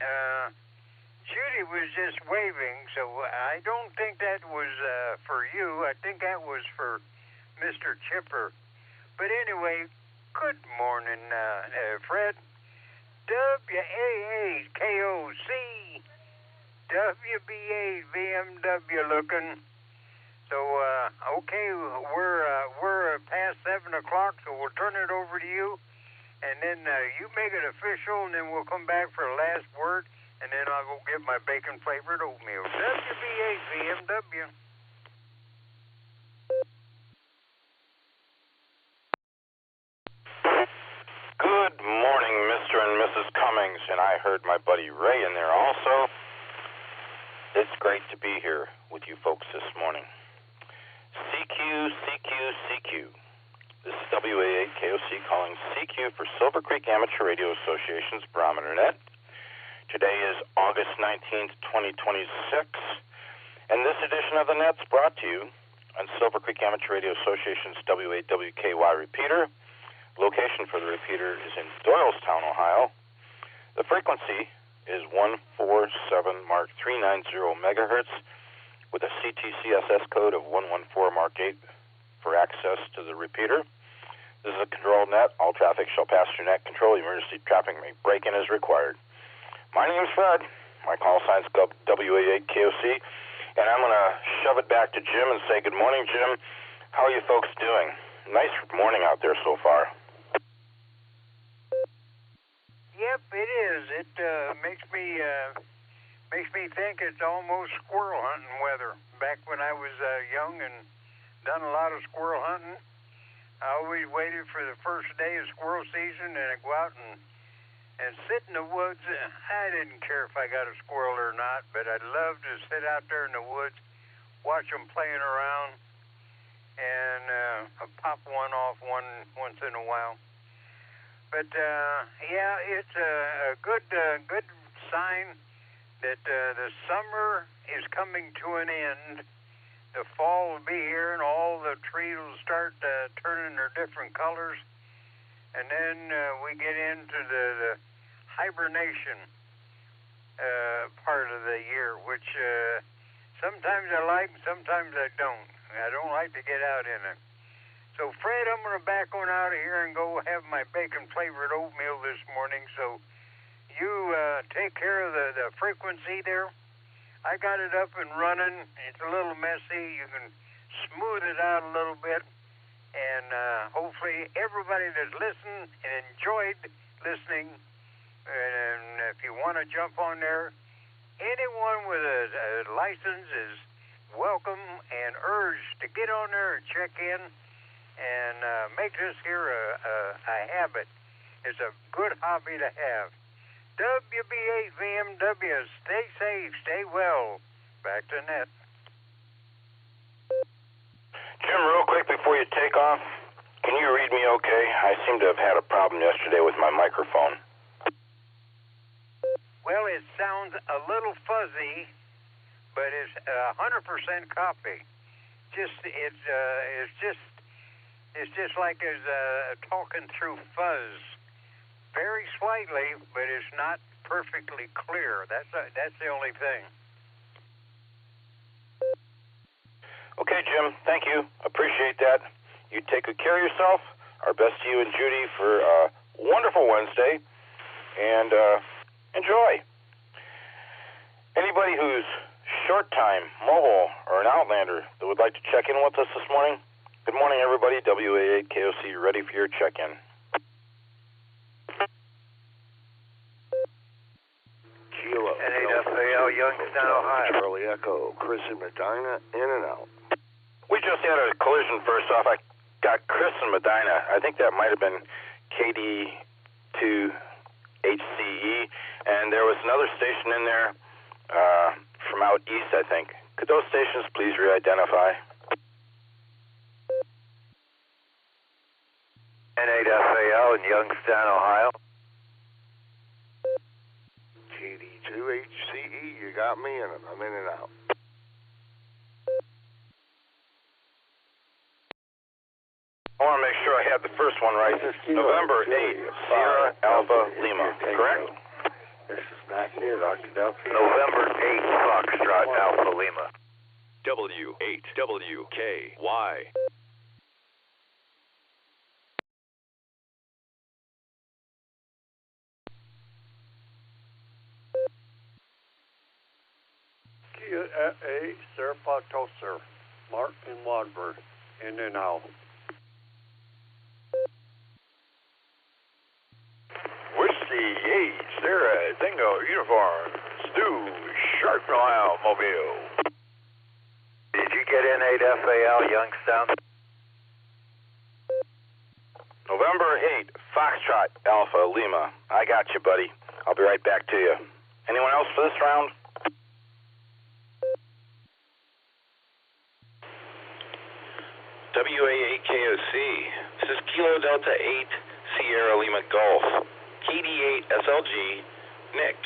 Judy was just waving, so I don't think that was for you. I think that was for Mr. Chipper. But anyway, good morning, Fred. WAAKOC, WBA VMW looking. So, okay, we're past 7 o'clock, so we'll turn it over to you. And then you make it official, and then we'll come back for the last word. And then I'll go get my bacon-flavored oatmeal. WBA VMW. Good morning, Mr. and Mrs. Cummings. And I heard my buddy Ray in there also. It's great to be here with you folks this morning. CQ. This is WAAKOC calling CQ for Silvercreek Amateur Radio Association's Barometer Net. Today is August 19th, 2026, and this edition of the Net's brought to you on Silvercreek Amateur Radio Association's WAWKY repeater. Location for the repeater is in Doylestown, Ohio. The frequency is 147 Mark 390 megahertz with a CTCSS code of 114 Mark 8 for access to the repeater. This is a controlled net. All traffic shall pass through net control. Emergency traffic may break in as required. My name's Fred. My call sign's WA8KOC, and I'm going to shove it back to Jim and say good morning, Jim. How are you folks doing? Nice morning out there so far. Yep, it is. It makes me think it's almost squirrel hunting weather. Back when I was young and done a lot of squirrel hunting, I always waited for the first day of squirrel season, and I'd go out and sit in the woods. I didn't care if I got a squirrel or not, but I'd love to sit out there in the woods, watch them playing around, and pop one off once in a while. But yeah, it's a good sign that the summer is coming to an end. The fall will be here, and all the trees will start turning their different colors. And then we get into the hibernation part of the year, which sometimes I like, sometimes I don't. I don't like to get out in it. So, Fred, I'm going to back on out of here and go have my bacon-flavored oatmeal this morning. So you take care of the frequency there. I got it up and running. It's a little messy. You can smooth it out a little bit. And hopefully everybody that's listened and enjoyed listening, and if you want to jump on there, anyone with a license is welcome and urged to get on there and check in and make this here a habit. It's a good hobby to have. WB8VMW, stay safe, stay well. Back to net. Jim, real quick before you take off, can you read me okay? I seem to have had a problem yesterday with my microphone. Well, it sounds a little fuzzy, but it's 100% copy. It's just like it's talking through fuzz, very slightly, but it's not perfectly clear. That's the only thing. Okay, Jim, thank you. Appreciate that. You take good care of yourself. Our best to you and Judy for a wonderful Wednesday. And enjoy. Anybody who's short time, mobile, or an Outlander that would like to check in with us this morning, good morning, everybody. WA8KOC, ready for your check-in. Kilo, NAFAL, Youngstown, Ohio. Charlie Echo, Chris and Medina, in and out. We just had a collision first off. I got Chris and Medina. I think that might have been KD2HCE, and there was another station in there from out east, I think. Could those stations please re-identify? NAFAL in Youngstown, Ohio. KD2HCE, you got me in it. I'm in and out. I want to make sure I had the first one right. November 8, Sierra Alpha Lima, correct? This is November 8, Foxtrot Alpha Lima. W8WKY. QA Sir, Martin Wadford, in and out. Whiskey 8, Sarah, Dingo, Uniform, Stu, Sharp, Ohio, Mobile. Did you get N8FAL, Youngstown? November 8, Foxtrot Alpha Lima. I got you, buddy. I'll be right back to you. Anyone else for this round? WA8KOC. This is Kilo Delta 8 Sierra Lima Golf. KD8 SLG. Nick.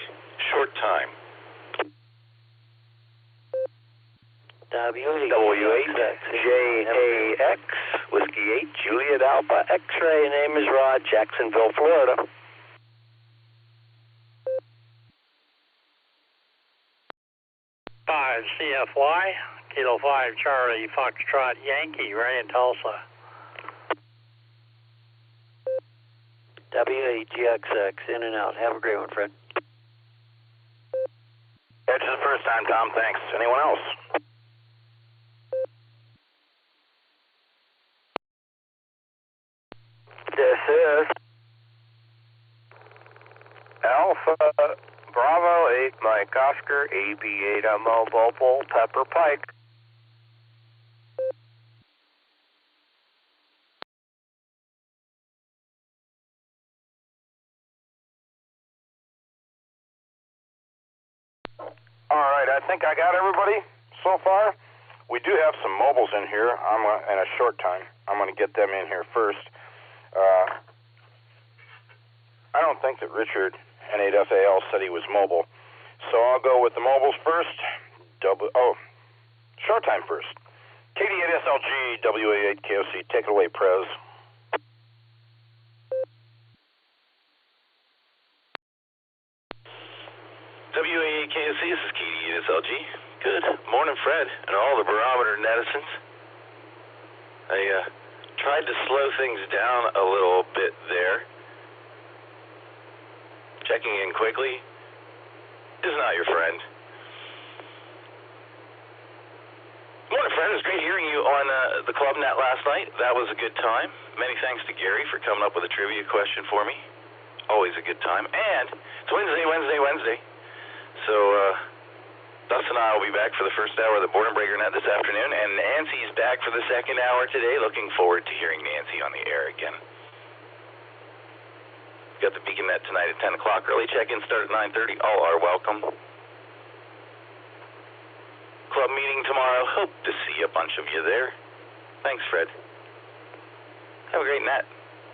Short time. W8JAX, Whiskey 8, Juliet Alpha, X-Ray, name is Rod, Jacksonville, Florida. CFY, Kilo 5 Charlie Foxtrot Yankee, right in Tulsa. W8GXX, in and out. Have a great one, Fred. That's the first time, Tom. Thanks. Anyone else? This is Alpha Bravo 8 Mike Oscar AB8 Mobile Pepper Pike. All right, I think I got everybody so far. We do have some mobiles in here. In a short time. I'm going to get them in here first. I don't think that Richard N8FAL said he was mobile, so I'll go with the mobiles first. Short time first. KD8SLG, WA8KOC, take it away, Prez. WA8KOC, this is KD8SLG. Good morning, Fred, and all the Barometer Netizens. I tried to slow things down a little bit there. Checking in quickly is not your friend. Morning, friend. It was great hearing you on the Club Net last night. That was a good time. Many thanks to Gary for coming up with a trivia question for me. Always a good time. And it's Wednesday. So Dustin and I will be back for the first hour of the Boredom Breaker Net this afternoon, and Nancy's back for the second hour today. Looking forward to hearing Nancy on the air again. Got the Beacon Net tonight at 10 o'clock. Early check-in start at 9:30. All are welcome. Club meeting tomorrow. Hope to see a bunch of you there. Thanks, Fred. Have a great net.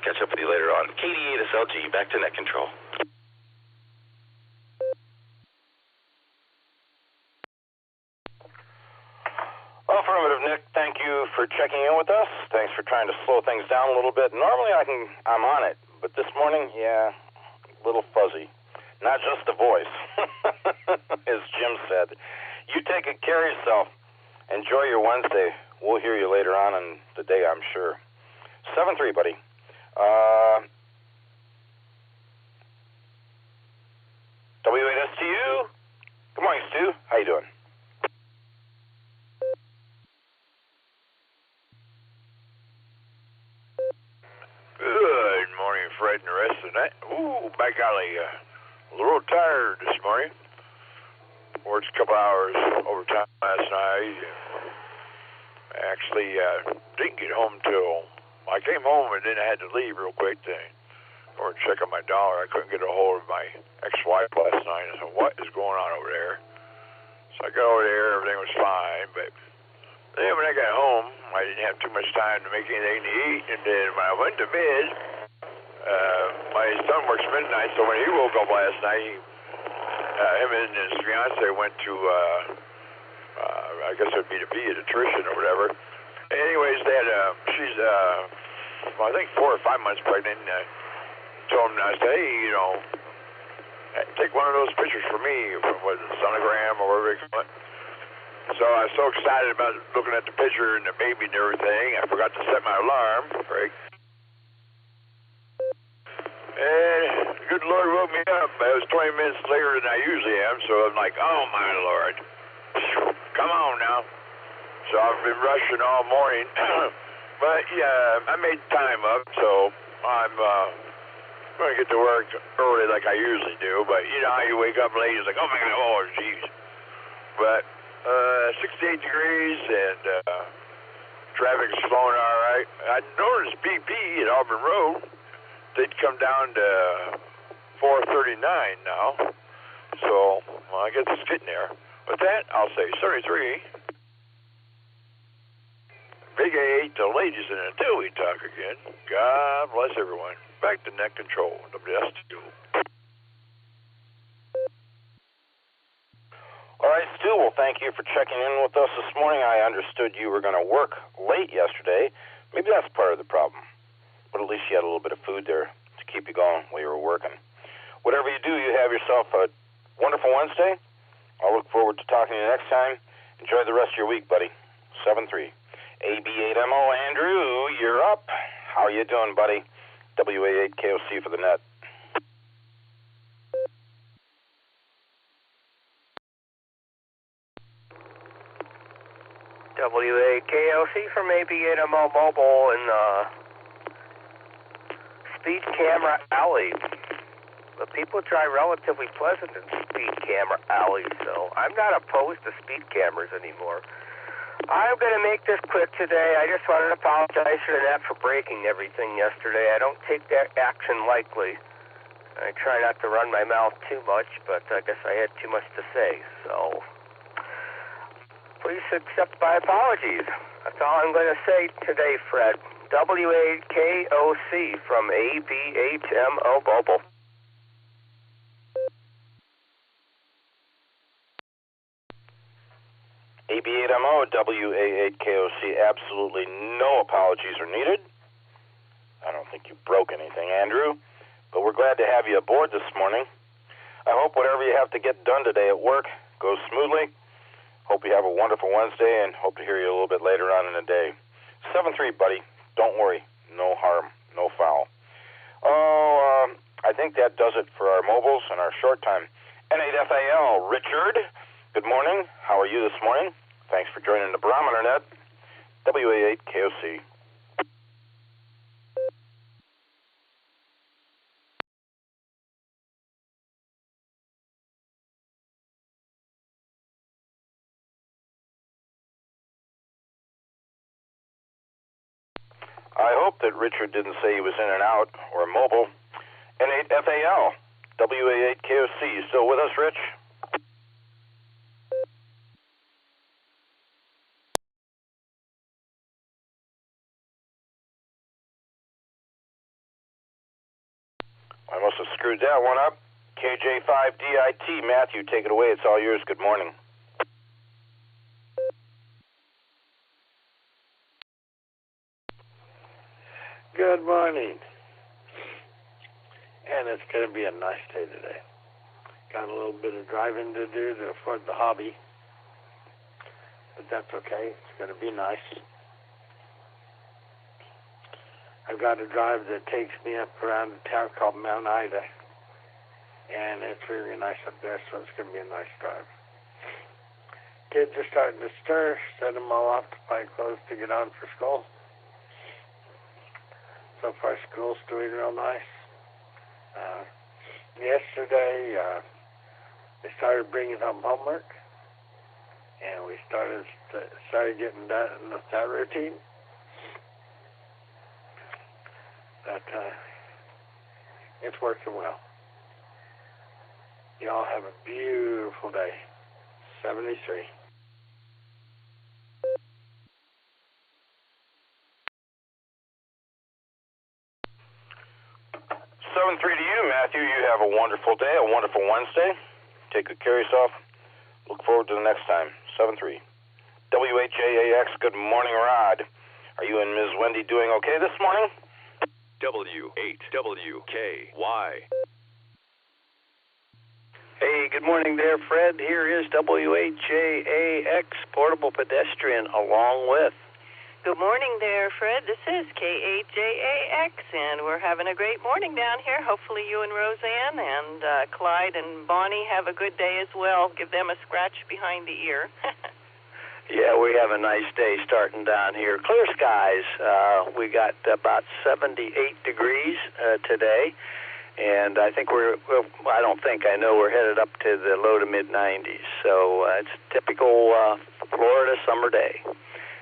Catch up with you later on. KD8SLG, back to net control. Affirmative, Nick. Thank you for checking in with us. Thanks for trying to slow things down a little bit. Normally I'm on it. But this morning, yeah, a little fuzzy. Not just the voice, as Jim said. You take good care of yourself. Enjoy your Wednesday. We'll hear you later on in the day, I'm sure. 7-3, buddy. W8STU. Good morning, Stu. How you doing? Good morning, Fred, and the rest of the night. Ooh, by golly, a little tired this morning. Worked a couple hours overtime last night. I actually didn't get home till I came home, and then I had to leave real quick to go and check on my dollar. I couldn't get a hold of my ex-wife last night. I said, what is going on over there? So I got over there, everything was fine, but then when I got home, I didn't have too much time to make anything to eat, and then when I went to bed, my son works midnight, so when he woke up last night, him and his fiance went to, I guess it would be the pediatrician or whatever. Anyways, they had, she's, I think 4 or 5 months pregnant, and told him, I said, hey, take one of those pictures for me, what, sonogram or whatever they call it. So I was so excited about looking at the picture and the baby and everything, I forgot to set my alarm, right? And good Lord woke me up. It was 20 minutes later than I usually am, so I'm like, oh my Lord, come on now. So I've been rushing all morning, but yeah, I made time up, so I'm going to get to work early like I usually do, but you know how you wake up late, it's like, oh my God, oh geez. But 68 degrees and traffic's flowing all right. I noticed BP at Auburn Road, they'd come down to 439 now, so well, I guess it's getting there. With that, I'll say 33. Big 8 to ladies in it until we talk again. God bless everyone. Back to net control. OBS Studio. All right, Stu, well, thank you for checking in with us this morning. I understood you were going to work late yesterday. Maybe that's part of the problem. But at least you had a little bit of food there to keep you going while you were working. Whatever you do, you have yourself a wonderful Wednesday. I'll look forward to talking to you next time. Enjoy the rest of your week, buddy. 7-3. AB8MO, Andrew, you're up. How are you doing, buddy? WA8KOC for the net. WAKOC from AB8MO Mobile in Speed Camera Alley. The people drive relatively pleasant in Speed Camera Alley, so I'm not opposed to speed cameras anymore. I'm going to make this quick today. I just wanted to apologize for the net for breaking everything yesterday. I don't take that action lightly. I try not to run my mouth too much, but I guess I had too much to say, so please accept my apologies. That's all I'm going to say today, Fred. WAKOC from AB8MO Mobile. AB8MO, WA8KOC, absolutely no apologies are needed. I don't think you broke anything, Andrew, but we're glad to have you aboard this morning. I hope whatever you have to get done today at work goes smoothly. Hope you have a wonderful Wednesday, and hope to hear you a little bit later on in the day. 7-3, buddy. Don't worry. No harm, no foul. I think that does it for our mobiles and our short time. N8FAL, Richard, good morning. How are you this morning? Thanks for joining the Barometer Net. WA8KOC. I hope that Richard didn't say he was in and out or mobile. N8FAL, WA8KOC. You still with us, Rich? I must have screwed that one up. KJ5DIT, Matthew, take it away. It's all yours. Good morning. Good morning. And it's going to be a nice day today. Got a little bit of driving to do to afford the hobby. But that's okay. It's going to be nice. I've got a drive that takes me up around a town called Mount Ida. And it's really nice up there, so it's going to be a nice drive. Kids are starting to stir. Set them all off to buy clothes to get on for school. So far, school's doing real nice. Yesterday, they started bringing home homework. And we started getting that in that routine. But it's working well. Y'all have a beautiful day. 73. 7-3 to you, Matthew. You have a wonderful day, a wonderful Wednesday. Take good care of yourself. Look forward to the next time. 7-3. WHAAX, good morning, Rod. Are you and Ms. Wendy doing okay this morning? W8WKY. Hey, good morning there, Fred. Here is WHAAX Portable Pedestrian along with. Good morning there, Fred. This is KAJAX, and we're having a great morning down here. Hopefully you and Roseanne and Clyde and Bonnie have a good day as well. Give them a scratch behind the ear. Yeah, we have a nice day starting down here. Clear skies. We got about 78 degrees today, and I think I know we're headed up to the low to mid-90s. So it's a typical Florida summer day.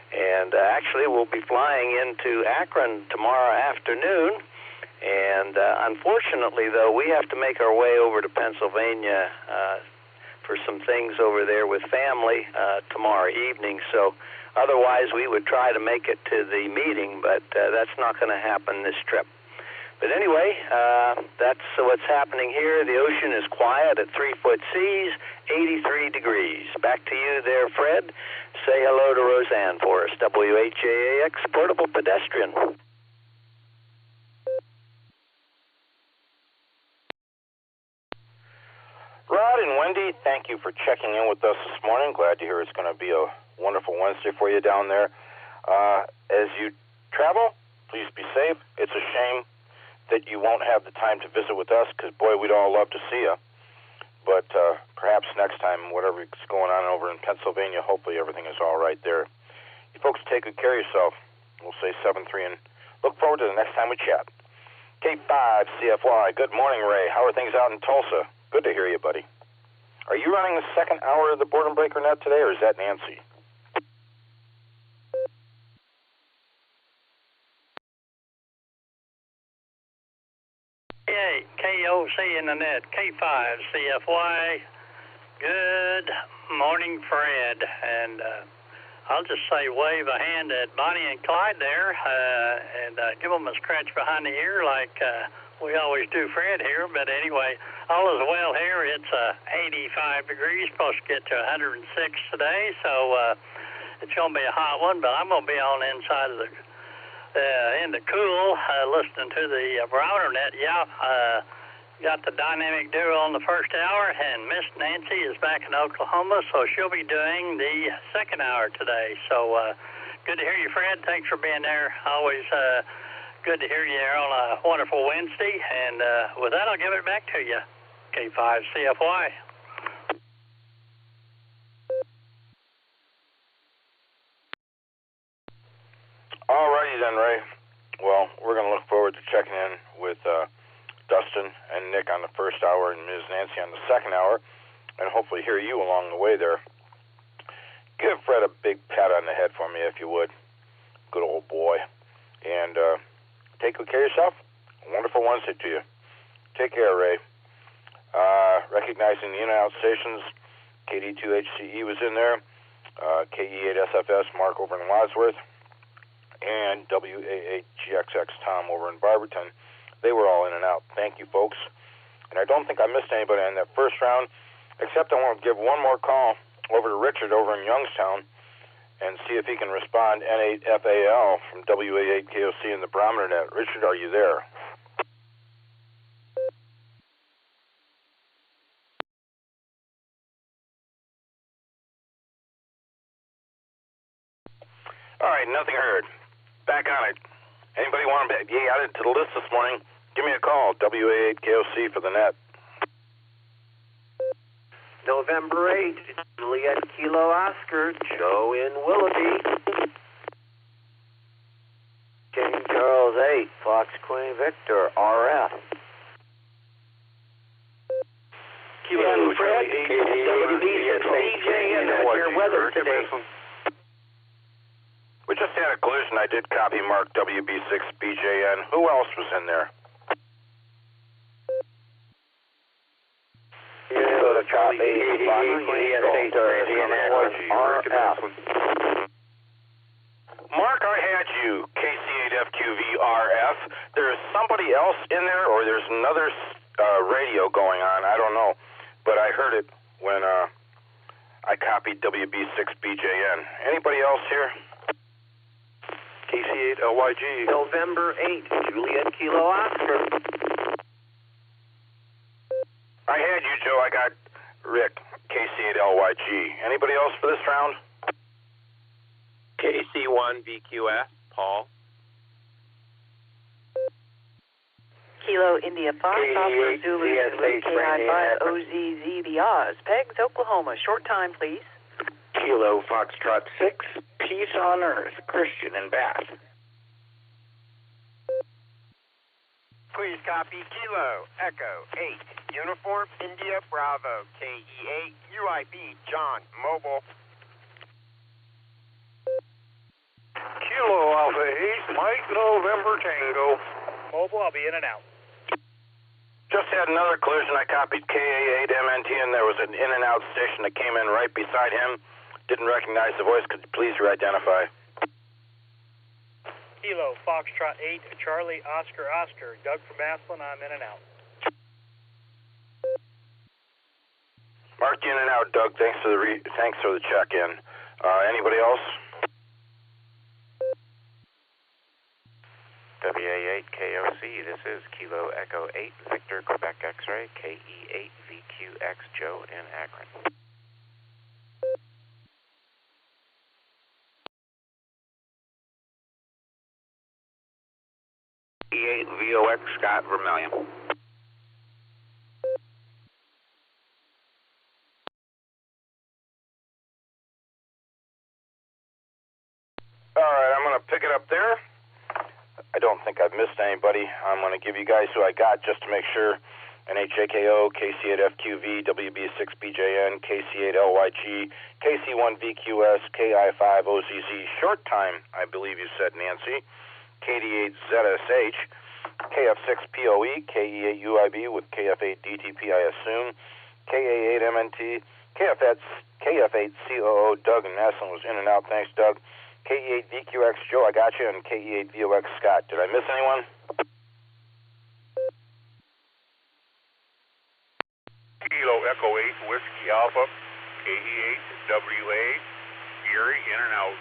And actually, we'll be flying into Akron tomorrow afternoon. And unfortunately, though, we have to make our way over to Pennsylvania for some things over there with family tomorrow evening. So otherwise, we would try to make it to the meeting, but that's not going to happen this trip. But anyway, that's what's happening here. The ocean is quiet at 3-foot seas, 83 degrees. Back to you there, Fred. Say hello to Roseanne for us. WHAAX Portable Pedestrian. Rod and Wendy, thank you for checking in with us this morning. Glad to hear it's going to be a wonderful Wednesday for you down there. As you travel, please be safe. It's a shame that you won't have the time to visit with us, because, boy, we'd all love to see you. But perhaps next time, whatever's going on over in Pennsylvania, hopefully everything is all right there. You folks take good care of yourself. We'll say 7-3 and look forward to the next time we chat. K5 CFY, good morning, Ray. How are things out in Tulsa? Good to hear you, buddy. Are you running the second hour of the Boredom Breaker Net today, or is that Nancy? KOC in the net, K5 CFY. Good morning, Fred. And I'll just say wave a hand at Bonnie and Clyde there and give them a scratch behind the ear like we always do Fred here. But anyway, all is well here. It's 85 degrees, supposed to get to 106 today. So it's going to be a hot one, but I'm going to be on the inside of the in the cool, listening to the Barometer Net. Got the dynamic duo on the first hour, and Miss Nancy is back in Oklahoma, so she'll be doing the second hour today. So good to hear you, Fred. Thanks for being there. Always good to hear you on a wonderful Wednesday. And with that, I'll give it back to you. K5 CFY. All righty then, Ray. Well, we're going to look forward to checking in with Dustin and Nick on the first hour and Ms. Nancy on the second hour, and hopefully hear you along the way there. Give Fred a big pat on the head for me, if you would. Good old boy. And take good care of yourself. A wonderful Wednesday to you. Take care, Ray. Recognizing the in-and-out stations, KD2HCE was in there, KE8SFS, Mark over in Wadsworth, and WA8GXX Tom over in Barberton. They were all in and out. Thank you, folks. And I don't think I missed anybody in that first round, except I want to give one more call over to Richard over in Youngstown and see if he can respond N8FAL from WA8KOC in the Barometer Net. Richard, are you there? All right, nothing heard. Back on it. Anybody want to be added to the list this morning? Give me a call. WA8KOC for the net. November 8th, Juliet Kilo Oscar, Joe in Willoughby. King Charles 8, Fox Queen Victor, RF. Kilo Fred, WB6BJN, your weather today. We just had a collision. I did copy mark WB6BJN. Who else was in there? So the copy, Mark, I had you, KC8FQVRF. There's somebody else in there, or there's another radio going on. I don't know. But I heard it when I copied WB6BJN. Anybody else here? KC8LYG. November 8th, Juliet Kilo Oscar. I had you, Joe. I got Rick, KC8LYG. Anybody else for this round? KC1VQS, Paul. Kilo India 5, Oscar Zulu, KI5, OZZ, the Oz. Pegs, Oklahoma. Short time, please. Kilo Foxtrot 6, Peace on Earth, Christian in Bath. Please copy Kilo Echo 8, Uniform India Bravo, KE8, UIB, John, Mobile. Kilo Alpha 8, Mike November Tango. Mobile, I'll be in and out. Just had another collision. I copied KA8MNT, and there was an in and out station that came in right beside him. Didn't recognize the voice. Could you please re-identify? Kilo Foxtrot 8, Charlie Oscar Oscar. Doug from Maslin, I'm in and out. Marked you in and out, Doug. Thanks for the check-in. Anybody else? WA8KOC, this is Kilo Echo 8, Victor, Quebec X-Ray, KE8VQX, Joe in Akron. E8VOX, Scott Vermillion. All right, I'm going to pick it up there. I don't think I've missed anybody. I'm going to give you guys who I got just to make sure. NHAKO, KC8FQV, WB6BJN, KC8LYG, KC1VQS, KI5OZZ. Short time, I believe you said, Nancy. KD8ZSH, KF6POE, KE8UIB with KF8DTP, I assume. KA8MNT, KF8COO, Doug and Naslin was in and out. Thanks, Doug. KE8VQX, Joe, I got you, and KE8VOX, Scott. Did I miss anyone? Kilo Echo 8, Whiskey Alpha, KE8WA, Gary, in and out.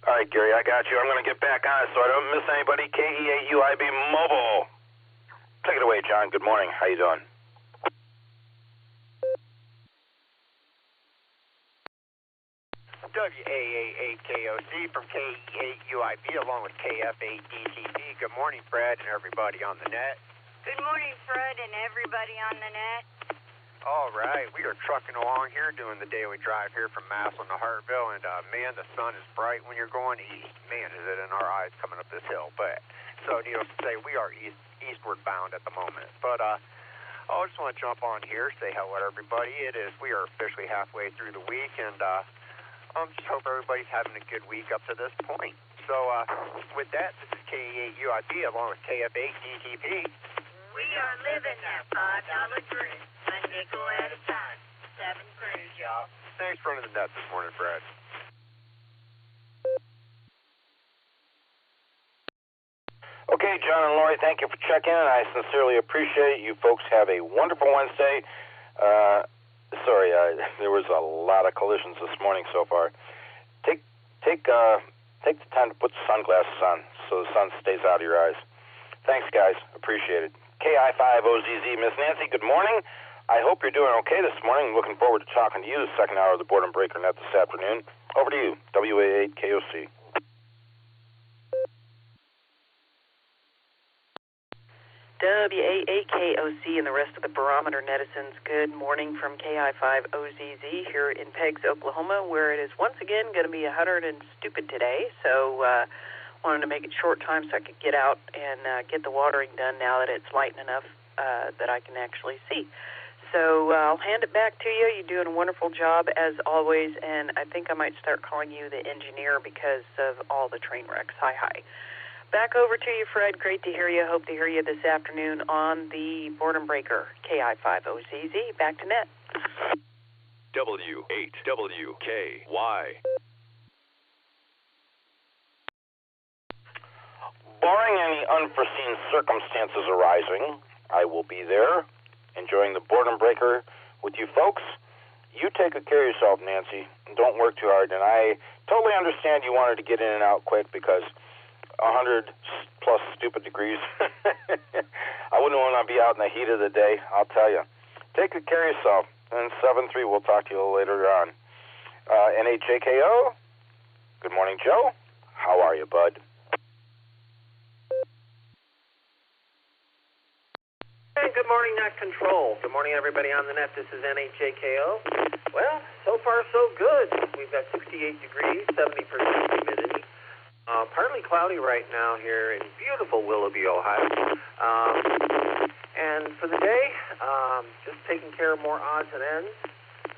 All right, Gary, I got you. I'm going to get back on it so I don't miss anybody. KE8UIB Mobile. Take it away, John. Good morning. How you doing? WA88KOC from KE8UIB along with KF8DTP. Good morning, Fred, and everybody on the net. Good morning, Fred, and everybody on the net. All right, we are trucking along here doing the daily drive here from Maslin to Hartville, and man, the sun is bright when you're going east. Man, is it in our eyes coming up this hill. But so needless to say, we are eastward bound at the moment. But I just want to jump on here, say hello to everybody. We are officially halfway through the week, and just hope everybody's having a good week up to this point. So with that, this is KE8UIB along with KF8DTP. We are living that $5 cruise, a nickel at a time. 7 cruise, y'all. Thanks for running the net this morning, Fred. Okay, John and Lori, thank you for checking in. I sincerely appreciate it. You folks have a wonderful Wednesday. Sorry, there was a lot of collisions this morning so far. Take the time to put the sunglasses on so the sun stays out of your eyes. Thanks, guys. Appreciate it. KI5OZZ, Miss Nancy, good morning. I hope you're doing okay this morning. Looking forward to talking to you the second hour of the Boredom Breaker Net this afternoon. Over to you, WA8KOC. WA8KOC and the rest of the Barometer netizens, good morning from KI5OZZ here in Peggs, Oklahoma, where it is once again going to be 100 and stupid today. So wanted to make it short time so I could get out and get the watering done now that it's light enough that I can actually see. So I'll hand it back to you. You're doing a wonderful job as always, and I think I might start calling you the engineer because of all the train wrecks. Hi. Back over to you, Fred. Great to hear you. Hope to hear you this afternoon on the Boredom Breaker, KI5OZZ. Back to net. W8WKY. Barring any unforeseen circumstances arising, I will be there, enjoying the Boredom Breaker with you folks. You take good care of yourself, Nancy, and don't work too hard. And I totally understand you wanted to get in and out quick because 100 plus stupid degrees. I wouldn't want to be out in the heat of the day, I'll tell you. Take good care of yourself. And 7-3, we'll talk to you a little later on. NHJKO, good morning, Joe. How are you, bud? Hey, good morning, Net Control. Good morning, everybody on the net. This is NHJKO. Well, so far so good. We've got 68 degrees, 70% humidity. Partly cloudy right now here in beautiful Willoughby, Ohio. And for the day, just taking care of more odds and ends,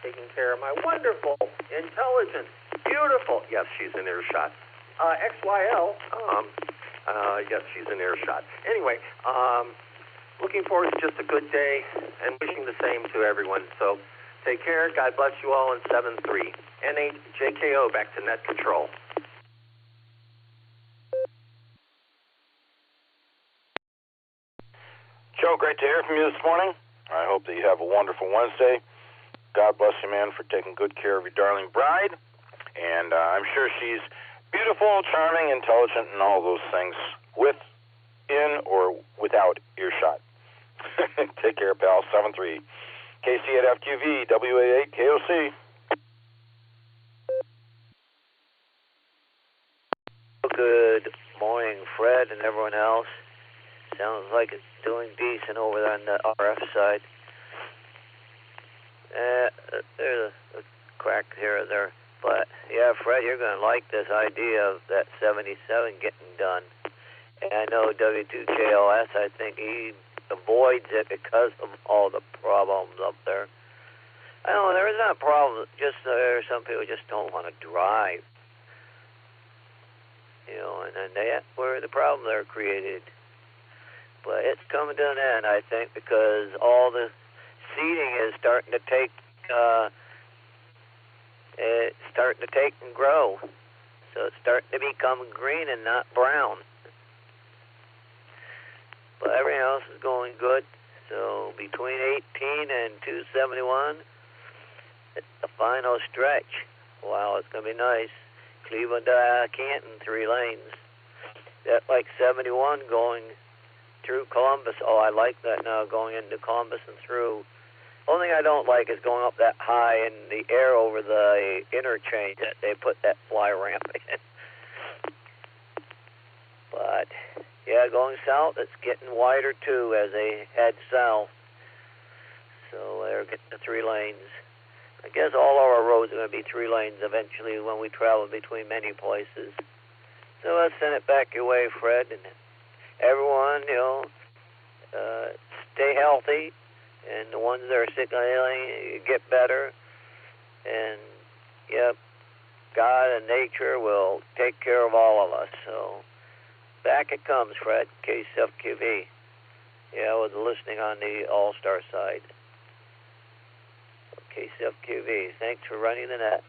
taking care of my wonderful, intelligent, beautiful, yes, she's in earshot, XYL, yes, she's in earshot. Anyway, looking forward to just a good day and wishing the same to everyone. So take care. God bless you all in 7-3. NHJKO, back to Net Control. Joe, great to hear from you this morning. I hope that you have a wonderful Wednesday. God bless you, man, for taking good care of your darling bride. And I'm sure she's beautiful, charming, intelligent, and all those things within or without earshot. Take care, pal. 7-3. KC at FQV, WA8, KOC. Good morning, Fred and everyone else. Sounds like it's doing decent over there on the RF side. There's a crack here or there. But, yeah, Fred, you're going to like this idea of that 77 getting done. And I know W2JLS, I think he avoids it because of all the problems up there. I know there is not a problem, just there are some people just don't want to drive. You know, and then that's where the problems are created. But it's coming to an end, I think, because all the seeding is starting to take and grow. So it's starting to become green and not brown. But everything else is going good. So between 18 and 271, it's the final stretch. Wow, it's going to be nice. Cleveland to Canton, 3 lanes. That like 71 going through Columbus. Oh, I like that now, going into Columbus and through. Only thing I don't like is going up that high in the air over the interchange that they put that fly ramp in. But, yeah, going south, it's getting wider, too, as they head south. So they're getting to 3 lanes. I guess all our roads are going to be 3 lanes eventually when we travel between many places. So let's send it back your way, Fred, and everyone, you know, stay healthy, and the ones that are sick and ailing, get better, and, yep, God and nature will take care of all of us. So back it comes, Fred, KCFQV. Yeah, with listening on the Allstar side. KCFQV, thanks for running the net.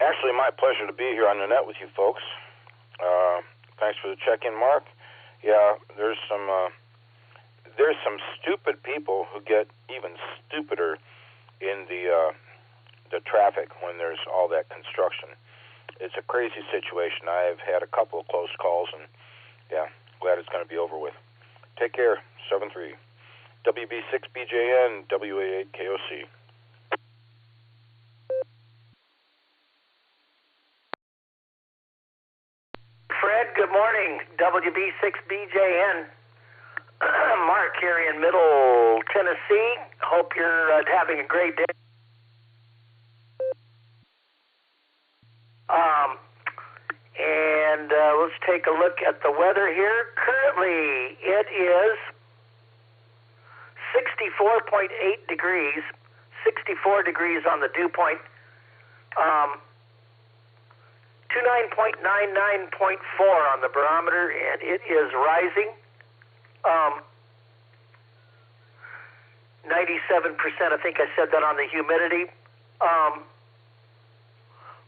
Actually, my pleasure to be here on the net with you folks. Thanks for the check-in, Mark. Yeah, there's some stupid people who get even stupider in the traffic when there's all that construction. It's a crazy situation. I've had a couple of close calls, and yeah, glad it's going to be over with. Take care. 7-3. WB6BJN, WA8 KOC. Fred, good morning. WB6BJN. Mark here in Middle Tennessee. Hope you're having a great day. And let's take a look at the weather here. Currently, it is 64.8 degrees, 64 degrees on the dew point, 29.99.4 on the barometer, and it is rising. 97%, I think I said that on the humidity.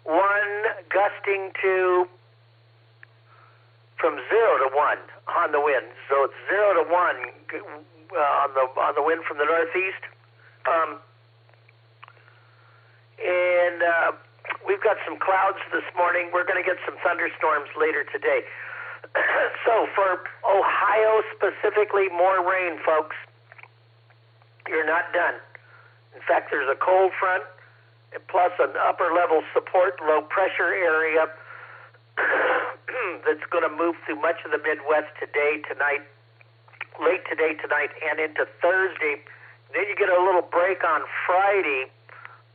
1 gusting to from 0 to 1 on the wind. So it's 0 to 1 on the wind from the northeast. And we've got some clouds this morning. We're going to get some thunderstorms later today. So for Ohio specifically, more rain, folks. You're not done. In fact, there's a cold front, plus an upper-level support low-pressure area that's going to move through much of the Midwest today, tonight, late today, tonight, and into Thursday. Then you get a little break on Friday,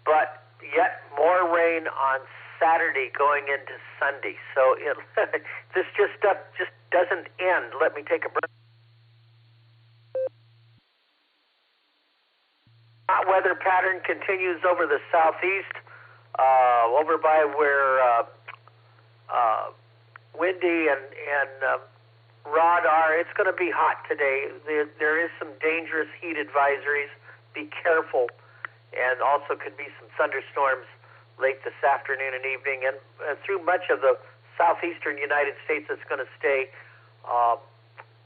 but yet more rain on Saturday going into Sunday. So this just doesn't end. Let me take a break. Hot weather pattern continues over the southeast, over by where Windy and Rod are. It's going to be hot today. There is some dangerous heat advisories. Be careful, and also could be some thunderstorms late this afternoon and evening, and through much of the southeastern United States. It's going to stay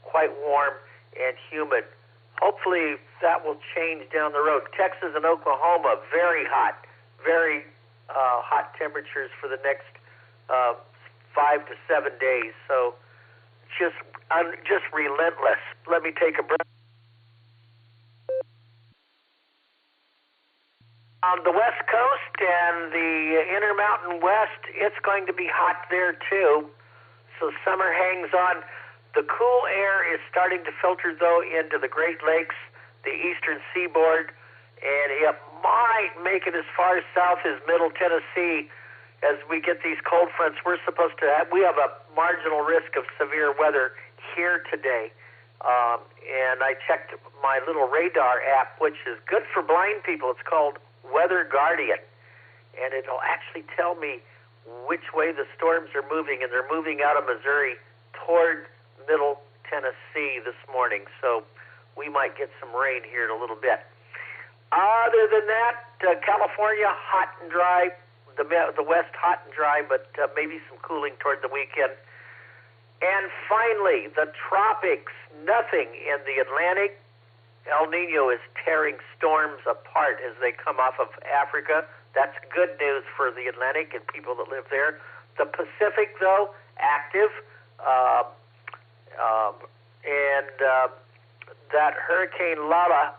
quite warm and humid. Hopefully that will change down the road. Texas and Oklahoma, very hot temperatures for the next 5 to 7 days. So just relentless. Let me take a breath. On the West Coast and the Intermountain West, it's going to be hot there too. So summer hangs on. The cool air is starting to filter, though, into the Great Lakes, the eastern seaboard, and it might make it as far south as Middle Tennessee as we get these cold fronts. We have a marginal risk of severe weather here today. And I checked my little radar app, which is good for blind people. It's called Weather Guardian, and it'll actually tell me which way the storms are moving, and they're moving out of Missouri toward Middle Tennessee this morning, so we might get some rain here in a little bit. Other than that, California, hot and dry, the West hot and dry, but maybe some cooling toward the weekend. And finally, the tropics, nothing in the Atlantic. El Nino is tearing storms apart as they come off of Africa. That's good news for the Atlantic and people that live there. The Pacific, though, active. That Hurricane Lala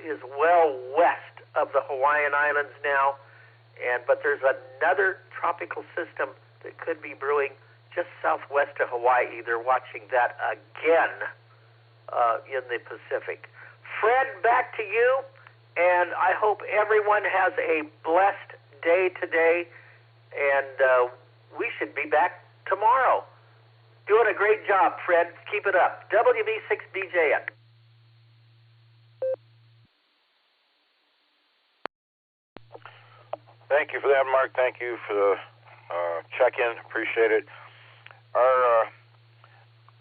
is well west of the Hawaiian Islands now, but there's another tropical system that could be brewing just southwest of Hawaii. They're watching that again in the Pacific. Fred, back to you, and I hope everyone has a blessed day today, and we should be back tomorrow. Doing a great job, Fred. Keep it up. WB6BJN. Thank you for that, Mark. Thank you for the check-in. Appreciate it.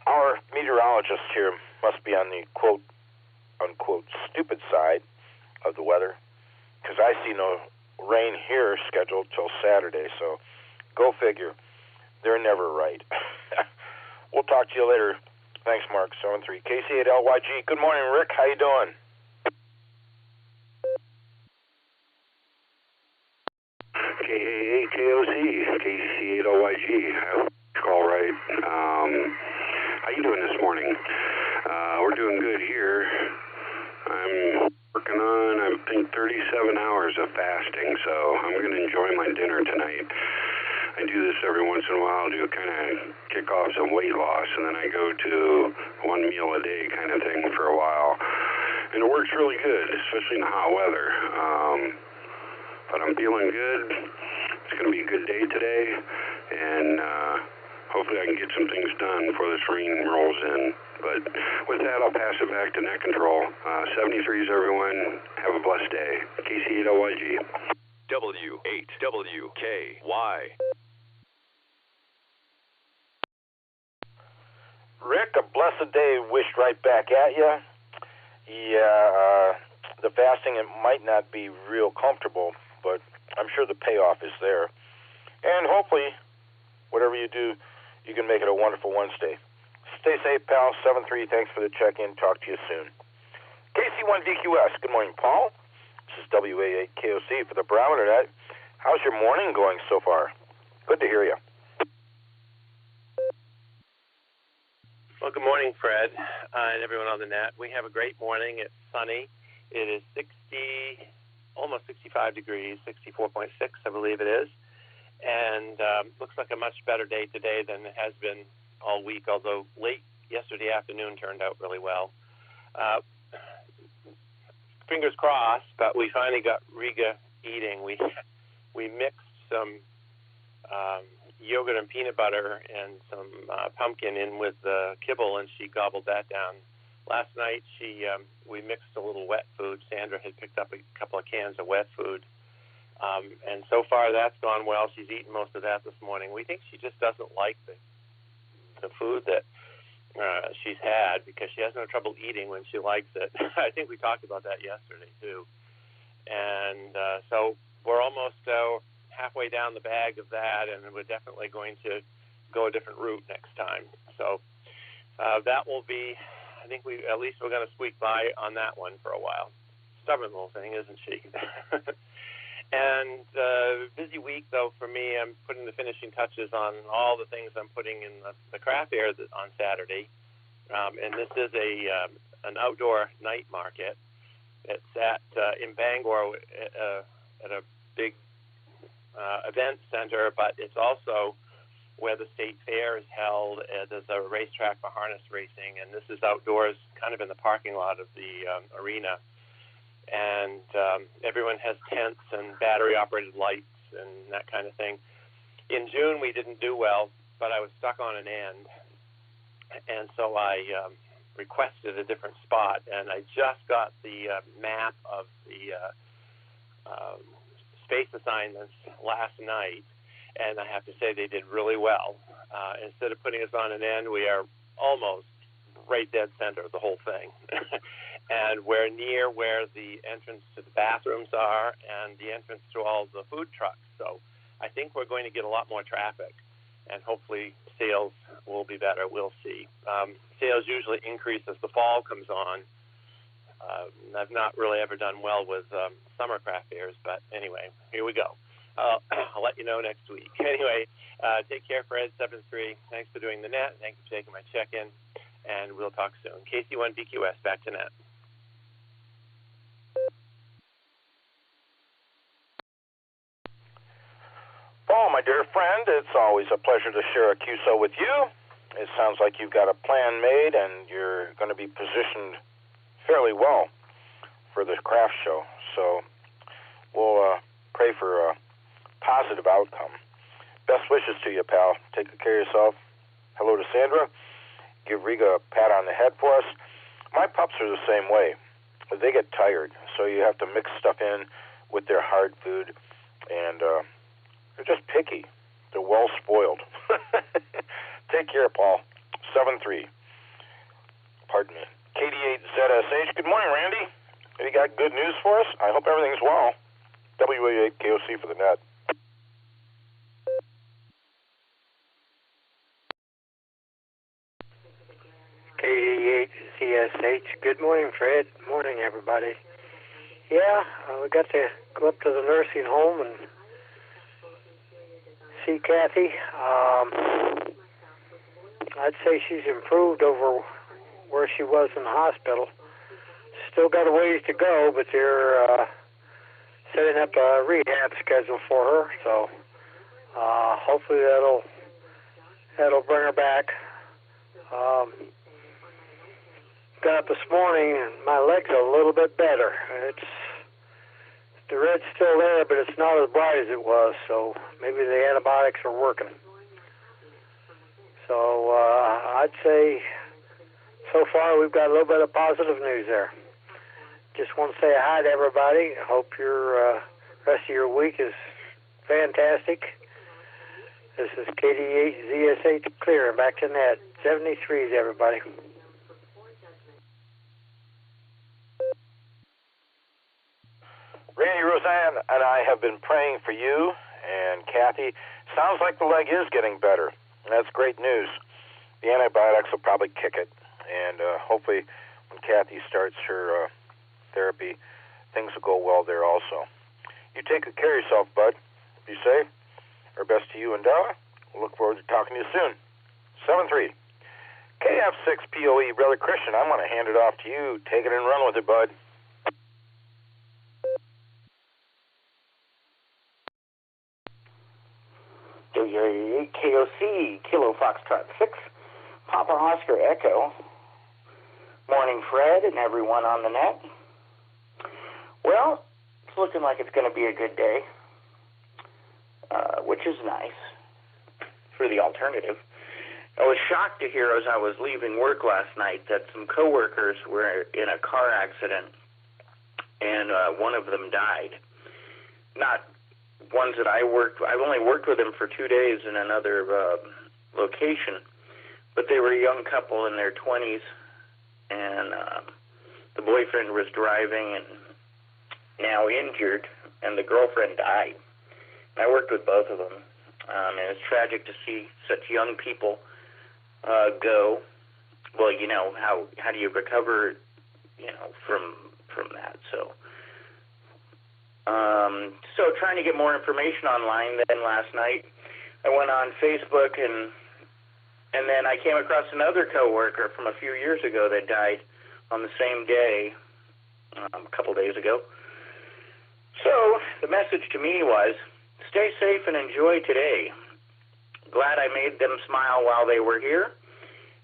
Our meteorologists here must be on the quote-unquote stupid side of the weather, because I see no rain here scheduled till Saturday, so go figure. They're never right. We'll talk to you later. Thanks, Mark. 73 KC8LYG. Good morning, Rick. How you doing? KAA-KOC, KC8LYG. I hope you call right. How you doing this morning? We're doing good here. I'm working on, I think, 37 hours of fasting, so I'm going to enjoy my dinner tonight. I do this every once in a while to kind of kick off some weight loss, and then I go to one meal a day kind of thing for a while. And it works really good, especially in the hot weather. But I'm feeling good. It's going to be a good day today, and hopefully I can get some things done before this rain rolls in. But with that, I'll pass it back to Net Control. 73s, everyone. Have a blessed day. KC8LYG. W8WKY. Rick, a blessed day wished right back at you. Yeah, the fasting, it might not be real comfortable, but I'm sure the payoff is there. And hopefully, whatever you do, you can make it a wonderful Wednesday. Stay safe, pal. 7-3, thanks for the check-in. Talk to you soon. KC1VQS, good morning, Paul. This is WA8KOC for the Barometer Net. How's your morning going so far? Good to hear you. Well, good morning, Fred, and everyone on the net. We have a great morning. It's sunny. It is almost 65 degrees, 64.6, I believe it is. And looks like a much better day today than it has been all week, although late yesterday afternoon turned out really well. Fingers crossed, but we finally got Riga eating. We mixed some yogurt and peanut butter and some pumpkin in with the kibble, and she gobbled that down. Last night, we mixed a little wet food. Sandra had picked up a couple of cans of wet food, and so far that's gone well. She's eaten most of that this morning. We think she just doesn't like the food that she's had because she has no trouble eating when she likes it. I think we talked about that yesterday, too. And so we're almost halfway down the bag of that, and we're definitely going to go a different route next time. So that will be, I think at least we're going to squeak by on that one for a while. Stubborn little thing, isn't she? And busy week, though, for me. I'm putting the finishing touches on all the things I'm putting in the craft fair on Saturday. And this is an outdoor night market. It's in Bangor at a big event center, but it's also where the state fair is held. There's a racetrack for harness racing, and this is outdoors, kind of in the parking lot of the arena. And everyone has tents and battery-operated lights and that kind of thing. In June, we didn't do well, but I was stuck on an end, and so I requested a different spot, and I just got the map of the space assignments last night, and I have to say they did really well. Instead of putting us on an end, we are almost right dead center of the whole thing. And we're near where the entrance to the bathrooms are and the entrance to all the food trucks. So I think we're going to get a lot more traffic, and hopefully sales will be better. We'll see. Sales usually increase as the fall comes on. I've not really ever done well with summer craft fairs, but anyway, here we go. I'll let you know next week. Anyway, take care, Fred, 7-3. Thanks for doing the net. Thanks for taking my check-in, and we'll talk soon. KC1BQS, back to net. Paul, my dear friend, it's always a pleasure to share a QSO with you. It sounds like you've got a plan made, and you're going to be positioned fairly well for the craft show. So we'll pray for a positive outcome. Best wishes to you, pal. Take good care of yourself. Hello to Sandra. Give Riga a pat on the head for us. My pups are the same way. They get tired, so you have to mix stuff in with their hard food, and they're just picky. They're well spoiled. Take care, Paul. 7-3. Pardon me. KD8ZSH. Good morning, Randy. You got good news for us? I hope everything's well. WA8KOC for the net. KD8ZSH. Good morning, Fred. Morning, everybody. Yeah, we got to go up to the nursing home and see Kathy. I'd say she's improved over where she was in the hospital. Still got a ways to go, but they're setting up a rehab schedule for her. So hopefully that'll bring her back. Got up this morning and my legs are a little bit better. The red's still there, but it's not as bright as it was, so maybe the antibiotics are working. So I'd say so far we've got a little bit of positive news there. Just want to say hi to everybody. Hope your rest of your week is fantastic. This is KD8ZSH Clear, back to net. 73s, everybody. Randy, Roseanne, and I have been praying for you and Kathy. Sounds like the leg is getting better. That's great news. the antibiotics will probably kick it. And hopefully when Kathy starts her therapy, things will go well there also. You take good care of yourself, bud. Be safe. Our best to you and Della. We'll look forward to talking to you soon. 7-3. KF6POE, Brother Christian, I'm going to hand it off to you. Take it and run with it, bud. KOC, Kilo Foxtrot 6, Papa Oscar Echo. Morning, Fred, and everyone on the net. Well, it's looking like it's going to be a good day, which is nice for the alternative. I was shocked to hear as I was leaving work last night that some coworkers were in a car accident, and one of them died. Not ones that I've only worked with them for 2 days in another location, but they were a young couple in their 20s, and the boyfriend was driving and now injured, and the girlfriend died. And I worked with both of them, and it's tragic to see such young people go. Well, you know, how do you recover, you know, from that? So trying to get more information online. Then last night I went on Facebook, and then I came across another coworker from a few years ago that died on the same day, a couple days ago. So the message to me was, stay safe and enjoy today. Glad I made them smile while they were here.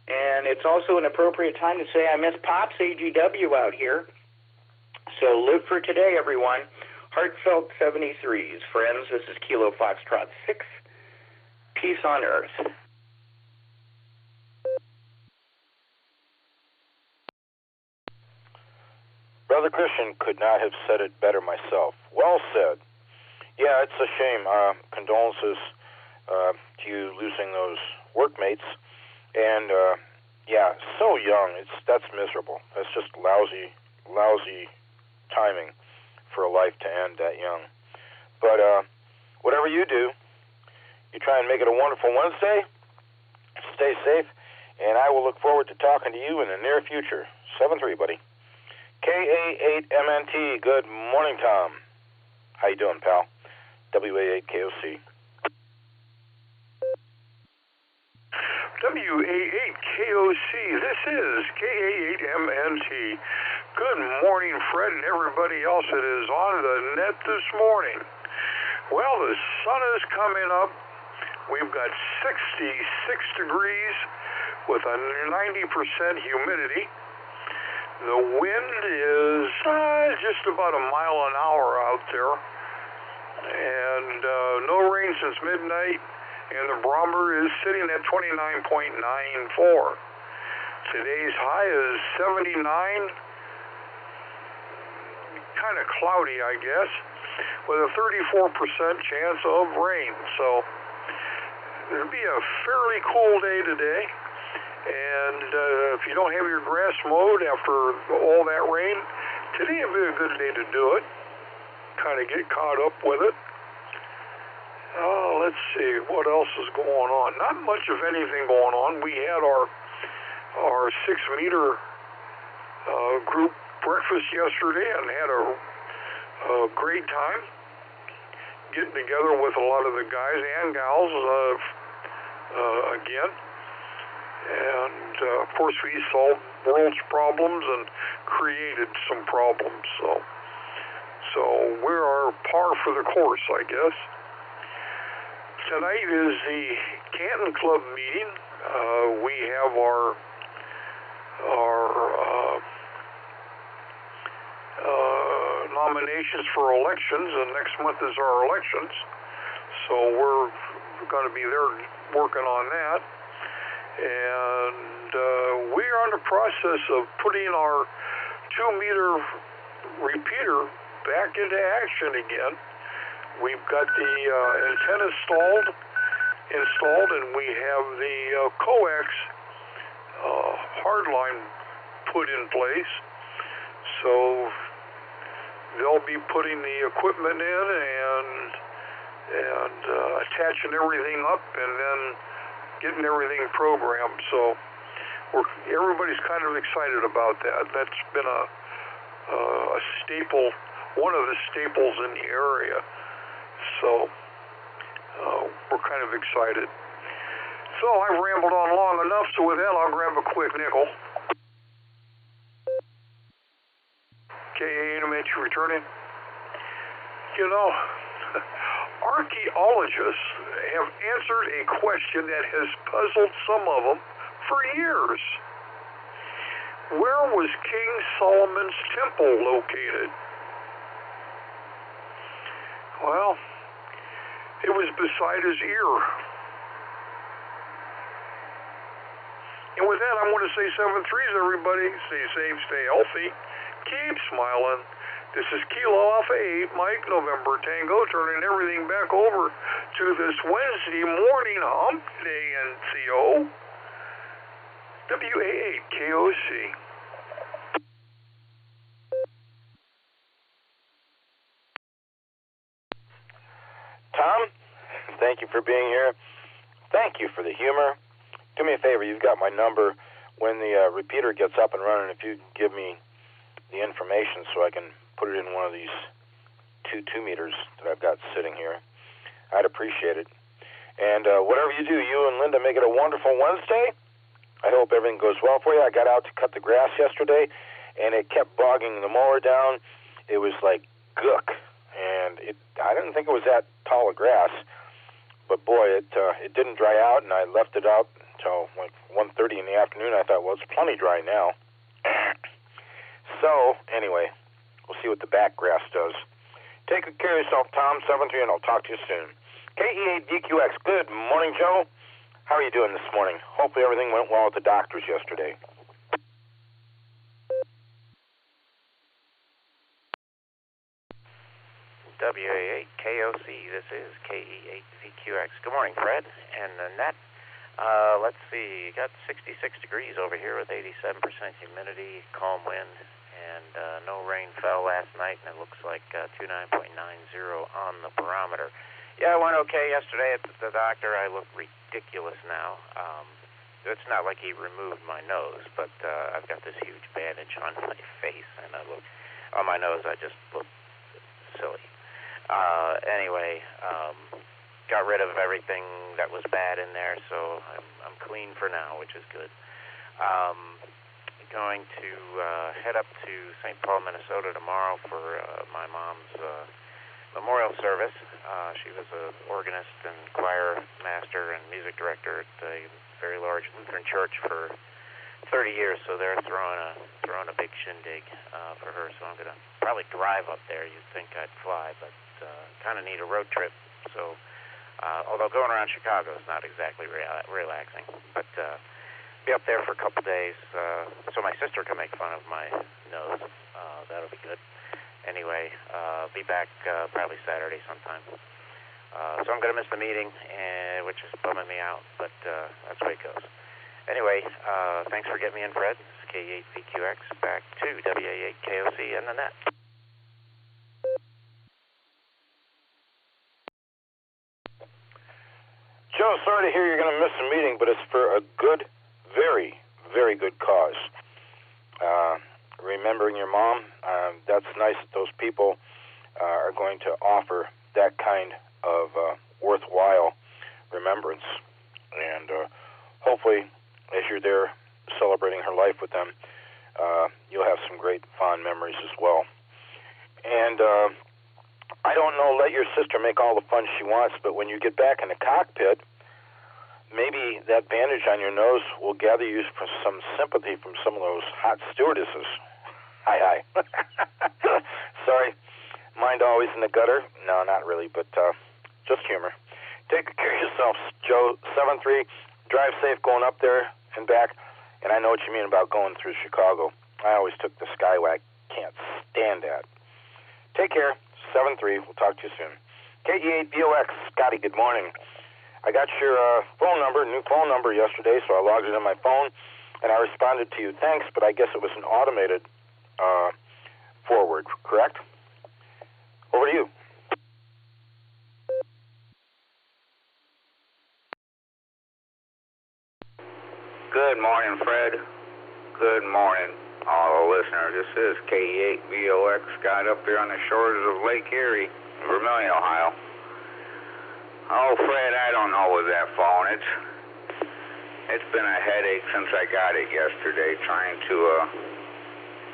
And it's also an appropriate time to say I miss Pops AGW out here. So live for today, everyone. Heartfelt 73s. Friends, this is Kilo Foxtrot 6. Peace on Earth. Brother Christian could not have said it better myself. Well said. Yeah, it's a shame. Condolences to you losing those workmates. And, yeah, so young. That's miserable. That's just lousy timing for a life to end that young. But whatever you do, you try and make it a wonderful Wednesday. Stay safe. And I will look forward to talking to you in the near future. 7-3, buddy. KA8MNT, good morning, Tom. How you doing, pal? WA8KOC. WA8KOC, this is KA8MNT. Good morning, Fred, and everybody else that is on the net this morning. Well, the sun is coming up. We've got 66 degrees with a 90% humidity. The wind is just about a mile an hour out there, and no rain since midnight, and the barometer is sitting at 29.94. Today's high is 79, kind of cloudy, I guess, with a 34% chance of rain. So it'll be a fairly cool day today. And if you don't have your grass mowed after all that rain, today would be a good day to do it. Kind of get caught up with it. Let's see, what else is going on? Not much of anything going on. We had our 6-meter group breakfast yesterday and had a great time getting together with a lot of the guys and gals again. And, of course, we solved world's problems and created some problems. So we are par for the course, I guess. Tonight is the Canton Club meeting. We have our nominations for elections, and next month is our elections. So we're going to be there working on that. And we are in the process of putting our 2-meter repeater back into action again. We've got the antenna installed, and we have the coax hardline put in place. So they'll be putting the equipment in and attaching everything up, and then getting everything programmed. So everybody's kind of excited about that. That's been a staple, one of the staples in the area. So we're kind of excited. So I've rambled on long enough, so with that, I'll grab a quick nickel. KA Amateur returning. You know, archaeologists have answered a question that has puzzled some of them for years. Where was King Solomon's temple located? Well, it was beside his ear. And with that, I want to say 7-3s, everybody. Stay safe, stay healthy, keep smiling. This is Kilo Alpha 8, Mike, November Tango, turning everything back over to this Wednesday morning hump day NCO, WA8KOC. Tom, thank you for being here. Thank you for the humor. Do me a favor, you've got my number. When the repeater gets up and running, if you give me the information so I can put it in one of these 2 meters that I've got sitting here, I'd appreciate it. And whatever you do, you and Linda make it a wonderful Wednesday. I hope everything goes well for you. I got out to cut the grass yesterday, and it kept bogging the mower down. It was like gook, and I didn't think it was that tall of grass, but boy, it didn't dry out, and I left it out until like 1:30 in the afternoon. I thought, well, it's plenty dry now. So anyway, we'll see what the back grass does. Take good care of yourself, Tom. 7-3, and I'll talk to you soon. KE8DQX, good morning, Joe. How are you doing this morning? Hopefully everything went well at the doctor's yesterday. WA8KOC, this is KE8VQX. Good morning, Fred and Annette. Let's see, got 66 degrees over here with 87% humidity, calm wind, and no rain fell last night, and it looks like 29.90 on the barometer. Yeah, I went okay yesterday at the doctor. I look ridiculous now. It's not like he removed my nose, but I've got this huge bandage on my face, and I look on my nose. I just look silly. Anyway, got rid of everything that was bad in there, so I'm clean for now, which is good. Going to head up to St. Paul, Minnesota tomorrow for my mom's memorial service. She was an organist and choir master and music director at a very large Lutheran church for 30 years, so they're throwing a big shindig for her. So I'm going to probably drive up there. You'd think I'd fly, but kind of need a road trip. So although going around Chicago is not exactly relaxing, but be up there for a couple days so my sister can make fun of my nose. That'll be good. Anyway, be back probably Saturday sometime. So I'm going to miss the meeting, which is bumming me out, but that's the way it goes. Anyway, thanks for getting me in, Fred. This is K8VQX, back to WA8KOC and the net. Joe, sorry to hear you're going to miss the meeting, but it's for a good, very, very good cause. Remembering your mom, that's nice that those people are going to offer that kind of worthwhile remembrance. And hopefully, as you're there celebrating her life with them, you'll have some great fond memories as well. And I don't know, let your sister make all the fun she wants, but when you get back in the cockpit, maybe that bandage on your nose will gather you for some sympathy from some of those hot stewardesses. Hi. Sorry, mind always in the gutter? No, not really, but just humor. Take good care of yourself, Joe. 7-3, drive safe going up there and back. And I know what you mean about going through Chicago. I always took the Skyway. Can't stand that. Take care. 7-3. We'll talk to you soon. KE8BOX. Scotty, good morning. I got your phone number, new phone number yesterday, so I logged it in my phone, and I responded to you. Thanks, but I guess it was an automated forward, correct? Over to you. Good morning, Fred. Good morning, all the listeners. This is KE8VOX Scott up here on the shores of Lake Erie, Vermilion, Ohio. Oh, Fred, I don't know with that phone. It's been a headache since I got it yesterday, trying to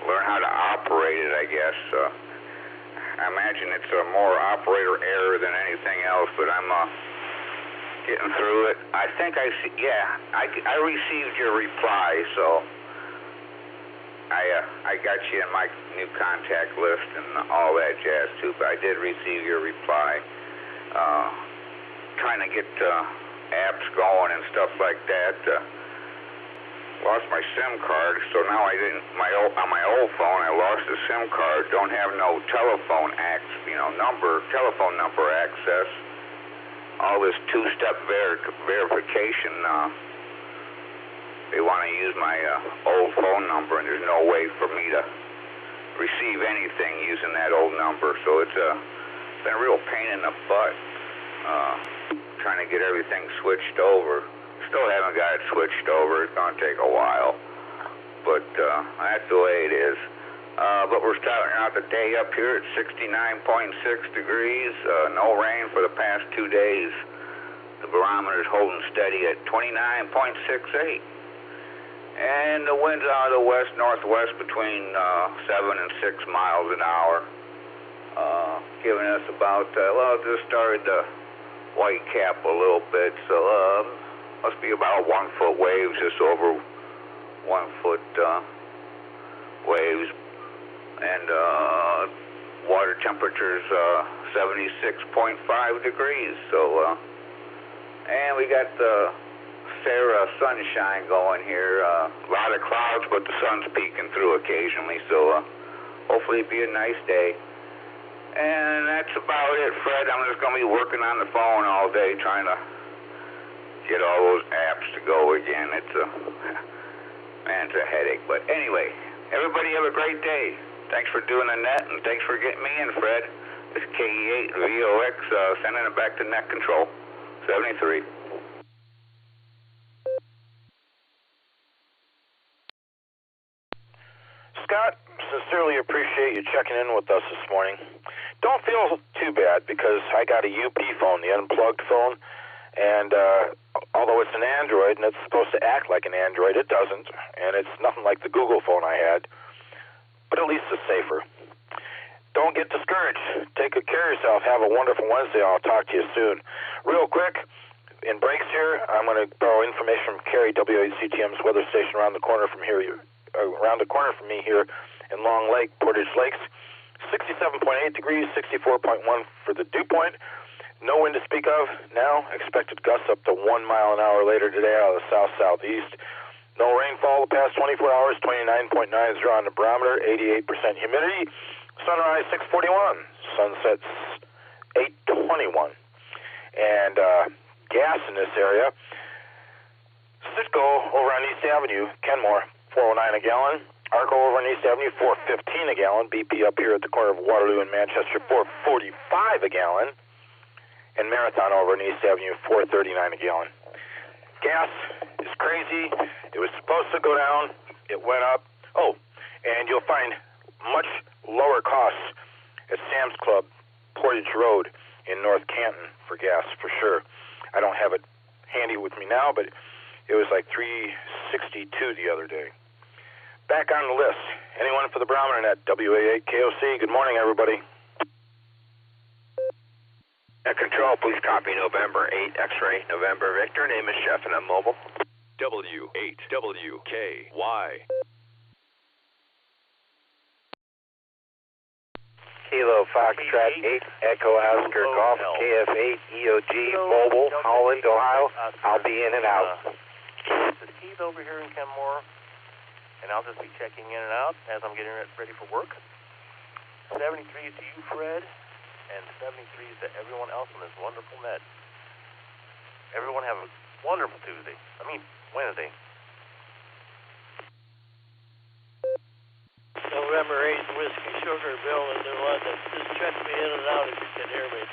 learn how to operate it, I guess. I imagine it's a more operator error than anything else, but I'm getting through it. I think I received your reply, so I got you in my new contact list and all that jazz too, but I did receive your reply. Trying to get apps going and stuff like that. Lost my SIM card, so now on my old phone I lost the SIM card. Don't have no telephone telephone number access. All this two-step verification. They want to use my old phone number, and there's no way for me to receive anything using that old number. So it's been a real pain in the butt trying to get everything switched over. Still haven't got it switched over. It's going to take a while, but that's the way it is. But we're starting out the day up here at 69.6 degrees. No rain for the past 2 days. The barometer's holding steady at 29.68. And the wind's out of the west-northwest between 7 and 6 miles an hour. Giving us about, it just started to white cap a little bit, so must be about 1 foot waves, just over 1 foot waves. And water temperature's 76.5 degrees. So, and we got the Sarah sunshine going here. A lot of clouds, but the sun's peeking through occasionally. So, hopefully it'll be a nice day. And that's about it, Fred. I'm just going to be working on the phone all day, trying to get all those apps to go again. It's a headache. But anyway, everybody have a great day. Thanks for doing the net, and thanks for getting me in, Fred. This is KE8VOX, sending it back to net control, 73. Scott, sincerely appreciate you checking in with us this morning. Don't feel too bad, because I got a UP phone, the unplugged phone, and although it's an Android and it's supposed to act like an Android, it doesn't, and it's nothing like the Google phone I had. But at least it's safer. Don't get discouraged. Take good care of yourself. Have a wonderful Wednesday. I'll talk to you soon. Real quick, in breaks here, I'm going to borrow information from Kerry WACTM's weather station around the corner from me here in Long Lake, Portage Lakes. 67.8 degrees, 64.1 for the dew point. No wind to speak of. Now, expected gusts up to 1 mile an hour later today out of the south-southeast. No rainfall the past 24 hours, 29.90 on the barometer, 88% humidity. Sunrise 6:41, sunsets 8:21. And gas in this area. Citgo over on East Avenue, Kenmore, 409 a gallon. Arco over on East Avenue, 415 a gallon. BP up here at the corner of Waterloo and Manchester, 445 a gallon. And Marathon over on East Avenue, 439 a gallon. Gas is crazy. It was supposed to go down. It went up. Oh, and you'll find much lower costs at Sam's Club, Portage Road in North Canton for gas, for sure. I don't have it handy with me now, but it was like $3.62 the other day. Back on the list. Anyone for the Barometer Net, WA8 KOC. Good morning, everybody. Control, please copy November 8, X-ray, November Victor. Name is Chef and I'm mobile. W8WKY. Kilo Foxtrot 8, Echo Oscar Golf, KF8, EOG, Mobile, Holland, Ohio. I'll be in and out. This is Keith over here in Kenmore, and I'll just be checking in and out as I'm getting ready for work. 73 to you, Fred, and 73 to everyone else on this wonderful net. Everyone have a wonderful Wednesday. November 8th, Whiskey Sugar, Bill in New London. Just check me in and out if you can hear me.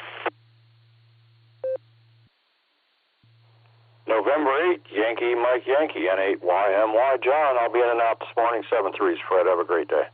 November 8, Yankee Mike Yankee, N8YMY John. I'll be in and out this morning, 7-3s. Fred, have a great day.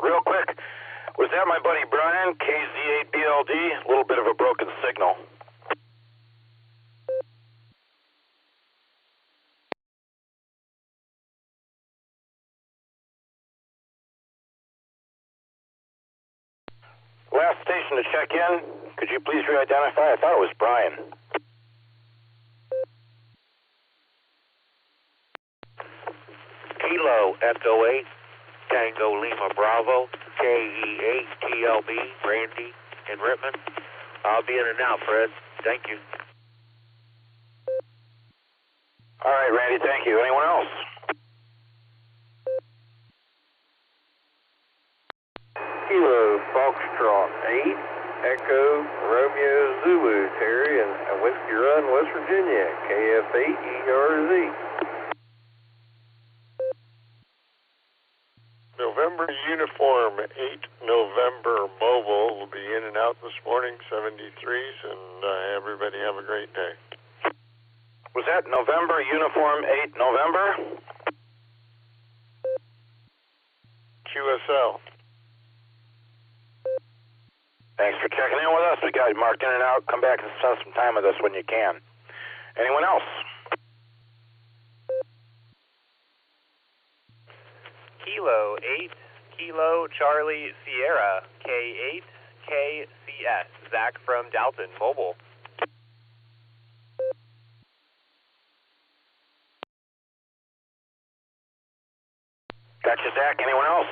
Real quick, was that my buddy Brian, KZ8BLD? A little bit of a broken signal. Last station to check in. Could you please re-identify? I thought it was Brian. Kilo Echo 8, Tango Lima Bravo, KE8 TLB, Randy in Rittman. I'll be in and out, Fred. Thank you. All right, Randy, thank you. Anyone else? Kilo Foxtrot 8, Echo Romeo Zulu, Terry, and Whiskey Run, West Virginia, KF8 ERZ. November Uniform 8 November Mobile will be in and out this morning, 73s, and everybody have a great day. Was that November Uniform 8 November? QSL. Thanks for checking in with us. We got you marked in and out. Come back and spend some time with us when you can. Anyone else? Kilo 8, Kilo Charlie Sierra, K8, KCS. Zach from Dalton, Mobile. Gotcha, Zach. Anyone else?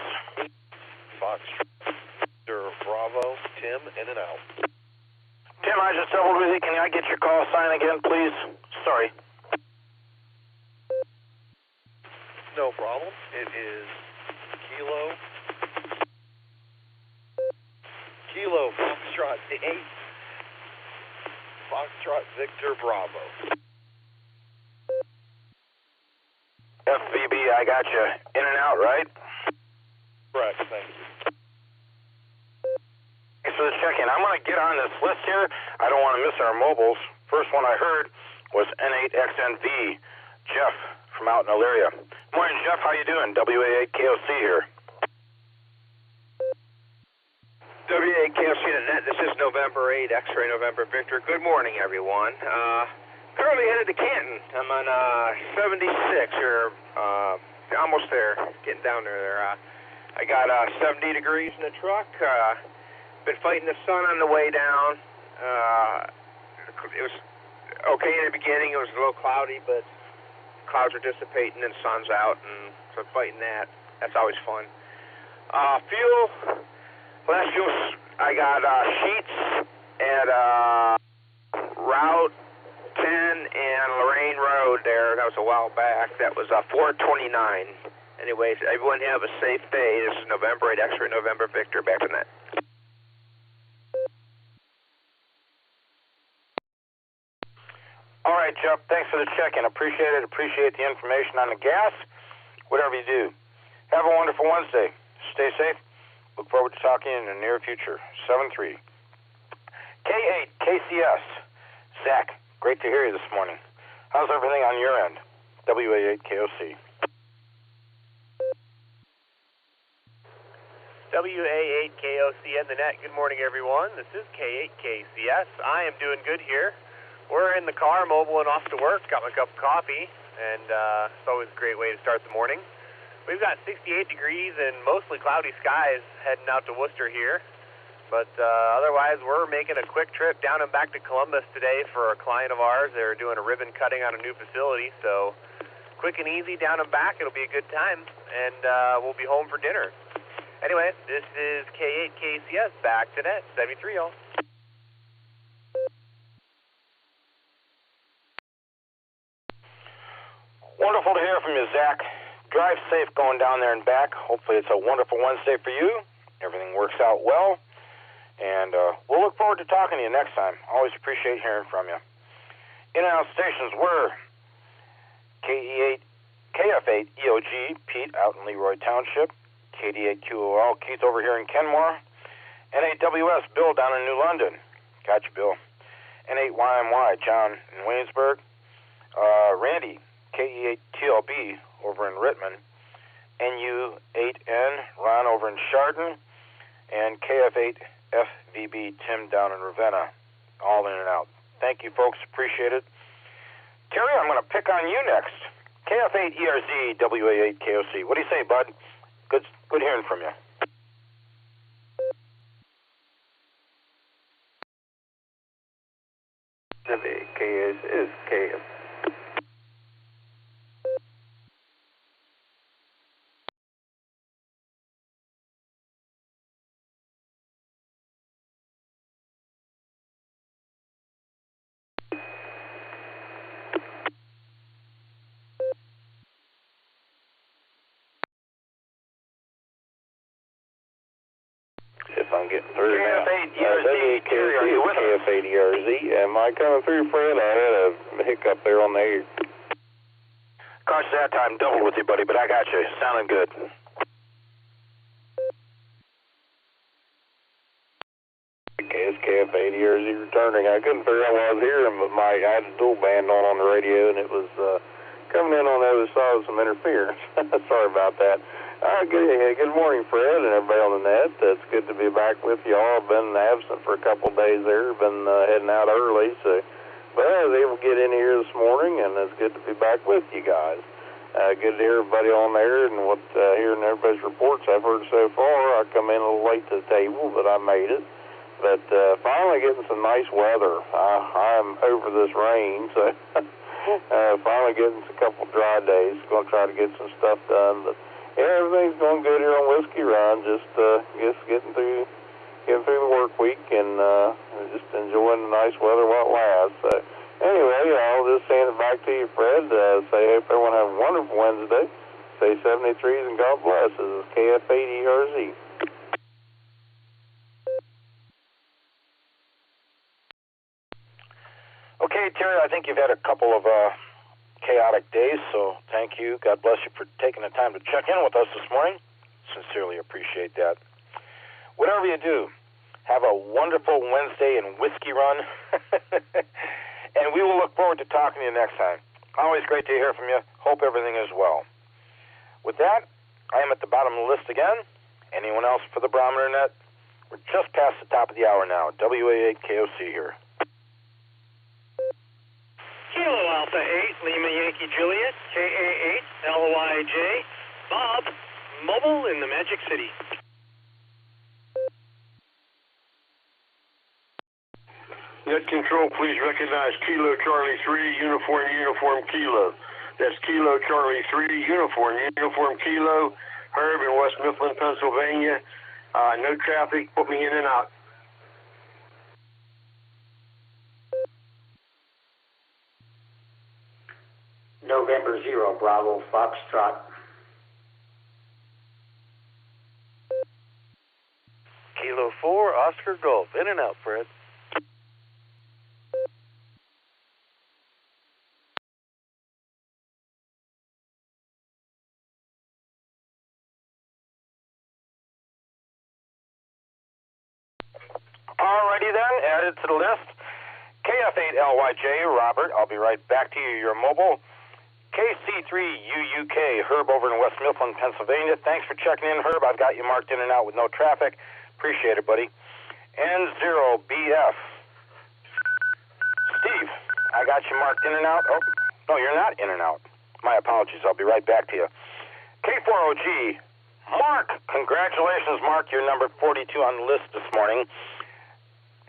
Fox Bravo, Tim, in and out. Tim, I just doubled with you. Can I get your call sign again, please? Sorry. No problem. It is Kilo Foxtrot 8, Foxtrot Victor Bravo. FVB, I got you. In and out, right? Correct, thank you. Thanks for the check-in. I'm going to get on this list here. I don't want to miss our mobiles. First one I heard was N8XNV, Jeff from out in Elyria. Morning, Jeff. How you doing? WA8KOC here. WA8KOC.net. This is November 8, X-Ray November Victor. Good morning, everyone. Currently headed to Canton. I'm on 76 here, almost there, getting down there. I got 70 degrees in the truck. Been fighting the sun on the way down. It was okay in the beginning. It was a little cloudy, but clouds are dissipating and sun's out, and so fighting that. That's always fun. Fuel. Last fuel, I got sheets at Route 10 and Lorraine Road there. That was a while back. That was 429. Anyways, everyone have a safe day. This is November 8, X-Ray November Victor. Back to net. All right, Jeff. Thanks for the check-in. Appreciate it. Appreciate the information on the gas. Whatever you do. Have a wonderful Wednesday. Stay safe. Look forward to talking in the near future. 7-3. K8, KCS. Zach, great to hear you this morning. How's everything on your end? WA8KOC. WA8KOC and the net. Good morning, everyone. This is K8KCS. I am doing good here. We're in the car, mobile and off to work. Got my cup of coffee, and it's always a great way to start the morning. We've got 68 degrees and mostly cloudy skies heading out to Worcester here. But otherwise, we're making a quick trip down and back to Columbus today for a client of ours. They're doing a ribbon cutting on a new facility. So quick and easy down and back. It'll be a good time. And we'll be home for dinner. Anyway, this is K8KCS. Back to net. 73, y'all. Wonderful to hear from you, Zach. Drive safe going down there and back. Hopefully it's a wonderful Wednesday for you. Everything works out well. And we'll look forward to talking to you next time. Always appreciate hearing from you. In and out stations were KF8 EOG, Pete out in Leroy Township, KD8 QOL, Keith over here in Kenmore, N8WS, Bill down in New London. Gotcha, Bill. N8YMY, John in Waynesburg, Randy, KE8 TLB over in Rittman, NU8N, Ron over in Chardon, and KF8 FVB, Tim down in Ravenna. All in and out. Thank you, folks. Appreciate it. Terry, I'm going to pick on you next. KF8 ERZ, WA8 KOC. What do you say, bud? Good hearing from you. KS is KS. If I'm getting through now. KF8 ERZ. Am I coming through, Fred? I had a hiccup there on the air. Gosh, that time doubled with you, buddy, but I got you. Sounding good. KF8 ERZ returning. I couldn't figure out what I was hearing, but I had a dual band on the radio, and it was coming in on the other side with some interference. Sorry about that. Good morning, Fred, and everybody on the net. It's good to be back with you all. I've been absent for a couple of days there. Been heading out early, but I was able to get in here this morning, and it's good to be back with you guys. Good to hear everybody on there, and hearing everybody's reports I've heard so far. I come in a little late to the table, but I made it. But finally getting some nice weather. I'm over this rain, so finally getting a couple dry days. Going to try to get some stuff done, but yeah, everything's going good here on Whiskey Run. Just getting through the work week and just enjoying the nice weather while it lasts. So anyway, I'll just send it back to you, Fred. Say hope everyone have a wonderful Wednesday. Stay 73s and God bless. This is KF8 ERZ. Okay, Terry, I think you've had a couple of chaotic days, so thank you. God bless you for taking the time to check in with us this morning. Sincerely appreciate that. Whatever you do, have a wonderful Wednesday in Whiskey Run, and we will look forward to talking to you next time. Always great to hear from you. Hope everything is well. With that, I am at the bottom of the list again. Anyone else for the Barometer Net? We're just past the top of the hour now. WA8 KOC here. Kilo Alpha 8, Lima Yankee Juliet, KA8, LYJ, Bob, mobile in the Magic City. Net control, please recognize Kilo Charlie 3, Uniform Kilo. That's Kilo Charlie 3, Uniform Kilo, Herb in West Mifflin, Pennsylvania. No traffic, put me in and out. November 0, Bravo, Foxtrot. Kilo 4, Oscar Golf. In and out, Fred. Alrighty then, added to the list. KF8LYJ, Robert, I'll be right back to you. Your mobile. KC3UUK, Herb over in West Mifflin, Pennsylvania. Thanks for checking in, Herb. I've got you marked in and out with no traffic. Appreciate it, buddy. N0BF. Steve, I got you marked in and out. Oh, no, you're not in and out. My apologies. I'll be right back to you. K4OG, Mark. Congratulations, Mark. You're number 42 on the list this morning.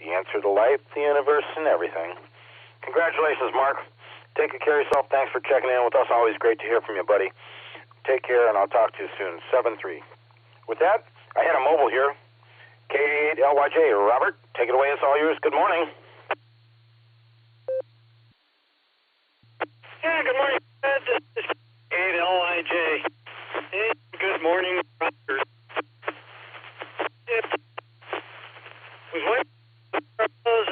The answer to life, the universe, and everything. Congratulations, Mark. Take good care of yourself. Thanks for checking in with us. Always great to hear from you, buddy. Take care, and I'll talk to you soon. 7-3. With that, I had a mobile here. K8LYJ. Robert, take it away. It's all yours. Good morning. Yeah, good morning, Fred. This is 8LYJ. Hey, good morning, Robert. Was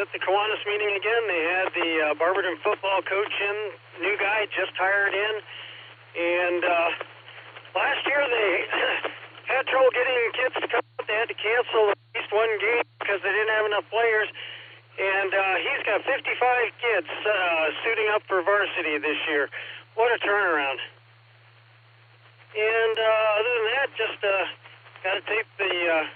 at the Kiwanis meeting again. They had the Barberton football coach in, new guy just hired in, and last year they had trouble getting kids to come out. They had to cancel at least one game because they didn't have enough players, and he's got 55 kids suiting up for varsity this year. What a turnaround. And other than that, just got to take the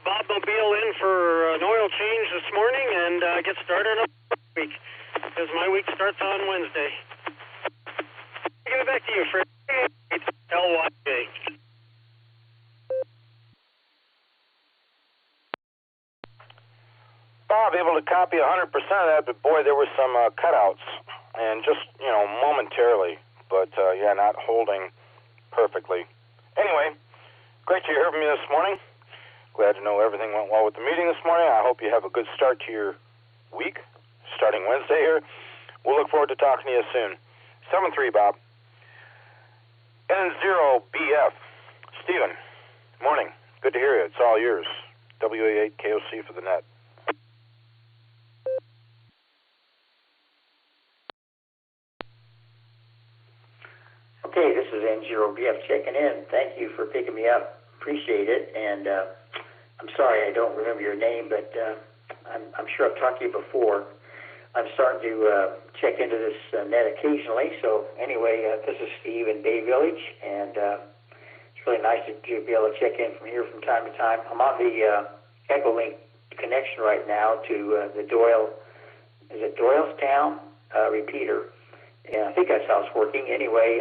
Bobmobile in for an oil change this morning and get started up next week, because my week starts on Wednesday. I'll give it back to you, Fred. LYJ. Bob, able to copy 100% of that, but boy, there were some cutouts, and just, momentarily, but yeah, not holding perfectly. Anyway, great to hear from you this morning. Glad to know everything went well with the meeting this morning. I hope you have a good start to your week, starting Wednesday here. We'll look forward to talking to you soon. 7-3, Bob. N0BF. Stephen, morning. Good to hear you. It's all yours. WA8KOC for the net. Okay, this is N0BF checking in. Thank you for picking me up. Appreciate it. And I'm sorry I don't remember your name, but I'm sure I've talked to you before. I'm starting to check into this net occasionally. So anyway, this is Steve in Bay Village, and it's really nice to be able to check in from here from time to time. I'm on the EchoLink connection right now to the Doylestown repeater. And I think that's how it's working. Anyway,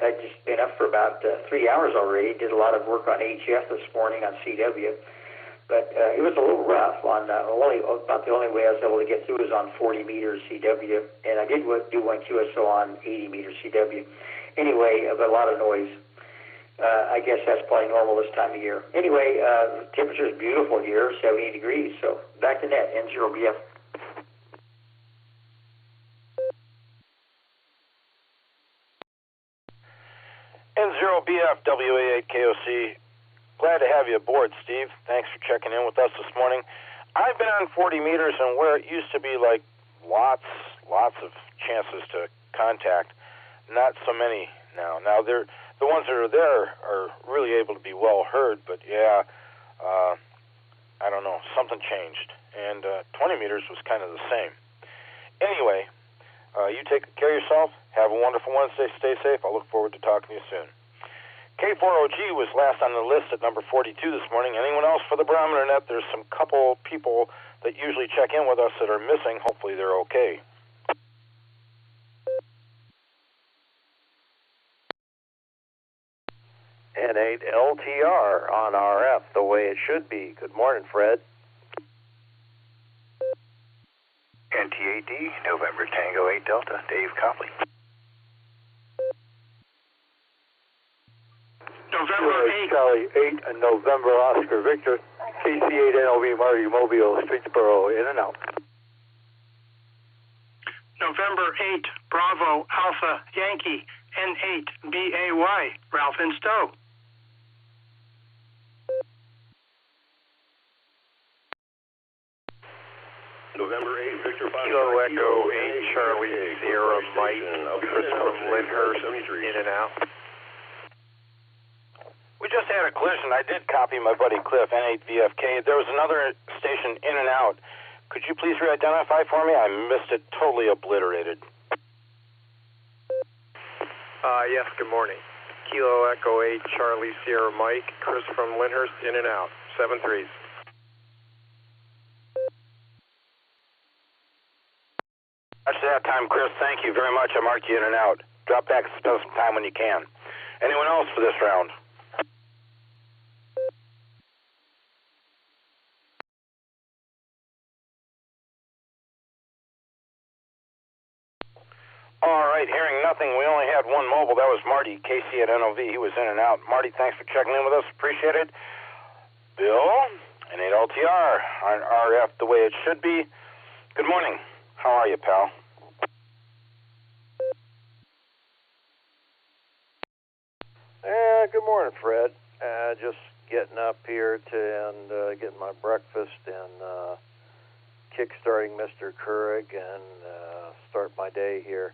I've just been up for about 3 hours already. Did a lot of work on HF this morning on CW. But it was a little rough. On about the only way I was able to get through was on 40 meters CW. And I did do one QSO on 80 meters CW. Anyway, but a lot of noise. I guess that's probably normal this time of year. Anyway, the temperature is beautiful here, 70 degrees. So back to net, N0BF. N0BF, WA8KOC. Glad to have you aboard, Steve. Thanks for checking in with us this morning. I've been on 40 meters, and where it used to be like lots of chances to contact, not so many now. Now, the ones that are there are really able to be well heard, but yeah, I don't know, something changed. And 20 meters was kind of the same. Anyway, you take care of yourself. Have a wonderful Wednesday. Stay safe. I'll look forward to talking to you soon. K4OG was last on the list at number 42 this morning. Anyone else for the Barometer Net? There's some couple people that usually check in with us that are missing. Hopefully they're okay. N8LTR on RF, the way it should be. Good morning, Fred. NT8D, November Tango 8 Delta, Dave Copley. November 8. Charlie 8 and November Oscar Victor, KC8 NOV Marty Mobile, Streetsboro, in and out. November 8, Bravo Alpha Yankee, N8 BAY, Ralph and Stowe. November 8, Victor 5. Kilo Echo 8, Charlie Sierra Mike, Chris from Lyndhurst, in and out. We just had a collision. I did copy my buddy Cliff, N8VFK. There was another station in and out. Could you please re-identify for me? I missed it, totally obliterated. Yes, good morning. Kilo Echo 8, Charlie Sierra Mike, Chris from Lyndhurst, in and out. 7-3s. That's that time, Chris. Thank you very much. I marked you in and out. Drop back and spend some time when you can. Anyone else for this round? All right, hearing nothing. We only had one mobile. That was Marty, KC at NOV. He was in and out. Marty, thanks for checking in with us. Appreciate it. Bill, N8LTR on RF the way it should be. Good morning. How are you, pal? Good morning, Fred. Just getting up here and getting my breakfast and kick-starting Mr. Keurig and start my day here.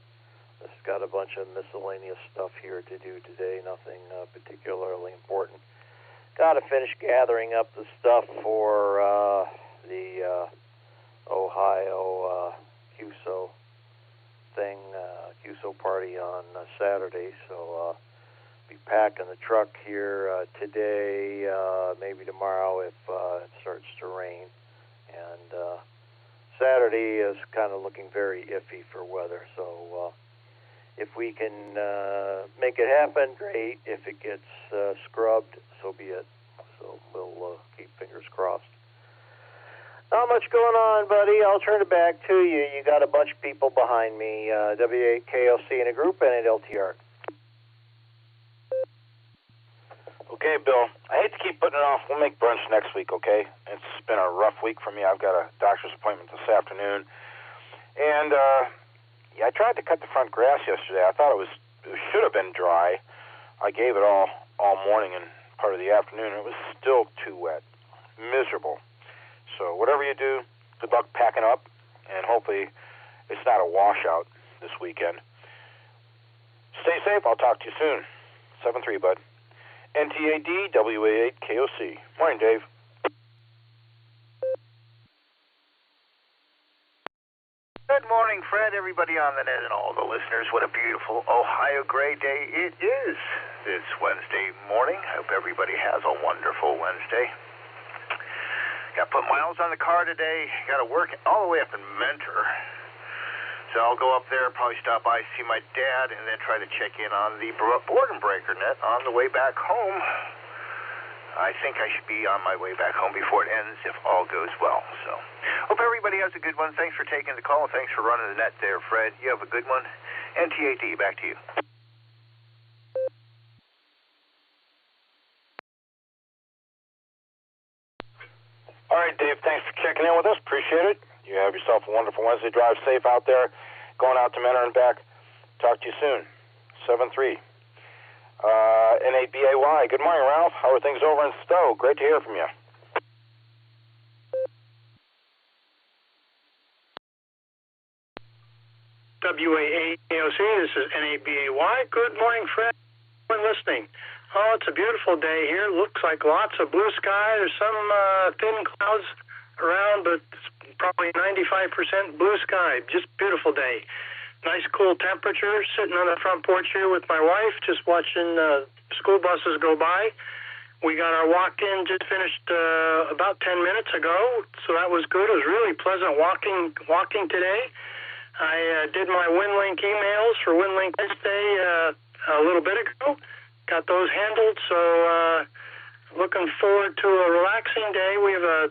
Just got a bunch of miscellaneous stuff here to do today, nothing particularly important. Got to finish gathering up the stuff for the Ohio QSO thing, QSO party on Saturday, so be packing the truck here today, maybe tomorrow if it starts to rain. And Saturday is kind of looking very iffy for weather, so if we can make it happen, great. If it gets scrubbed, so be it. So we'll keep fingers crossed. Not much going on, buddy. I'll turn it back to you. You got a bunch of people behind me. W8KLC in a group and at LTR. Okay, Bill. I hate to keep putting it off. We'll make brunch next week, okay? It's been a rough week for me. I've got a doctor's appointment this afternoon. And, I tried to cut the front grass yesterday. I thought it should have been dry. I gave it all morning and part of the afternoon. It was still too wet. Miserable. So whatever you do, good luck packing up, and hopefully it's not a washout this weekend. Stay safe. I'll talk to you soon. 7-3, bud. NTAD, WA8, KOC. Morning, Dave. Good morning, Fred, everybody on the net, and all the listeners. What a beautiful Ohio gray day it is this Wednesday morning. Hope everybody has a wonderful Wednesday. Got to put miles on the car today. Got to work all the way up in Mentor. So I'll go up there, probably stop by, see my dad, and then try to check in on the Barometer Net on the way back home. I think I should be on my way back home before it ends if all goes well. So hope everybody has a good one. Thanks for taking the call. Thanks for running the net there, Fred. You have a good one. NTAD, back to you. All right, Dave, thanks for checking in with us. Appreciate it. You have yourself a wonderful Wednesday. Drive safe out there, going out to Mentor and back. Talk to you soon. 7-3. NABAY. Good morning, Ralph. How are things over in Stowe? Great to hear from you. WA8KOC, this is NABAY. Good morning, Fred. Everyone listening. Oh, it's a beautiful day here. Looks like lots of blue sky. There's some thin clouds around, but it's probably 95% blue sky. Just beautiful day. Nice cool temperature. Sitting on the front porch here with my wife, just watching school buses go by. We got our walk-in just finished about 10 minutes ago, so that was good. It was really pleasant walking today. I did my WinLink emails for WinLink Wednesday a little bit ago. Got those handled, so looking forward to a relaxing day. We have a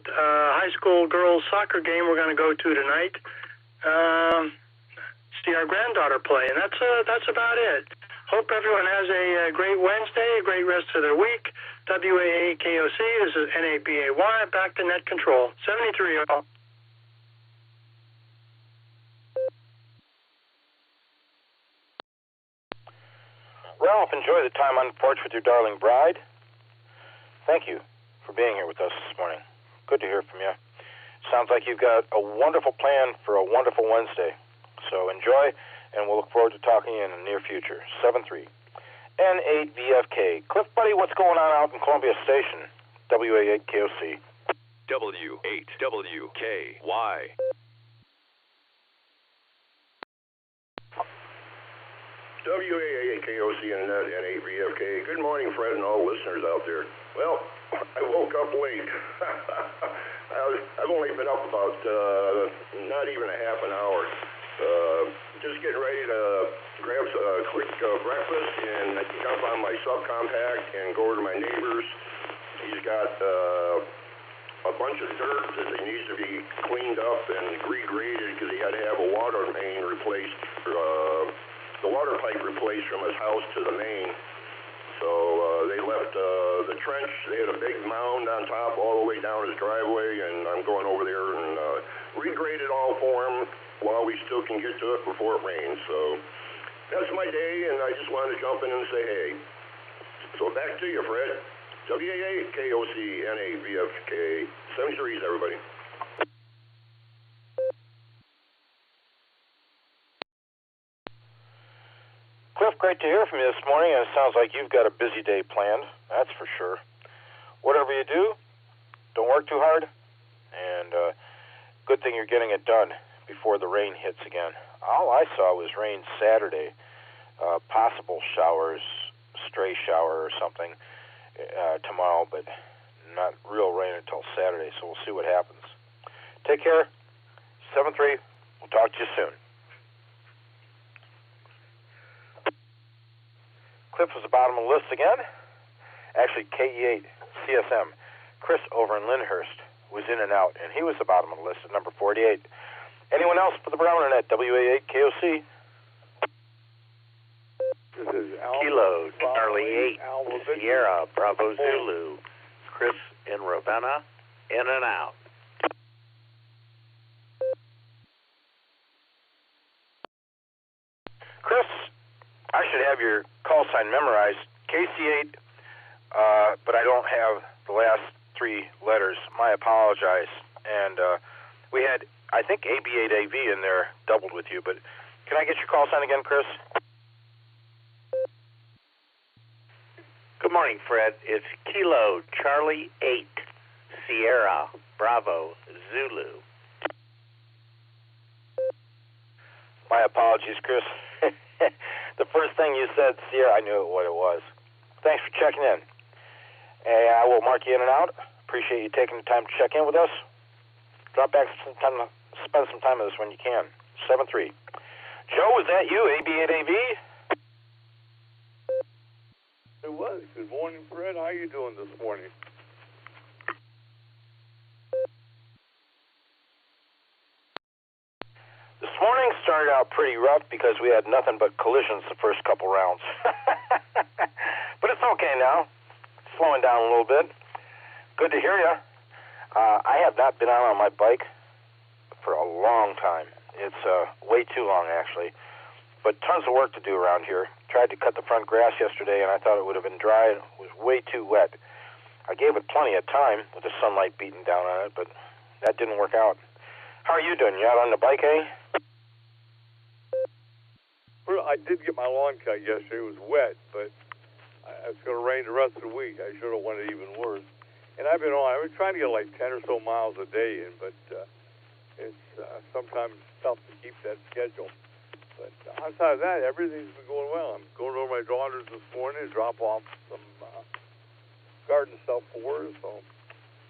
high school girls soccer game we're going to go to tonight. See our granddaughter play, and that's about it. Hope everyone has a great Wednesday, a great rest of their week. WAAKOC, this is NABAY, back to net control. 73, y'all. Ralph, enjoy the time on the porch with your darling bride. Thank you for being here with us this morning. Good to hear from you. Sounds like you've got a wonderful plan for a wonderful Wednesday. So enjoy, and we'll look forward to talking to you in the near future. 7-3. N8VFK. Cliff, buddy, what's going on out in Columbia Station? WA8KOC. W8WKY. WAAKOC and N8VFK. Good morning, Fred, and all listeners out there. Well, I woke up late. I've only been up about not even a half an hour. Just getting ready to grab a quick breakfast and get up on my subcompact and go over to my neighbor's. He's got a bunch of dirt that needs to be cleaned up and regraded because he had to have a water main replaced, the water pipe replaced from his house to the main. So they left the trench. They had a big mound on top all the way down his driveway, and I'm going over there and regrade it all for him while we still can get to it before it rains. So that's my day, and I just wanted to jump in and say hey. So back to you, Fred. WA8 KOC NA VFK 73s, everybody. Cliff, great to hear from you this morning, and it sounds like you've got a busy day planned, that's for sure. Whatever you do, don't work too hard, and good thing you're getting it done before the rain hits again. All I saw was rain Saturday, possible showers, stray shower or something tomorrow, but not real rain until Saturday, so we'll see what happens. Take care. 7-3. We'll talk to you soon. Cliff was the bottom of the list again. Actually, KE8 CSM. Chris over in Lyndhurst was in and out, and he was the bottom of the list at number 48. Anyone else for the Barometer Net? WA8 KOC. This is Kilo Charlie 8 Sierra Bravo Zulu. Chris in Ravenna, in and out. Chris, I should have your call sign memorized. KC8, but I don't have the last three letters. My apologize. And we had, I think, AB8AV in there doubled with you, but can I get your call sign again, Chris? Good morning, Fred. It's Kilo Charlie 8 Sierra Bravo Zulu. My apologies, Chris. The first thing you said, Sierra, I knew what it was. Thanks for checking in. And I will mark you in and out. Appreciate you taking the time to check in with us. Drop back some time, spend some time with us when you can. 7-3. Joe, was that you, AB8AV? It was. Good morning, Fred. How you doing this morning? This morning started out pretty rough because we had nothing but collisions the first couple rounds. But it's okay now. It's slowing down a little bit. Good to hear you. I have not been out on my bike for a long time. It's way too long, actually. But tons of work to do around here. Tried to cut the front grass yesterday, and I thought it would have been dry. It was way too wet. I gave it plenty of time with the sunlight beating down on it, but that didn't work out. How are you doing? You out on the bike, eh? Well, I did get my lawn cut yesterday. It was wet, but it's going to rain the rest of the week. I should have wanted even worse. And I've been trying to get like 10 or so miles a day in, but it's sometimes tough to keep that schedule. But outside of that, everything's been going well. I'm going over my daughter's this morning to drop off some garden stuff for her, so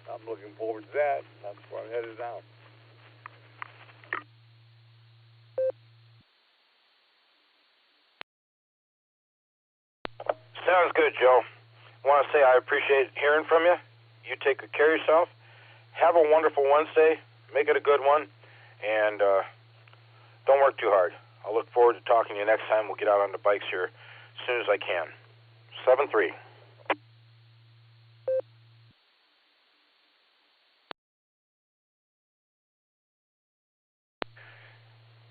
I'm looking forward to that. That's where I'm headed now. Sounds good, Joe. I want to say I appreciate hearing from you. You take good care of yourself. Have a wonderful Wednesday. Make it a good one. And don't work too hard. I'll look forward to talking to you next time. We'll get out on the bikes here as soon as I can. 7-3.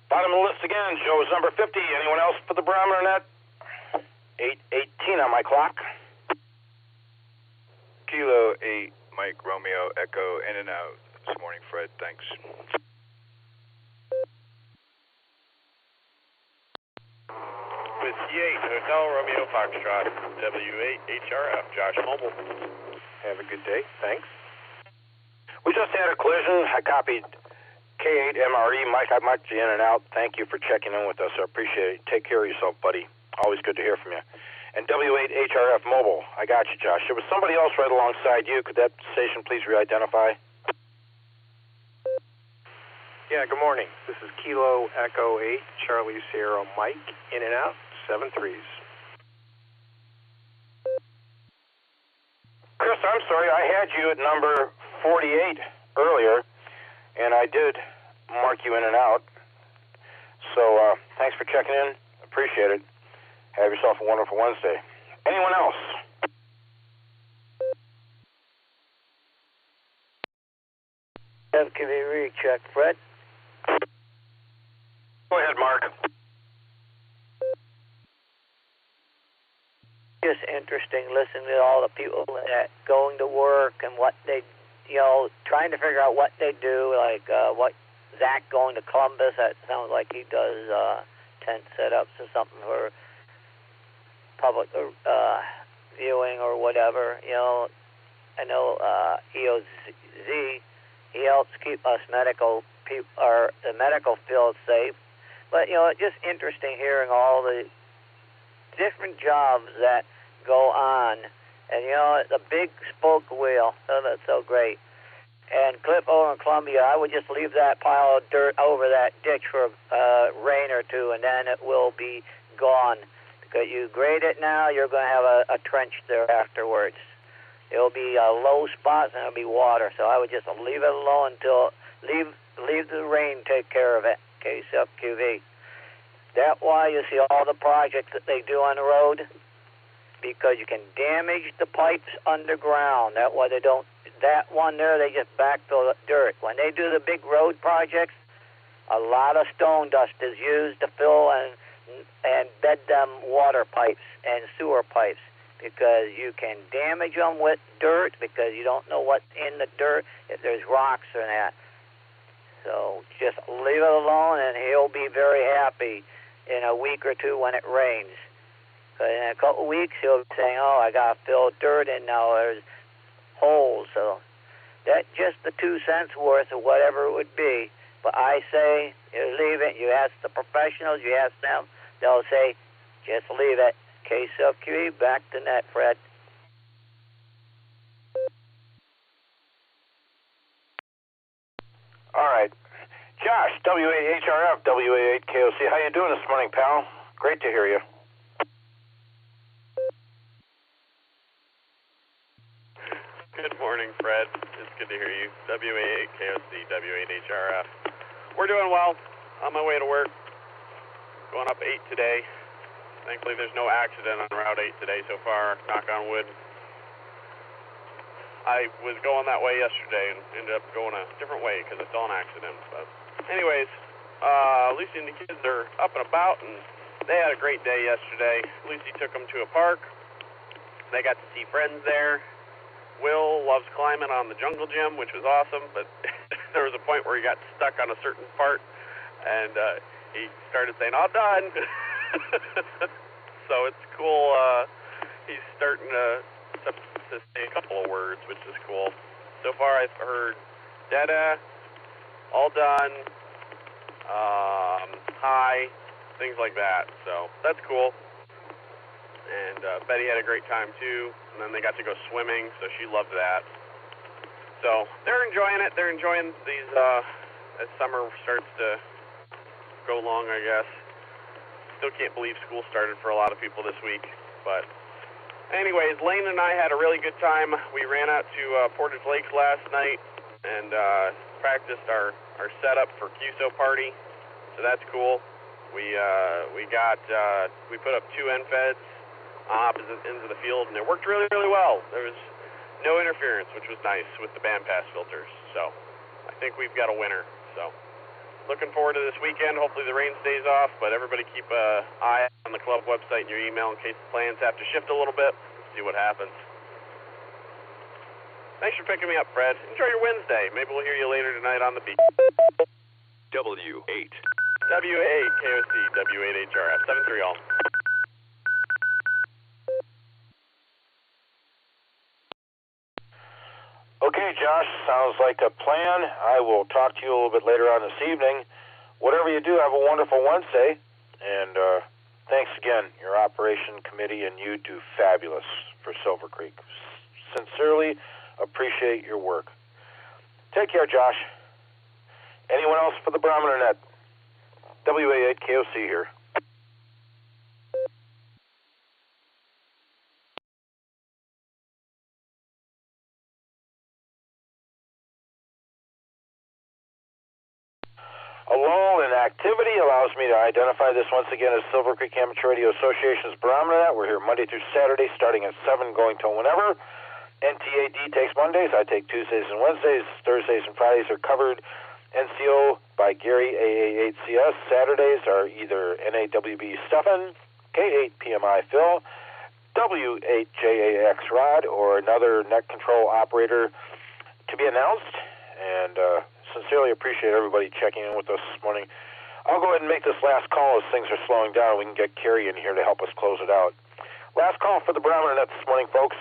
Bottom of the list again. Joe is number 50. Anyone else for the Barometer Net? 8:18 on my clock. Kilo 8 Mike Romeo Echo in and out this morning, Fred. Thanks. With C8 Hotel Romeo Foxtrot, W8 HRF, Josh Mobile. Have a good day. Thanks. We just had a collision. I copied K8 MRE. Mike, I marked you in and out. Thank you for checking in with us. I appreciate it. Take care of yourself, buddy. Always good to hear from you. And W8 HRF Mobile. I got you, Josh. There was somebody else right alongside you. Could that station please re-identify? Yeah, good morning. This is Kilo Echo 8, Charlie Sierra Mike, in and out, 7-3s. Chris, I'm sorry. I had you at number 48 earlier, and I did mark you in and out. So thanks for checking in. Appreciate it. Have yourself a wonderful Wednesday. Anyone else? Can you recheck, Fred? Go ahead, Mark. just interesting listening to all the people that going to work and what they, trying to figure out what they do, like what Zach going to Columbus. That sounds like he does tent setups or something for public viewing or whatever. I know EOZ, he helps keep us medical people or the medical field safe. But it's just interesting hearing all the different jobs that go on, and it's a big spoke wheel. Oh, that's so great. And Cliff over in Columbia, I would just leave that pile of dirt over that ditch for a rain or two, and then it will be gone. Because you grade it now, you're going to have a trench there afterwards. It'll be low spots and it'll be water. So I would just leave it alone until leave the rain take care of it. KCFQV. That's why you see all the projects that they do on the road, because you can damage the pipes underground. That's why they don't. That one there, they just backfill the dirt. When they do the big road projects, a lot of stone dust is used to fill and bed them water pipes and sewer pipes, because you can damage them with dirt because you don't know what's in the dirt, if there's rocks or that. So just leave it alone, and he'll be very happy in a week or two when it rains. But in a couple of weeks, he'll be saying, oh, I got to fill dirt in now. There's holes. So that's just the 2 cents worth of whatever it would be. But I say, you leave it. You ask the professionals. You ask them. They'll say, just leave it. KCFQ, back to net, Fred. All right. Josh, W8HRF, W88KOC. How you doing this morning, pal? Great to hear you. Good morning, Fred. It's good to hear you. W88KOC, W8HRF. We're doing well. On my way to work. Going up 8 today. Thankfully, there's no accident on Route 8 today so far. Knock on wood. I was going that way yesterday and ended up going a different way because I saw an accident. But anyways, Lucy and the kids are up and about, and they had a great day yesterday. Lucy took them to a park. They got to see friends there. Will loves climbing on the jungle gym, which was awesome, but there was a point where he got stuck on a certain part, and he started saying, "All done." So it's cool. He's starting to say a couple of words, which is cool. So far, I've heard "dada," "all done," "hi," things like that. So that's cool. And Betty had a great time too. And then they got to go swimming, so she loved that. So they're enjoying it. They're enjoying these as summer starts to go long, I guess. Still can't believe school started for a lot of people this week. But anyways, Lane and I had a really good time. We ran out to Portage Lakes last night and practiced our setup for QSO party. So that's cool. We put up 2 end feds on opposite ends of the field, and it worked really, really well. There was no interference, which was nice with the bandpass filters. So I think we've got a winner. So looking forward to this weekend. Hopefully the rain stays off, but everybody keep an eye on the club website and your email in case the plans have to shift a little bit. See what happens. Thanks for picking me up, Fred. Enjoy your Wednesday. Maybe we'll hear you later tonight on the beach. W8. W8 KOC, W8HRF, 7-3 all. Okay, Josh, sounds like a plan. I will talk to you a little bit later on this evening. Whatever you do, have a wonderful Wednesday. And thanks again. Your operation committee and you do fabulous for Silvercreek. Sincerely appreciate your work. Take care, Josh. Anyone else for the Barometer Net? WA8KOC here. A lull in activity allows me to identify this once again as Silvercreek Amateur Radio Association's Barometer Net. We're here Monday through Saturday, starting at 7, going till whenever. NTAD takes Mondays, I take Tuesdays and Wednesdays. Thursdays and Fridays are covered NCO by Gary, AA8CS. Saturdays are either NAWB Stefan, K8PMI Phil, W8JAX rod or another net control operator to be announced, and sincerely appreciate everybody checking in with us this morning. I'll go ahead and make this last call as things are slowing down. We can get Carrie in here to help us close it out. Last call for the Barometer Net this morning, folks.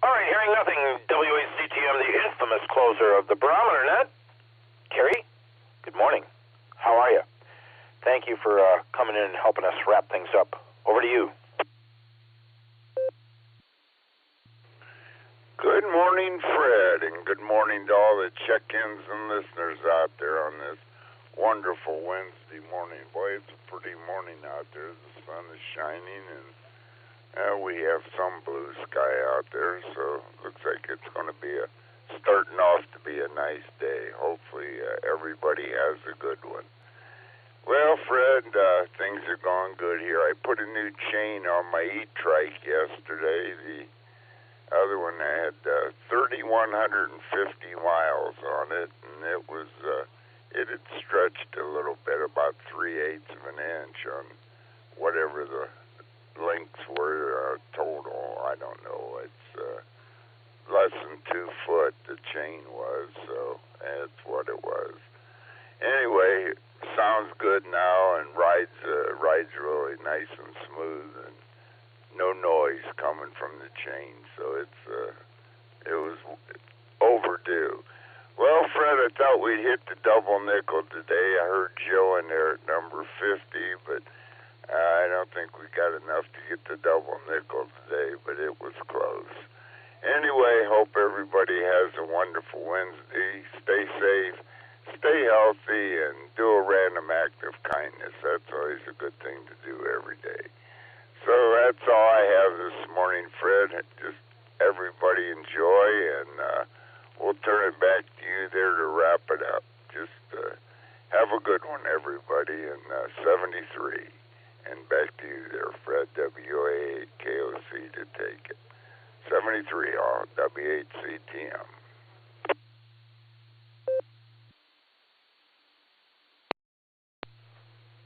All right, hearing nothing, WACTM, the infamous closer of the Barometer Net. Carrie, good morning. How are you? Thank you for coming in and helping us wrap things up. Over to you. Good morning, Fred, and good morning to all the check-ins and listeners out there on this wonderful Wednesday morning. Boy, it's a pretty morning out there. The sun is shining, and we have some blue sky out there, so it looks like it's going to be starting off to be a nice day. Hopefully, everybody has a good one. Well, Fred, things are going good here. I put a new chain on my E-trike yesterday. The other one had 3,150 miles on it, and it had stretched a little bit, about 3/8 of an inch on whatever the lengths were total. I don't know. It's less than 2 foot the chain was, so that's what it was. Anyway, sounds good now and rides really nice and smooth and no noise coming from the chain, so it was overdue. Well, Fred, I thought we'd hit the double nickel today. I heard Joe in there at number 50, but I don't think we got enough to get the double nickel today, but it was close. Anyway, hope everybody has a wonderful Wednesday. Stay safe, stay healthy, and do a random act of kindness. That's always a good thing to do every day. So that's all I have this morning, Fred. Just everybody enjoy, and we'll turn it back to you there to wrap it up. Just have a good one, everybody, and 73. And back to you there, Fred, WA8KOC to take it. 73, all W8CTM.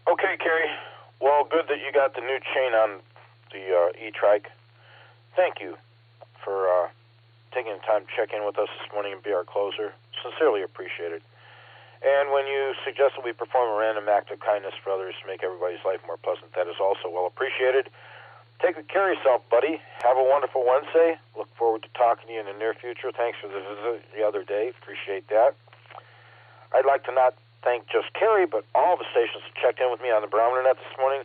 Okay, Carrie. Well, good that you got the new chain on the E-trike. Thank you for taking the time to check in with us this morning and be our closer. Sincerely appreciate it. And when you suggest that we perform a random act of kindness for others to make everybody's life more pleasant, that is also well appreciated. Take good care of yourself, buddy. Have a wonderful Wednesday. Look forward to talking to you in the near future. Thanks for the visit the other day. Appreciate that. I'd like to not thank just Carrie, but all the stations that checked in with me on the Barometer Net this morning.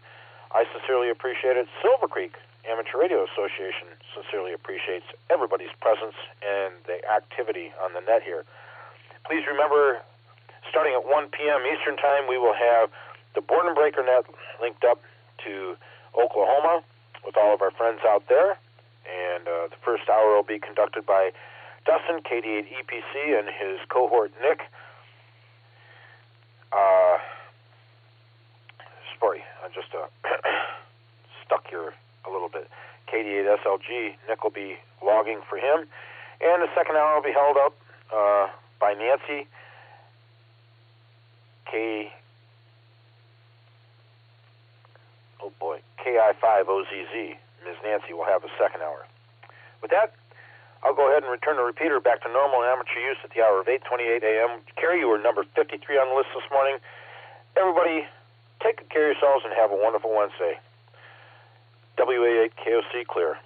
I sincerely appreciate it. Silvercreek Amateur Radio Association sincerely appreciates everybody's presence and the activity on the net here. Please remember, starting at 1 p.m. Eastern Time, we will have the Board and Breaker Net linked up to Oklahoma with all of our friends out there. And the first hour will be conducted by Dustin, KD8 EPC, and his cohort Nick. Sorry, I just stuck here a little bit. KD8 SLG, Nick will be logging for him. And the second hour will be held up by Nancy, KI5OZZ. Ms. Nancy will have the second hour. With that, I'll go ahead and return the repeater back to normal amateur use at the hour of 8:28 a.m. Carrie, you were number 53 on the list this morning. Everybody, take good care of yourselves and have a wonderful Wednesday. WA8KOC clear.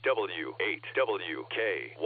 W8WKY.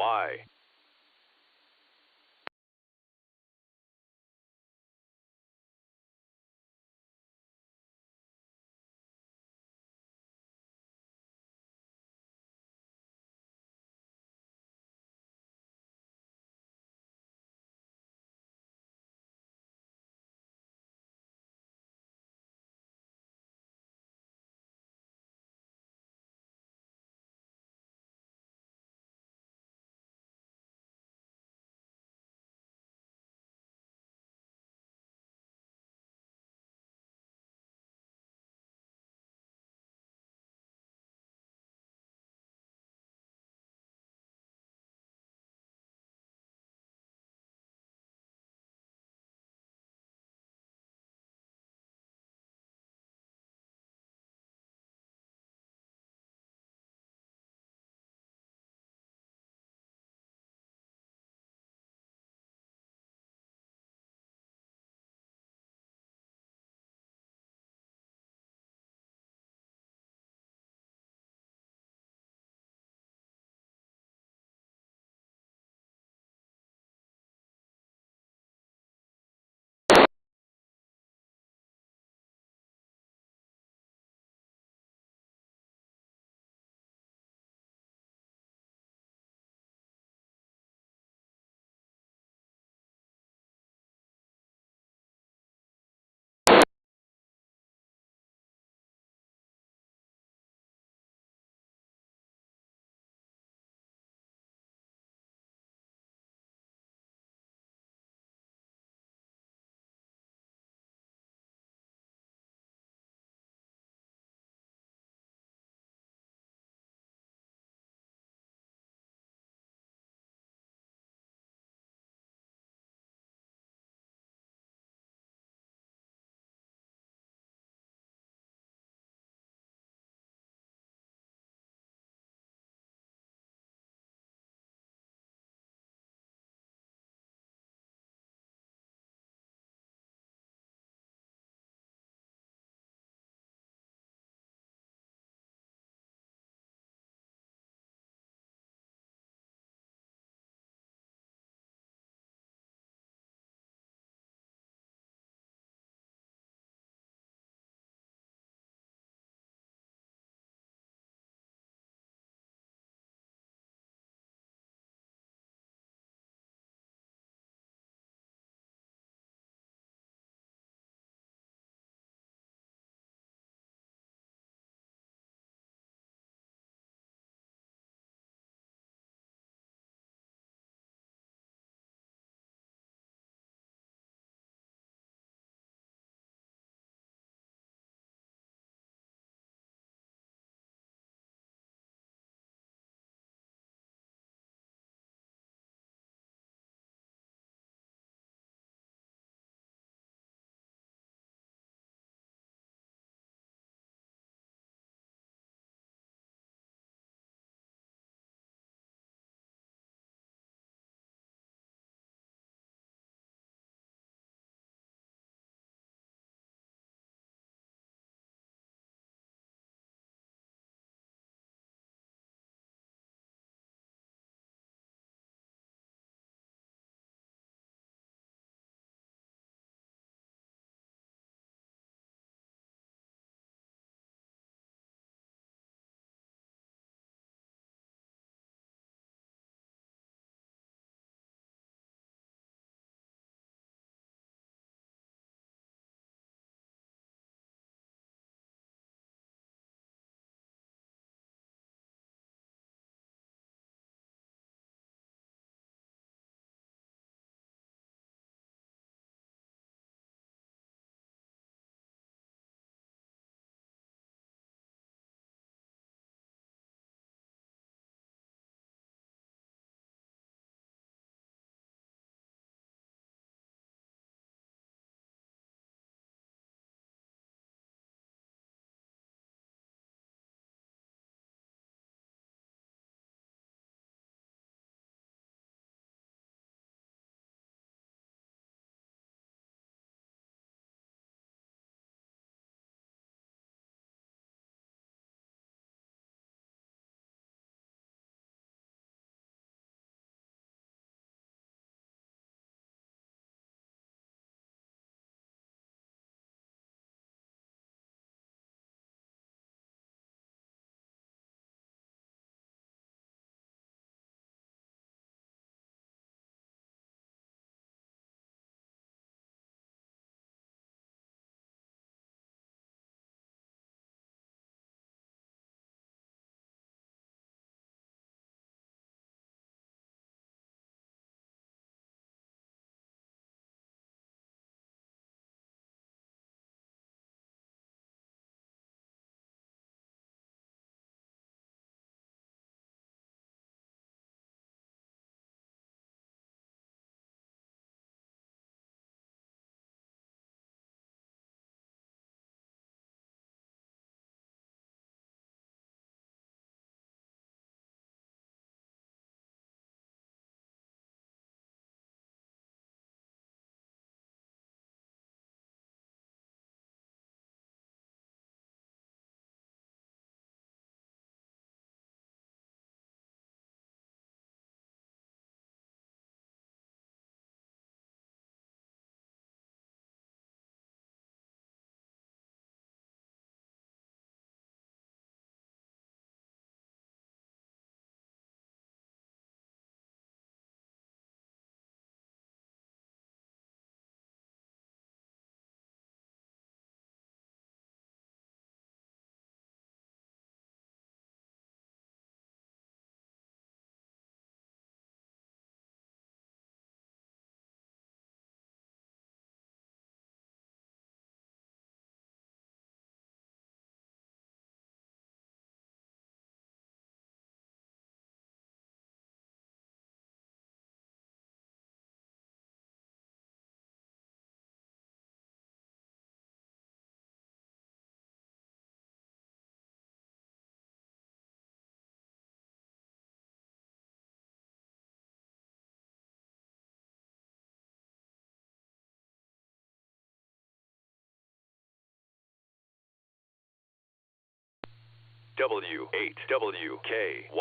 W8WKY.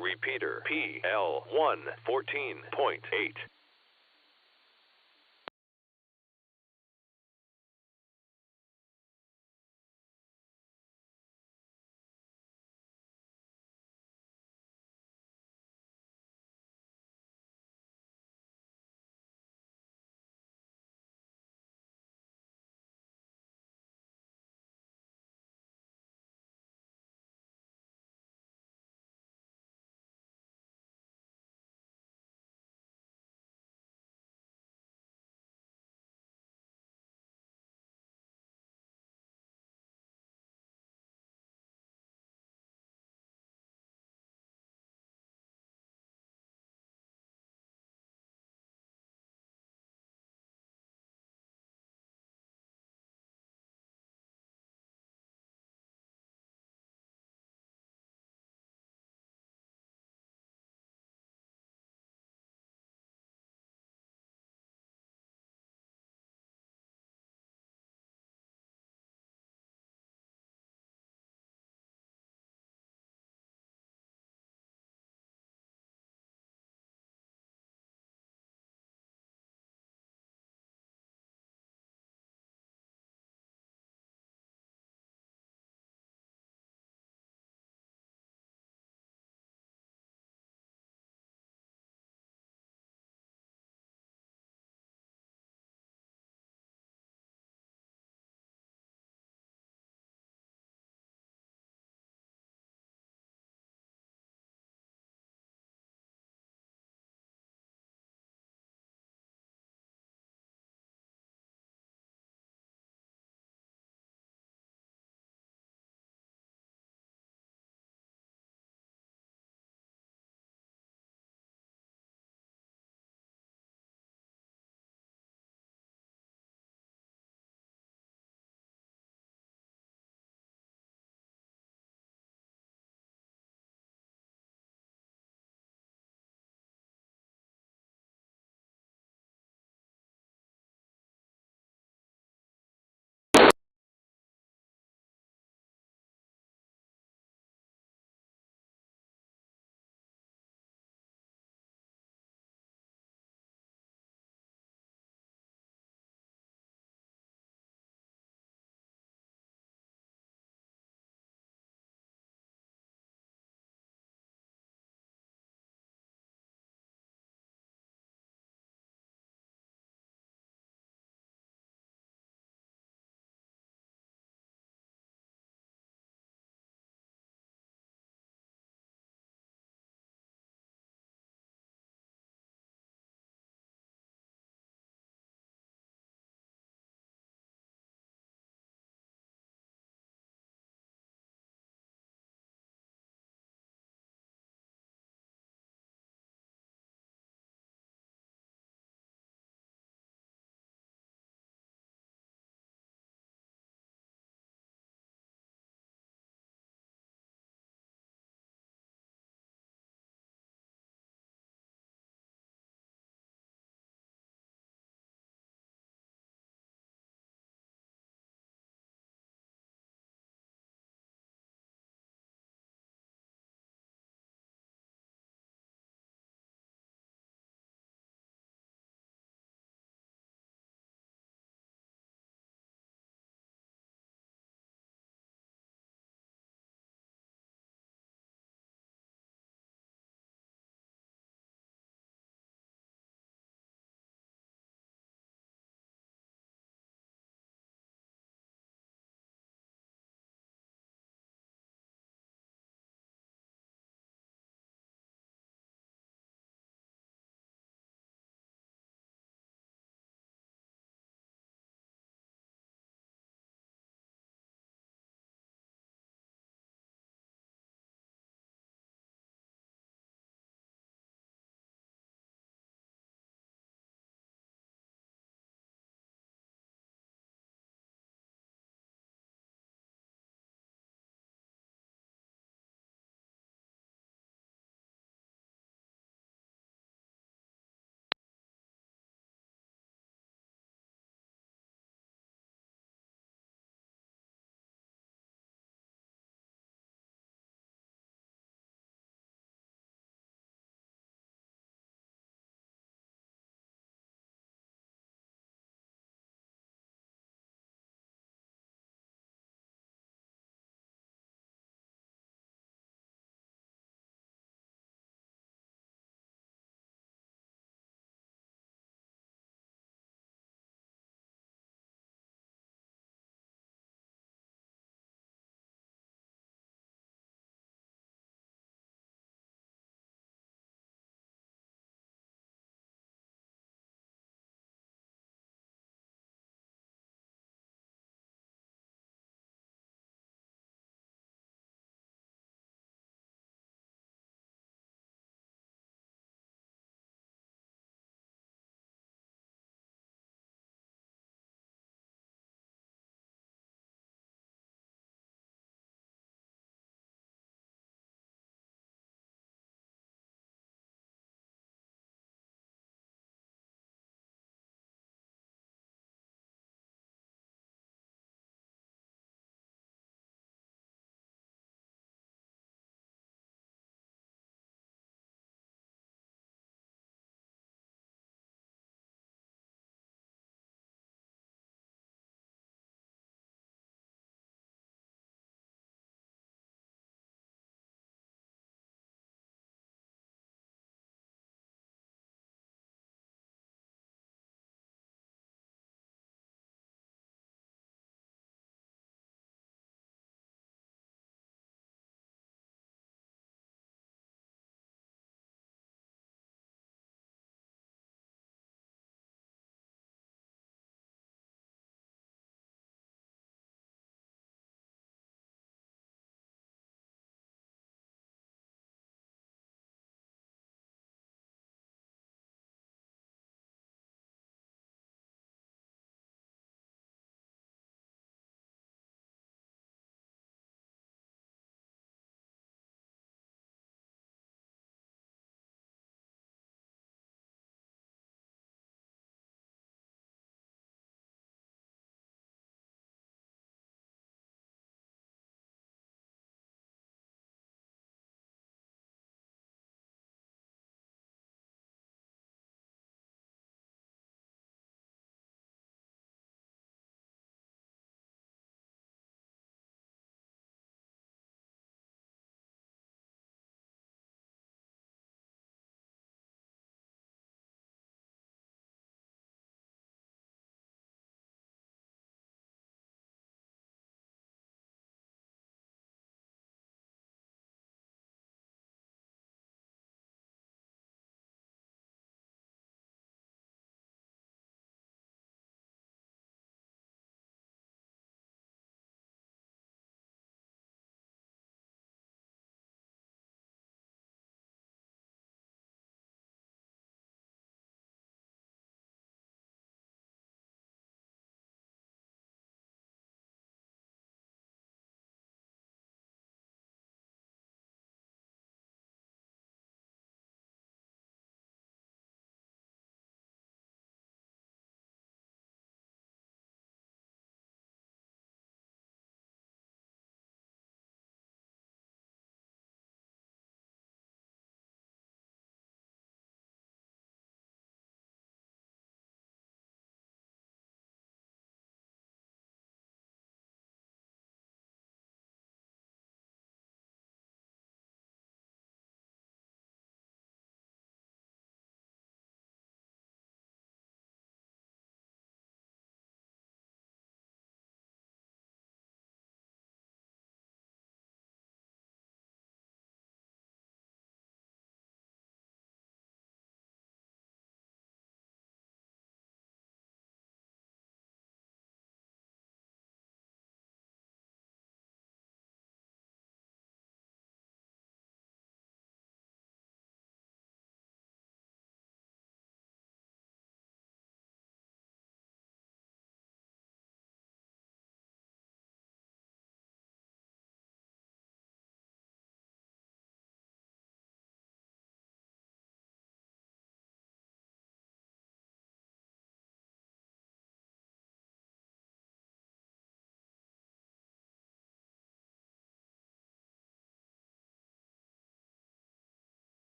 Repeater PL1 14.8.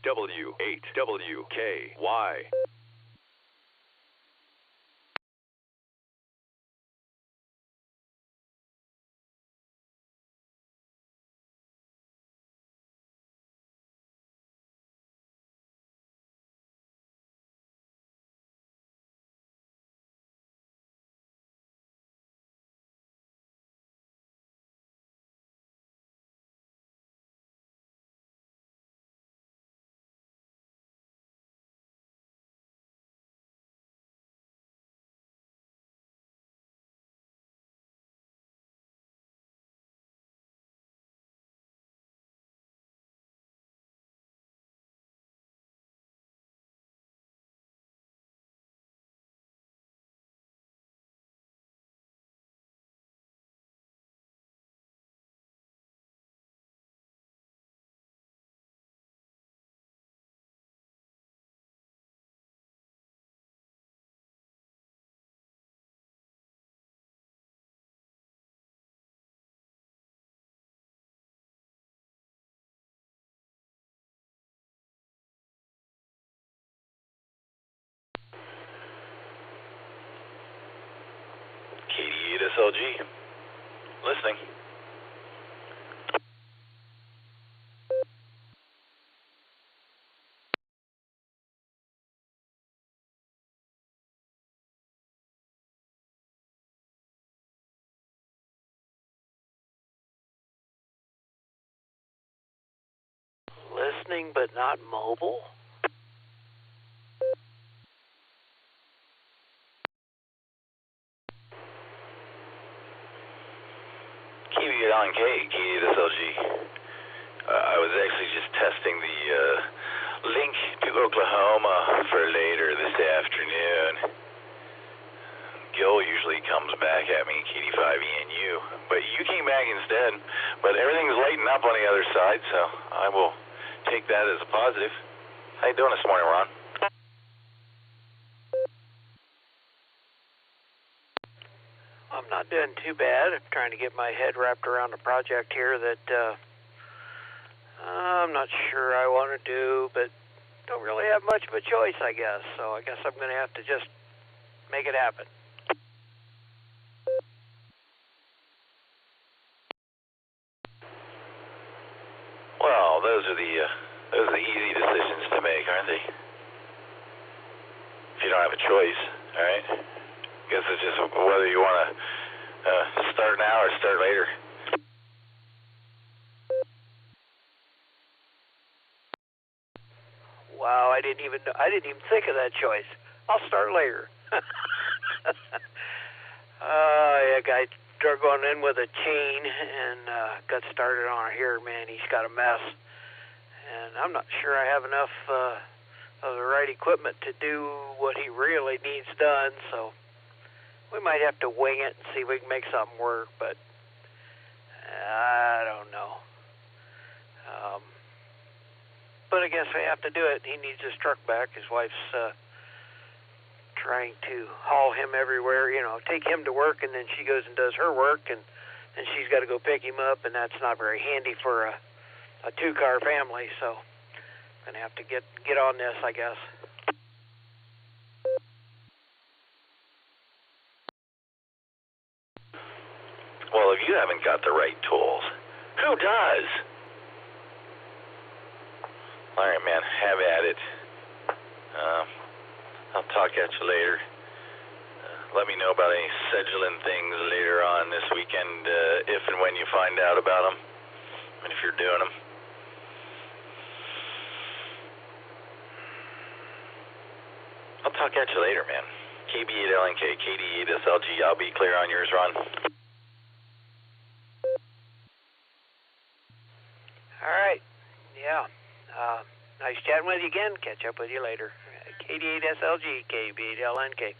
W8WKY. SLG. Listening. Listening but not mobile? KBLNK, KDSLG. I was actually just testing the link to Oklahoma for later this afternoon. Gil usually comes back at me, KD5ENU, but you came back instead. But everything's lighting up on the other side, so I will take that as a positive. How you doing this morning, Ron? I'm not doing too bad. I'm trying to get my head wrapped around a project here that I'm not sure I want to do, but don't really have much of a choice, I guess. So I guess I'm going to have to just make it happen. Well, those are the easy decisions to make, aren't they? If you don't have a choice, all right? I guess it's just whether you want to start now or start later. Wow, I didn't even think of that choice. I'll start later. Yeah, guy going in with a chain and got started on it here. Man, he's got a mess, and I'm not sure I have enough of the right equipment to do what he really needs done. So we might have to wing it and see if we can make something work, but I don't know. But I guess we have to do it. He needs his truck back. His wife's trying to haul him everywhere, take him to work, and then she goes and does her work, and she's got to go pick him up, and that's not very handy for a two-car family, so I'm going to have to get on this, I guess. Well, if you haven't got the right tools, who does? All right, man, have at it. I'll talk at you later. Let me know about any scheduling things later on this weekend, if and when you find out about them, and if you're doing them. I'll talk at you later, man. KB8LNK, KD8SLG, I'll be clear on yours, Ron. All right. Yeah. Nice chatting with you again. Catch up with you later. KD8SLG, KB8LNK.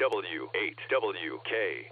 W8WKY.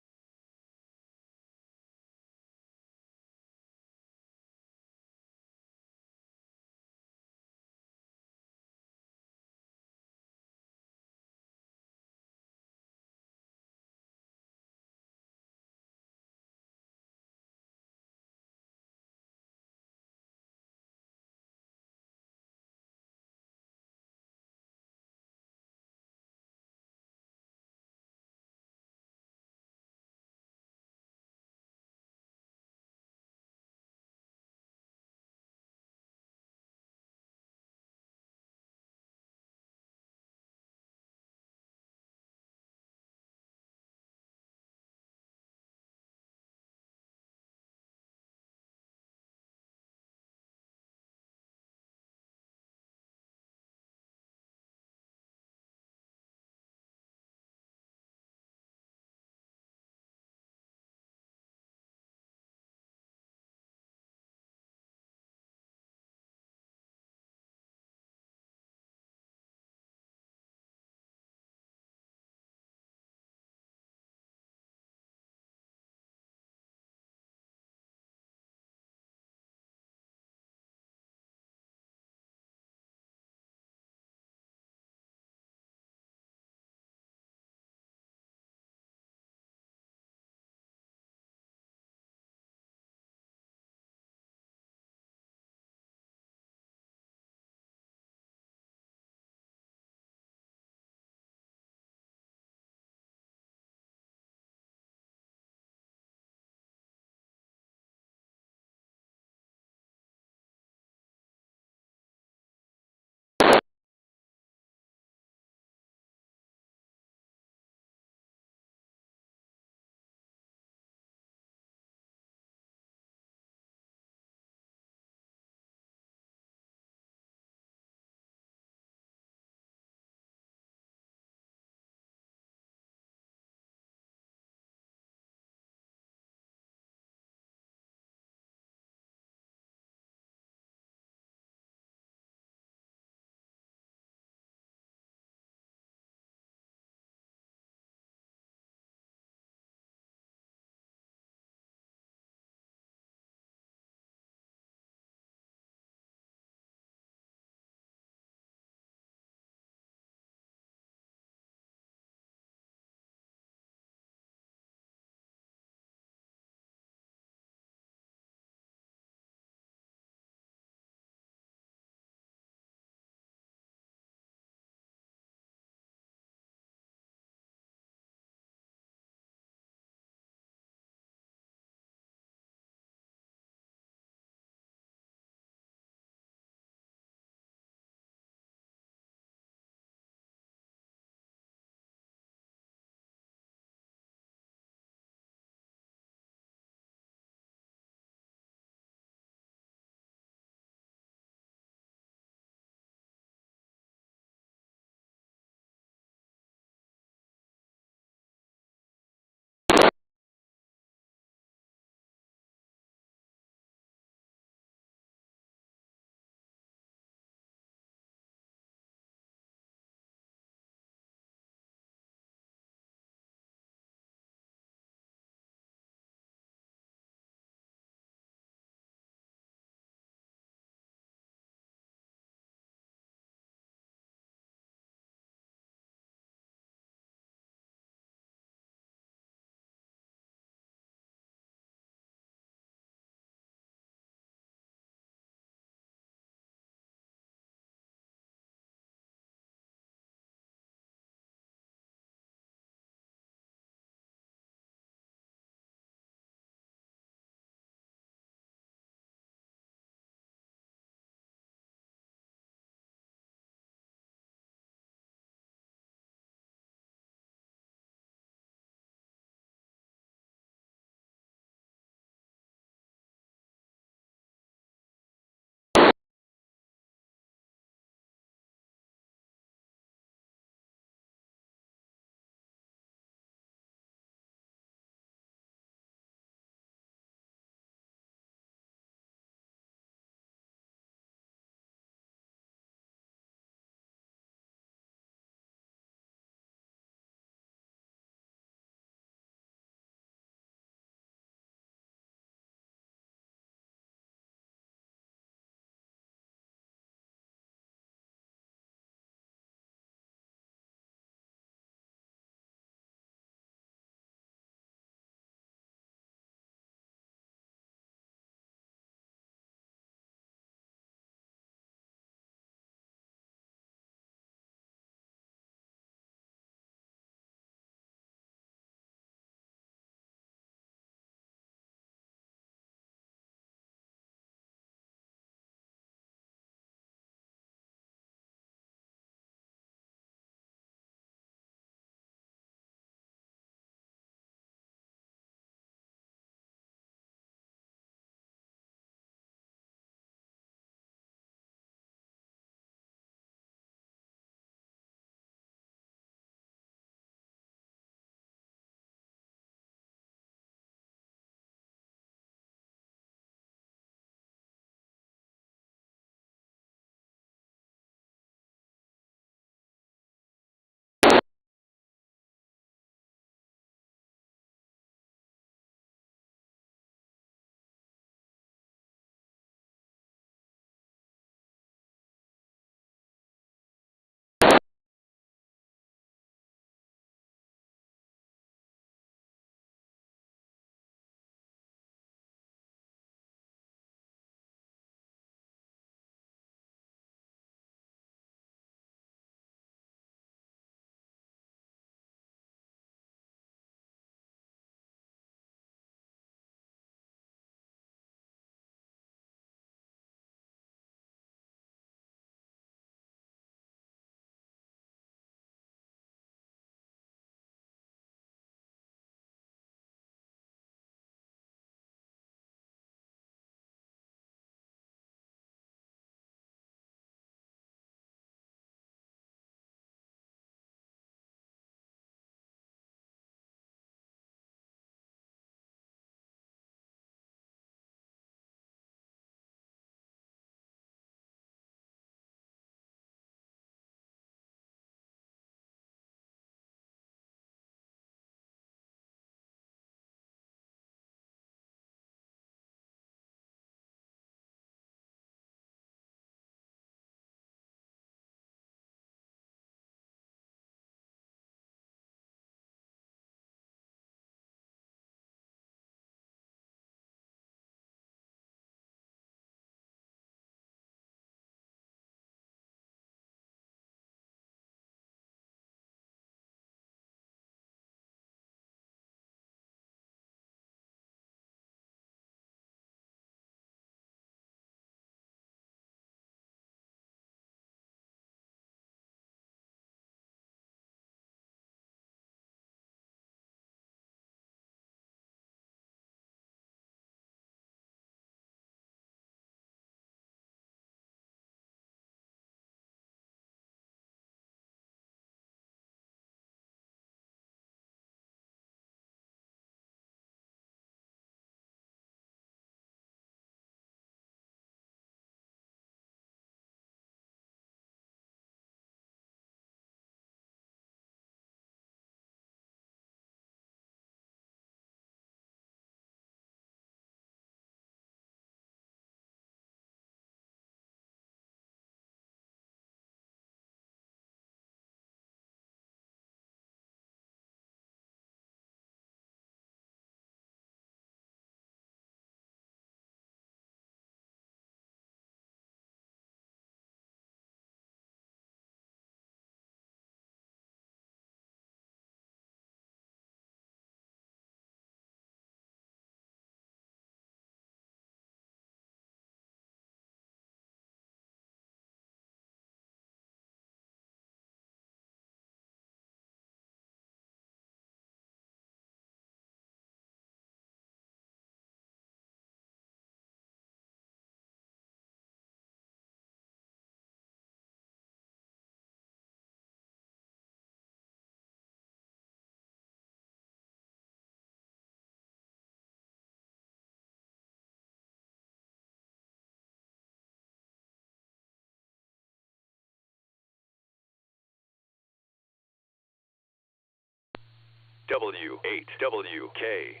W8WKY.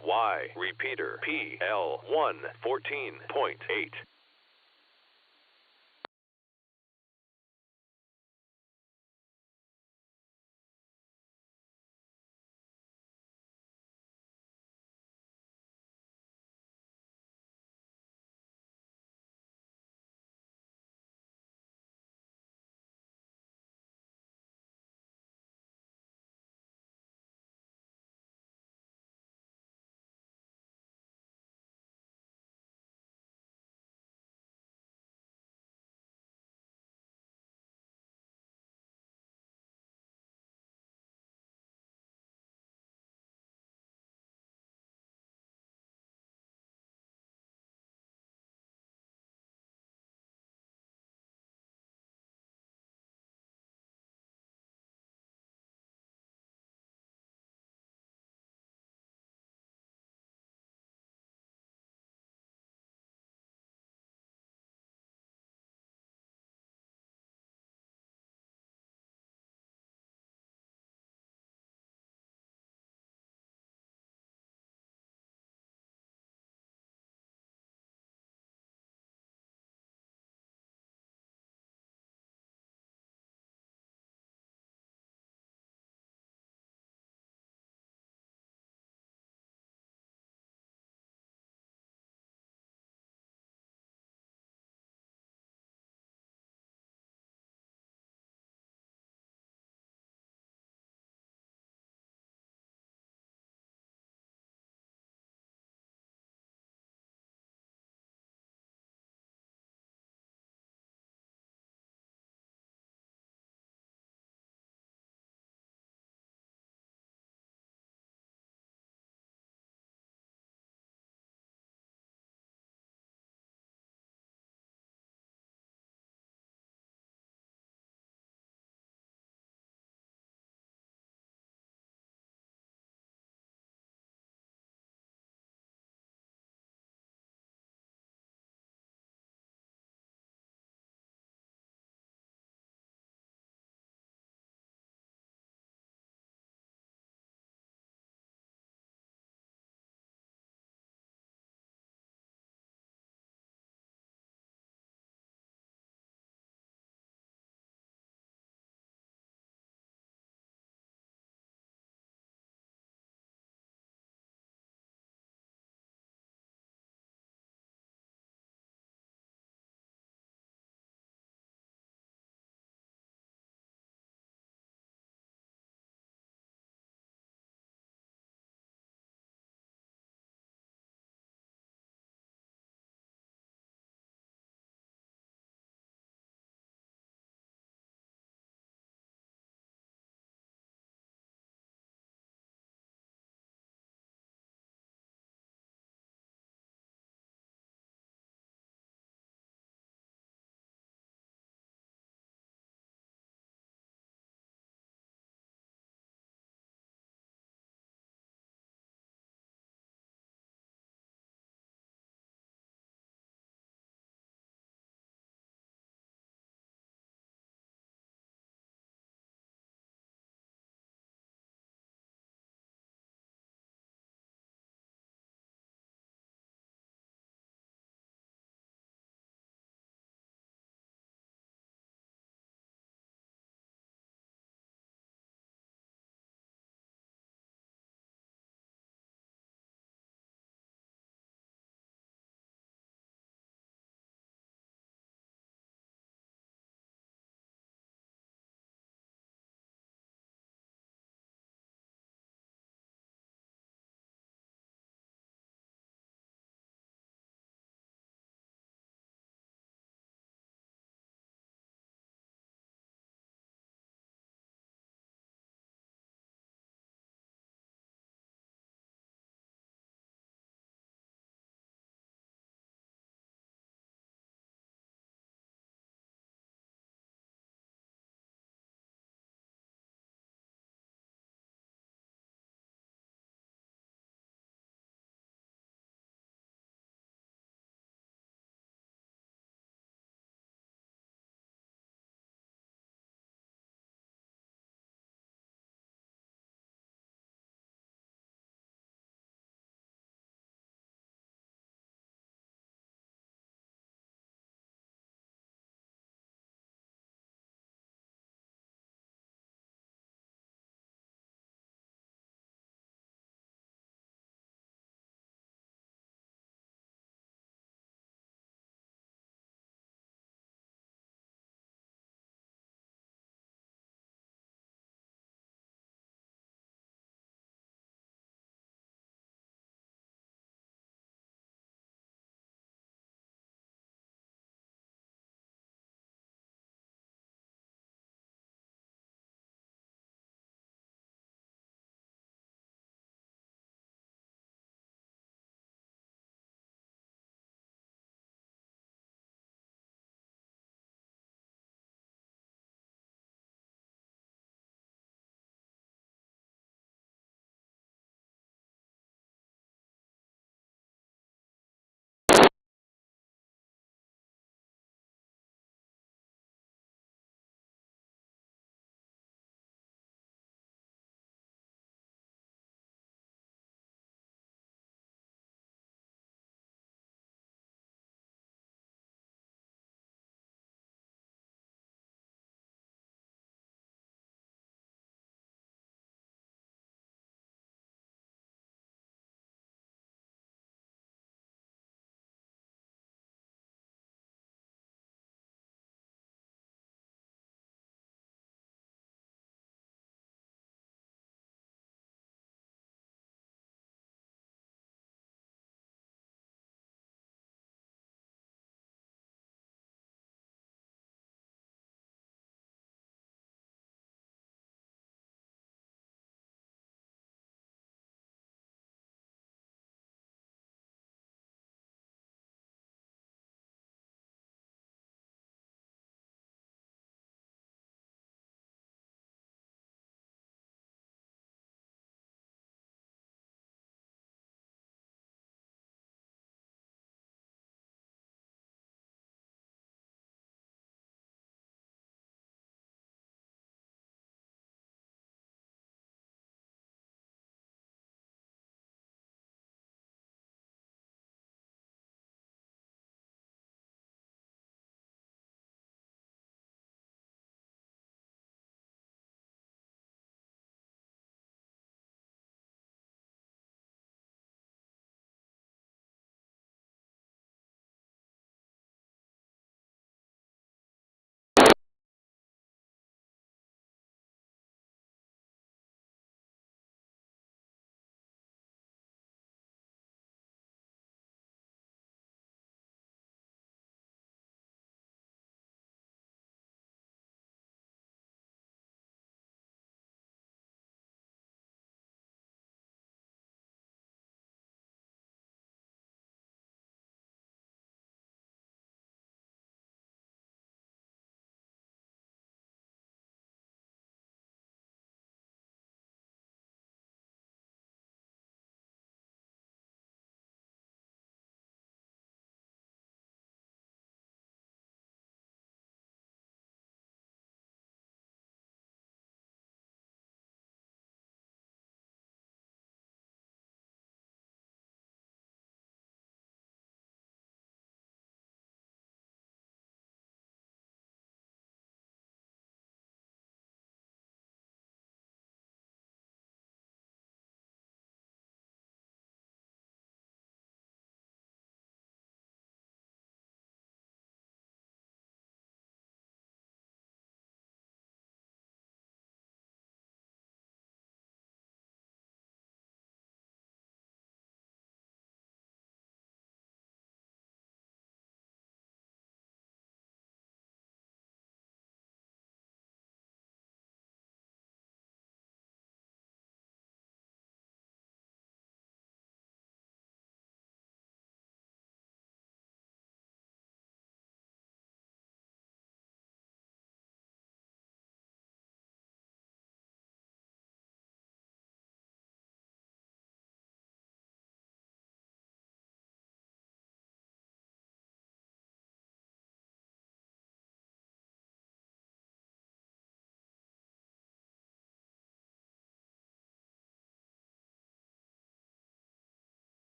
Repeater PL1 14.8.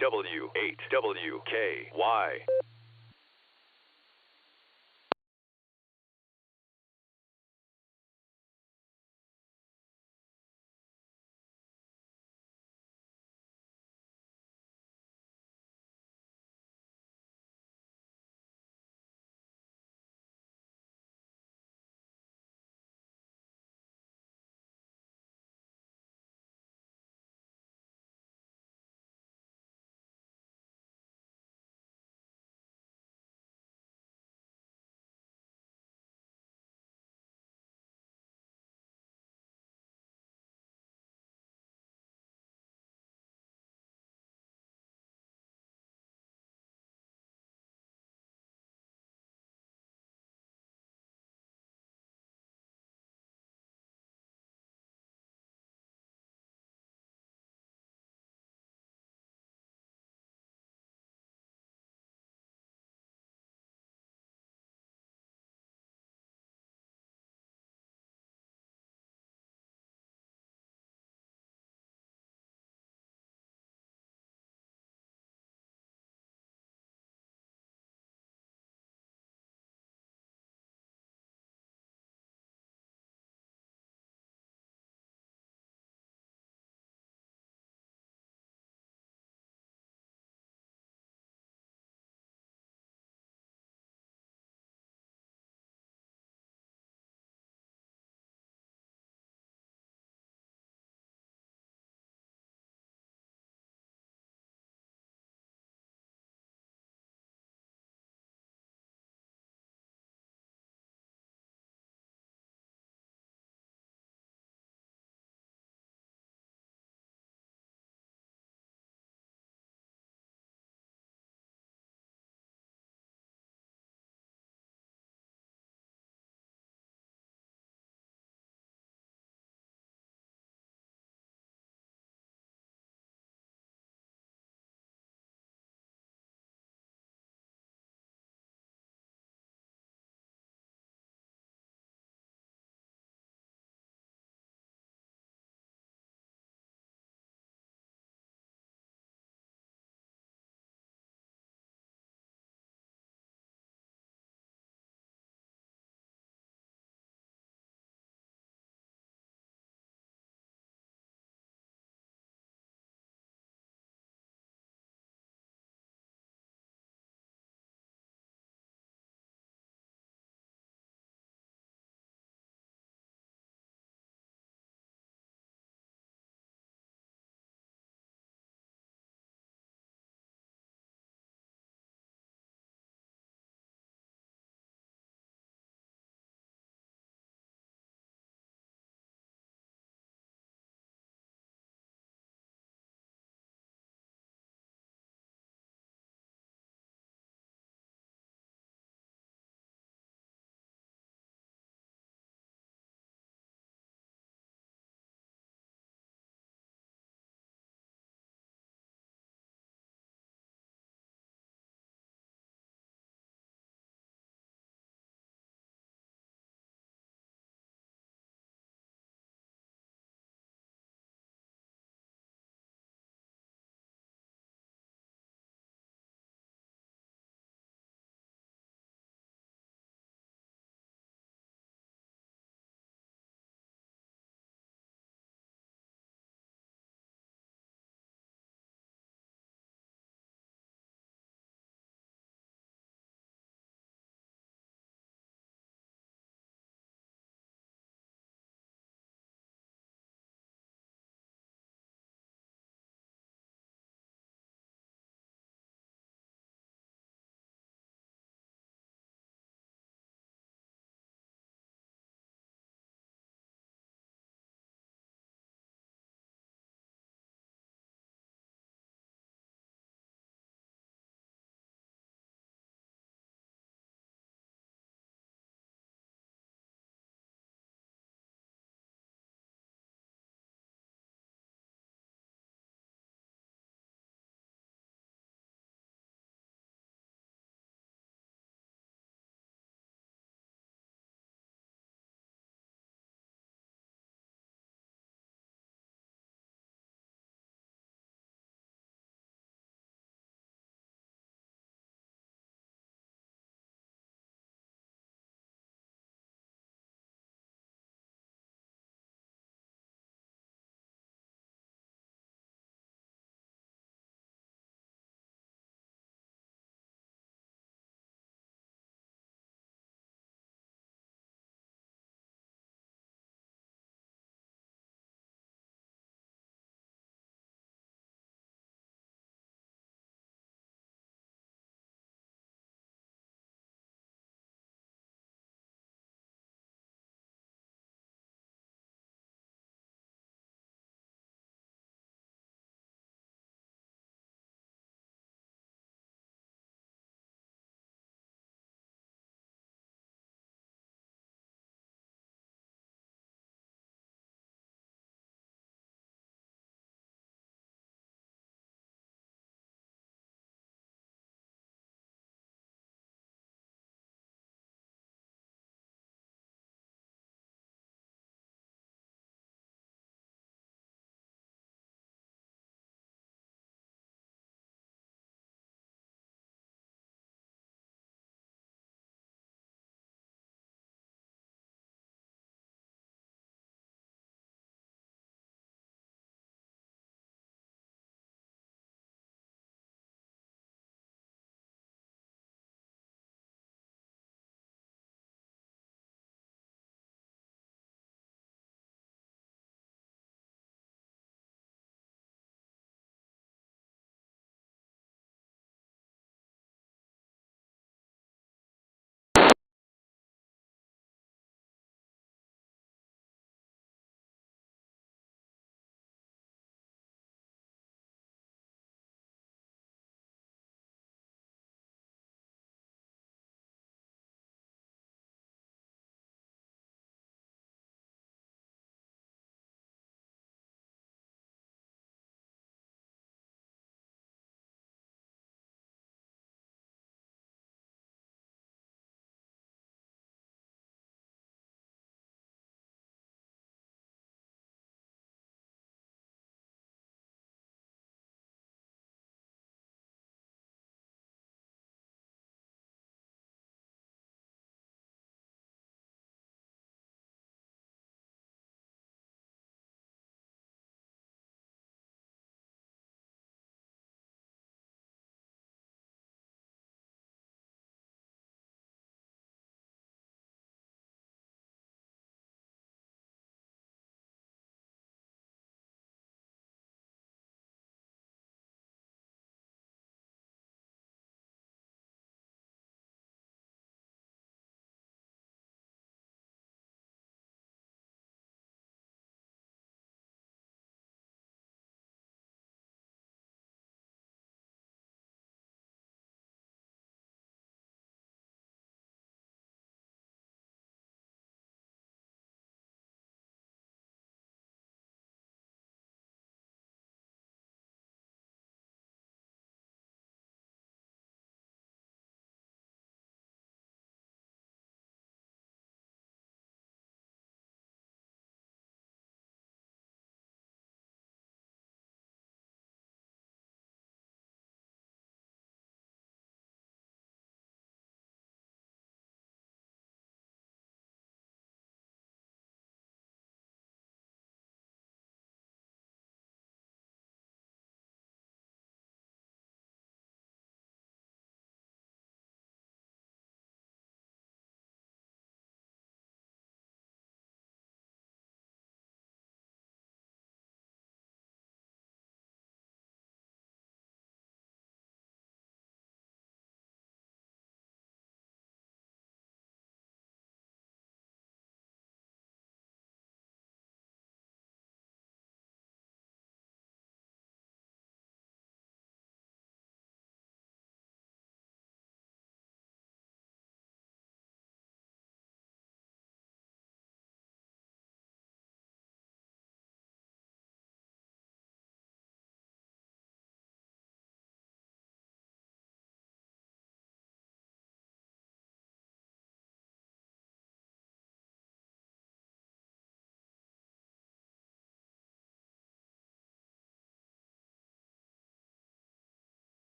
W8WKY.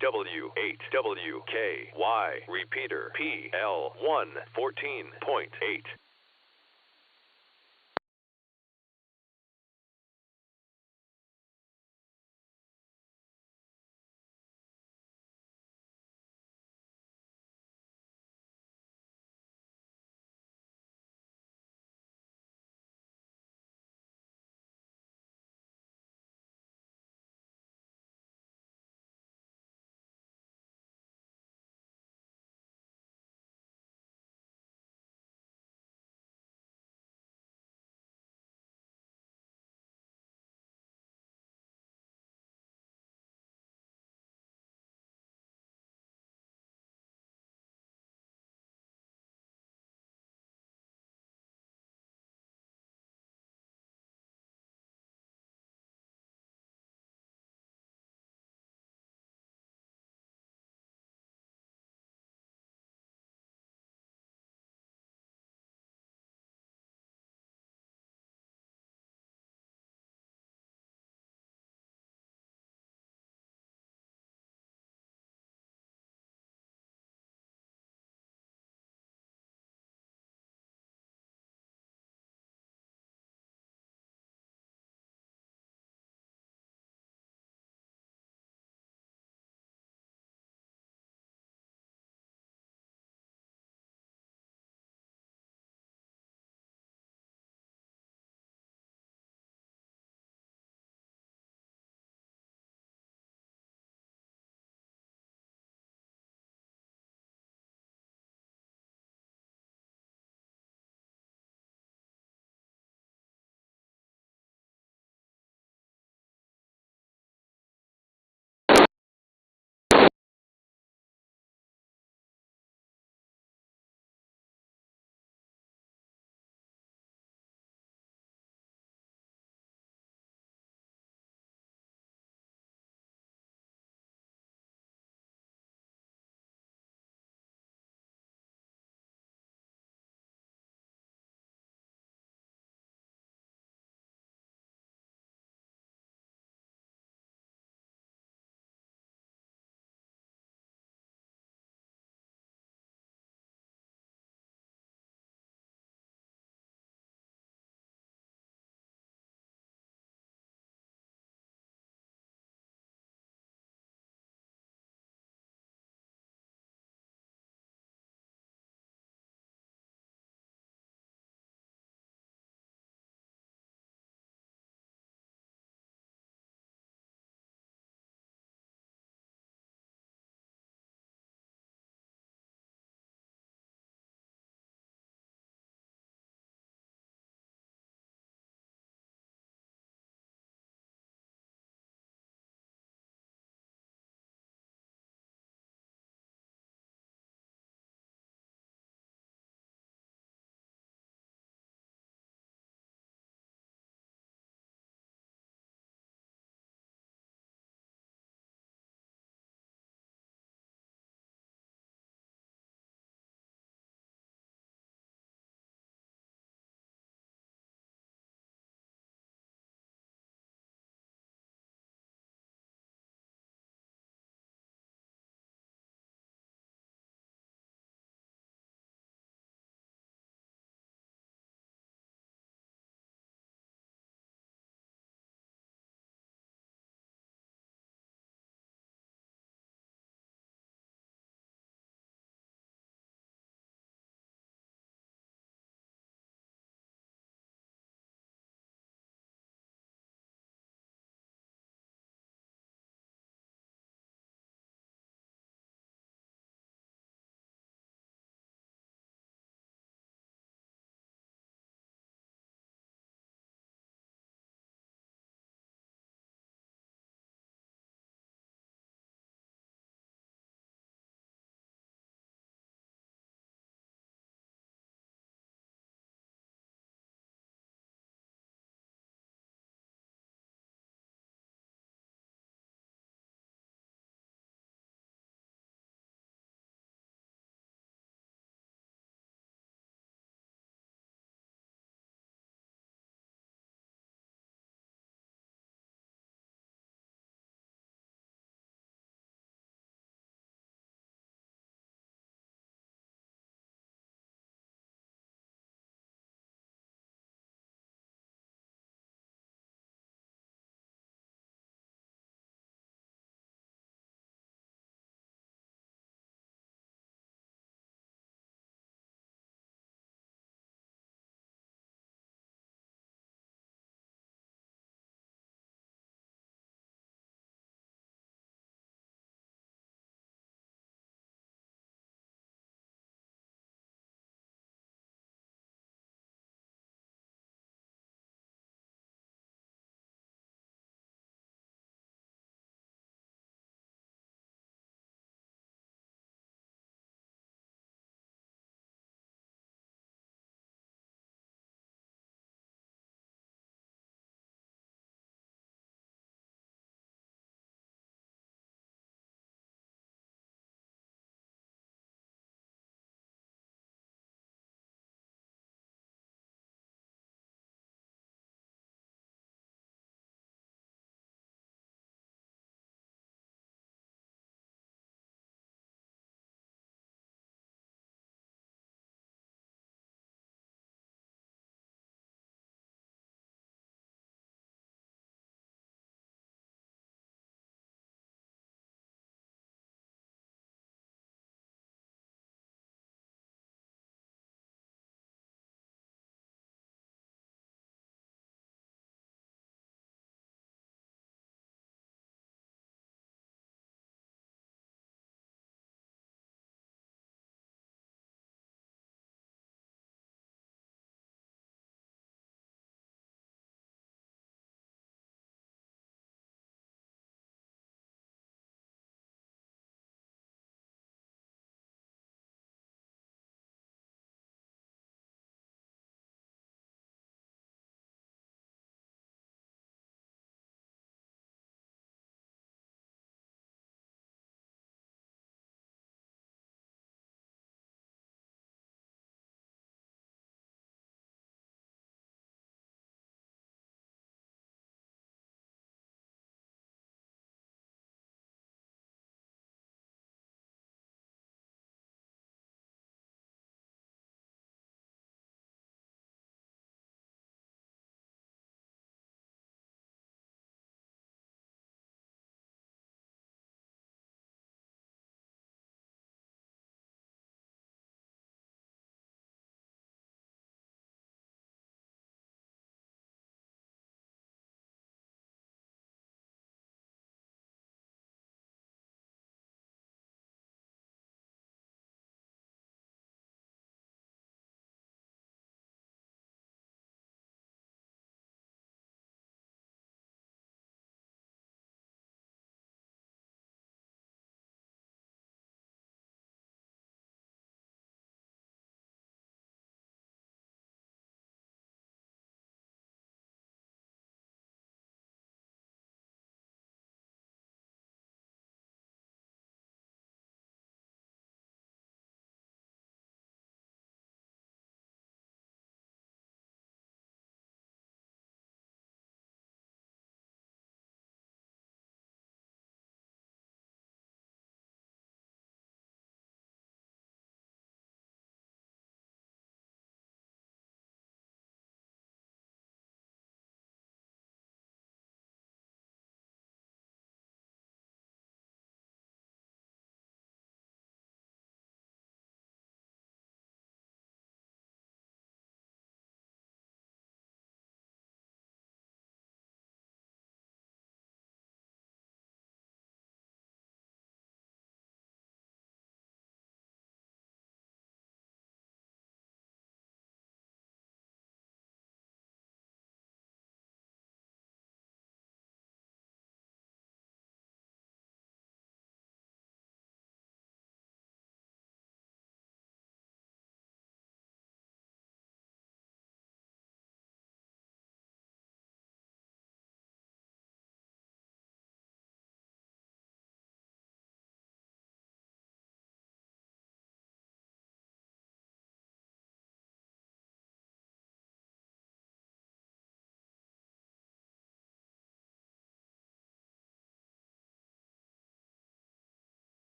W8WKY. Repeater PL1 14.8.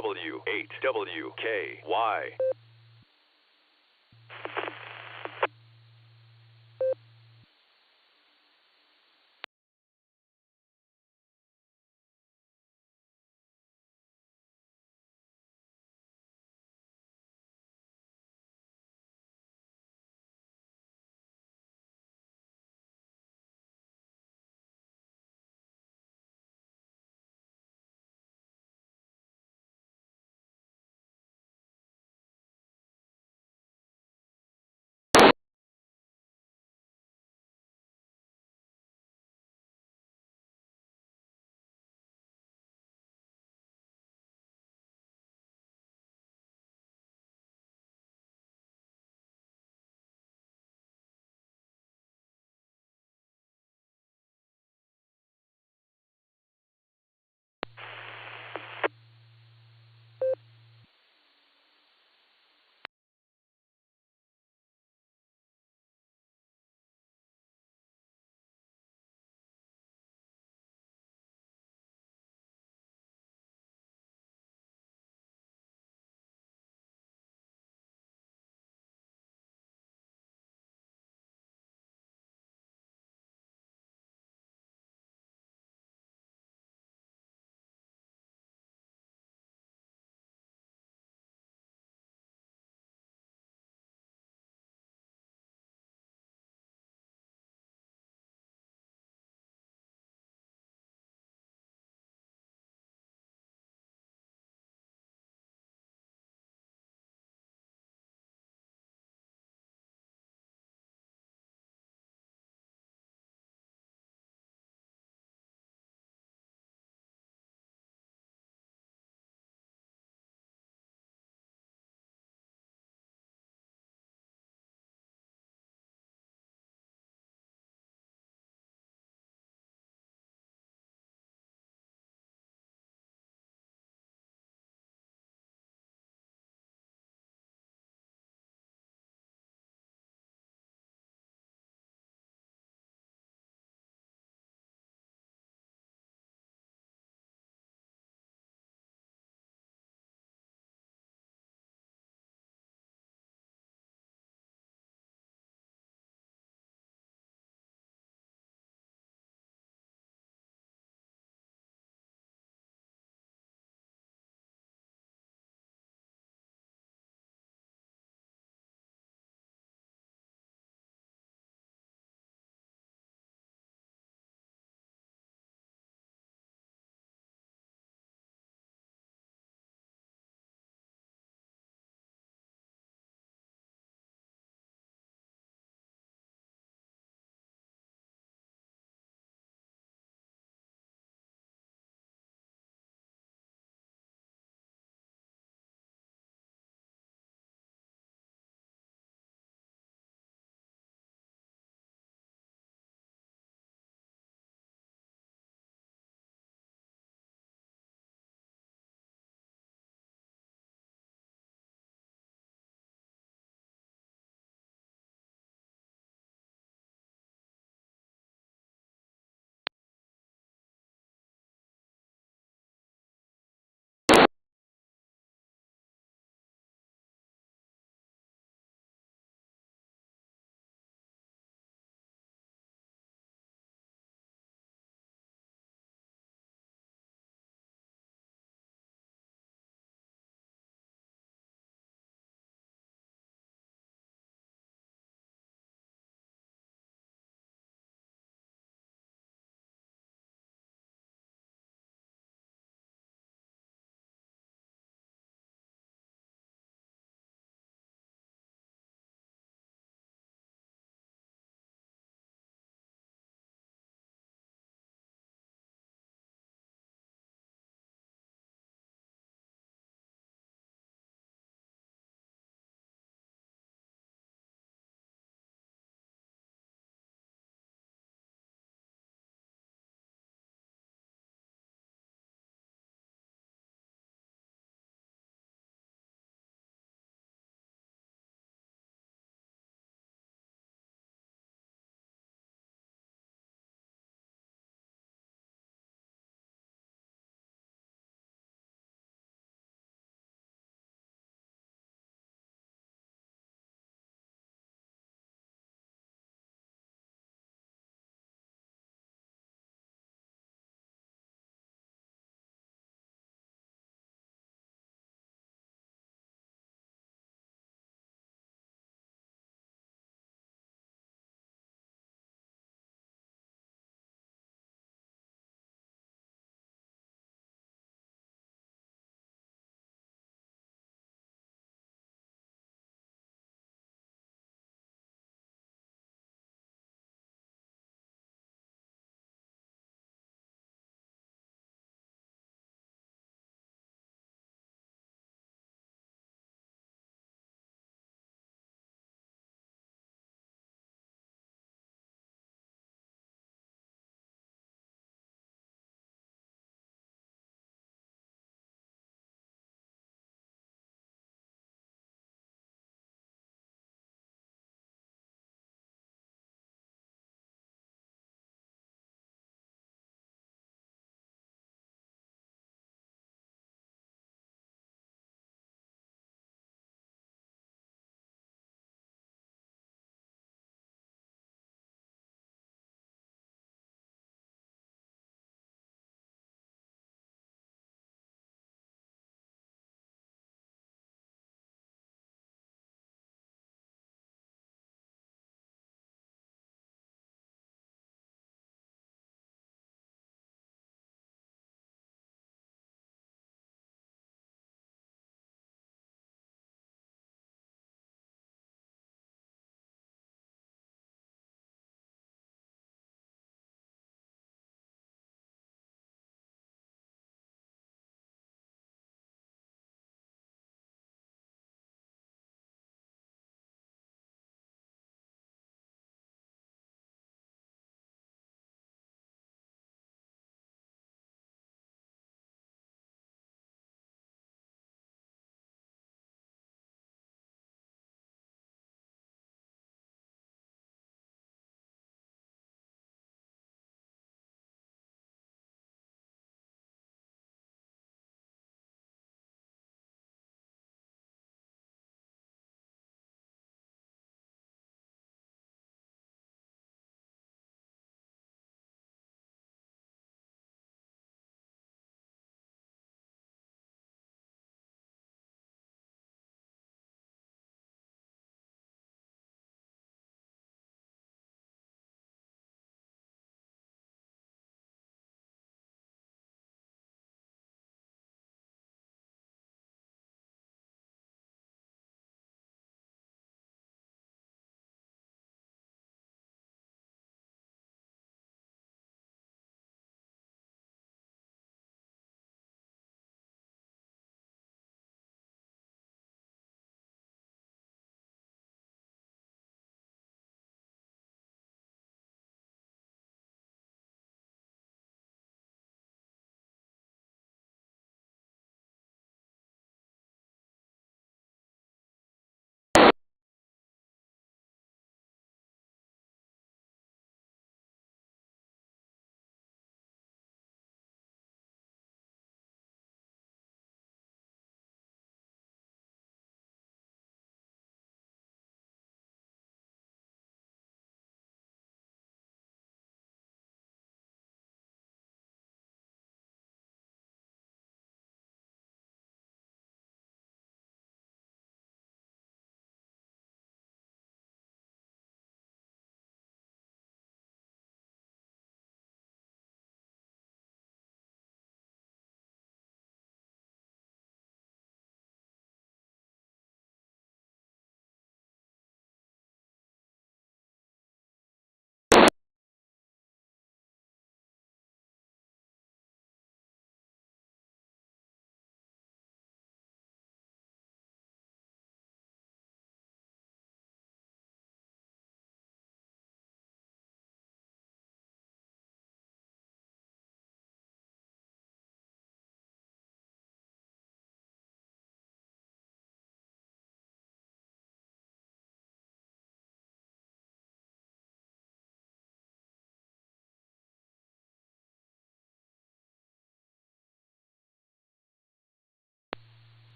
W8WKY.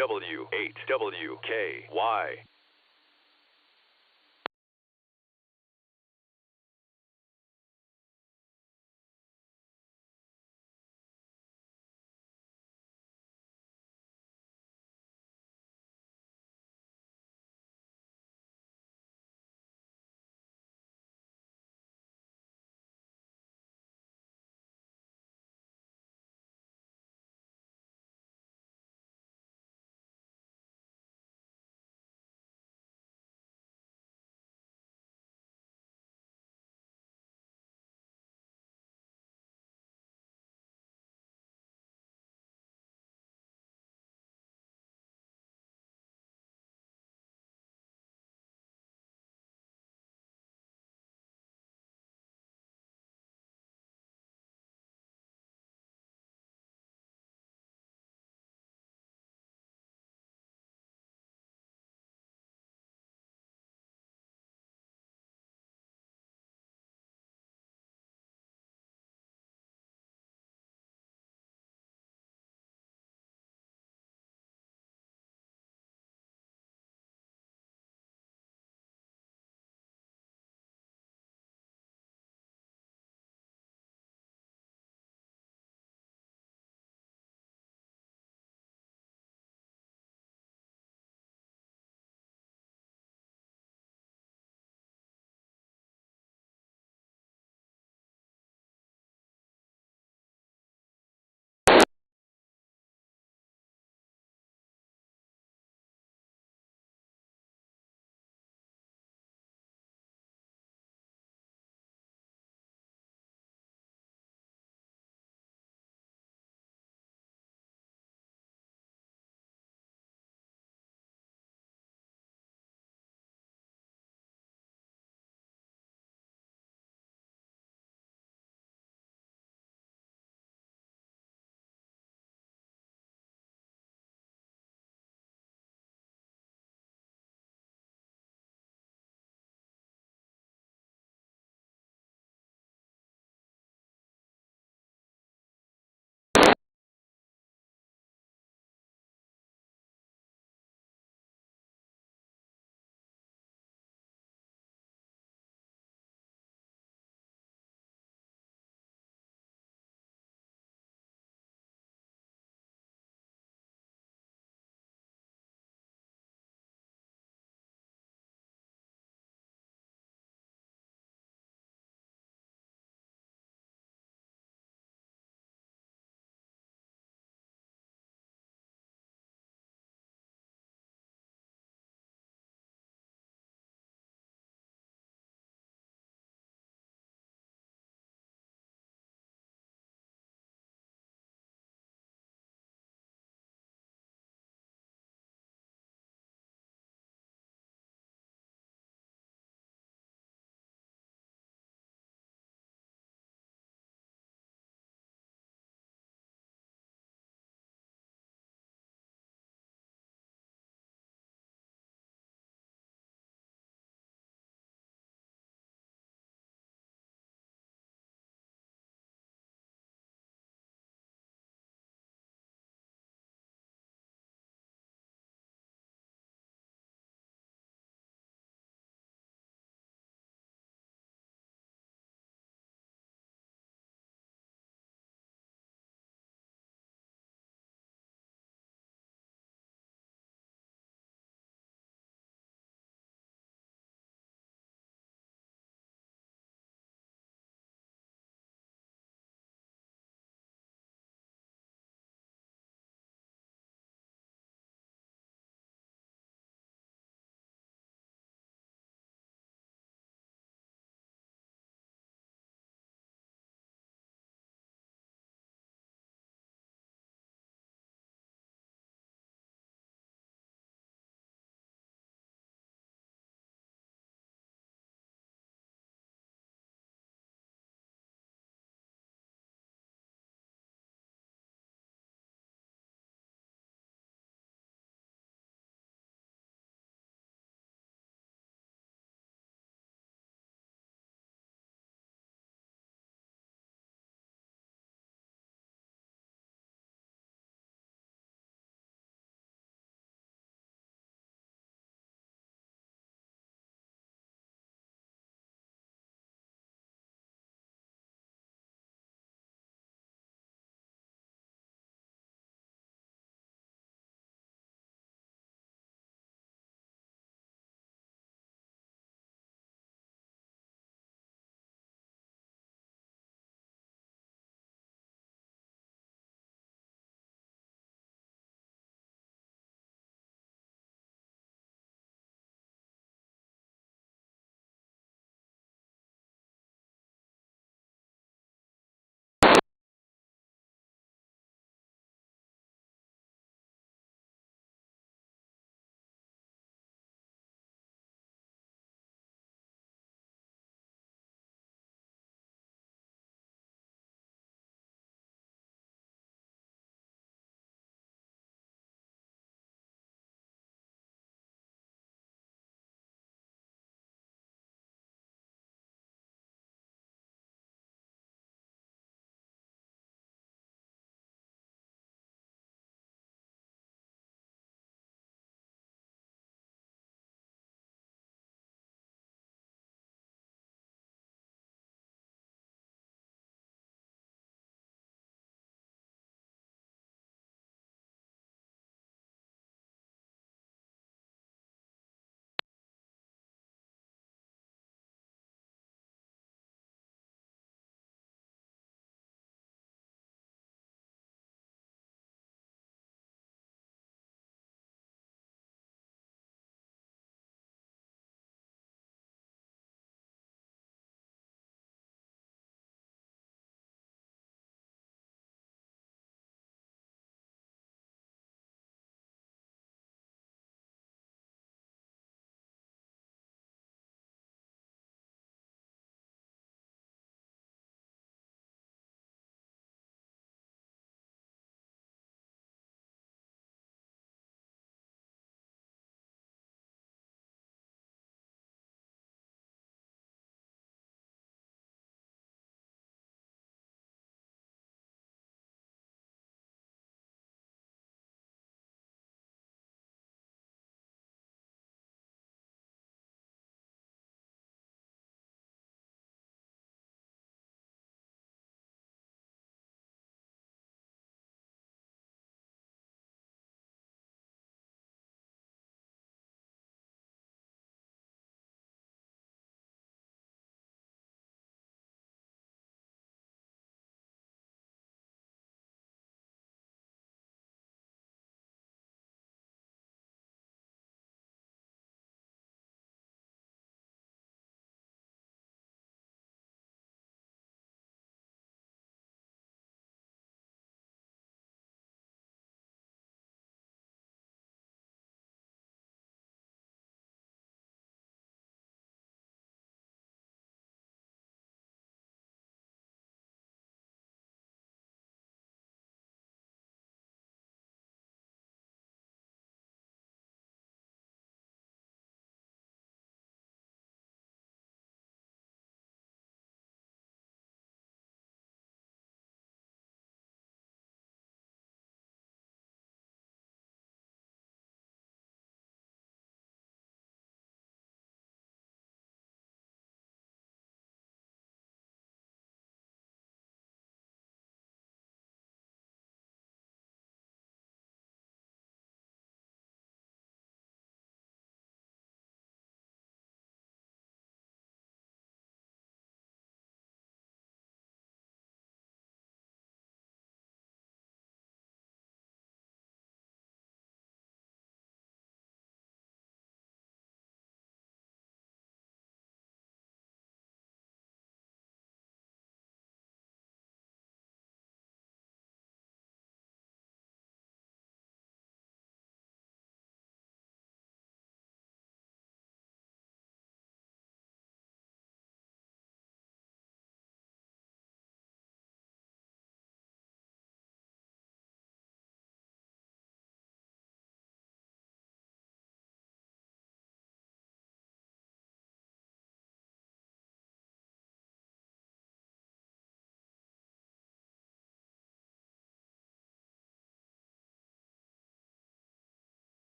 W8WKY.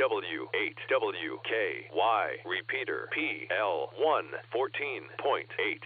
W8WKY. Repeater PL1 14.8.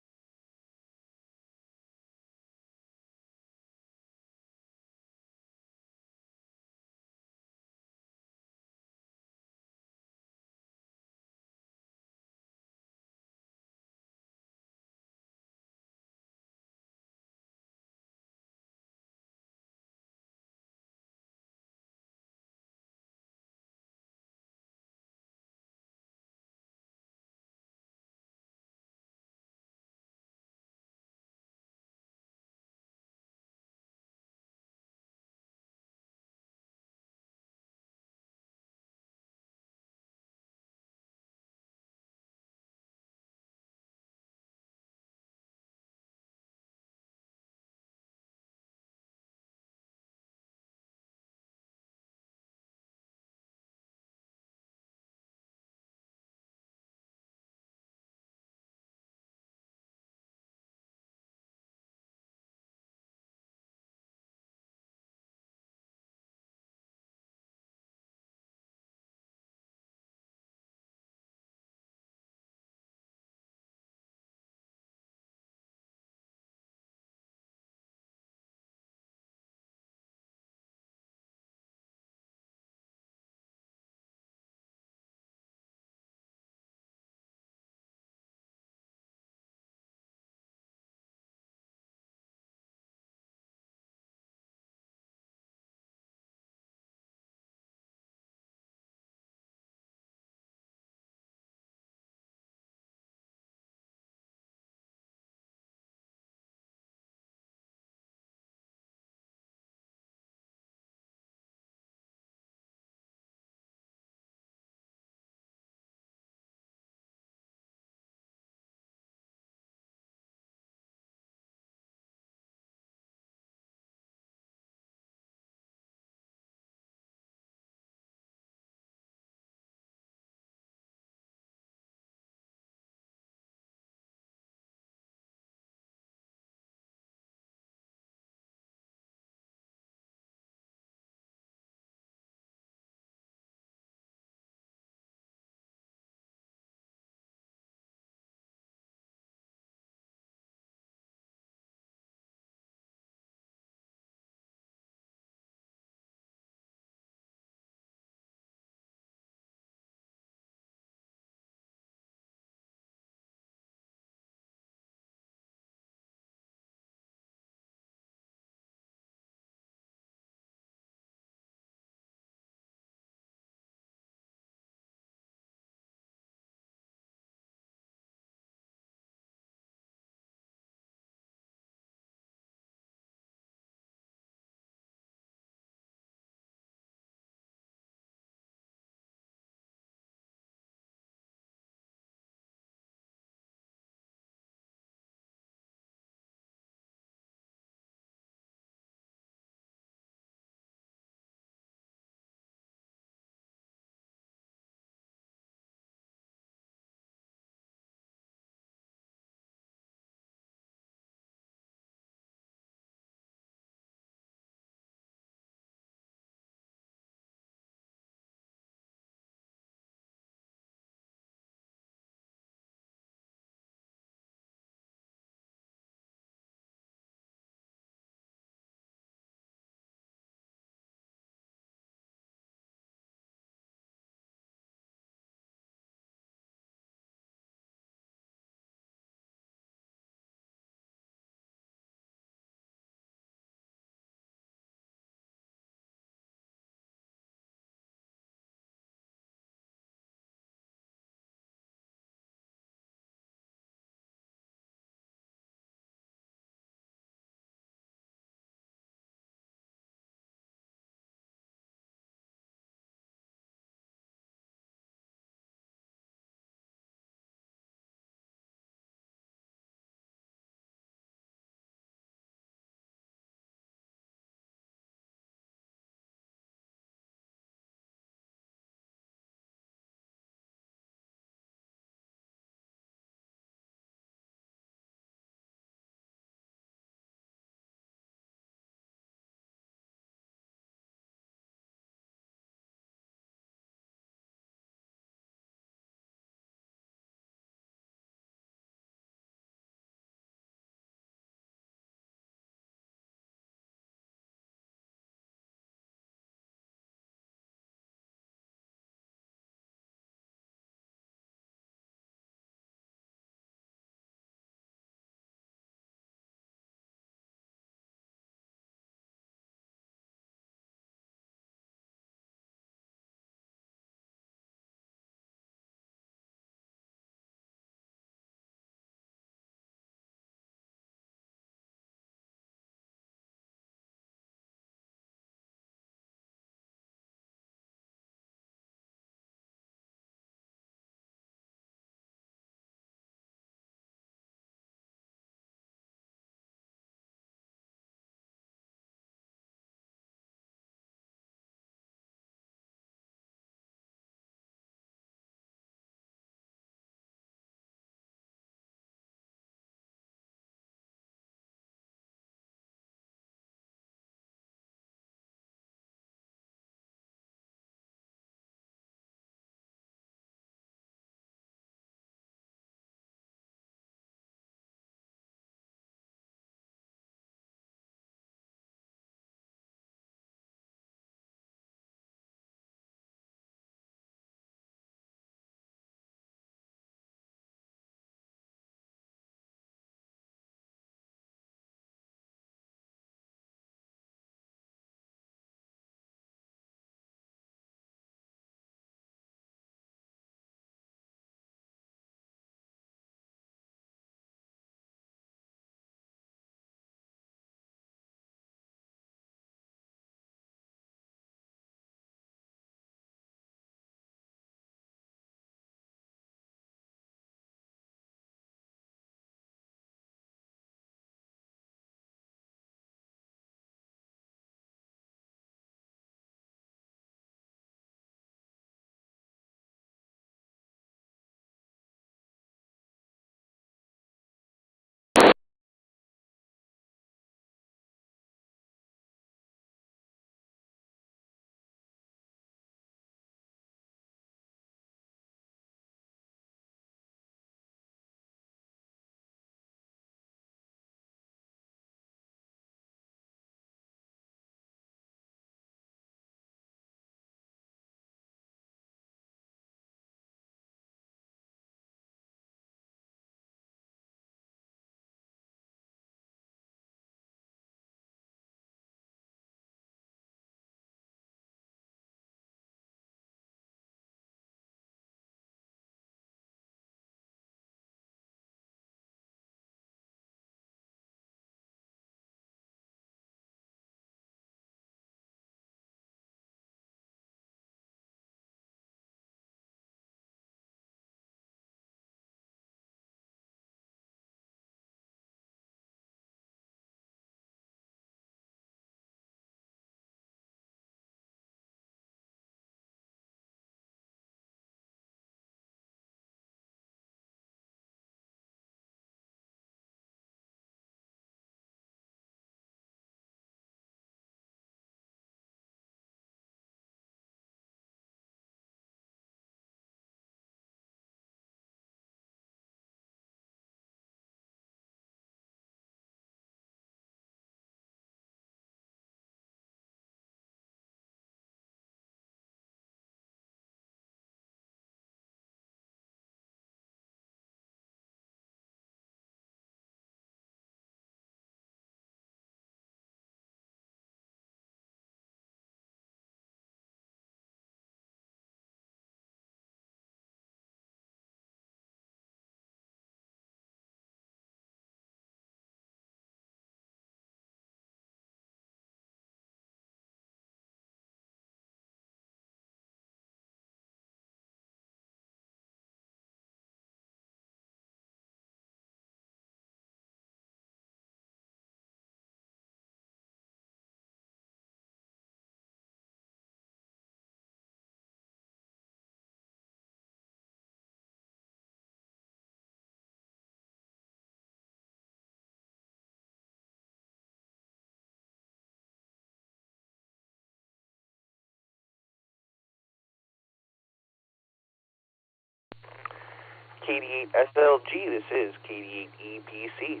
KD8SLG. This is KD8EPC.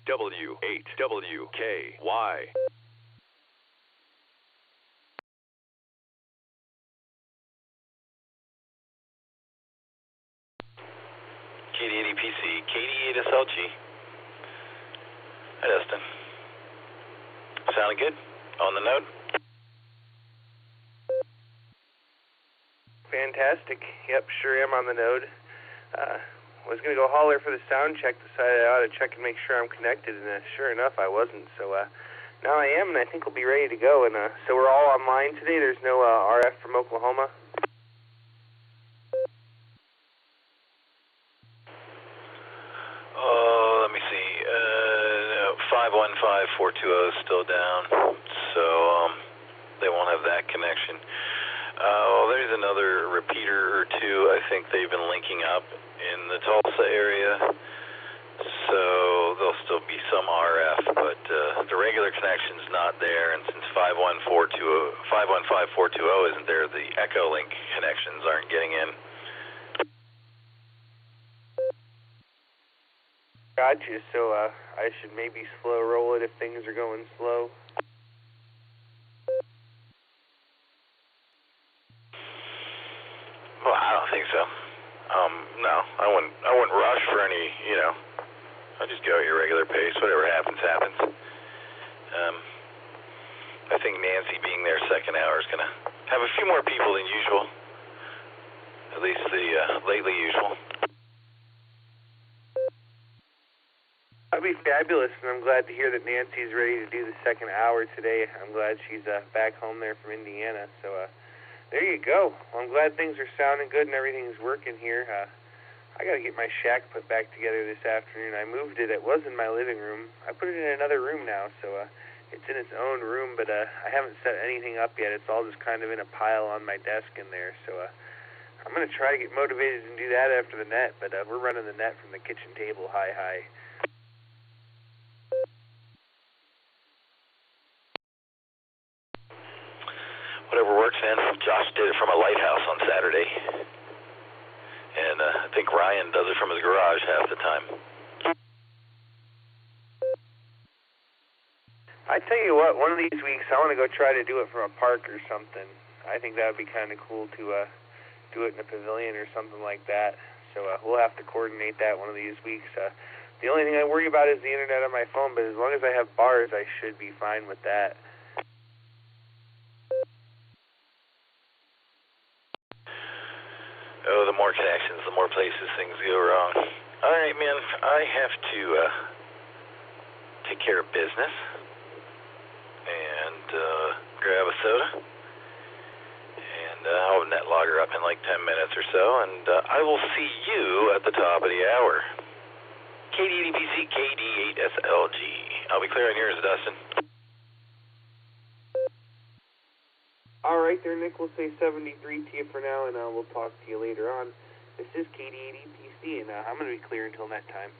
W8WKY. KD8EPC, KD8SLG. Hi, Dustin. Sounding good? On the node? Fantastic. Yep, sure am on the node. Was going to go holler for the sound check, decided I ought to check and make sure I'm connected, and sure enough, I wasn't. So now I am, and I think we'll be ready to go. And so we're all online today. There's no RF from Oklahoma. Oh, let me see. 515420 is still down, so they won't have that connection. There's another repeater or two. I think they've been linking up in the Tulsa area, so there'll still be some RF, but the regular connection's not there, and since 515.420 isn't there, the EchoLink connections aren't getting in. Gotcha, so I should maybe slow roll it if things are going slow. Well, I don't think so. No, I wouldn't rush for any, I'll just go at your regular pace. Whatever happens, happens. I think Nancy being there second hour is going to have a few more people than usual. At least the lately usual. That'd be fabulous, and I'm glad to hear that Nancy's ready to do the second hour today. I'm glad she's back home there from Indiana, so there you go. Well, I'm glad things are sounding good and everything's working here. I got to get my shack put back together this afternoon. I moved it. It was in my living room. I put it in another room now, so it's in its own room, but I haven't set anything up yet. It's all just kind of in a pile on my desk in there, so I'm going to try to get motivated and do that after the net, but we're running the net from the kitchen table high. Whatever works, man. Josh did it from a lighthouse on Saturday. And I think Ryan does it from his garage half the time. I tell you what, one of these weeks I want to go try to do it from a park or something. I think that would be kind of cool to do it in a pavilion or something like that. So we'll have to coordinate that one of these weeks. The only thing I worry about is the internet on my phone, but as long as I have bars, I should be fine with that. Oh, the more connections, the more places things go wrong. All right, man, I have to take care of business and grab a soda. And I'll net logger up in like 10 minutes or so, and I will see you at the top of the hour. KD8EPC, KD8SLG. I'll be clear on yours, Dustin. All right there, Nick. We'll say 73 to you for now, and we'll talk to you later on. This is KD8EPC, and I'm going to be clear until that time.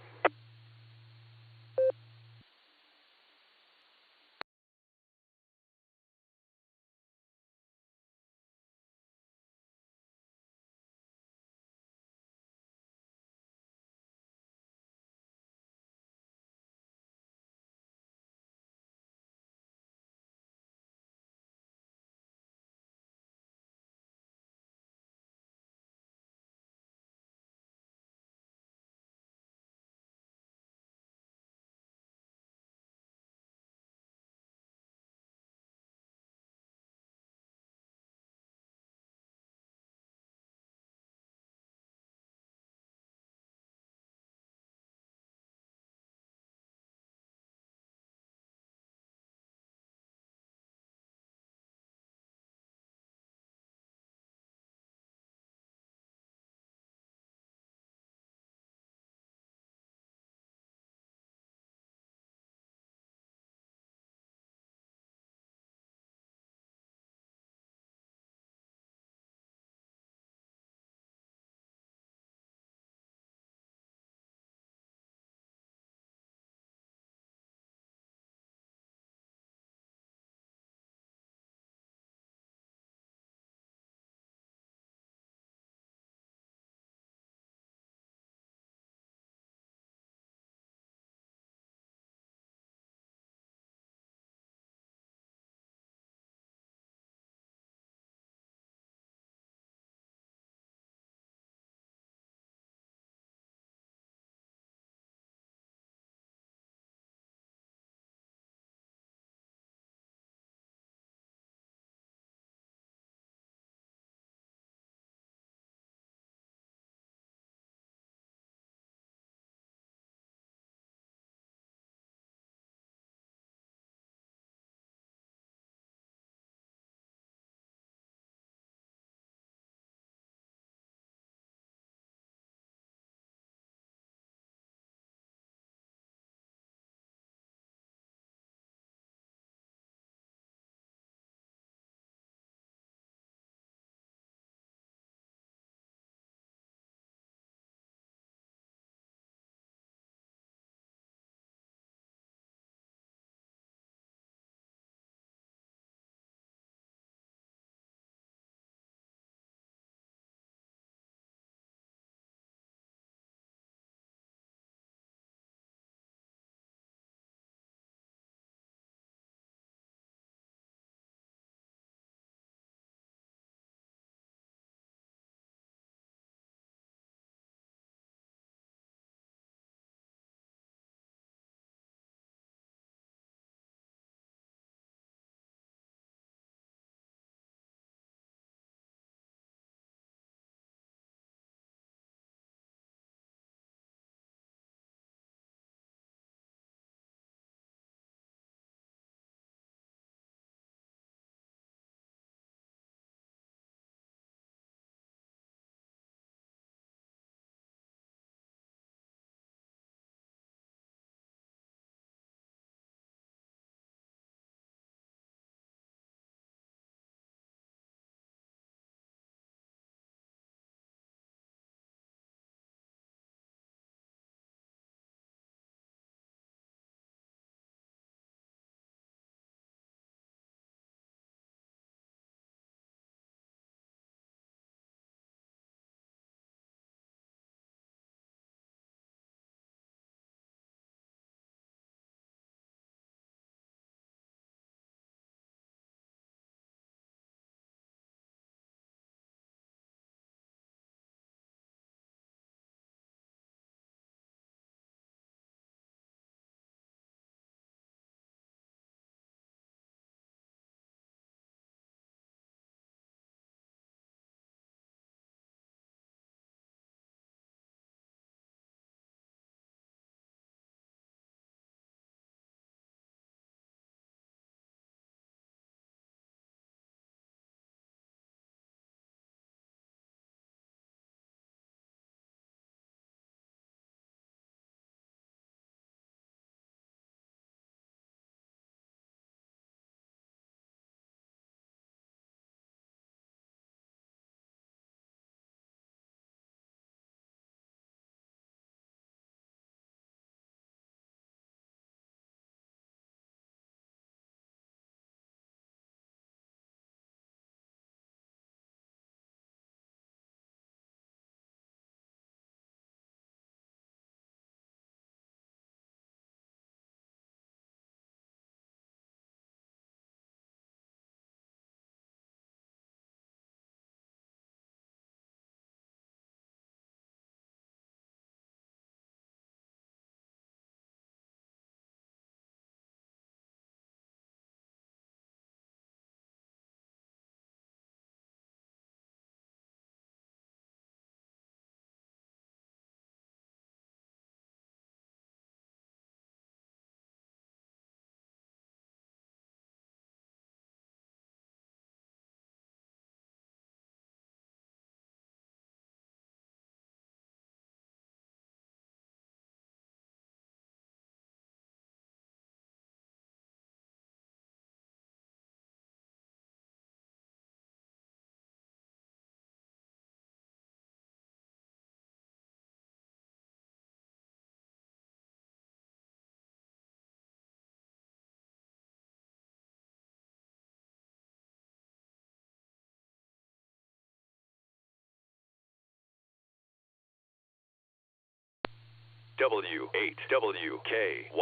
W8WKY.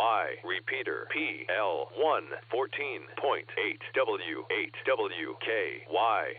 Repeater PL1 14.8 W8WKY.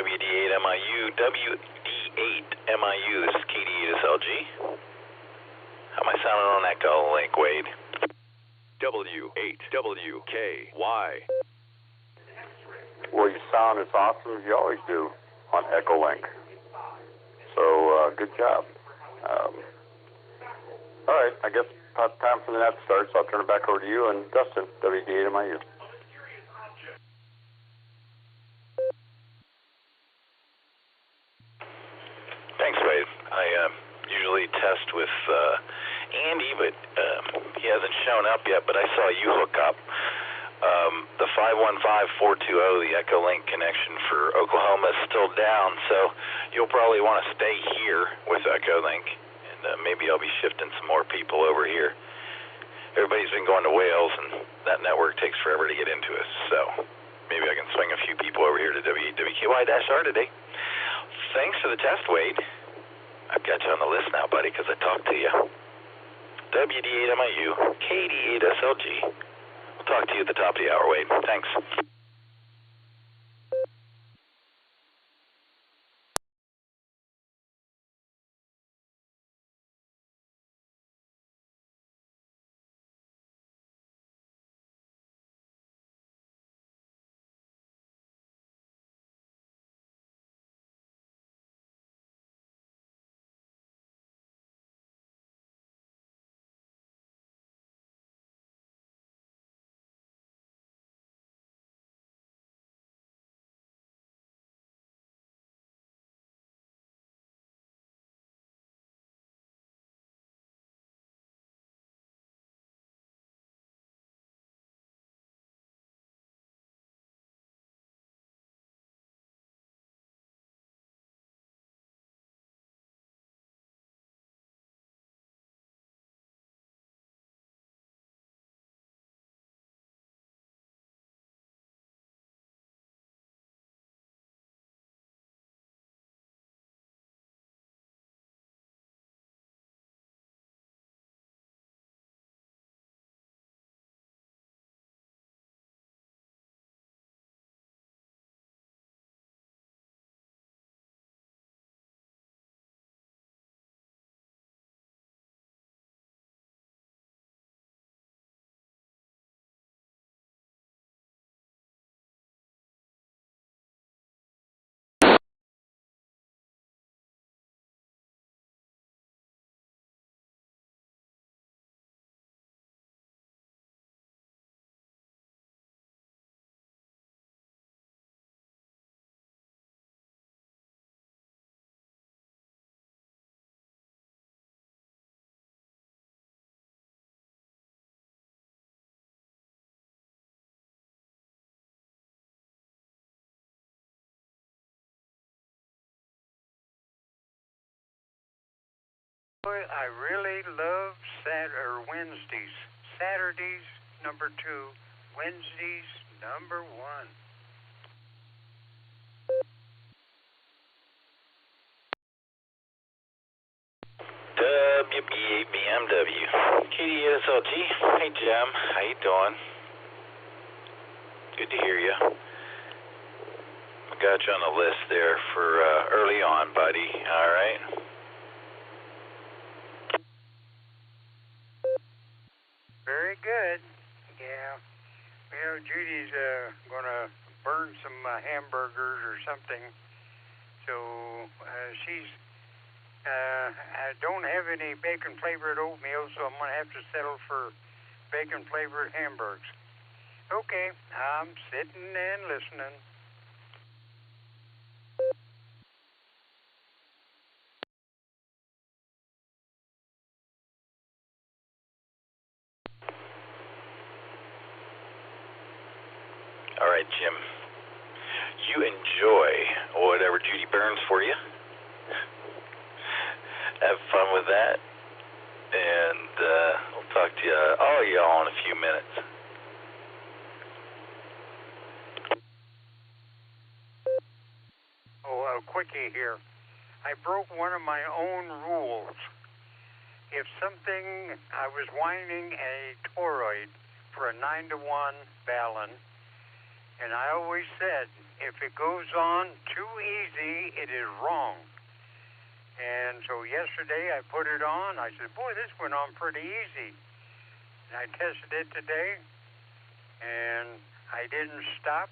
WD8MIU, WD8MIU, this is KD8SLG. How am I sounding on EchoLink, Wade? W8WKY. Well, you sound as awesome as you always do on EchoLink. So, good job. All right, I guess time for the net starts. I'll turn it back over to you and Dustin, WD8MIU. Thanks, Wade. I usually test with Andy, but he hasn't shown up yet, but I saw you hook up. The 515-420, the EchoLink connection for Oklahoma is still down, so you'll probably want to stay here with EchoLink, and maybe I'll be shifting some more people over here. Everybody's been going to Wales, and that network takes forever to get into us, so maybe I can swing a few people over here to WKY-R today. Thanks for the test, Wade. I've got you on the list now, buddy, because I talked to you. WD8MIU, KD8SLG. We'll talk to you at the top of the hour, Wade. Thanks. I really love Wednesdays. Saturdays, number 2. Wednesdays, number 1. WB8BMW, KD8SLG. Hey, Jim. How you doing? Good to hear you. I got you on the list there for early on, buddy. All right. Very good. Yeah. Well, Judy's going to burn some hamburgers or something. So she's... I don't have any bacon-flavored oatmeal, so I'm going to have to settle for bacon-flavored hamburgers. Okay, I'm sitting and listening. All right, Jim. You enjoy whatever Judy burns for you. Have fun with that, and we'll talk to all of y'all in a few minutes. Oh, a quickie here. I broke one of my own rules. If something, I was winding a toroid for a 9-to-1 balun, And I always said, if it goes on too easy, it is wrong. And so yesterday I put it on. I said, boy, this went on pretty easy. And I tested it today, and I didn't stop.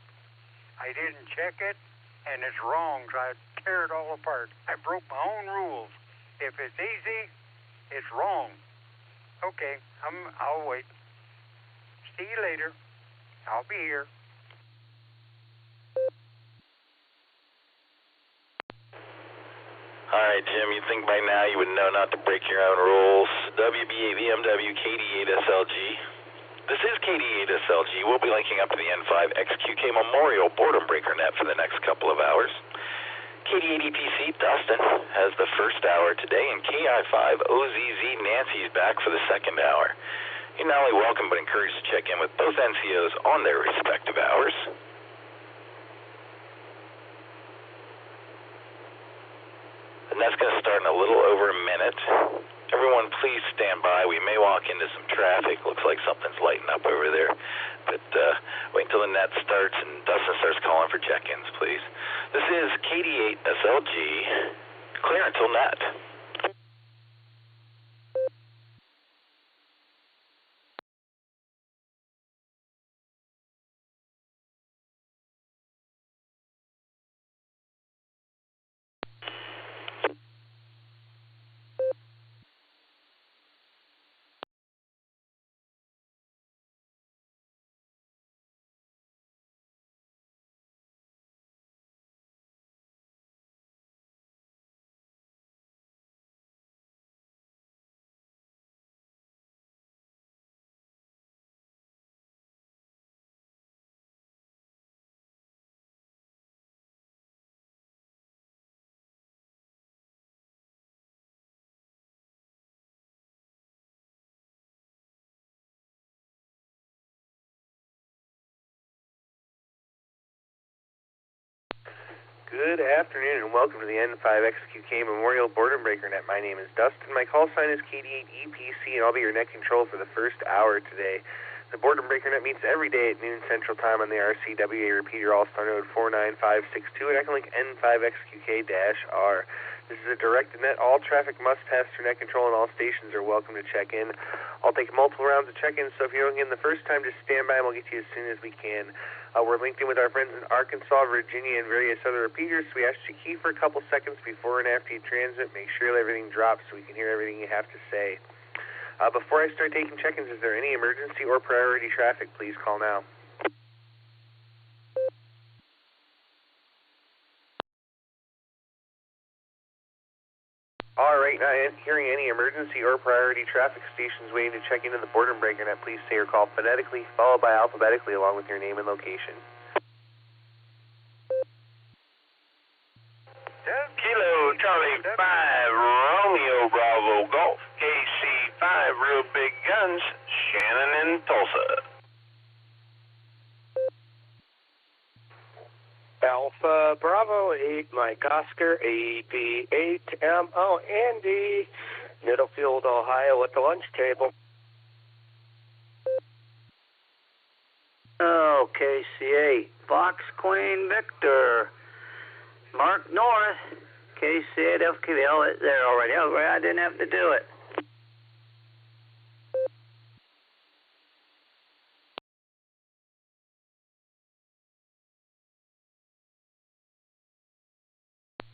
I didn't check it, and it's wrong, so I tear it all apart. I broke my own rules. If it's easy, it's wrong. Okay, I'll wait. See you later. I'll be here. All right, Jim, you'd think by now you would know not to break your own rules. WB8 VMW KD8 SLG. This is KD8 SLG. We'll be linking up to the N5 XQK Memorial Boredom Breaker Net for the next couple of hours. KD8 EPC Dustin has the first hour today, and KI5 OZZ Nancy's back for the second hour. You're not only welcome but encouraged to check in with both NCOs on their respective hours. And that's going to start in a little over a minute. Everyone, please stand by. We may walk into some traffic. Looks like something's lighting up over there. But wait until the net starts and Dustin starts calling for check-ins, please. This is KD8 SLG. Clear until net. Good afternoon and welcome to the N5 XQK Memorial Boredom Breaker Net. My name is Dustin. My call sign is KD8 EPC, and I'll be your net control for the first hour today. The Boredom Breaker Net meets every day at noon Central Time on the RCWA repeater Allstar Node 49562 at EchoLink N5XQK-R. This is a directed net. All traffic must pass through net control, and all stations are welcome to check in. I'll take multiple rounds of check-in, so if you don't get in the first time, just stand by and we'll get to you as soon as we can. We're linked in with our friends in Arkansas, Virginia, and various other repeaters, so we ask you to key for a couple seconds before and after you transmit. Make sure everything drops so we can hear everything you have to say. Before I start taking check-ins, is there any emergency or priority traffic? Please call now. All right, hearing any emergency or priority traffic stations waiting to check into the Boredom Breaker Net, please say your call phonetically, followed by alphabetically, along with your name and location. Kilo Charlie 5 Romeo Bravo Golf KC5 Real Big Guns Shannon in Tulsa. Alpha Bravo 8 Mike Oscar AB8 MO Andy, Middlefield, Ohio at the lunch table. Oh, KC8 Fox Queen Victor Mark North KC8 FQL. It's there already. Oh, I didn't have to do it.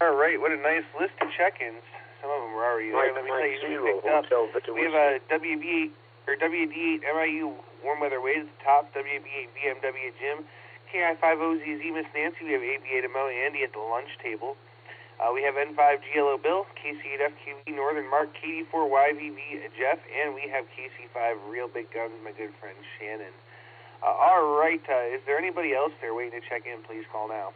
All right, what a nice list of check-ins. Some of them were already there. Let me tell you who picked up. We have a WB8 or WD8 MIU Warm Weather Wade at the top, WB8 BMW Jim, KI5 OZZ Miss Nancy. We have AB8 MO Andy at the lunch table. We have N5 GLO Bill, KC8 FQB Northern Mark, KD4 YVB Jeff, and we have KC5 Real Big Guns, my good friend Shannon. All right, is there anybody else there waiting to check in? Please call now.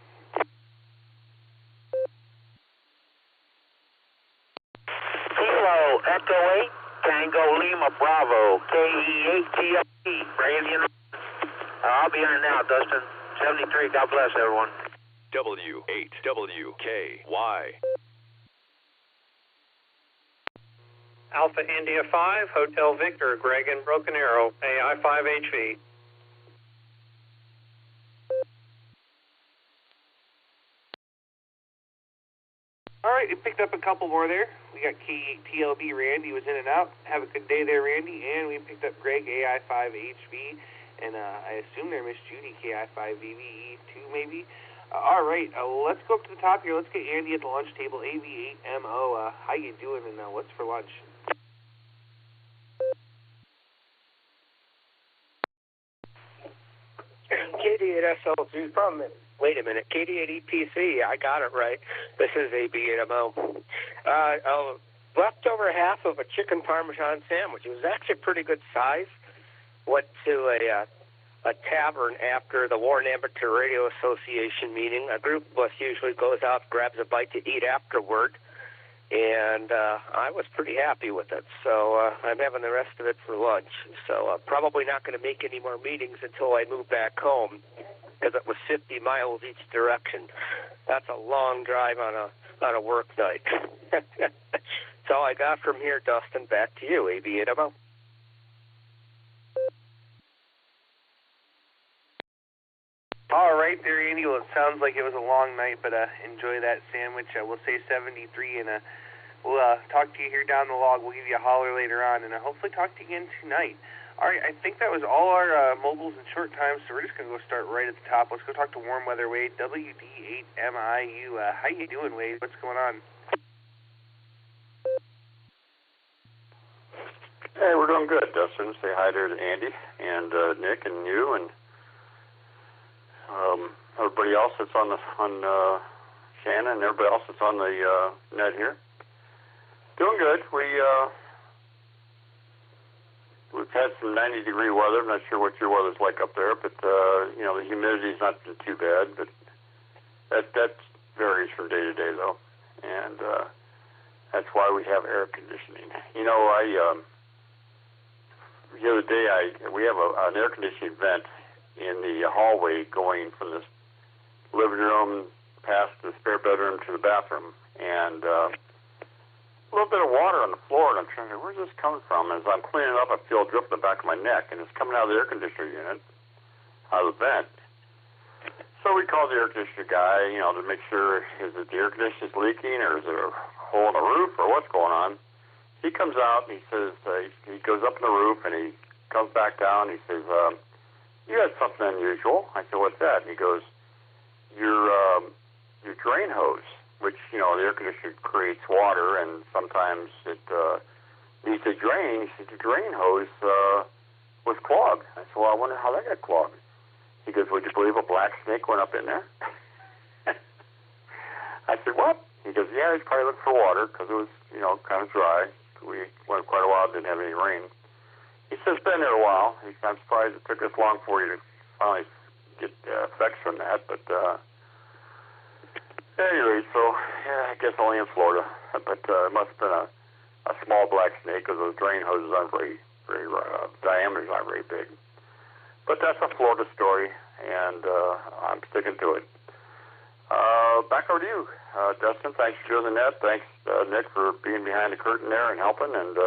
Kilo Echo 8 Tango Lima Bravo KE8 TLP Brandy. I'll be on now, Dustin. 73. God bless everyone. W8WKY. Alpha India 5, Hotel Victor, Greg and Broken Arrow, AI5HV. right, we picked up a couple more there. We got K8TLB, Randy was in and out. Have a good day there, Randy. And we picked up Greg, AI5HV, and I assume they're Miss Judy, KI5VVE2 maybe. All right, let's go up to the top here. Let's get Andy at the lunch table, AV8MO. How you doing, and what's for lunch? KD8SL2 problem. Wait a minute, KD8EPC, I got it right. This is AB8MO. Leftover half of a chicken parmesan sandwich. It was actually a pretty good size. Went to a tavern after the Warren Amateur Radio Association meeting. A group of us usually goes out, grabs a bite to eat afterward, and I was pretty happy with it. So I'm having the rest of it for lunch. So probably not going to make any more meetings until I move back home, because it was 50 miles each direction. That's a long drive on a work night. That's all I got from here, Dustin. Back to you, AB8MO. All right there, Andy. Well, it sounds like it was a long night, but enjoy that sandwich. We'll say 73, and we'll talk to you here down the log. We'll give you a holler later on, and hopefully talk to you again tonight. All right, I think that was all our mobiles in short time, so we're just going to go start right at the top. Let's go talk to Warm Weather Wade, WD8MIU. How you doing, Wade? What's going on? Hey, we're doing good, Dustin. Say hi there to Andy and Nick and you and everybody else that's on Shannon and everybody else that's on the net here. Doing good. We've had some 90-degree weather. I'm not sure what your weather's like up there, but the humidity's not been too bad. But that varies from day to day, though, and that's why we have air conditioning. The other day we have an air conditioning vent in the hallway going from the living room past the spare bedroom to the bathroom, and a little bit of water on the floor, and I'm trying to think, where's this coming from? As I'm cleaning it up, I feel a drip in the back of my neck, and it's coming out of the air conditioner unit, out of the vent. So we called the air conditioner guy, to make sure, is it the air conditioner's leaking, or is it a hole in the roof, or what's going on? He comes out, and he says, he goes up in the roof, and he comes back down, and he says, you had something unusual. I said, what's that? And he goes, your drain hose, which, the air conditioner creates water, and sometimes it needs to drain. He said, the drain hose was clogged. I said, well, I wonder how that got clogged. He goes, would you believe a black snake went up in there? I said, what? He goes, yeah, he's probably looking for water because it was, kind of dry. We went quite a while, didn't have any rain. He says, it's been there a while. I'm surprised it took this long for you to finally get effects from that. But anyway, so I guess only in Florida. But it must have been a small black snake because those drain hoses aren't very diameters aren't very big. But that's a Florida story, and I'm sticking to it. Back over to you, Dustin. Thanks for doing the net. Thanks, Nick, for being behind the curtain there and helping. And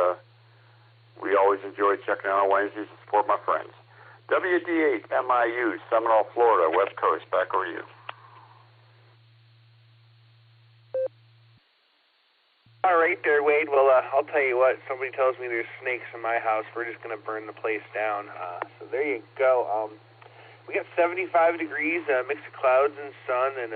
we always enjoy checking out on Wednesdays to support my friends. WD8MIU, Seminole, Florida, West Coast. Back over to you. All right there, Wade. Well, I'll tell you what. Somebody tells me there's snakes in my house. We're just going to burn the place down. So there you go. We got 75 degrees, mix of clouds and sun, and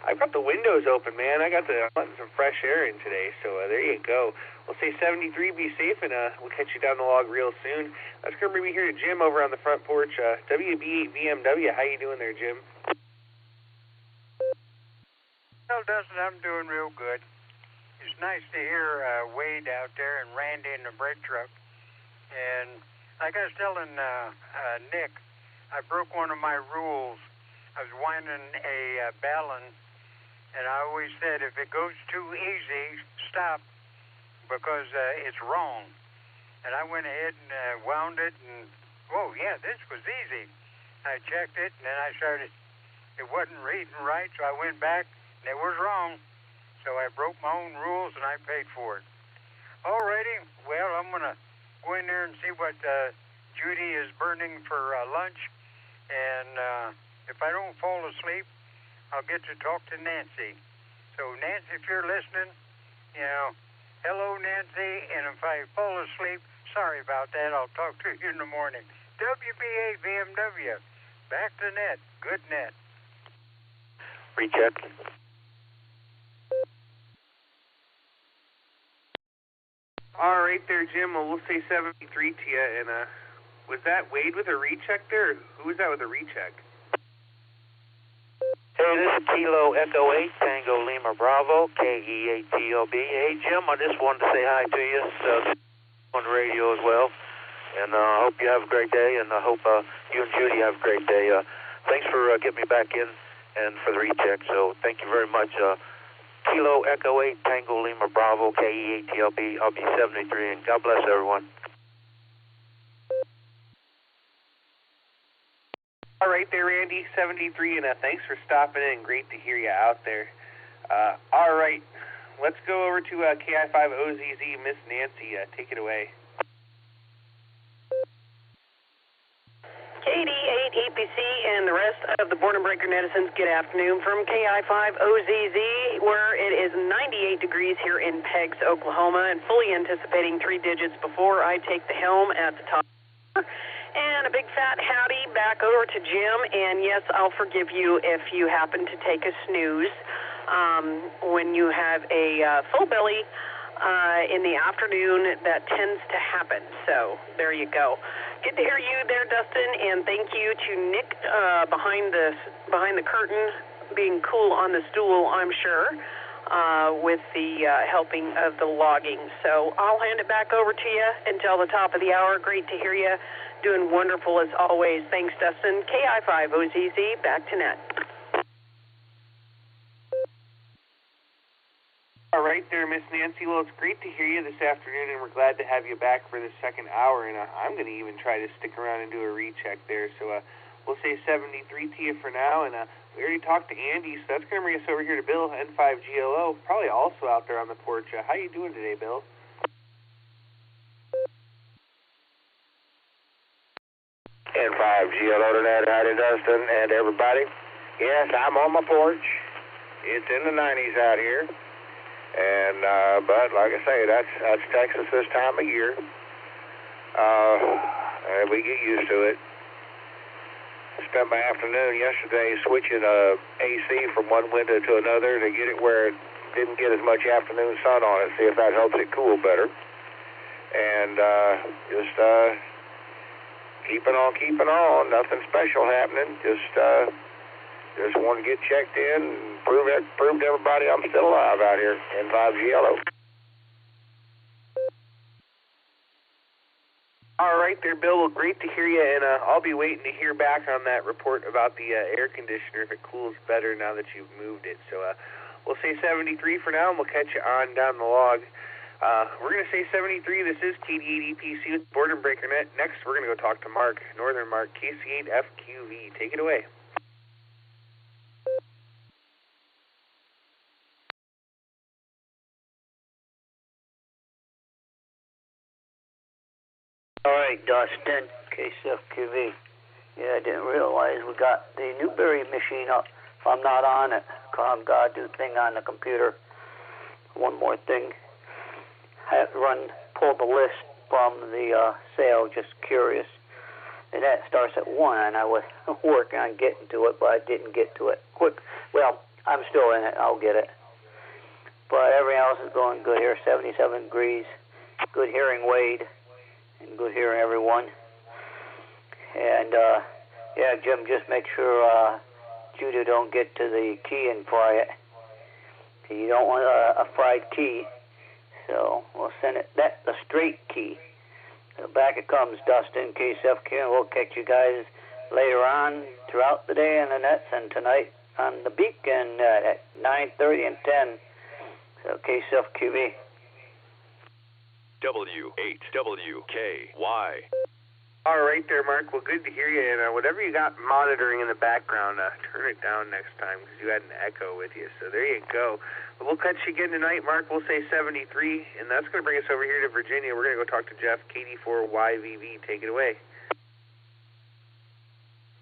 I've got the windows open, man. I'm letting some fresh air in today, so there you go. We'll say 73, be safe, and we'll catch you down the log real soon. Let's go bring me here to Jim over on the front porch. WB8VMW, how you doing there, Jim? Well, Dustin, I'm doing real good. It's nice to hear Wade out there and Randy in the bread truck. And like I was telling Nick, I broke one of my rules. I was winding a ballon, and I always said if it goes too easy, stop, because it's wrong. And I went ahead and wound it, and, oh, yeah, this was easy. I checked it, and then I started, it wasn't reading right, so I went back, and it was wrong. So I broke my own rules, and I paid for it. Alrighty, well, I'm going to go in there and see what Judy is burning for lunch. And if I don't fall asleep, I'll get to talk to Nancy. So So, Nancy, if you're listening, you know, hello, Nancy, and if I fall asleep, sorry about that. I'll talk to you in the morning. WBA BMW, back to net. Good net. Recheck. All right there, Jim. Well, we'll say 73 to you. And was that Wade with a recheck there? Or who was that with a recheck? Hey, this is Kilo Echo 8, Tango Lima Bravo, KE8TLB. Hey, Jim, I just wanted to say hi to you. On the radio as well. And I hope you have a great day, and I hope you and Judy have a great day. Thanks for getting me back in and for the recheck. So thank you very much. Kilo Echo 8, Tango Lima Bravo, KE8TLB. I'll be 73, and God bless everyone. All right there, Randy, 73, and thanks for stopping in. Great to hear you out there. All right, let's go over to KI5OZZ, Miss Nancy. Take it away. KD8EPC and the rest of the Border Breaker netizens, good afternoon from KI5OZZ, where it is 98 degrees here in Peggs, Oklahoma, and fully anticipating 3 digits before I take the helm at the top. And a big fat howdy back over to Jim, and yes, I'll forgive you if you happen to take a snooze when you have a full belly in the afternoon. That tends to happen, so there you go. Good to hear you there, Dustin, and thank you to Nick behind the curtain, being cool on the stool, I'm sure, with the helping of the logging. So I'll hand it back over to you until the top of the hour. Great to hear you. Doing wonderful as always. Thanks, Dustin. KI5OZZ, back to net. All right there, Miss Nancy. Well, it's great to hear you this afternoon, and we're glad to have you back for the second hour. And I'm going to even try to stick around and do a recheck there. So we'll say 73 to you for now. And we already talked to Andy, so that's going to bring us over here to Bill, N5GLO, probably also out there on the porch. How you doing today, Bill? N5GLO tonight. Howdy, Dustin, and everybody. Yes, I'm on my porch. It's in the 90s out here. And but like I say, that's Texas this time of year. And we get used to it. Spent my afternoon yesterday switching AC from one window to another to get it where it didn't get as much afternoon sun on it. See if that helps it cool better. And just keeping on. Nothing special happening. Just want to get checked in and prove to everybody I'm still alive out here in 5GLO. All right there, Bill. Well, great to hear you, and I'll be waiting to hear back on that report about the air conditioner, if it cools better now that you've moved it. So we'll say 73 for now, and we'll catch you on down the log. We're going to say 73. This is KD8EPC with Border Breaker Net. Next, we're going to go talk to Mark, Northern Mark, KC8FQV. Take it away. All right, Dustin, KCFQV. Yeah, I didn't realize we got the Newberry machine up. If I'm not on it, I've got to do the thing on the computer. One more thing. I have to pull the list from the sale, just curious. And that starts at 1, and I was working on getting to it, but I didn't get to it quick. Well, I'm still in it. I'll get it. But everything else is going good here. 77 degrees. Good hearing, Wade. And good hearing, everyone. And, yeah, Jim, just make sure Judah don't get to the key and fry it. You don't want a fried key. So we'll send it. That's the straight key. So back it comes, Dustin, KCFQ, and we'll catch you guys later on throughout the day on the nets and tonight on the beacon at 9:30 and 10. So KCFQV. W8WKY. All right there, Mark. Well, good to hear you. And whatever you got monitoring in the background, turn it down next time because you had an echo with you. So there you go. But we'll catch you again tonight, Mark. We'll say 73, and that's going to bring us over here to Virginia. We're going to go talk to Jeff, KD4YVV. Take it away.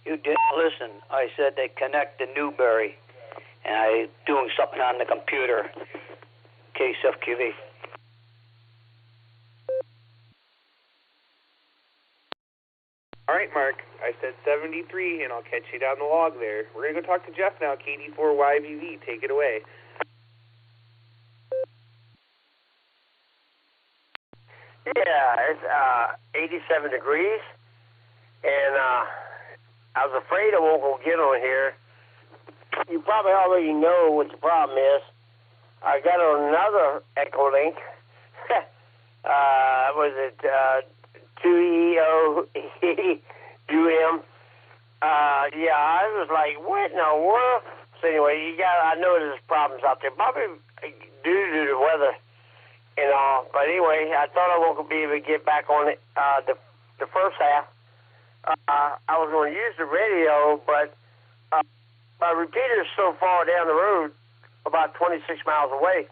You didn't listen. I said they connect to Newberry. and I'm doing something on the computer. KSFQV. All right, Mark. I said 73, and I'll catch you down the log there. We're going to go talk to Jeff now, KD4YVV. Take it away. Yeah, it's 87 degrees, and I was afraid I won't go get on here. You probably already know what the problem is. I got on another EchoLink. Was it 2EOUM? Yeah, I was like, what in the world? So anyway, I know there's problems out there, probably due to the weather and all. But anyway, I thought I won't be able to get back on it the first half. I was going to use the radio, but my repeater is so far down the road, about 26 miles away.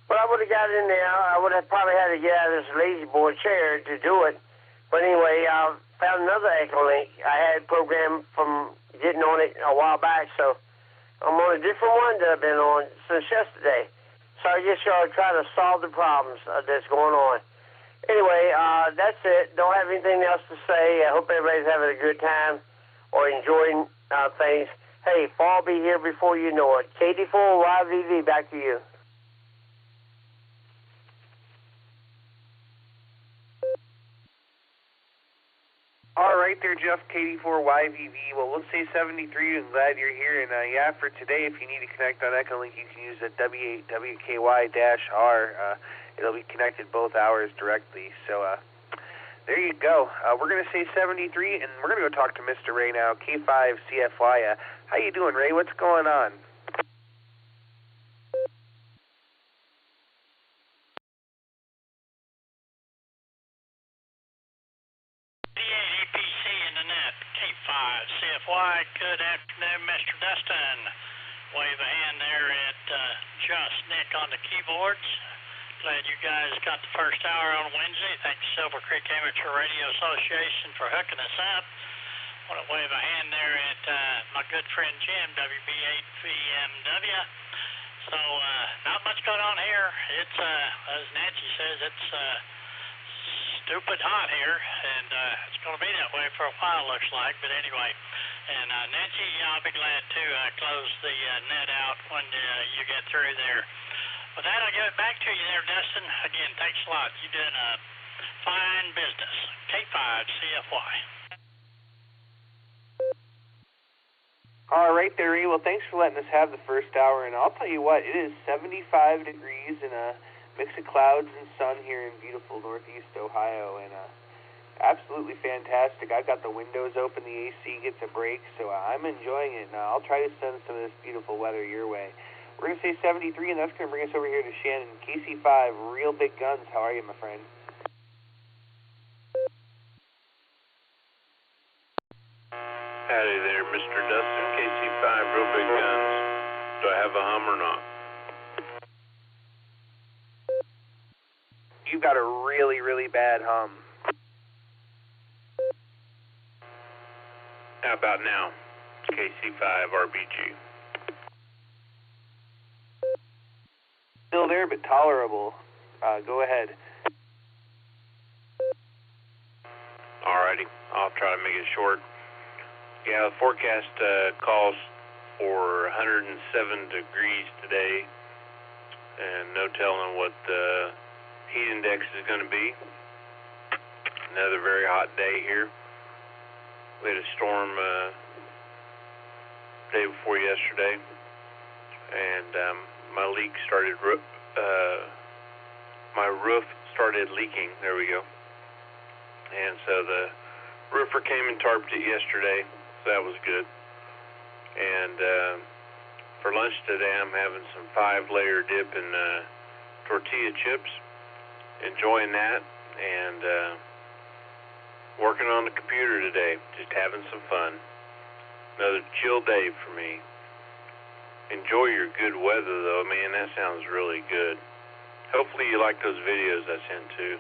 But I would have got in there. I would have probably had to get out of this lazy boy chair to do it. But anyway, I found another EchoLink. I had programmed from getting on it a while back, so I'm on a different one that I've been on since yesterday. So I guess y'all are trying to solve the problems that's going on. Anyway, that's it. Don't have anything else to say. I hope everybody's having a good time or enjoying things. Hey, fall be here before you know it. KD4YVV, back to you. All right there, Jeff, KD4YVV. Well, we'll say 73. I'm glad you're here. And, yeah, for today, if you need to connect on EchoLink, you can use the W8WKY-R. It'll be connected both hours directly. So there you go. We're going to say 73, and we're going to go talk to Mr. Ray now, K5CFY. How you doing, Ray? What's going on? CFY, good afternoon, Mr. Dustin. Wave a hand there at Just Nick on the keyboards. Glad you guys got the first hour on Wednesday. Thanks Silvercreek Amateur Radio Association for hooking us up. Want to wave a hand there at my good friend Jim, WB8VMW. So not much going on here. It's as Nancy says, it's stupid hot here, and it's going to be that way for a while, looks like. But anyway, and Nancy, I'll be glad to close the net out when you get through there. With that, I'll give it back to you there, Dustin. Again, thanks a lot. You're doing a fine business. K5CFY. All right there, Ray. Well, thanks for letting us have the first hour. And I'll tell you what, it is 75 degrees and a mix of clouds and sun here in beautiful northeast Ohio, and absolutely fantastic. I've got the windows open, the AC gets a break, so I'm enjoying it. Now I'll try to send some of this beautiful weather your way. We're going to say 73, and that's going to bring us over here to Shannon. KC5, Real Big Guns. How are you, my friend? Howdy there, Mr. Dustin. KC5, Real Big Guns. Do I have a hum or not? You've got a really, really bad hum. How about now? It's KC5 RBG. Still there, but tolerable. Go ahead. Alrighty, I'll try to make it short. Yeah, the forecast calls for 107 degrees today, and no telling what the heat index is going to be. Another very hot day here. We had a storm day before yesterday, and my leak started, my roof started leaking. There we go. And so the roofer came and tarped it yesterday, so that was good. And for lunch today, I'm having some 5-layer dip and tortilla chips. Enjoying that, and working on the computer today, just having some fun. Another chill day for me. Enjoy your good weather, though, man. That sounds really good. Hopefully you like those videos I sent too.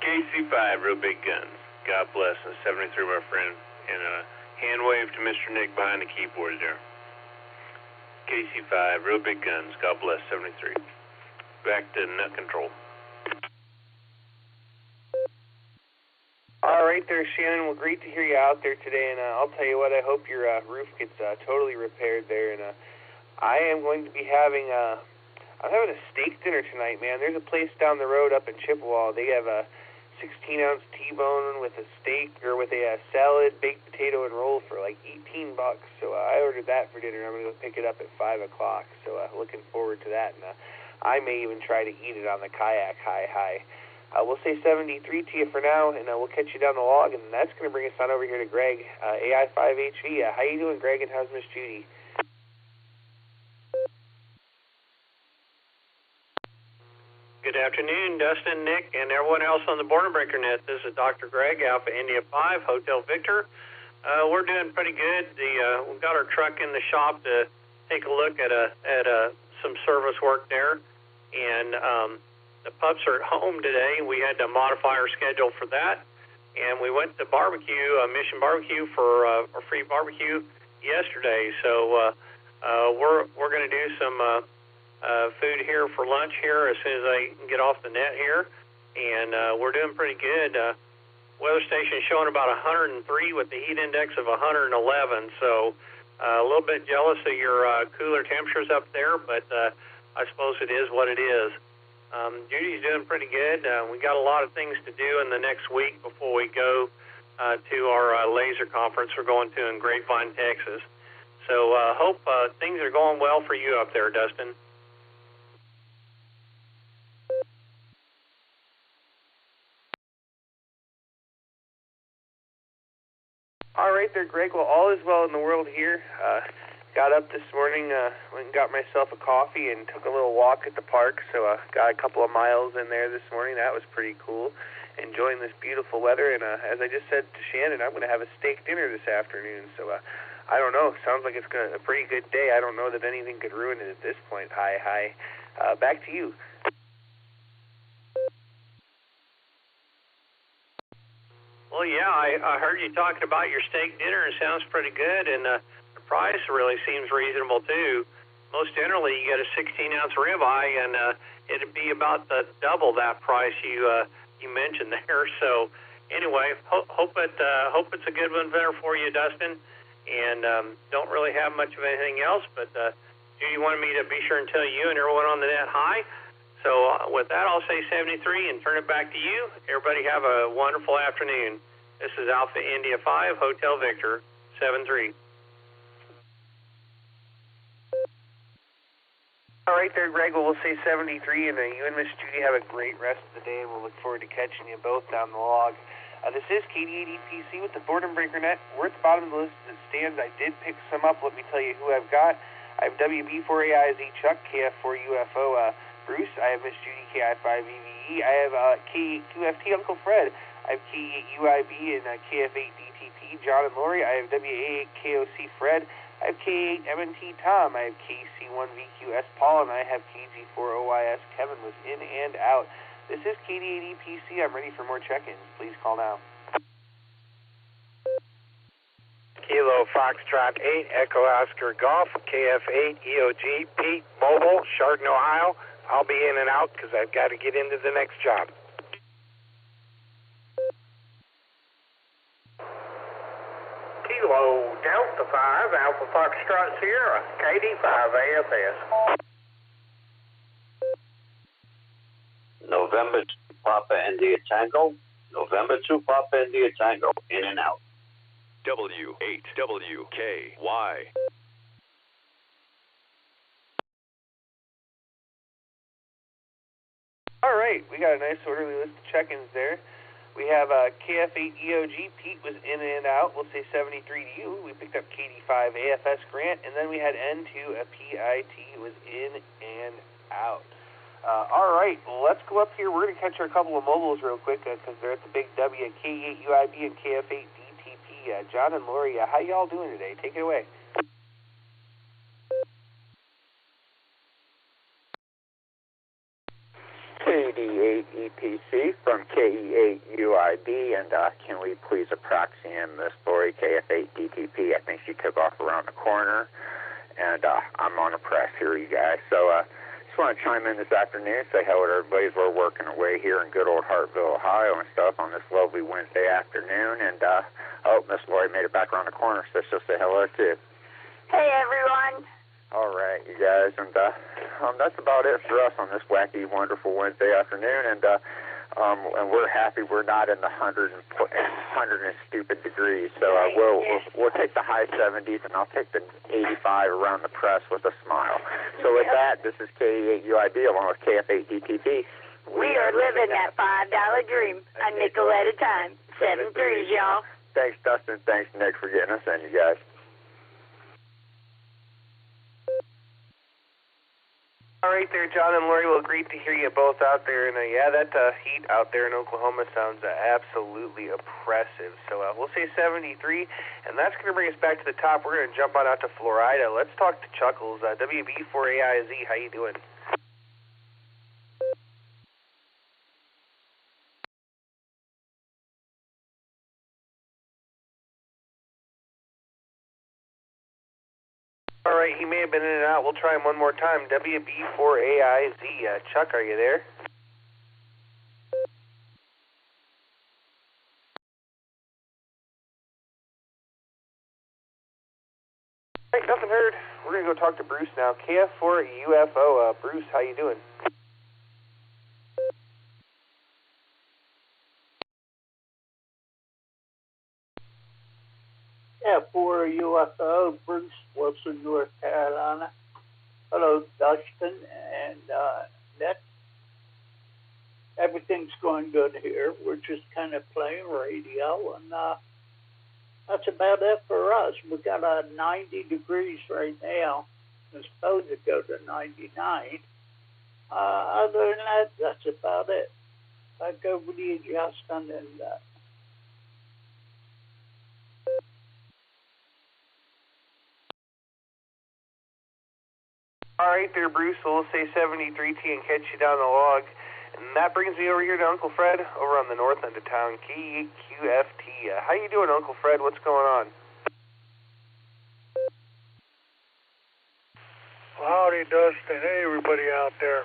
KC5, Real Big Guns. God bless. And 73, my friend. And a hand wave to Mr. Nick behind the keyboard there. KC5, real big guns. God bless, 73. Back to net control. All right there, Shannon. Well, great to hear you out there today, and I'll tell you what, I hope your roof gets totally repaired there, and I am going to be having I'm having a steak dinner tonight, man. There's a place down the road up in Chippewa. They have a 16-ounce T-bone with a steak, or with a salad, baked potato, and roll for like $18. So I ordered that for dinner. I'm going to go pick it up at 5 o'clock, so looking forward to that, and I may even try to eat it on the kayak. Hi. We'll say 73 to you for now, and we'll catch you down the log, and that's going to bring us on over here to Greg, AI5HV. How you doing, Greg, and how's Miss Judy? Good afternoon, Dustin, Nick, and everyone else on the Barometer Net. This is Dr. Greg, Alpha India 5, Hotel Victor. We're doing pretty good. We've got our truck in the shop to take a look at some service work there, and the pups are at home today. We had to modify our schedule for that, and we went to barbecue, Mission Barbecue for a free barbecue yesterday. So we're going to do some food here for lunch here as soon as I can get off the net here, and we're doing pretty good. Weather station is showing about 103 with the heat index of 111, so a little bit jealous of your cooler temperatures up there, but I suppose it is what it is. Judy's doing pretty good. We got a lot of things to do in the next week before we go to our laser conference we're going to in Grapevine, Texas. So hope things are going well for you up there, Dustin. All right there, Greg. Well, all is well in the world here. Got up this morning, went and got myself a coffee and took a little walk at the park, so got a couple of miles in there this morning. That was pretty cool. Enjoying this beautiful weather, and as I just said to Shannon, I'm going to have a steak dinner this afternoon, so I don't know. Sounds like it's a pretty good day. I don't know that anything could ruin it at this point. Hi. Back to you. Well, yeah, I heard you talking about your steak dinner. It sounds pretty good, and the price really seems reasonable, too. Most generally, you get a 16-ounce ribeye, and it'd be about double that price you mentioned there. So, anyway, hope it's a good one there for you, Dustin, and don't really have much of anything else, but Judy wanted me to be sure and tell you and everyone on the net hi. So with that, I'll say 73 and turn it back to you. Everybody have a wonderful afternoon. This is Alpha India 5, Hotel Victor, 73. All right there, Greg. Well, we'll say 73, and you and Miss Judy have a great rest of the day, and we'll look forward to catching you both down the log. This is KD80PC with the Barometer Net. We're at the bottom of the list as it stands. I did pick some up. Let me tell you who I've got. I have WB4AIZ Chuck, KF4UFO Bruce. I have Miss Judy, KI5EVE. I have K8QFT Uncle Fred. I have K8UIB and KF8DTP John and Lori. I have WA8KOC Fred. I have K8MNT Tom. I have KC1VQS Paul, and I have KG4OYS Kevin was in and out. This is KD80PC. I'm ready for more check-ins. Please call now. Kilo Foxtrot 8, Echo Oscar Golf, KF8 EOG Pete Mobile, Chardon, Ohio. I'll be in and out because I've got to get into the next job. Kilo Delta 5, Alpha Foxtrot Sierra, KD5 AFS. November 2 Papa India Tango, November 2 Papa India Tango, in and out. W8WKY. All right, we got a nice orderly list of check-ins there. We have KF8 EOG, Pete was in and out. We'll say 73 to you. We picked up KD5 AFS Grant, and then we had N2 a PIT was in and out. All right, let's go up here. We're going to catch our couple of mobiles real quick because they're at the big W at K8 UIB and KF8 DTP. John and Lori, how y'all doing today? Take it away. KD8 EPC from KE8 UIB, and can we please approximate Miss Lori KF8 DTP? I think she took off around the corner. and I'm on the press here, you guys. So just want to chime in this afternoon, say hello to everybody as we're working away here in good old Hartville, Ohio and stuff on this lovely Wednesday afternoon. And I hope Miss Lori made it back around the corner, so she'll say hello too. Hey, everyone. All right, you guys, and that's about it for us on this wacky, wonderful Wednesday afternoon. And we're happy we're not in the 100 and stupid degrees. So we'll take the high 70s, and I'll take the 85 around the press with a smile. So with that, this is KE8UIB along with KF8DPP. We are living that $5 dream, a nickel at a time. 7 threes, y'all. Thanks, Dustin. Thanks, Nick, for getting us in, you guys. All right there, John and Lori. Well, great to hear you both out there. And yeah, that heat out there in Oklahoma sounds absolutely oppressive. So we'll say 73, and that's going to bring us back to the top. We're going to jump on out to Florida. Let's talk to Chuckles. WB4AIZ, how you doing? All right, he may have been in and out. We'll try him one more time. WB4AIZ. Chuck, are you there? All right, nothing heard. We're going to go talk to Bruce now. KF4UFO. Bruce, how you doing? Yeah, for UFO, Bruce Wilson, North Carolina. Hello, Dustin, and Nick. Everything's going good here. We're just kind of playing radio, and that's about it for us. We got 90 degrees right now. It's supposed to go to 99. Other than that, that's about it. Back over to you, Justin, and All right there, Bruce. So we'll say 73T and catch you down the log. And that brings me over here to Uncle Fred over on the north end of town, KQFT. How you doing, Uncle Fred? What's going on? Well, howdy, Dustin. Hey, everybody out there.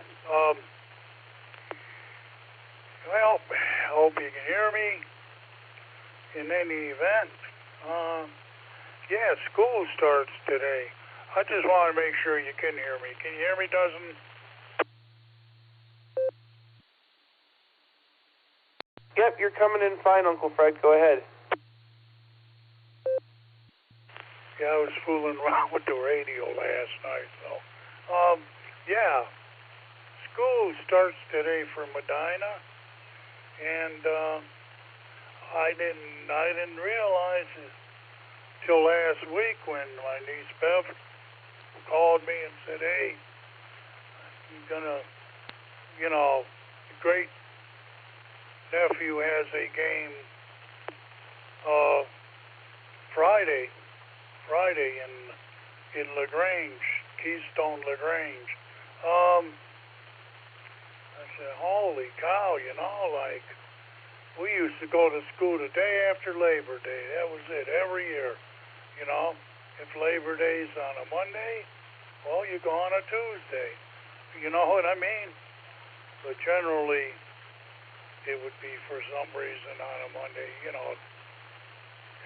Well, I hope you can hear me. In any event, yeah, school starts today. I just want to make sure you can hear me. Can you hear me, Dustin? Yep, you're coming in fine, Uncle Fred. Go ahead. Yeah, I was fooling around with the radio last night, so. Yeah, school starts today for Medina, and I didn't realize it till last week when my niece Bev called me and said, hey, you're gonna, great nephew has a game Friday in LaGrange, Keystone LaGrange. I said, holy cow, we used to go to school the day after Labor Day. That was it, every year. If Labor Day's on a Monday, well, you go on a Tuesday. You know what I mean? But generally, it would be for some reason on a Monday.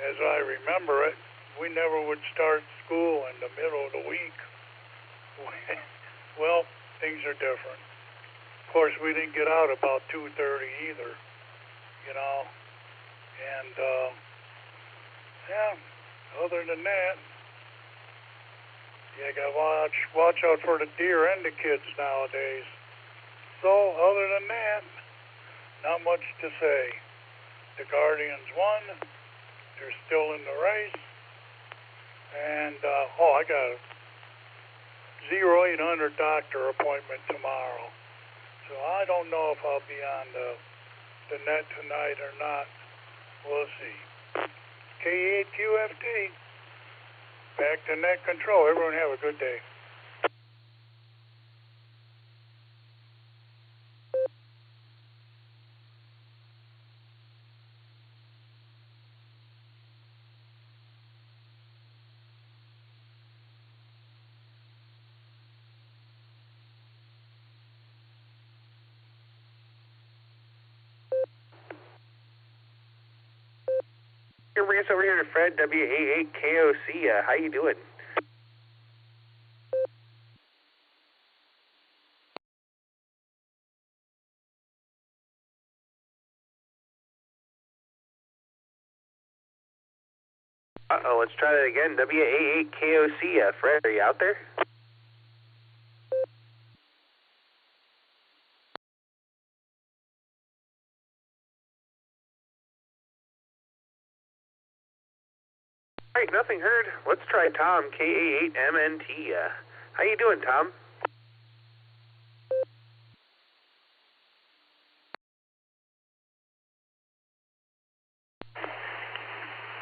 As I remember it, we never would start school in the middle of the week. Well, things are different. Of course, we didn't get out about 2:30 either, And, yeah, other than that, you gotta watch out for the deer and the kids nowadays. So, other than that, not much to say. The Guardians won. They're still in the race. And, I got a 0800 doctor appointment tomorrow. So I don't know if I'll be on the net tonight or not. We'll see. K8QFT. Back to net control. Everyone have a good day. Here, bring us over here to Fred, WA8KOC. How you doing? Uh-oh, let's try that again. WA8KOC. Fred, are you out there? All right, nothing heard. Let's try Tom, KA8MNT. How you doing, Tom?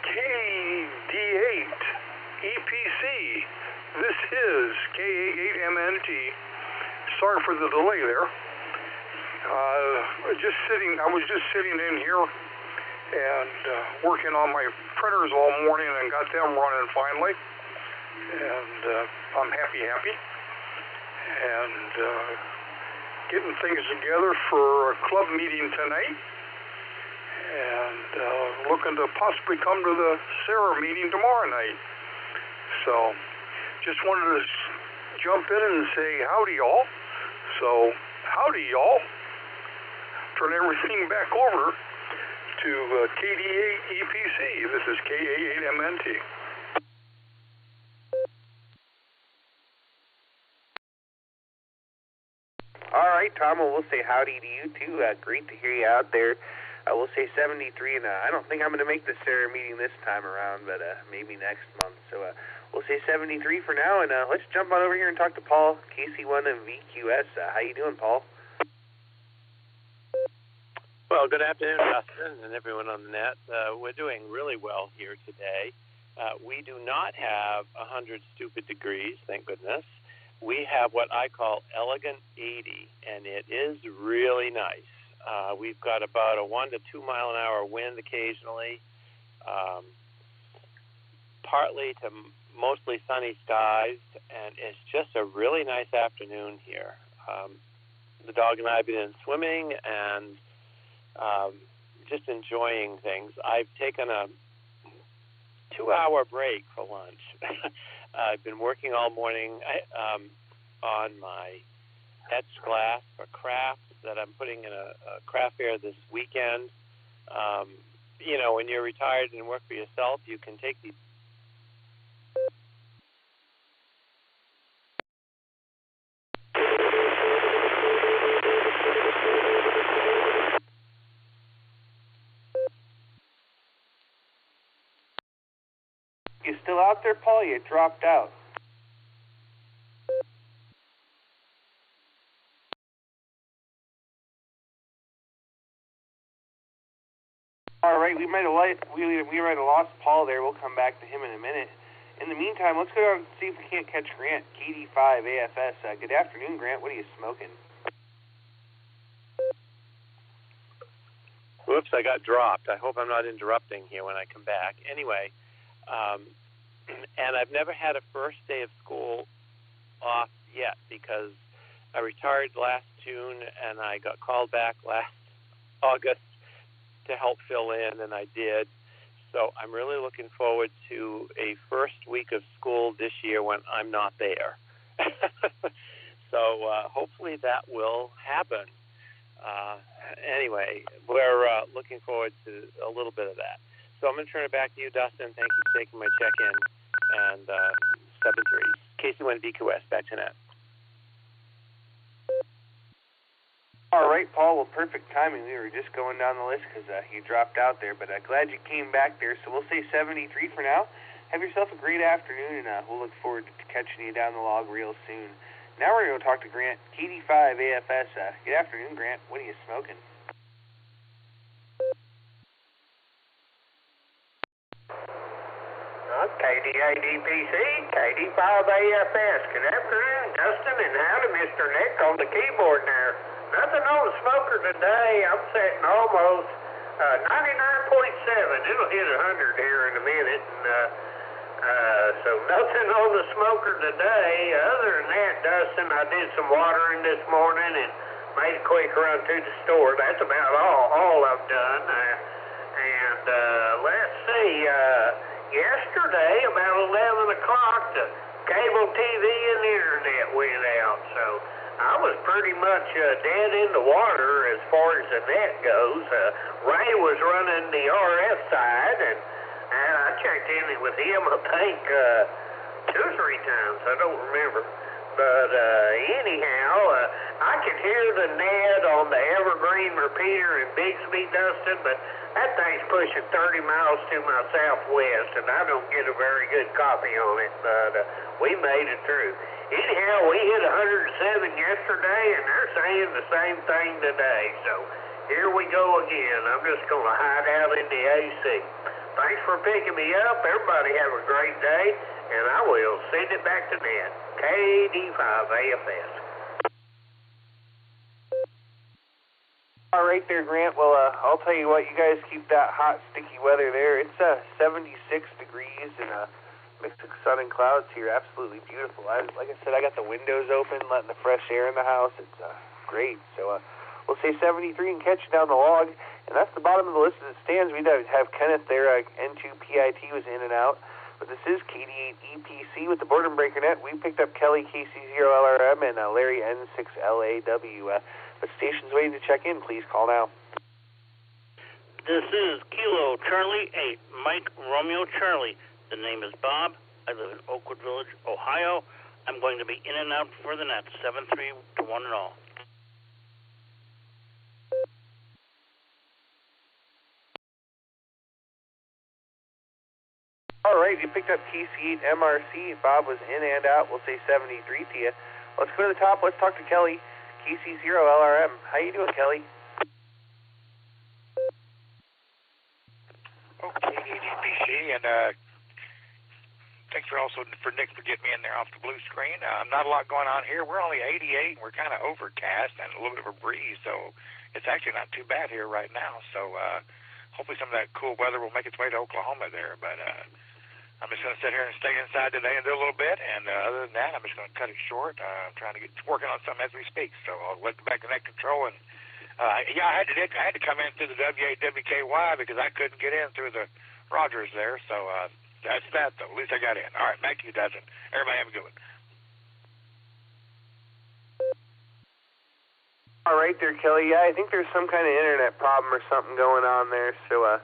KD8 EPC. This is KA8MNT. Sorry for the delay there. I was just sitting in here and working on my printers all morning and got them running finally. And I'm happy. And getting things together for a club meeting tonight. And looking to possibly come to the Sarah meeting tomorrow night. So just wanted to jump in and say howdy, y'all. So howdy, y'all. Turn everything back over to KD8 EPC. This is KA8MNT. All right, Tom, well, we'll say howdy to you, too. Great to hear you out there. We'll say 73, and I don't think I'm going to make the Sarah meeting this time around, but maybe next month. So we'll say 73 for now, and let's jump on over here and talk to Paul, KC1 and VQS. How you doing, Paul? Well, good afternoon, Dustin, and everyone on the net. We're doing really well here today. We do not have 100 stupid degrees, thank goodness. We have what I call elegant 80, and it is really nice. We've got about a 1 to 2 mile an hour wind occasionally, partly to mostly sunny skies, and it's just a really nice afternoon here. The dog and I have been in swimming and just enjoying things. I've taken a 2-hour break for lunch. I've been working all morning on my etched glass for craft that I'm putting in a craft fair this weekend. You know, when you're retired and work for yourself, you can take these. You still out there, Paul? You dropped out. All right, we might have lost Paul there. We'll come back to him in a minute. In the meantime, let's go out and see if we can't catch Grant, KD5 AFS. Good afternoon, Grant. What are you smoking? Whoops, I got dropped. I hope I'm not interrupting here when I come back. Anyway, and I've never had a first day of school off yet because I retired last June and I got called back last August to help fill in, and I did. So I'm really looking forward to a first week of school this year when I'm not there. So hopefully that will happen. Anyway, we're looking forward to a little bit of that. So I'm going to turn it back to you, Dustin. Thank you for taking my check-in. And 7-3. KC1 VQS, back to net. All right, Paul. Well, perfect timing. We were just going down the list because you dropped out there, but glad you came back there. So we'll say 73 for now. Have yourself a great afternoon, and we'll look forward to catching you down the log real soon. Now we're going to talk to Grant, KD5 AFS. Good afternoon, Grant. What are you smoking? KD8EPC, KD5AFS. Good afternoon, Dustin, and howdy, Mr. Nick on the keyboard there. Nothing on the smoker today. I'm setting almost 99.7. It'll hit 100 here in a minute. So nothing on the smoker today. Other than that, Dustin, I did some watering this morning and made a quick run to the store. That's about all I've done. And And let's see, yesterday about 11 o'clock, the cable TV and internet went out. So I was pretty much dead in the water as far as the net goes. Ray was running the RF side, and I checked in with him, I think, 2 or 3 times. I don't remember. But anyhow, I could hear the net on the Evergreen repeater in Bixby, Dustin, but that thing's pushing 30 miles to my southwest, and I don't get a very good copy on it, but we made it through. Anyhow, we hit 107 yesterday, and they're saying the same thing today, so here we go again. I'm just going to hide out in the AC. Thanks for picking me up. Everybody have a great day, and I will send it back to Ned. KD5 AFS. All right there, Grant. Well, I'll tell you what, you guys keep that hot, sticky weather there. It's 76 degrees and a mix of sun and clouds here. Absolutely beautiful. Like I said, I got the windows open, letting the fresh air in the house. It's great. So we'll say 73 and catch you down the log. And that's the bottom of the list as it stands. We have Kenneth there. N2PIT was in and out. But this is KD8EPC with the Boredom Breaker Net. We picked up Kelly KC0LRM and Larry N6LAW. But station's waiting to check in. Please call now. This is Kilo Charlie 8, Mike Romeo Charlie. The name is Bob. I live in Oakwood Village, Ohio. I'm going to be in and out for the net, 7-3 to 1 and all. All right, you picked up KC8 MRC. Bob was in and out. We'll say 73 to you. Let's go to the top. Let's talk to Kelly, KC0LRM. How you doing, Kelly? Okay, EDPC, and thanks for Nick for getting me in there off the blue screen. Not a lot going on here. We're only 88, and we're kind of overcast and a little bit of a breeze, so it's actually not too bad here right now. So hopefully some of that cool weather will make its way to Oklahoma there, but I'm just going to sit here and stay inside today and do a little bit, and other than that, I'm just going to cut it short. I'm trying to get working on something as we speak, so I'll let back to net control. And yeah, I had to come in through the W8WKY because I couldn't get in through the Rogers there, so that's that, though. At least I got in. All right, back to you, Dustin. Everybody have a good one. All right there, Kelly. Yeah, I think there's some kind of internet problem or something going on there, so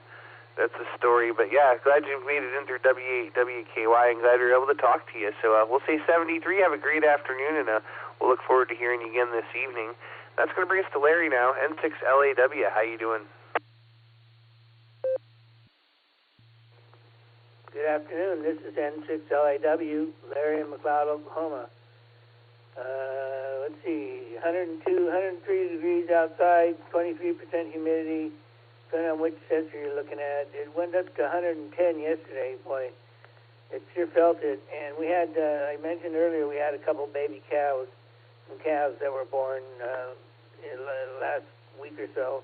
that's the story. But yeah, glad you made it in through W8WKY and glad we were able to talk to you. So we'll say 73. Have a great afternoon, and we'll look forward to hearing you again this evening. That's going to bring us to Larry now, N6LAW. How you doing? Good afternoon. This is N6LAW, Larry in McLeod, Oklahoma. Let's see, 102, 103 degrees outside, 23% humidity, depending on which sensor you're looking at. It went up to 110 yesterday. Boy, it sure felt it. And we had, I mentioned earlier, we had a couple baby cows, some calves that were born in the last week or so.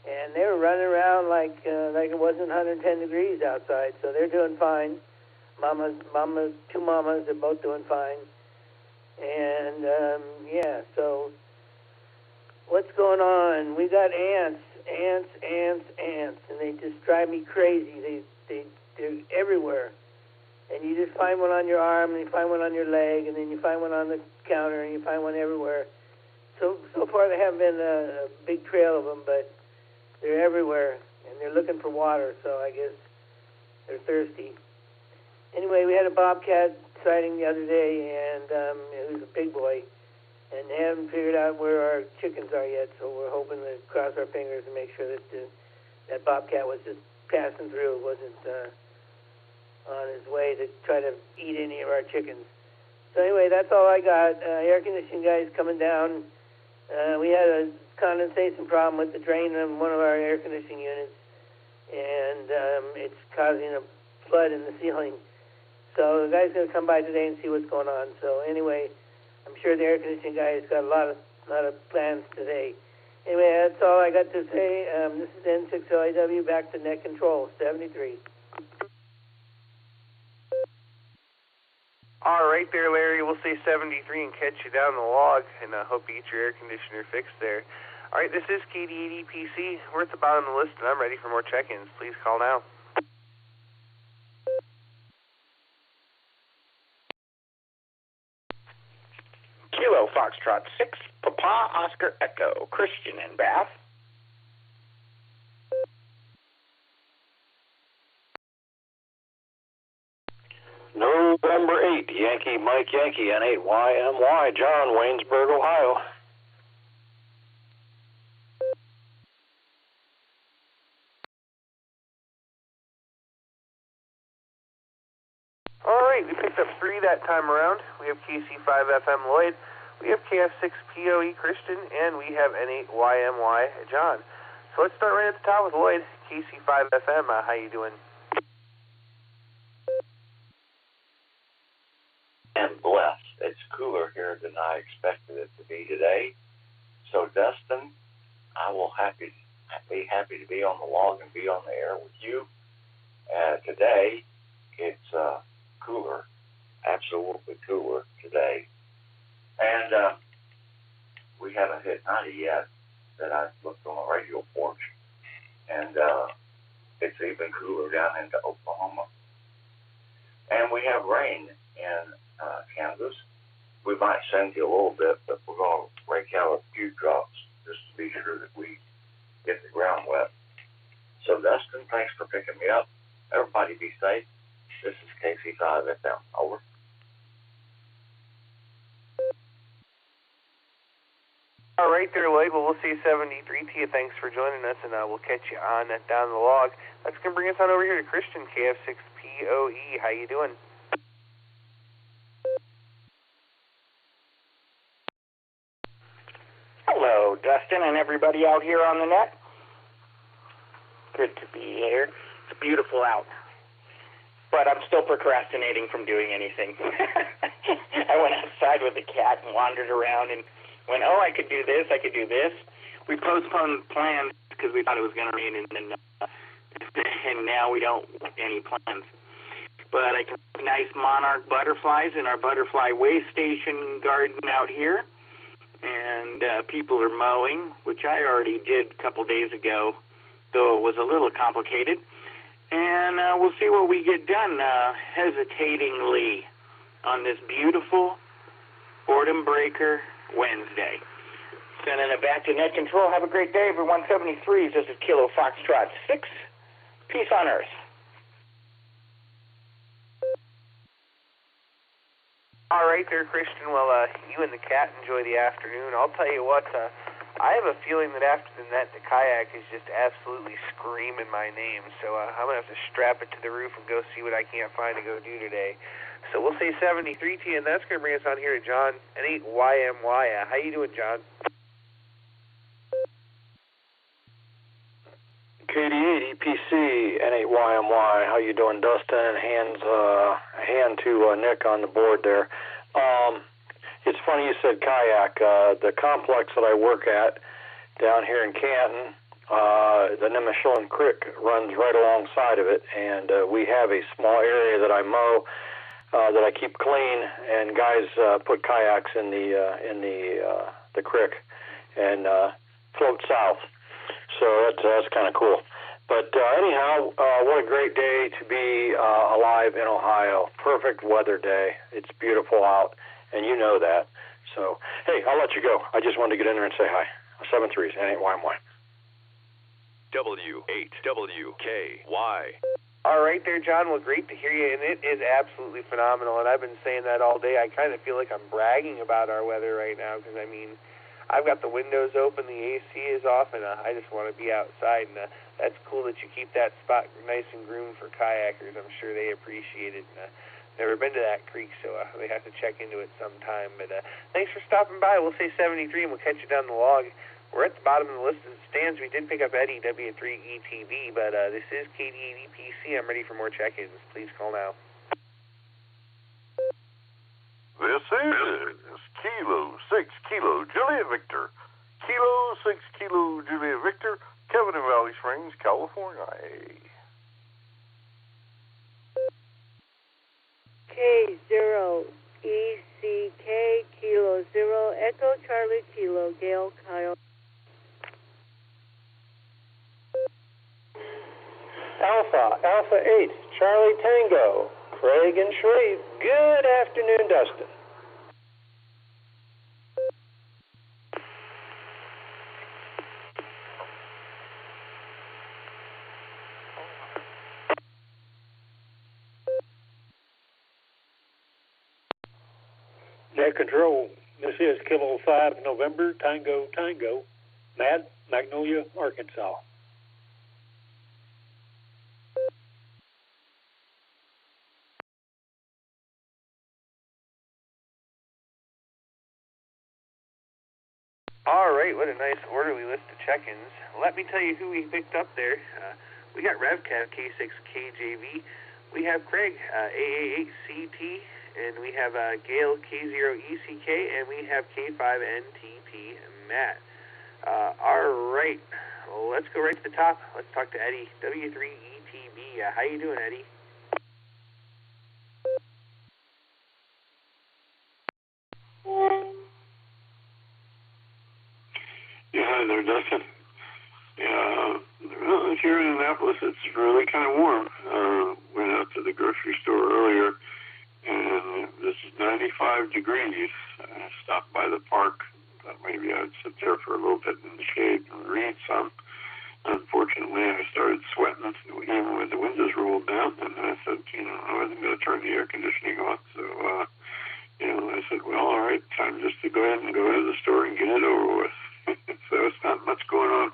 And they were running around like it wasn't 110 degrees outside, so they're doing fine. Two mamas, they're both doing fine. And, yeah, so what's going on? We got ants, and they just drive me crazy. They're everywhere. And you just find one on your arm, and you find one on your leg, and then you find one on the counter, and you find one everywhere. So far there haven't been a big trail of them, but they're everywhere, and they're looking for water, so I guess they're thirsty. Anyway, we had a bobcat sighting the other day, and it was a big boy, and they haven't figured out where our chickens are yet, so we're hoping to cross our fingers and make sure that that bobcat was just passing through. It wasn't on his way to try to eat any of our chickens. So anyway, that's all I got. Air conditioning guys coming down. We had a condensation problem with the drain in one of our air conditioning units, and it's causing a flood in the ceiling. So the guy's going to come by today and see what's going on. So anyway, I'm sure the air conditioning guy has got a lot of plans today. Anyway, that's all I got to say. This is N6LAW, back to net control, 73. All right there, Larry. We'll say 73 and catch you down the log, and I hope you get your air conditioner fixed there. All right, this is KD80PC. We're at the bottom of the list, and I'm ready for more check-ins. Please call now. Kilo Foxtrot 6, Papa Oscar Echo, Christian in Bath. November 8, Yankee Mike Yankee, N8YMY, John, Waynesburg, Ohio. All right, we picked up 3 that time around. We have KC5FM Lloyd, we have KF6POE Christian, and we have N8YMY John. So let's start right at the top with Lloyd, KC5FM. How you doing? And blessed. It's cooler here than I expected it to be today. So, Dustin, I will be happy to be on the log and be on the air with you. Today, it's cooler, absolutely cooler today. And we haven't hit 90 yet that I've looked on the radio porch. And it's even cooler down into Oklahoma. And we have rain in Kansas. We might send you a little bit, but we're going to rake out a few drops just to be sure that we get the ground wet. So, Dustin, thanks for picking me up. Everybody be safe. This is KC5FM. Over. All right there, Lloyd. Well, we'll see 73 to you. Thanks for joining us, and we'll catch you on Down the Log. That's going to bring us on over here to Christian, KF6POE. How you doing? Hello, Dustin, and everybody out here on the net. Good to be here. It's beautiful out. But I'm still procrastinating from doing anything. I went outside with the cat and wandered around and went, I could do this, I could do this. We postponed plans because we thought it was going to rain, and now we don't any plans. But I got nice monarch butterflies in our butterfly way station garden out here. And people are mowing, which I already did a couple days ago, though it was a little complicated. And we'll see what we get done hesitatingly on this beautiful boredom breaker Wednesday. Sending it back to Net Control. Have a great day, everyone. 73s. This is Kilo Foxtrot 6. Peace on Earth. All right there, Christian. Well, you and the cat enjoy the afternoon. I'll tell you what, I have a feeling that after the net, the kayak is just absolutely screaming my name. So I'm going to have to strap it to the roof and go see what I can't find to go do today. So we'll say 73 to you, and that's going to bring us on here to John, N8YMY. How you doing, John? KD80PC, N8YMY. How you doing, Dustin? Hand to Nick on the board there. It's funny you said kayak. The complex that I work at down here in Canton, the Nemeshoan Creek runs right alongside of it, and we have a small area that I mow that I keep clean, and guys put kayaks in the creek and float south. So that's kind of cool. But anyhow, what a great day to be alive in Ohio. Perfect weather day. It's beautiful out, and you know that. So, hey, I'll let you go. I just wanted to get in there and say hi. 7-3s, N8YMY. W8WKY. All right there, John. Well, great to hear you, and it is absolutely phenomenal, and I've been saying that all day. I kind of feel like I'm bragging about our weather right now because, I mean, I've got the windows open, the AC is off, and I just want to be outside, and that's cool that you keep that spot nice and groomed for kayakers. I'm sure they appreciate it. Never been to that creek, so they have to check into it sometime. But thanks for stopping by. We'll say 73, and we'll catch you down the log. We're at the bottom of the list as it stands. We did pick up Eddie, W3ETV, but this is KD80PC. I'm ready for more check-ins. Please call now. This is Kilo 6 Kilo Juliet Victor. Kilo 6 Kilo Juliet Victor, Kevin in Valley Springs, California. K0ECK Kilo 0 Echo Charlie Kilo Gail Kyle. Alpha 8, Charlie Tango, Craig and Shreve. Good afternoon, Dustin. Net Control, this is Kilo 5 November, Tango, Matt, Magnolia, Arkansas. All right, what a nice orderly list of check-ins. Let me tell you who we picked up there. We got RevCav, K6KJV. We have Craig, AA8CT, and we have Gail, K0ECK, and we have K5NTP, Matt. All right, well, let's go right to the top. Let's talk to Eddie, W3ETB. How you doing, Eddie? Yeah, hi there, Dustin. Yeah, well, here in Annapolis, it's really kind of warm. Went out to the grocery store earlier, and this is 95 degrees. I stopped by the park. Thought maybe I'd sit there for a little bit in the shade and read some. Unfortunately, I started sweating even with the windows rolled down, and I said, I wasn't going to turn the air conditioning on. So, I said, well, all right, time just to go ahead to the store and get it over with. So it's not much going on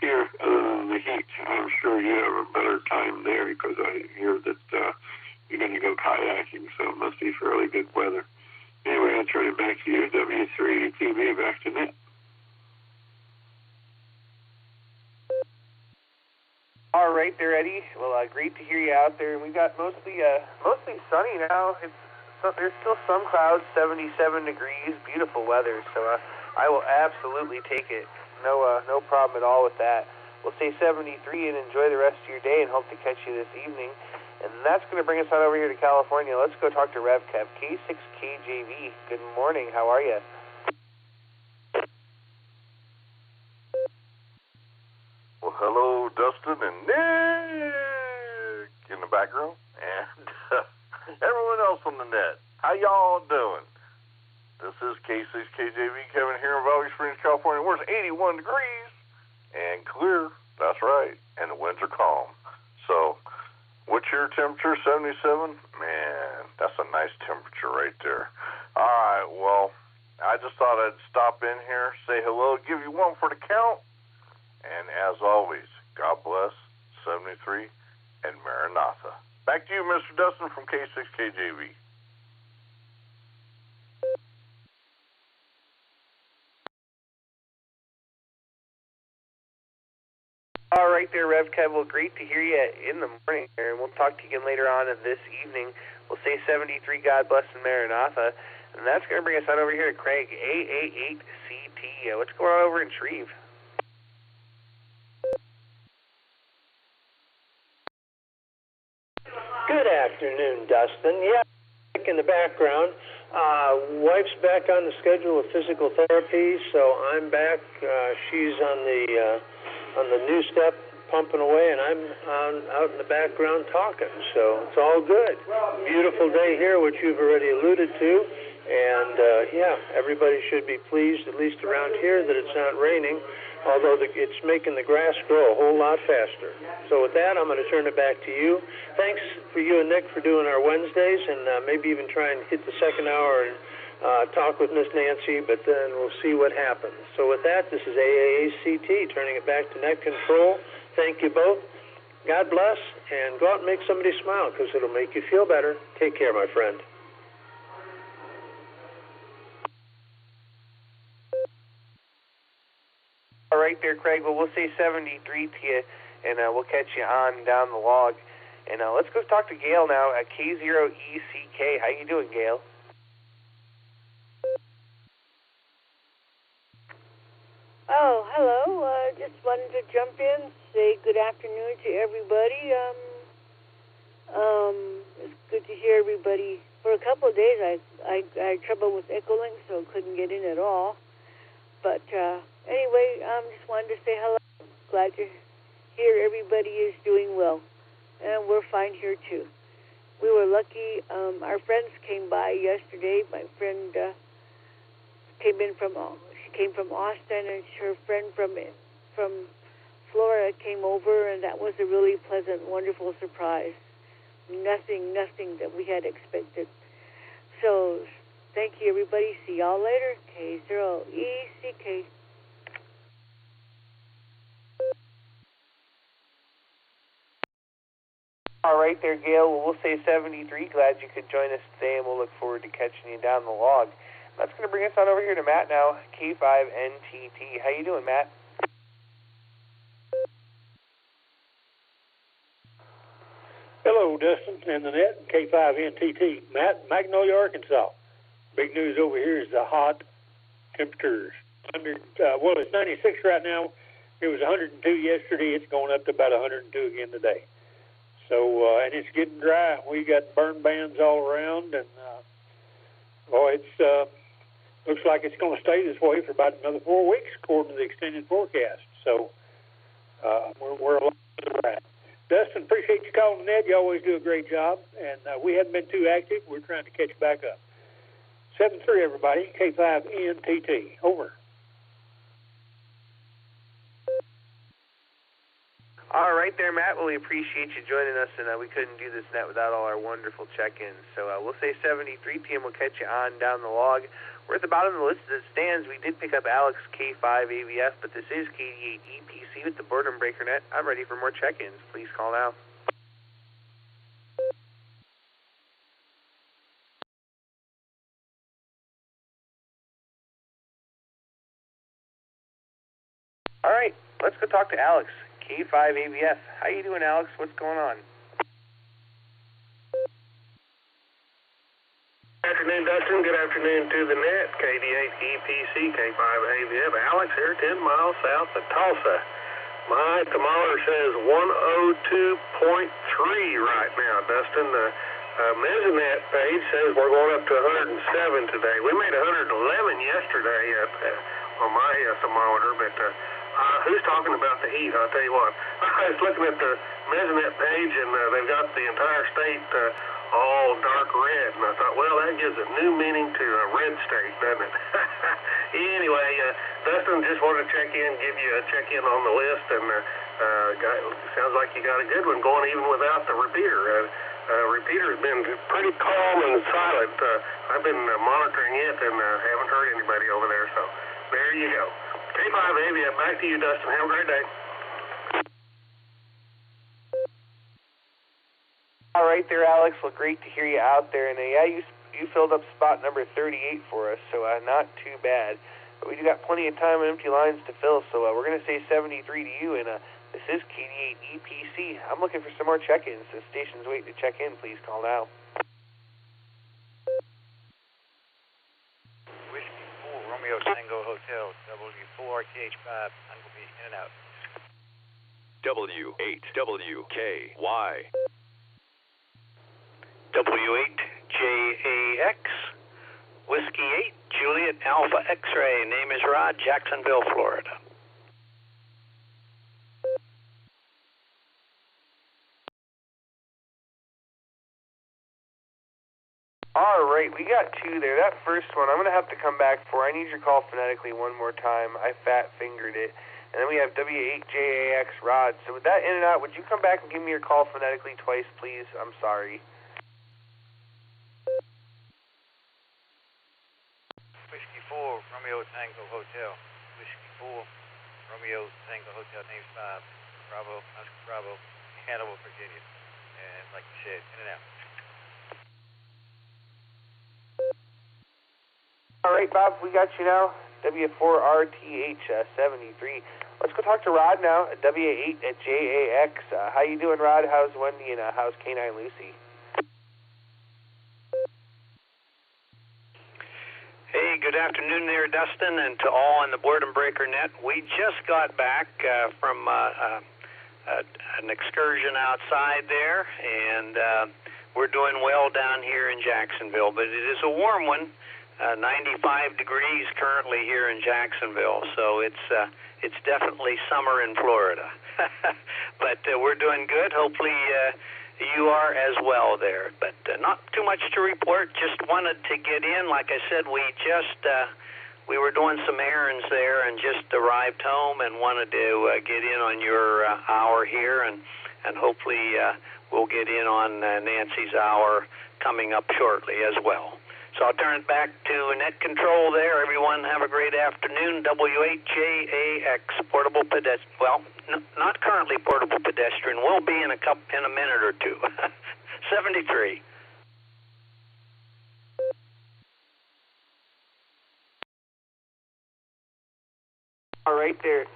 here other than the heat. I'm sure you have a better time there because I hear that you're going to go kayaking, so it must be fairly good weather. Anyway, I'll turn it back to you, W3TV, back to Net. All right there, Eddie. Well, great to hear you out there. And we've got mostly sunny now. There's still some clouds, 77 degrees, beautiful weather. So I will absolutely take it. No problem at all with that. We'll say 73 and enjoy the rest of your day and hope to catch you this evening. And that's going to bring us on over here to California. Let's go talk to RevCav, K6KJV. Good morning. How are you? Well, hello, Dustin and Nick in the background, and everyone else on the net. How y'all doing? This is K6KJV Kevin here in Valley Springs, California, where it's 81 degrees and clear. That's right, and the winds are calm. So, what's your temperature? 77? Man, that's a nice temperature right there. All right, well, I just thought I'd stop in here, say hello, give you one for the count. And as always, God bless, 73, and Maranatha. Back to you, Mr. Dustin from K6KJV. All right there, RevCav. Well, great to hear you in the morning here, and we'll talk to you again later on this evening. We'll say 73, God bless, and Maranatha. And that's going to bring us on over here to Craig, AA8CT. What's going on over in Shreve? Good afternoon, Dustin. Yeah, in the background. Wife's back on the schedule of physical therapy, so I'm back. She's on the new step, pumping away, and I'm out in the background talking. So it's all good. Beautiful day here, which you've already alluded to, and everybody should be pleased, at least around here, that it's not raining. Although it's making the grass grow a whole lot faster. So with that, I'm going to turn it back to you. Thanks for you and Nick for doing our Wednesdays, and maybe even try and hit the second hour and talk with Miss Nancy, but then we'll see what happens. So with that, this is AACT, turning it back to Net Control. Thank you both. God bless, and go out and make somebody smile, because it'll make you feel better. Take care, my friend. All right there, Craig. Well, we'll say 73 to you, and we'll catch you on down the log. And let's go talk to Gail now at K0ECK. How you doing, Gail? Oh, hello. Just wanted to jump in, say good afternoon to everybody. It's good to hear everybody. For a couple of days, I had trouble with EchoLink, so couldn't get in at all. But anyway, just wanted to say hello. Glad to hear everybody is doing well. and we're fine here too. We were lucky. Our friends came by yesterday. My friend came from Austin, and her friend from Florida came over, and that was a really pleasant, wonderful surprise. Nothing that we had expected. So, thank you, everybody. See y'all later. K0ECK. All right there, Gail. Well, we'll say 73. Glad you could join us today, and we'll look forward to catching you down the log. That's going to bring us on over here to Matt now, K5NTT. How you doing, Matt? Hello, Dustin and the net, K5NTT. Matt, Magnolia, Arkansas. Big news over here is the hot temperatures. It's 96 right now. It was 102 yesterday. It's going up to about 102 again today. So, and it's getting dry. We got burn bans all around, and it's looks like it's going to stay this way for about another 4 weeks, according to the extended forecast. So, we're along the right. Dustin, appreciate you calling, Ned. You always do a great job, and we haven't been too active. We're trying to catch back up. 7-3, everybody. K5NTT. Over. All right there, Matt. Well, we appreciate you joining us, and we couldn't do this net without all our wonderful check-ins. So we'll say 73 p.m. We'll catch you on down the log. We're at the bottom of the list as it stands. We did pick up Alex K5 AVF, but this is KD8 EPC with the Boredom Breaker Net. I'm ready for more check-ins. Please call now. All right, let's go talk to Alex, K5 AVF. How you doing, Alex? What's going on? Good afternoon, Dustin. Good afternoon to the net. KD8 EPC, K5 AVF. Alex here, 10 miles south of Tulsa. My thermometer says 102.3 right now, Dustin. The Mesonet page says we're going up to 107 today. We made 111 yesterday on my thermometer, but who's talking about the heat? I'll tell you what. I was looking at the Mesonet page, and they've got the entire state all dark red, and I thought, well, that gives a new meaning to a red state, doesn't it? Anyway, Dustin, just wanted to check in, give you a check-in on the list, and sounds like you got a good one going even without the repeater. Repeater's been pretty calm and silent. I've been monitoring it and haven't heard anybody over there, so there you go. K5 AVF, back to you, Dustin. Have a great day. All right there, Alex. Well, great to hear you out there. And yeah, you filled up spot number 38 for us, so not too bad. But we do got plenty of time and empty lines to fill, so we're going to say 73 to you. And this is KD8 EPC. I'm looking for some more check-ins. The station's waiting to check in. Please call now. Whiskey 4, Romeo Tango Hotel, W4RTH5. I'm going to be in and out. W8WKY. W8JAX, Whiskey 8, Juliet Alpha X-Ray. Name is Rod, Jacksonville, Florida. All right, we got two there. That first one, I'm going to have to come back for. I need your call phonetically one more time. I fat-fingered it. And then we have W8JAX Rod. So with that in and out, would you come back and give me your call phonetically twice, please? I'm sorry. Whiskey 4, Romeo Tango Hotel. Whiskey 4, Romeo Tango Hotel, name 5. Bravo, Oscar Bravo, Hannibal, Virginia. And like you said, in and out. All right, Bob, we got you now. W4RTH73. Let's go talk to Rod now at W8JAX. How you doing, Rod? How's Wendy and how's K9 Lucy? Hey, good afternoon there, Dustin, and to all on the Boredom Breaker Net. We just got back from an excursion outside there, and we're doing well down here in Jacksonville, but it is a warm one. 95 degrees currently here in Jacksonville, so it's definitely summer in Florida. But we're doing good. Hopefully you are as well there. But not too much to report. Just wanted to get in. Like I said, we were doing some errands there and just arrived home and wanted to get in on your hour here, and hopefully we'll get in on Nancy's hour coming up shortly as well. So I'll turn it back to net control there. Everyone have a great afternoon. WHJAX, portable pedestrian. Well, not currently portable pedestrian. Will be in a minute or two. 73. All right there.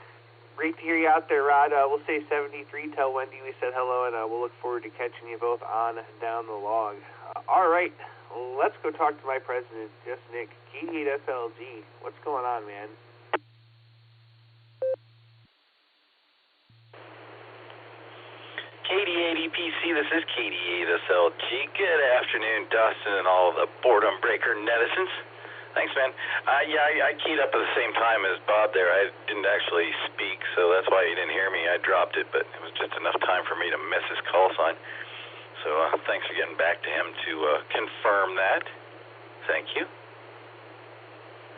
Great to hear you out there, Rod. We'll say 73. Tell Wendy we said hello, and we'll look forward to catching you both on down the log. All right. Let's go talk to my president, just Nick, KD8 SLG. What's going on, man? KD8 EPC, this is KD8 SLG. Good afternoon, Dustin, and all the Boredom Breaker netizens. Thanks, man. I keyed up at the same time as Bob there. I didn't actually speak, so that's why you didn't hear me. I dropped it, but it was just enough time for me to miss his call sign. So thanks for getting back to him to confirm that. Thank you.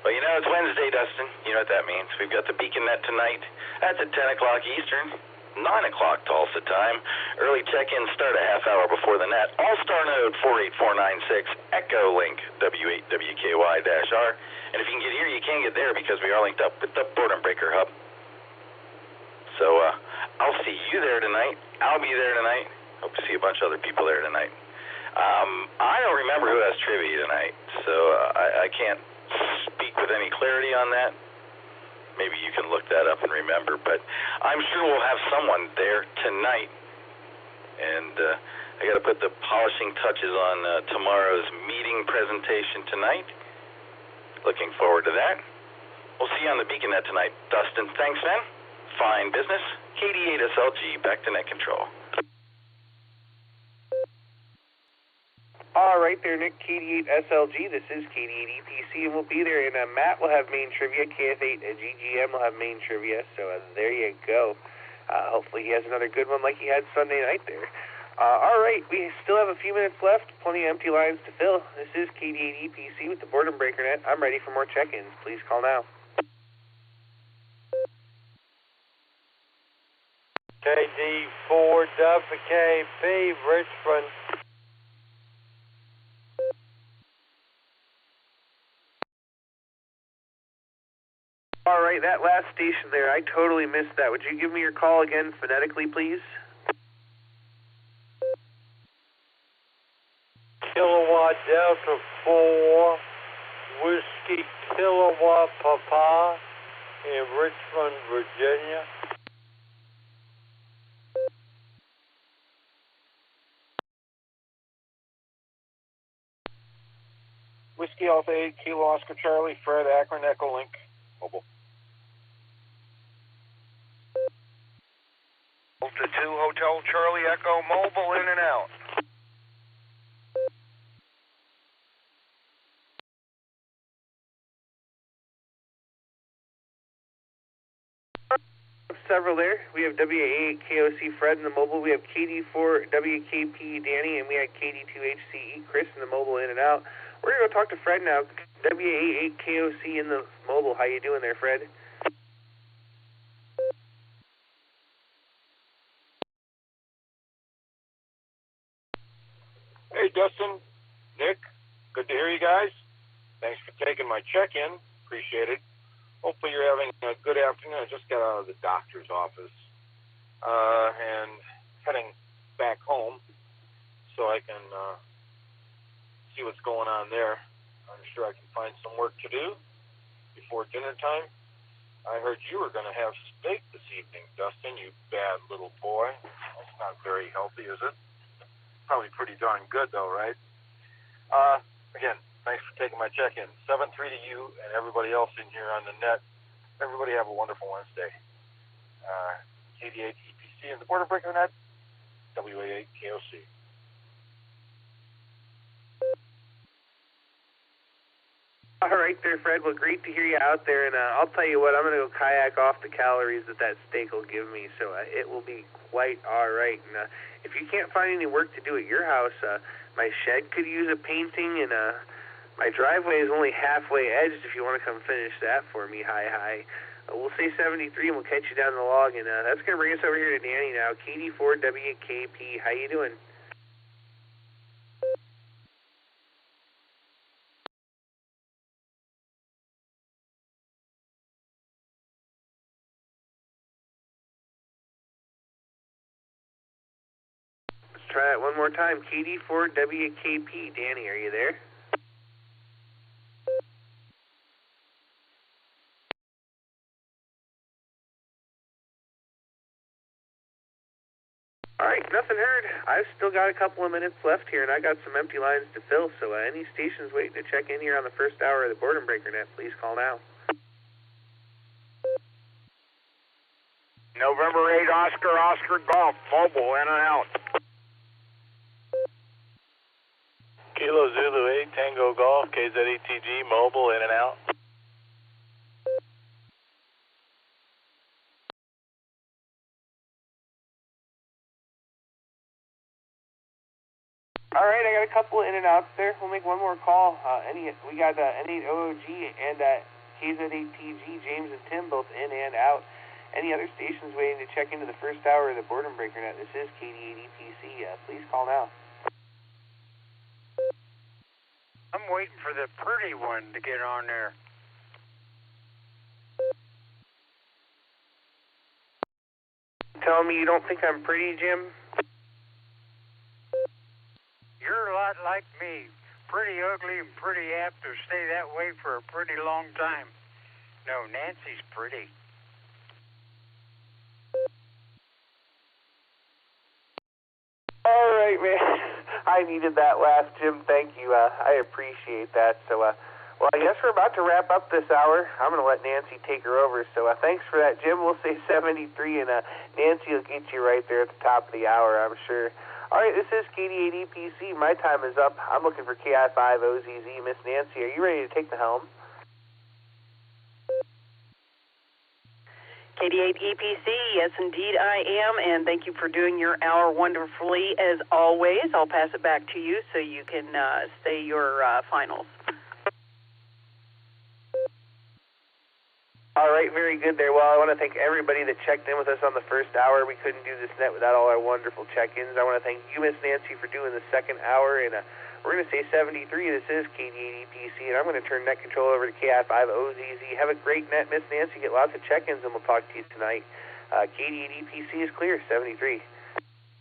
Well, you know, it's Wednesday, Dustin. You know what that means. We've got the Beacon Net tonight. That's at 10 o'clock Eastern, 9 o'clock Tulsa time. Early check-in start a half hour before the net. Allstar Node 48496, EchoLink W8WKY-R. And if you can get here, you can't get there because we are linked up with the Boredom Breaker Hub. So I'll see you there tonight. I'll be there tonight. Hope to see a bunch of other people there tonight. I don't remember who has trivia tonight, so I can't speak with any clarity on that. Maybe you can look that up and remember, but I'm sure we'll have someone there tonight. And I got to put the polishing touches on tomorrow's meeting presentation tonight. Looking forward to that. We'll see you on the Beacon Net tonight. Dustin, thanks, man. Fine business. KD8 SLG, back to net control. All right there, Nick, KD8 SLG. This is KD8 EPC, and we'll be there. And Matt will have main trivia. KF8 GGM will have main trivia. So there you go. Hopefully he has another good one like he had Sunday night there. All right, we still have a few minutes left. Plenty of empty lines to fill. This is KD8 EPC with the Boredom Breaker Net. I'm ready for more check-ins. Please call now. KD4WKP, Richmond. All right, that last station there, I totally missed that. Would you give me your call again phonetically, please? Kilowatt Delta 4, Whiskey Kilowatt Papa in Richmond, Virginia. Whiskey Alpha 8, Kilo Oscar Charlie, Fred Akron, EchoLink, mobile. Delta 2 Hotel Charlie Echo mobile in and out. Several there. We have WA8KOC Fred in the mobile. We have KD4WKP Danny, and we have KD2HCE Chris in the mobile in and out. We're going to go talk to Fred now. WA8KOC in the mobile. How you doing there, Fred? Hey, Dustin, Nick, good to hear you guys. Thanks for taking my check-in. Appreciate it. Hopefully you're having a good afternoon. I just got out of the doctor's office and heading back home so I can see what's going on there. I'm sure I can find some work to do before dinner time. I heard you were going to have steak this evening, Dustin, you bad little boy. That's not very healthy, is it? Probably pretty darn good, though, right? Again, thanks for taking my check-in. 7-3 to you and everybody else in here on the net. Everybody have a wonderful Wednesday. KD8 EPC and the Boredom Breaker Net, WA8 KOC. All right there, Fred. Well, great to hear you out there. And I'll tell you what, I'm going to go kayak off the calories that steak will give me, so it will be quite all right. And if you can't find any work to do at your house, my shed could use a painting, and my driveway is only halfway edged if you want to come finish that for me. Hi. We'll say 73, and we'll catch you down the log. And that's going to bring us over here to Danny now. KD4WKP, how you doing? Try that one more time. KD4WKP. Danny, are you there? All right, nothing heard. I've still got a couple of minutes left here, and I got some empty lines to fill, so any stations waiting to check in here on the first hour of the Boredom Breaker Net, please call now. November 8 Oscar Golf, mobile, in and out. Kilo Zulu 8 Tango Golf, KZETG, mobile, in and out. All right, I got a couple of in and outs there. We'll make one more call. We got N8OOG and KZ8TG, James and Tim, both in and out. Any other stations waiting to check into the first hour of the Boredom Breaker Net? This is KD8EPC. Please call now. I'm waiting for the pretty one to get on there. Telling me you don't think I'm pretty, Jim? You're a lot like me. Pretty ugly and pretty apt to stay that way for a pretty long time. No, Nancy's pretty. All right, man. I needed that last, Jim. Thank you. I appreciate that. So, well, I guess we're about to wrap up this hour. I'm going to let Nancy take her over. So, thanks for that, Jim. We'll say 73, and Nancy will get you right there at the top of the hour, I'm sure. All right, this is KD8EPC. My time is up. I'm looking for KI5OZZ. Miss Nancy, are you ready to take the helm? KD8EPC, yes, indeed I am, and thank you for doing your hour wonderfully as always. I'll pass it back to you so you can say your finals. All right, very good there. Well, I want to thank everybody that checked in with us on the first hour. We couldn't do this net without all our wonderful check-ins. I want to thank you, Miss Nancy, for doing the second hour, and we're going to say 73. This is KD8EPC, and I'm going to turn net control over to KI5OZZ. Have a great net, Miss Nancy. Get lots of check-ins, and we'll talk to you tonight. KD8EPC is clear, 73.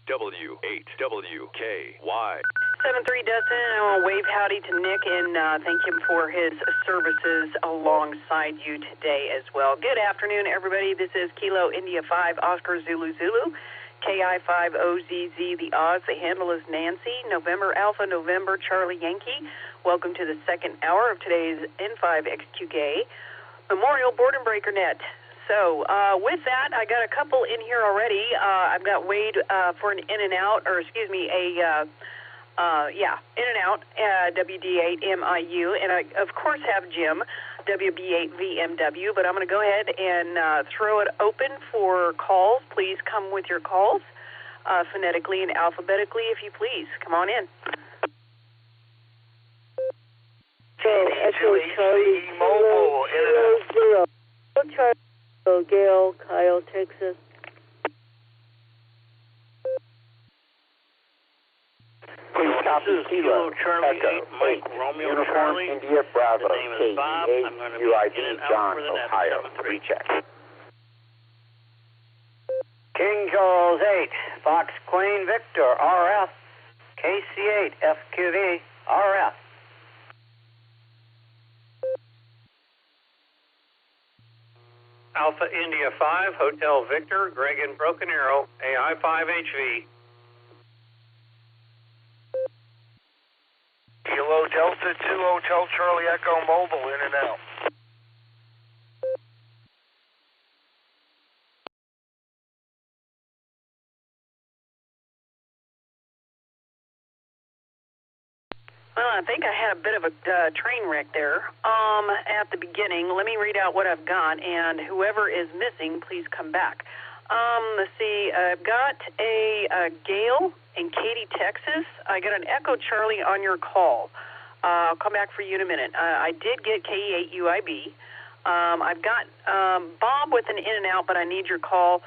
W8WKY. 73 Dustin, and I want to wave howdy to Nick and thank him for his services alongside you today as well. Good afternoon, everybody. This is Kilo India 5 Oscar Zulu Zulu, KI5OZZ, the odds. The handle is Nancy, November Alpha, November Charlie Yankee. Welcome to the second hour of today's N5XQK Memorial Boredom Breaker Net. So with that, I got a couple in here already. I've got Wade for an in and out, or excuse me, in and out, WD8MIU, and I, of course, have Jim, WB8VMW, but I'm going to go ahead and throw it open for calls. Please come with your calls, phonetically and alphabetically, if you please. Come on in. So, Echo Charlie, mobile, 0, Charlie, Gail, Kyle, Texas. Please copy Kilo, Echo, Mike, Uniform, India, Bravo, KD8, UID, John, Ohio. Recheck. King Charles 8, Fox Queen Victor, RF, KC8, FQV, RF. Alpha India 5, Hotel Victor, Greg and Broken Arrow, AI5HV. Kilo Delta 2 Hotel Charlie Echo mobile, in and out. Well, I think I had a bit of a train wreck there at the beginning. Let me read out what I've got, and whoever is missing, please come back. Let's see. I've got a Gail in Katy, Texas. I got an Echo Charlie on your call. I'll come back for you in a minute. I did get KE8UIB. I've got Bob with an in and out, but I need your call.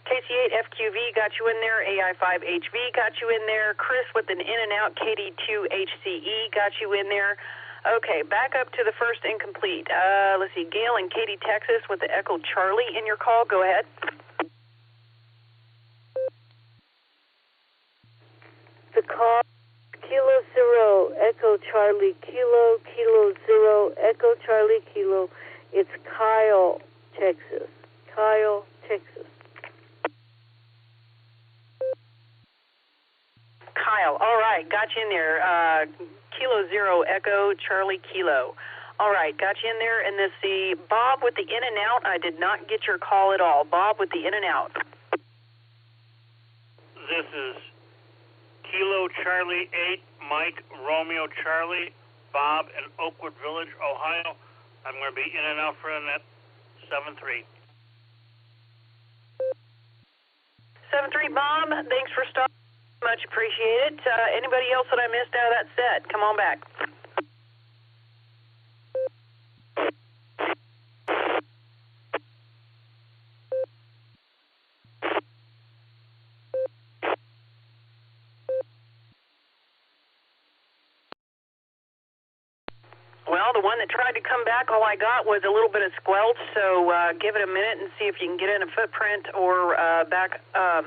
KC8FQV got you in there. AI5HV got you in there. Chris with an in and out. KD2HCE got you in there. Okay, back up to the first incomplete. Let's see. Gail in Katy, Texas with the Echo Charlie in your call. Go ahead. The call, Kilo Zero, Echo Charlie, Kilo, Kilo Zero, Echo Charlie, Kilo. It's Kyle, Texas. Kyle, Texas. Kyle, all right, got you in there. Kilo Zero, Echo Charlie, Kilo. All right, got you in there. And let's see, Bob with the in and out. I did not get your call at all. Bob with the in and out. This is Kilo Charlie 8, Mike Romeo Charlie, Bob in Oakwood Village, Ohio. I'm going to be in and out for the net 7-3. 7-3, Bob. Thanks for stopping. Much appreciated. Anybody else that I missed out of that set? Come on back. Well, the one that tried to come back, all I got was a little bit of squelch, so give it a minute and see if you can get in a footprint or back, a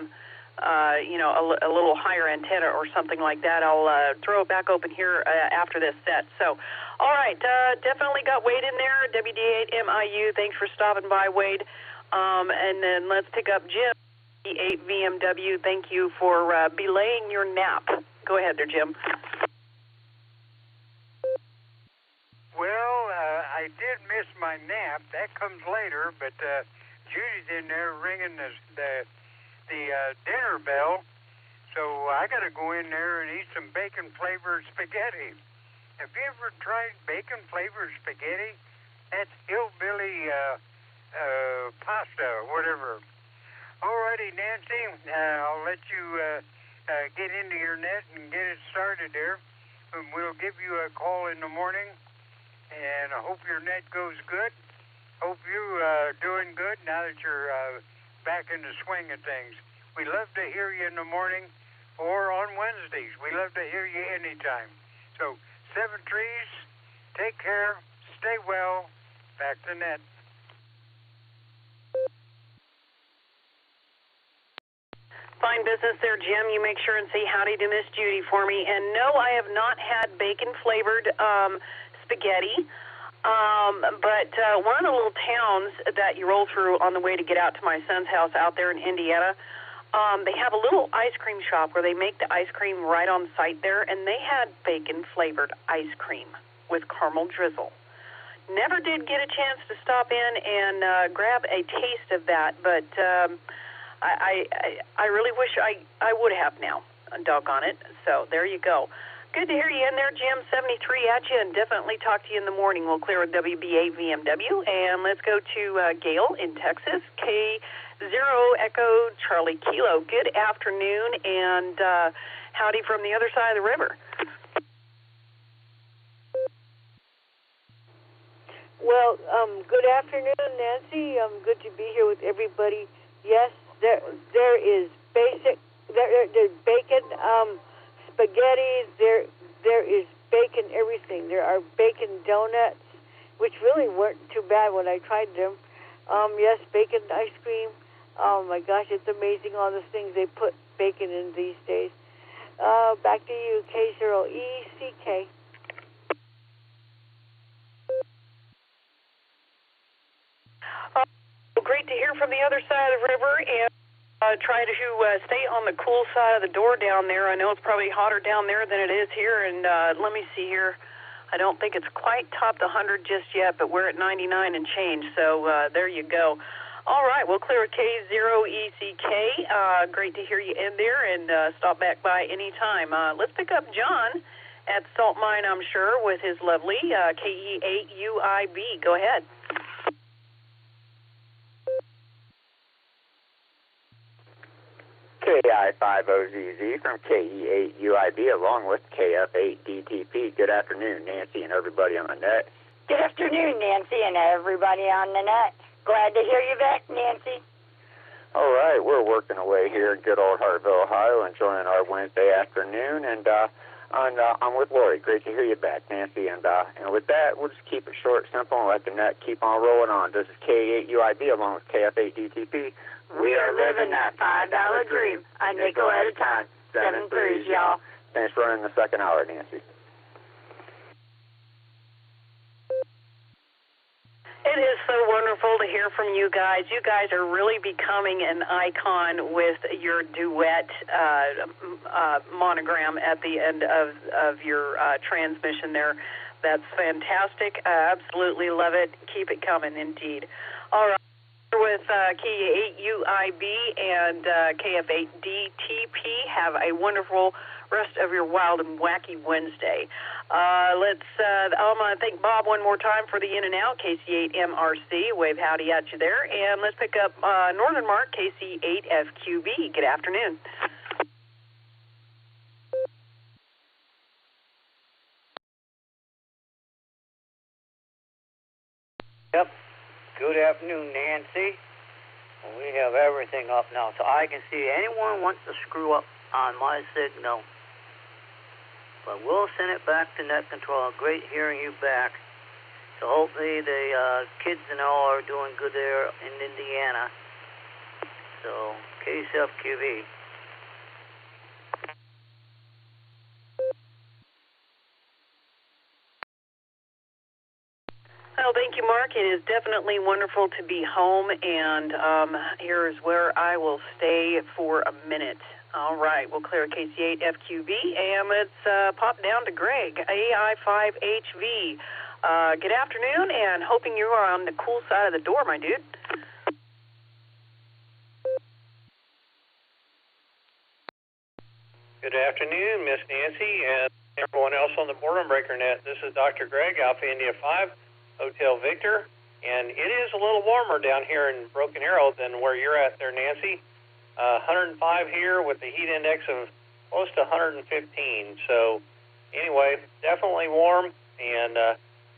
little higher antenna or something like that. I'll throw it back open here after this set. So, all right, definitely got Wade in there, WD8MIU. Thanks for stopping by, Wade. And then let's pick up Jim, D8VMW. Thank you for belaying your nap. Go ahead there, Jim. Well, I did miss my nap. That comes later, but Judy's in there ringing the dinner bell, so I got to go in there and eat some bacon-flavored spaghetti. Have you ever tried bacon-flavored spaghetti? That's hillbilly pasta, whatever. Alrighty, Nancy, I'll let you get into your net and get it started there. And we'll give you a call in the morning. And I hope your net goes good. Hope you're doing good now that you're back in the swing of things. We love to hear you in the morning or on Wednesdays. We love to hear you anytime. So, 7 trees, take care, stay well, back to net. Fine business there, Jim. You make sure and say howdy to Miss Judy for me. And no, I have not had bacon-flavored spaghetti, but one of the little towns that you roll through on the way to get out to my son's house out there in Indiana, they have a little ice cream shop where they make the ice cream right on site there, and they had bacon-flavored ice cream with caramel drizzle. Never did get a chance to stop in and grab a taste of that, but I really wish I would have now, doggone it. So there you go. Good to hear you in there, Jim. 73 at you, and definitely talk to you in the morning. We'll clear with WB8VMW, and let's go to Gail in Texas, K0 Echo Charlie Kilo. Good afternoon, and howdy from the other side of the river. Well, good afternoon, Nancy. Good to be here with everybody. Yes, there is there's bacon. Spaghetti, there is bacon everything. There are bacon donuts, which really weren't too bad when I tried them. Yes, bacon ice cream. Oh my gosh, it's amazing all the things they put bacon in these days. Back to you, K0ECK. Great to hear from the other side of the river, and try to stay on the cool side of the door down there. I know it's probably hotter down there than it is here, and let me see here. I don't think it's quite topped 100 just yet, but we're at 99 and change, so there you go. All right, we'll clear K0ECK. Great to hear you in there, and stop back by any time. Let's pick up John at Salt Mine, I'm sure, with his lovely KE8UIB. Go ahead. KI50ZZ from KE8UIB along with KF8DTP. Good afternoon, Nancy and everybody on the net. Good afternoon, Nancy and everybody on the net. Glad to hear you back, Nancy. All right, we're working away here in good old Hartville, Ohio, enjoying our Wednesday afternoon, and I'm with Lori. Great to hear you back, Nancy. And with that, we'll just keep it short, simple, and let the net keep on rolling on. This is K8UIB along with KF8DTP. We are living that $5 dream, a nickel at a time. 7 threes, y'all. Thanks for running the second hour, Nancy. It is so wonderful to hear from you guys. You guys are really becoming an icon with your duet monogram at the end of your transmission there. That's fantastic. I absolutely love it. Keep it coming, indeed. All right. With KE8UIB and KF8DTP, have a wonderful rest of your wild and wacky Wednesday. I'm going to thank Bob one more time for the in and out, KC8MRC. Wave howdy at you there. And let's pick up Northern Mark, KC8FQB. Good afternoon. Yep. Good afternoon, Nancy. We have everything up now, so I can see anyone wants to screw up on my signal. But we'll send it back to net control. Great hearing you back. So hopefully the kids and all are doing good there in Indiana. So KCFQV. Well, thank you, Mark. It is definitely wonderful to be home, and here's where I will stay for a minute. All right, we'll clear KC8FQV, and let's pop down to Greg, AI5HV. Good afternoon, and hoping you are on the cool side of the door, my dude. Good afternoon, Miss Nancy, and everyone else on the Barometer Net. This is Dr. Greg, Alpha India 5. Hotel Victor, and it is a little warmer down here in Broken Arrow than where you're at there, Nancy. 105 here with the heat index of close to 115. So anyway, definitely warm, and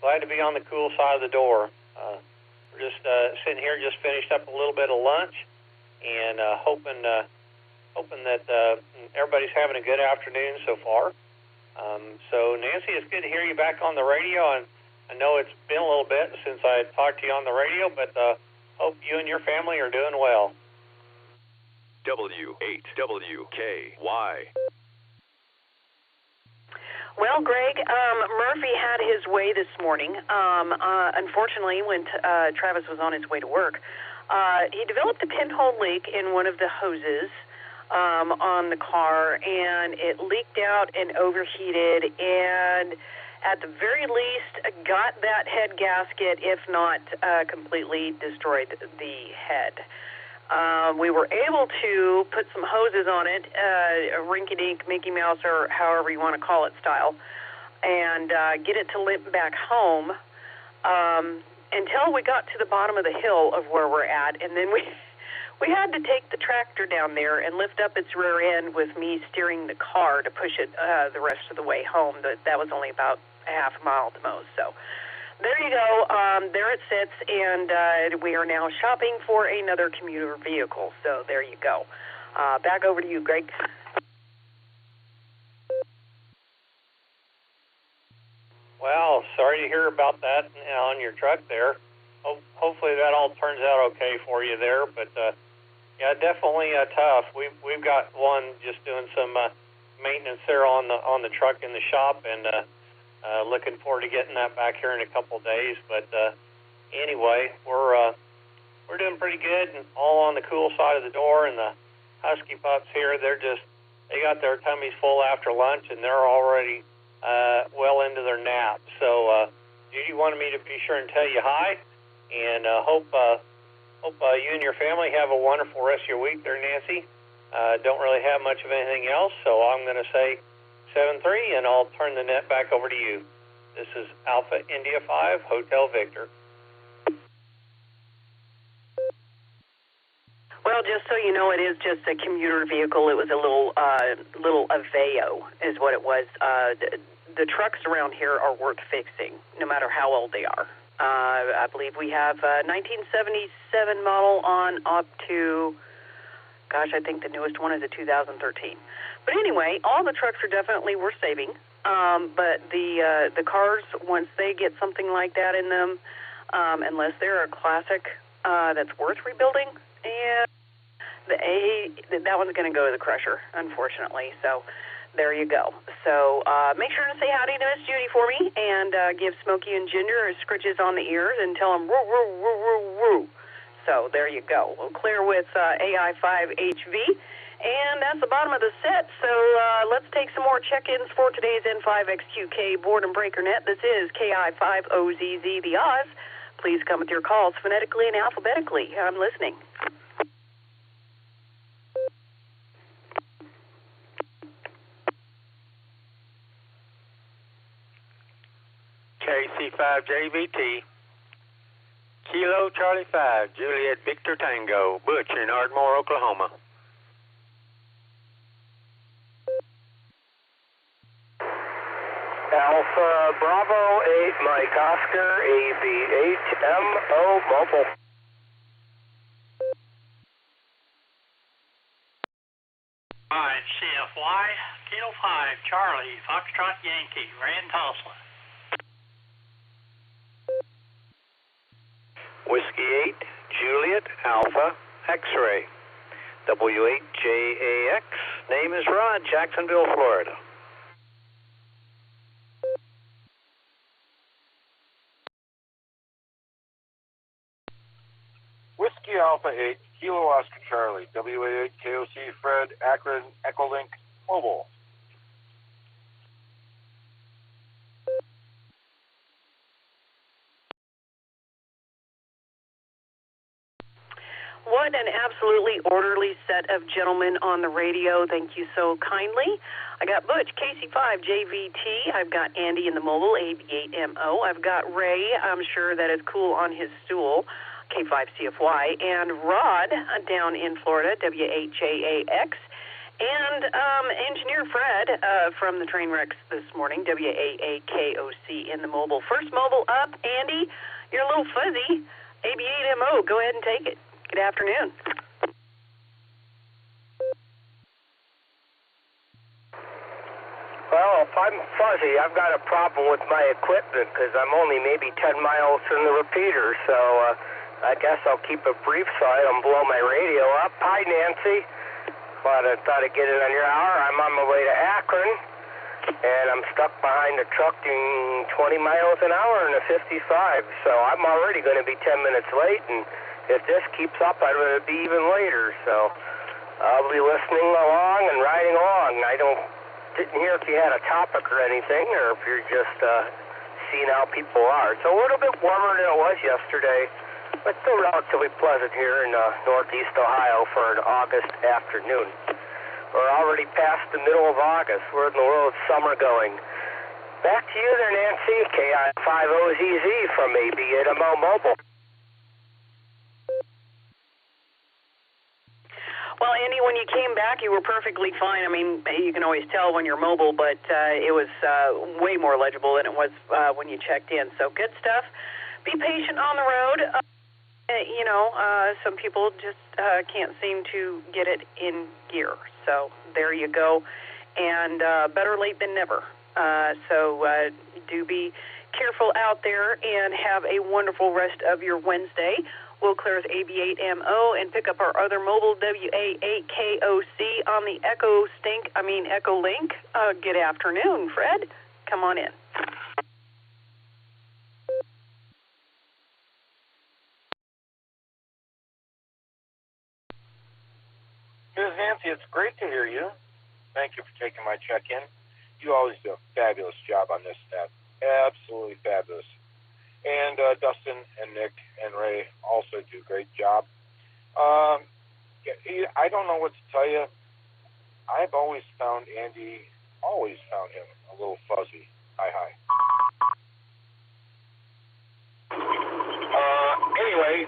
glad to be on the cool side of the door. We're just sitting here, just finished up a little bit of lunch, and hoping that everybody's having a good afternoon so far. So Nancy, it's good to hear you back on the radio, and I know it's been a little bit since I talked to you on the radio, but hope you and your family are doing well. W8WKY. Well, Greg, Murphy had his way this morning. Unfortunately, when Travis was on his way to work, he developed a pinhole leak in one of the hoses on the car, and it leaked out and overheated, and at the very least got that head gasket, if not completely destroyed the head. We were able to put some hoses on it, rinky-dink, Mickey Mouse, or however you want to call it style, and get it to limp back home until we got to the bottom of the hill of where we're at, and then we had to take the tractor down there and lift up its rear end with me steering the car to push it the rest of the way home. That was only about a half a mile at the most. So there you go. There it sits, and we are now shopping for another commuter vehicle. So there you go. Back over to you, Greg. Well, sorry to hear about that on your truck there. Hopefully that all turns out okay for you there. But yeah, definitely tough. We've got one just doing some maintenance there on the truck in the shop, and looking forward to getting that back here in a couple of days. But anyway, we're doing pretty good, and all on the cool side of the door. And the husky pups here, they got their tummies full after lunch, and they're already well into their nap. So Judy wanted me to be sure and tell you hi, and hope you and your family have a wonderful rest of your week there, Nancy. Don't really have much of anything else, so I'm going to say 73, and I'll turn the net back over to you. This is Alpha India 5, Hotel Victor. Well, just so you know, it is just a commuter vehicle. It was a little Aveo is what it was. The trucks around here are worth fixing, no matter how old they are. I believe we have a 1977 model on up to, gosh, I think the newest one is a 2013. But anyway, all the trucks are definitely worth saving. But the cars, once they get something like that in them, unless they're a classic that's worth rebuilding, and that one's going to go to the crusher, unfortunately. So there you go. So make sure to say howdy to Miss Judy for me, and give Smokey and Ginger scritches on the ears and tell them woo, woo, woo, woo, woo. So there you go. We'll clear with AI5HV, and that's the bottom of the set. So let's take some more check-ins for today's N5XQK Board and Breaker Net. This is KI5OZZ, the Oz. Please come with your calls phonetically and alphabetically. I'm listening. KC5JVT, Kilo Charlie 5, Juliet Victor Tango, Butch in Ardmore, Oklahoma. Alpha Bravo 8, Mike Oscar, ABHMO Mobile. Alright, CFY, Kilo 5, Charlie, Foxtrot Yankee, Rand Tulsa. Whiskey 8, Juliet, Alpha, X-Ray, W8JAX, name is Rod, Jacksonville, Florida. Whiskey Alpha 8, Kilo Oscar Charlie, WA8 KOC Fred, Akron, EchoLink, Mobile. What an absolutely orderly set of gentlemen on the radio. Thank you so kindly. I got Butch, KC5JVT. I've got Andy in the mobile, AB8MO. I've got Ray, I'm sure that is cool on his stool, K5CFY. And Rod down in Florida, W8JAX. And Engineer Fred from the train wrecks this morning, WAAKOC in the mobile. First mobile up, Andy, you're a little fuzzy. AB8MO, go ahead and take it. Good afternoon. Well, if I'm fuzzy, I've got a problem with my equipment because I'm only maybe 10 miles from the repeater, so I guess I'll keep it brief so I don't blow my radio up. Hi, Nancy. Thought I'd get it on your hour. I'm on my way to Akron, and I'm stuck behind a truck doing 20 miles an hour in a 55, so I'm already going to be 10 minutes late, and if this keeps up, I'd rather be even later, so I'll be listening along and riding along. Didn't hear if you had a topic or anything, or if you're just seeing how people are. It's a little bit warmer than it was yesterday, but still relatively pleasant here in northeast Ohio for an August afternoon. We're already past the middle of August. Where in the world is summer going? Back to you there, Nancy. KI5OZZ from AB8MO Mobile. Well, Andy, when you came back, you were perfectly fine. I mean, you can always tell when you're mobile, but it was way more legible than it was when you checked in. So good stuff. Be patient on the road. Some people just can't seem to get it in gear. So there you go. And better late than never. So do be careful out there and have a wonderful rest of your Wednesday. We'll clear with AB8MO and pick up our other mobile, WA8KOC, on the EchoLink. Good afternoon, Fred. Come on in. Ms. Nancy, it's great to hear you. Thank you for taking my check-in. You always do a fabulous job on this net. Absolutely fabulous. And Dustin and Nick and Ray also do a great job. I don't know what to tell you. I've always found Andy always found him a little fuzzy. Hi. Anyway,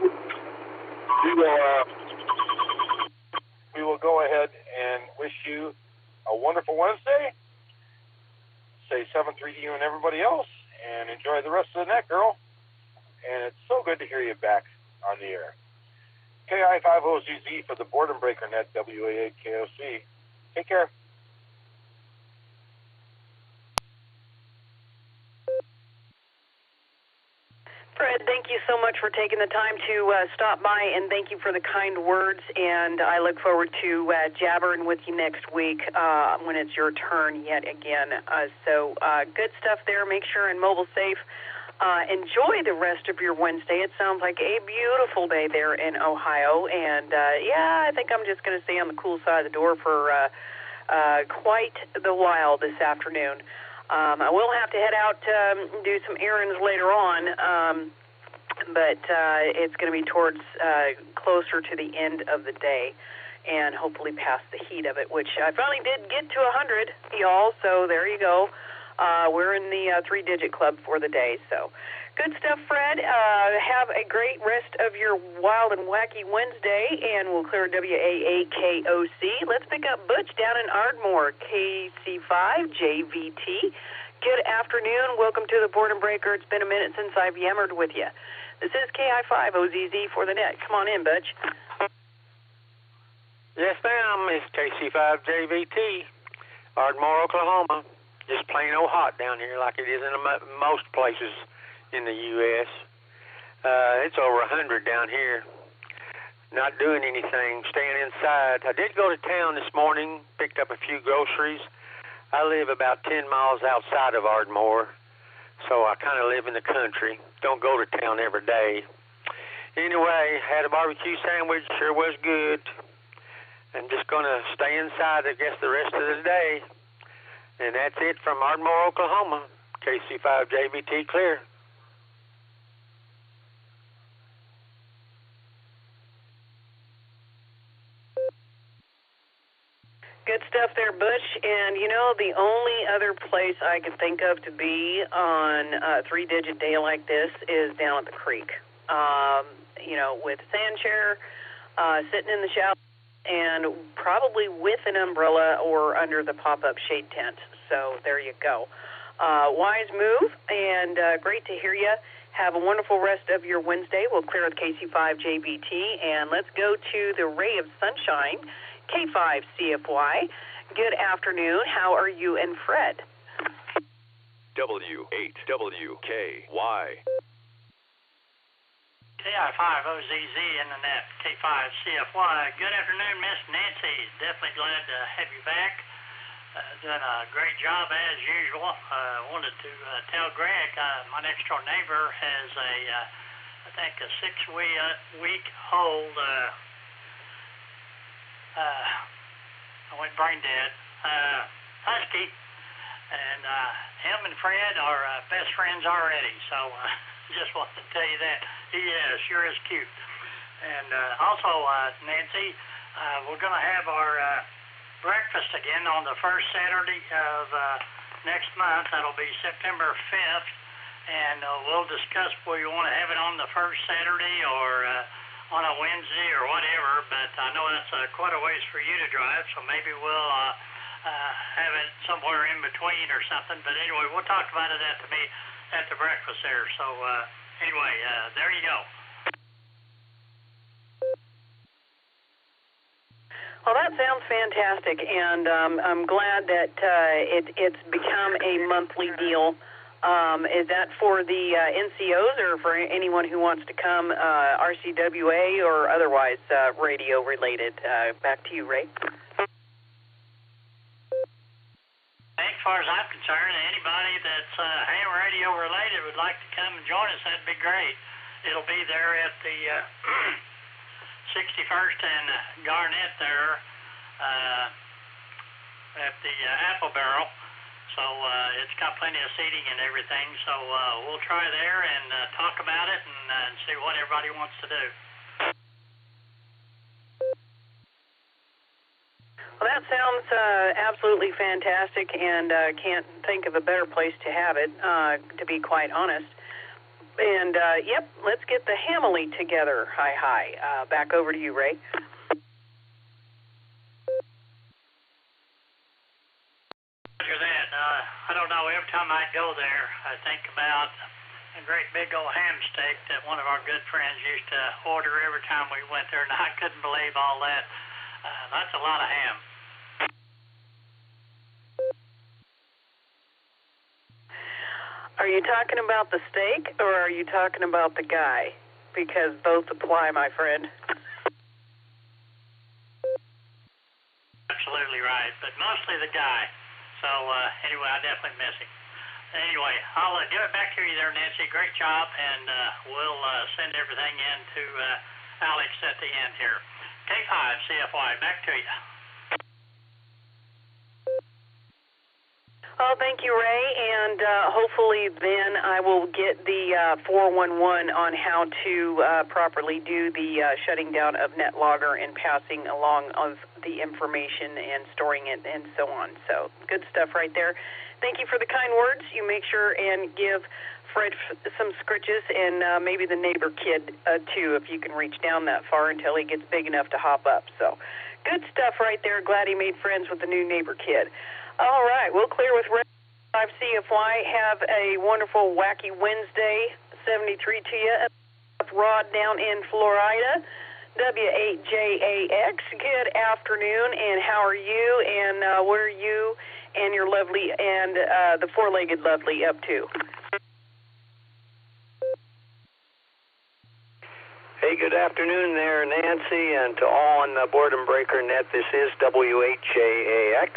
we will go ahead and wish you a wonderful Wednesday. Say 7-3 to you and everybody else, and enjoy the rest of the net, girl. And it's so good to hear you back on the air. KI50ZZ for the Boredom Breaker Net, WA8KOC. Take care. Fred, thank you so much for taking the time to stop by, and thank you for the kind words, and I look forward to jabbering with you next week when it's your turn yet again. So good stuff there. Make sure and mobile safe. Enjoy the rest of your Wednesday. It sounds like a beautiful day there in Ohio, and I think I'm just going to stay on the cool side of the door for quite the while this afternoon. I will have to head out to do some errands later on, but it's going to be towards closer to the end of the day and hopefully past the heat of it, which I finally did get to 100, y'all, so there you go. We're in the three-digit club for the day, so good stuff, Fred. Have a great rest of your wild and wacky Wednesday, and we'll clear WAAKOC. Let's pick up Butch down in Ardmore, KC5JVT. Good afternoon. Welcome to the Boredom Breaker. It's been a minute since I've yammered with you. This is KI5OZZ for the net. Come on in, Butch. Yes, ma'am. It's KC5JVT, Ardmore, Oklahoma. Just plain old hot down here like it is in most places in the U.S. It's over 100 down here. Not doing anything, staying inside. I did go to town this morning, picked up a few groceries. I live about 10 miles outside of Ardmore, so I kind of live in the country. Don't go to town every day. Anyway, had a barbecue sandwich, sure was good. I'm just going to stay inside, I guess, the rest of the day. And that's it from Ardmore, Oklahoma. KC5JVT clear. Good stuff there, Butch. And, you know, the only other place I could think of to be on a three-digit day like this is down at the creek. With a sand chair, sitting in the shower, and probably with an umbrella or under the pop-up shade tent. So there you go. Wise move, and great to hear you. Have a wonderful rest of your Wednesday. We'll clear with KC5JVT, and let's go to the Ray of Sunshine, K5CFY. Good afternoon. How are you and Fred? W8WKY. KI5OZZ in the net, K5CFY. Good afternoon, Miss Nancy. Definitely glad to have you back. Doing a great job as usual. Wanted to tell Greg, my next door neighbor has I think a 6-week-old, I went brain dead, husky, and him and Fred are best friends already, so just wanted to tell you that. He sure is cute. And also, Nancy, we're going to have our breakfast again on the first Saturday of next month. That'll be September 5th, and we'll discuss whether you want to have it on the first Saturday or on a Wednesday or whatever, but I know that's quite a ways for you to drive, so maybe we'll have it somewhere in between or something. But anyway, we'll talk about it at the breakfast there. So anyway, there you go. Well, that sounds fantastic, and I'm glad that it's become a monthly deal. Is that for the NCOs or for anyone who wants to come RCWA or otherwise radio related? Back to you, Ray. As far as I'm concerned, anybody that's ham radio related would like to come and join us, that'd be great. It'll be there at the 61st and Garnett there at the Apple Barrel. So it's got plenty of seating and everything. So we'll try there and talk about it and see what everybody wants to do. Well, that that sounds absolutely fantastic, and can't think of a better place to have it, to be quite honest. And, yep, let's get the Hamley together. Hi. Back over to you, Ray. Roger that. I don't know, every time I go there, I think about a great big old ham steak that one of our good friends used to order every time we went there, and I couldn't believe all that. That's a lot of ham. Are you talking about the steak, or are you talking about the guy? Because both apply, my friend. Absolutely right, but mostly the guy. So, anyway, I definitely miss him. Anyway, I'll give it back to you there, Nancy. Great job, and we'll send everything in to Alex at the end here. K5 CFY, back to you. Oh, thank you, Ray, and hopefully then I will get the 411 on how to properly do the shutting down of NetLogger and passing along of the information and storing it and so on. So good stuff right there. Thank you for the kind words. You make sure and give Fred some scritches and maybe the neighbor kid too, if you can reach down that far until he gets big enough to hop up. So good stuff right there. Glad he made friends with the new neighbor kid. All right, we'll clear with Red 5 CFY. Have a wonderful, wacky Wednesday. 73 to you. Rod down in Florida. W8JAX. Good afternoon, and how are you? And where are you and your lovely and the four-legged lovely up to? Hey, good afternoon there, Nancy, and to all on the Boredom Breaker Net. This is W8JAX.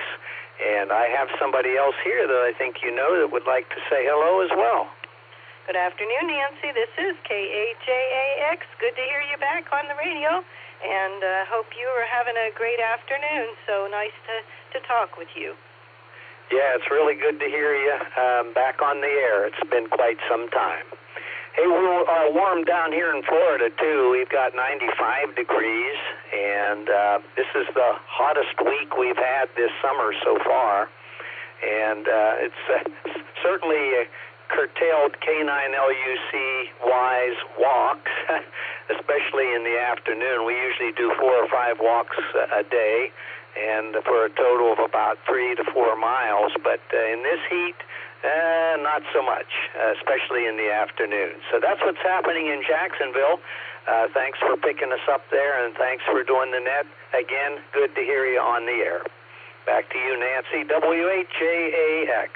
And I have somebody else here that I think you know that would like to say hello as well. Good afternoon, Nancy. This is KAJAX. Good to hear you back on the radio, and hope you are having a great afternoon. So nice to talk with you. Yeah, it's really good to hear you back on the air. It's been quite some time. Hey, we're warm down here in Florida, too. We've got 95 degrees, and this is the hottest week we've had this summer so far. And it's certainly curtailed K9LUC-wise walks, especially in the afternoon. We usually do 4 or 5 walks a day, and for a total of about 3 to 4 miles. But in this heat, not so much, especially in the afternoon. So that's what's happening in Jacksonville. Thanks for picking us up there, and thanks for doing the net. Again, good to hear you on the air. Back to you, Nancy, W8JAX.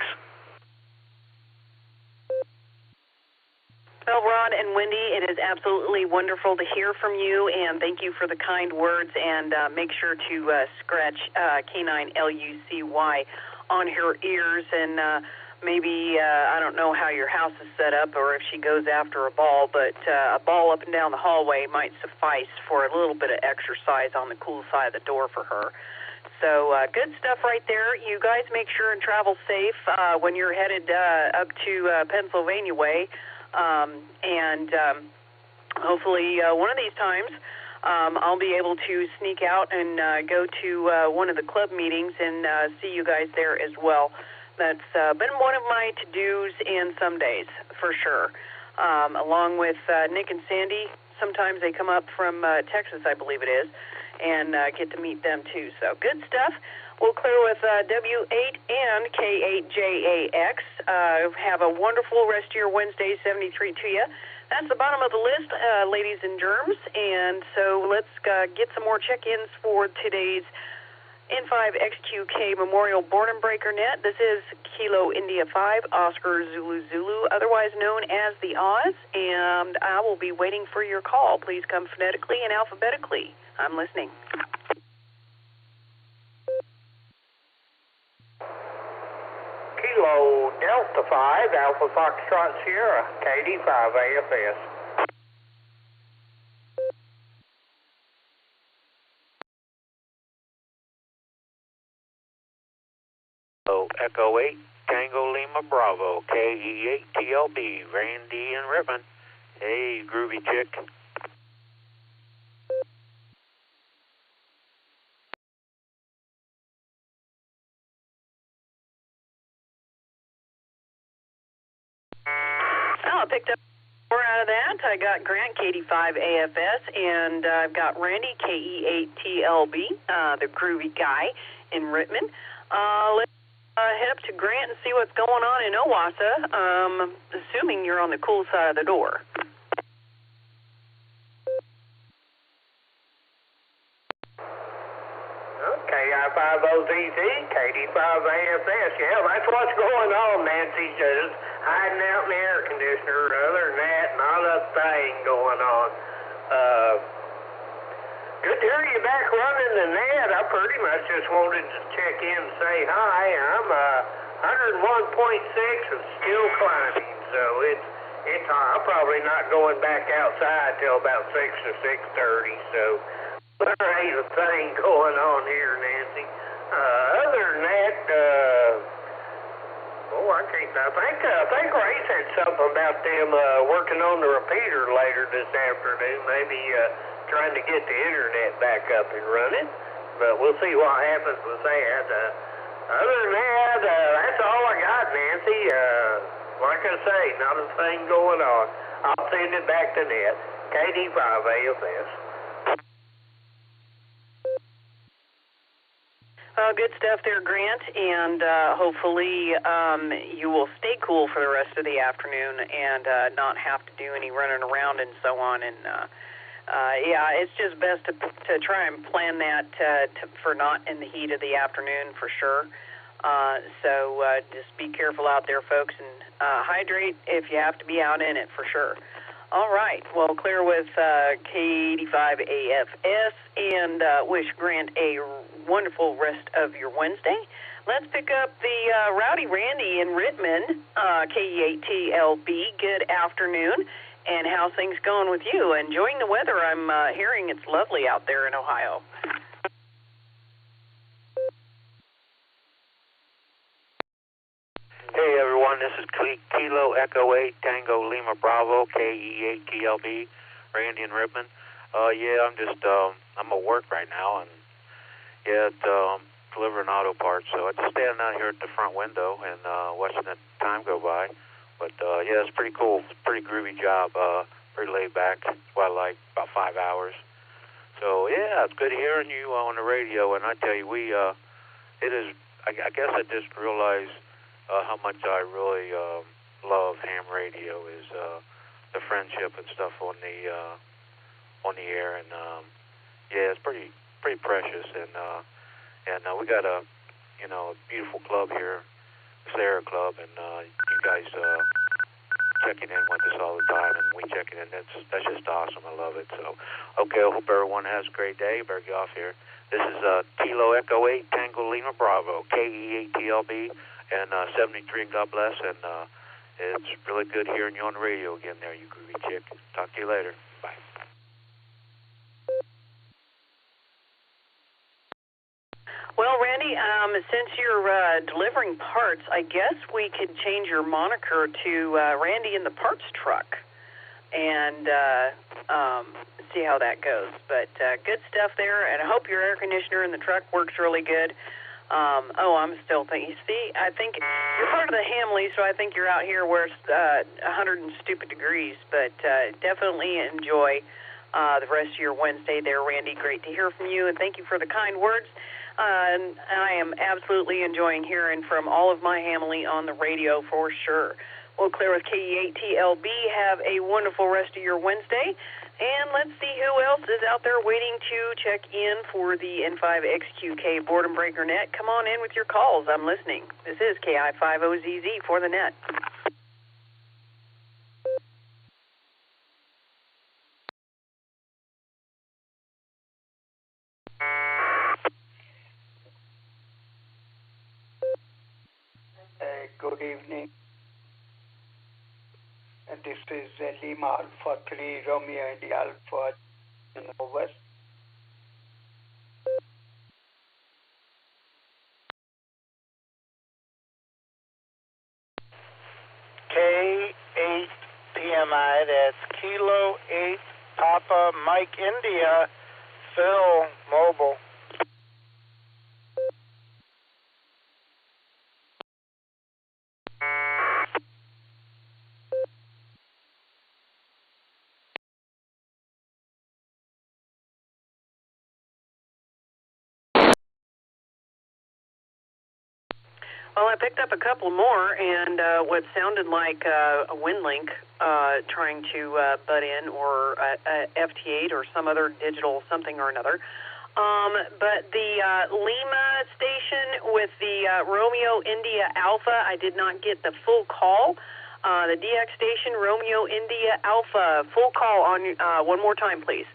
Well, Rod and Wendy, it is absolutely wonderful to hear from you, and thank you for the kind words, and make sure to scratch K9LUCY on her ears, and maybe, I don't know how your house is set up or if she goes after a ball, but a ball up and down the hallway might suffice for a little bit of exercise on the cool side of the door for her. So good stuff right there. You guys make sure and travel safe when you're headed up to Pennsylvania way, and hopefully one of these times I'll be able to sneak out and go to one of the club meetings and see you guys there as well. That's been one of my to-dos and some days, for sure. Along with Nick and Sandy, sometimes they come up from Texas, I believe it is, and get to meet them too. So good stuff. We'll clear with W8 and K8JAX. Have a wonderful rest of your Wednesday, 73 to you. That's the bottom of the list, ladies and germs. And so let's get some more check-ins for today's N5XQK Memorial Boredom Breaker Net. This is Kilo India 5, Oscar Zulu Zulu, otherwise known as the Oz, and I will be waiting for your call. Please come phonetically and alphabetically. I'm listening. Kilo Delta 5, Alpha Foxtrot Sierra, KD5 AFS. Echo 8, Tango Lima Bravo, KE8TLB, Randy and Ribbon. Hey, groovy chick. I got Grant, KD5AFS, and I've got Randy, KE8TLB, the groovy guy in Rittman. Let's head up to Grant and see what's going on in Owasso, assuming you're on the cool side of the door. KI50ZZ, KD5AFS. Yeah, that's what's going on, Nancy. Just hiding out in the air conditioner. Other than that, not a thing going on. Good to hear you back running the net. I pretty much just wanted to check in and say hi. I'm 101.6 and still climbing, so it's I'm probably not going back outside till about 6 or 6:30. So there ain't a thing going on here, Nancy. Other than that, I think Ray said something about them working on the repeater later this afternoon. Maybe trying to get the internet back up and running. But we'll see what happens with that. Other than that, that's all I got, Nancy. Like I say, not a thing going on. I'll send it back to net. KD5AFS. Good stuff there, Grant, and hopefully you will stay cool for the rest of the afternoon and not have to do any running around and so on. And yeah, it's just best to try and plan that for not in the heat of the afternoon for sure. So just be careful out there, folks, and hydrate if you have to be out in it for sure. All right, well, clear with K85AFS, and wish Grant a wonderful rest of your Wednesday. Let's pick up the Rowdy Randy in Rittman, KE8TLB. Good afternoon, and how's things going with you? Enjoying the weather? I'm hearing it's lovely out there in Ohio. Hey everyone, this is Kilo Echo 8 Tango Lima Bravo KE8TLB, Randy in Rittman. Yeah, I'm at work right now, and yeah, delivering auto parts. So I'm just standing out here at the front window and watching the time go by. But yeah, it's pretty cool. It's a pretty groovy job. Pretty laid back. It's what I like, about 5 hours. So yeah, it's good hearing you on the radio. And I tell you, it is. I guess I just realized how much I really love ham radio is the friendship and stuff on the air, and yeah, it's pretty precious, and we got a beautiful club here, Sarah Club, and you guys checking in with us all the time, and we checking in. That's just awesome. I love it. So okay, I hope everyone has a great day. Better get off here. This is Kilo Echo 8 Tango Lima Bravo KE8TLB. And 73, God bless, and it's really good hearing you on the radio again there, you groovy chick. Talk to you later. Bye. Well, Randy, since you're delivering parts, I guess we could change your moniker to Randy in the Parts Truck and see how that goes. But good stuff there, and I hope your air conditioner in the truck works really good. I'm still thinking. See, I think you're part of the Hamley, so I think you're out here where it's 100 and stupid degrees. But definitely enjoy the rest of your Wednesday there, Randy. Great to hear from you, and thank you for the kind words. And I am absolutely enjoying hearing from all of my Hamley on the radio for sure. Well, clear with KE8TLB. Have a wonderful rest of your Wednesday. And let's see who else is out there waiting to check in for the N5XQK Boredom Breaker Net. Come on in with your calls. I'm listening. This is KI50ZZ for the net. Good evening. This is Lima Alpha 3 Romeo India Alpha in the West. K8 PMI, that's Kilo 8 Papa Mike India Phil Mobile. Well, I picked up a couple more, and what sounded like a WinLink trying to butt in, or a FT8 or some other digital something or another. But the Lima station with the Romeo India Alpha, I did not get the full call. The DX station, Romeo India Alpha, full call on one more time, please.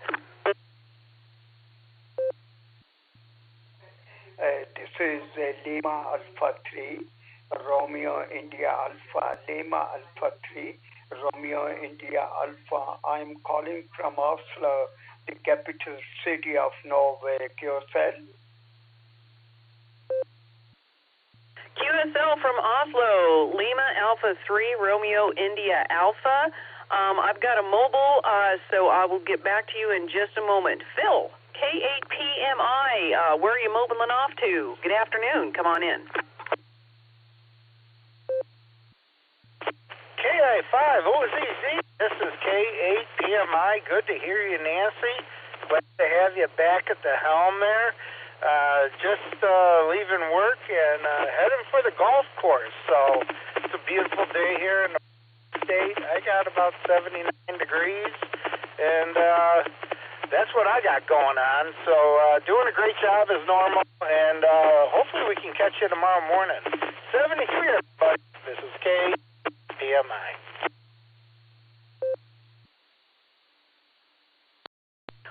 This is Lima Alpha 3, Romeo India Alpha, Lima Alpha 3, Romeo India Alpha. I'm calling from Oslo, the capital city of Norway. QSL? QSL from Oslo, Lima Alpha 3, Romeo India Alpha. I've got a mobile, so I will get back to you in just a moment. Phil, K8PMI, where are you mobiling off to? Good afternoon. Come on in. KI5OZZ, this is K8PMI. Good to hear you, Nancy. Glad to have you back at the helm there. Just leaving work and heading for the golf course. So it's a beautiful day here in the state. I got about 79 degrees, and that's what I got going on. So doing a great job as normal, and hopefully we can catch you tomorrow morning. 73, everybody. This is KPMI.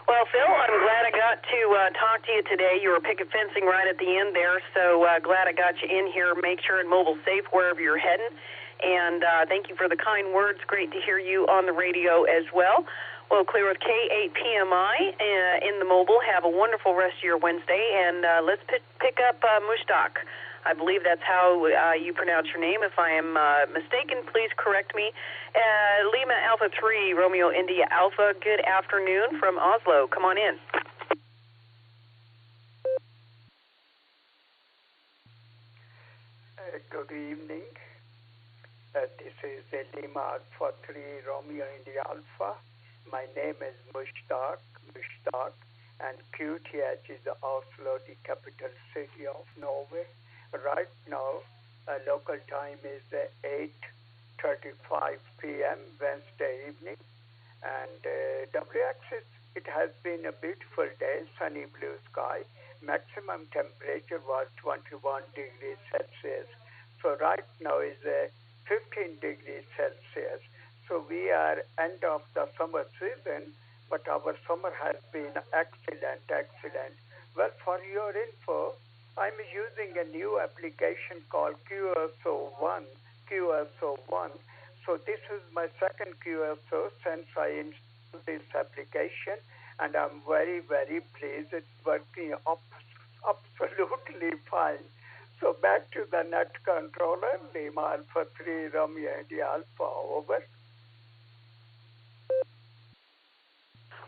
Well, Phil, I'm glad I got to talk to you today. You were picket fencing right at the end there, so glad I got you in here. Make sure and mobile safe wherever you're heading. And thank you for the kind words. Great to hear you on the radio as well. Well, clear with K8PMI in the mobile. Have a wonderful rest of your Wednesday, and let's pick up Mushtaq. I believe that's how you pronounce your name. If I am mistaken, please correct me. Lima Alpha 3, Romeo India Alpha, good afternoon from Oslo. Come on in. Good evening. This is Lima Alpha 3, Romeo India Alpha. My name is Mushtaq, and QTH is Oslo, the capital city of Norway. Right now, local time is 8:35 p.m. Wednesday evening, and WX it has been a beautiful day, sunny blue sky. Maximum temperature was 21 degrees Celsius. So right now is 15 degrees Celsius. So we are end of the summer season, but our summer has been excellent. Well, for your info, I'm using a new application called QSO1. So this is my second QSO since I installed this application, and I'm very pleased. It's working absolutely fine. So back to the net controller, Lima Alpha 3, Romeo India Alpha, over.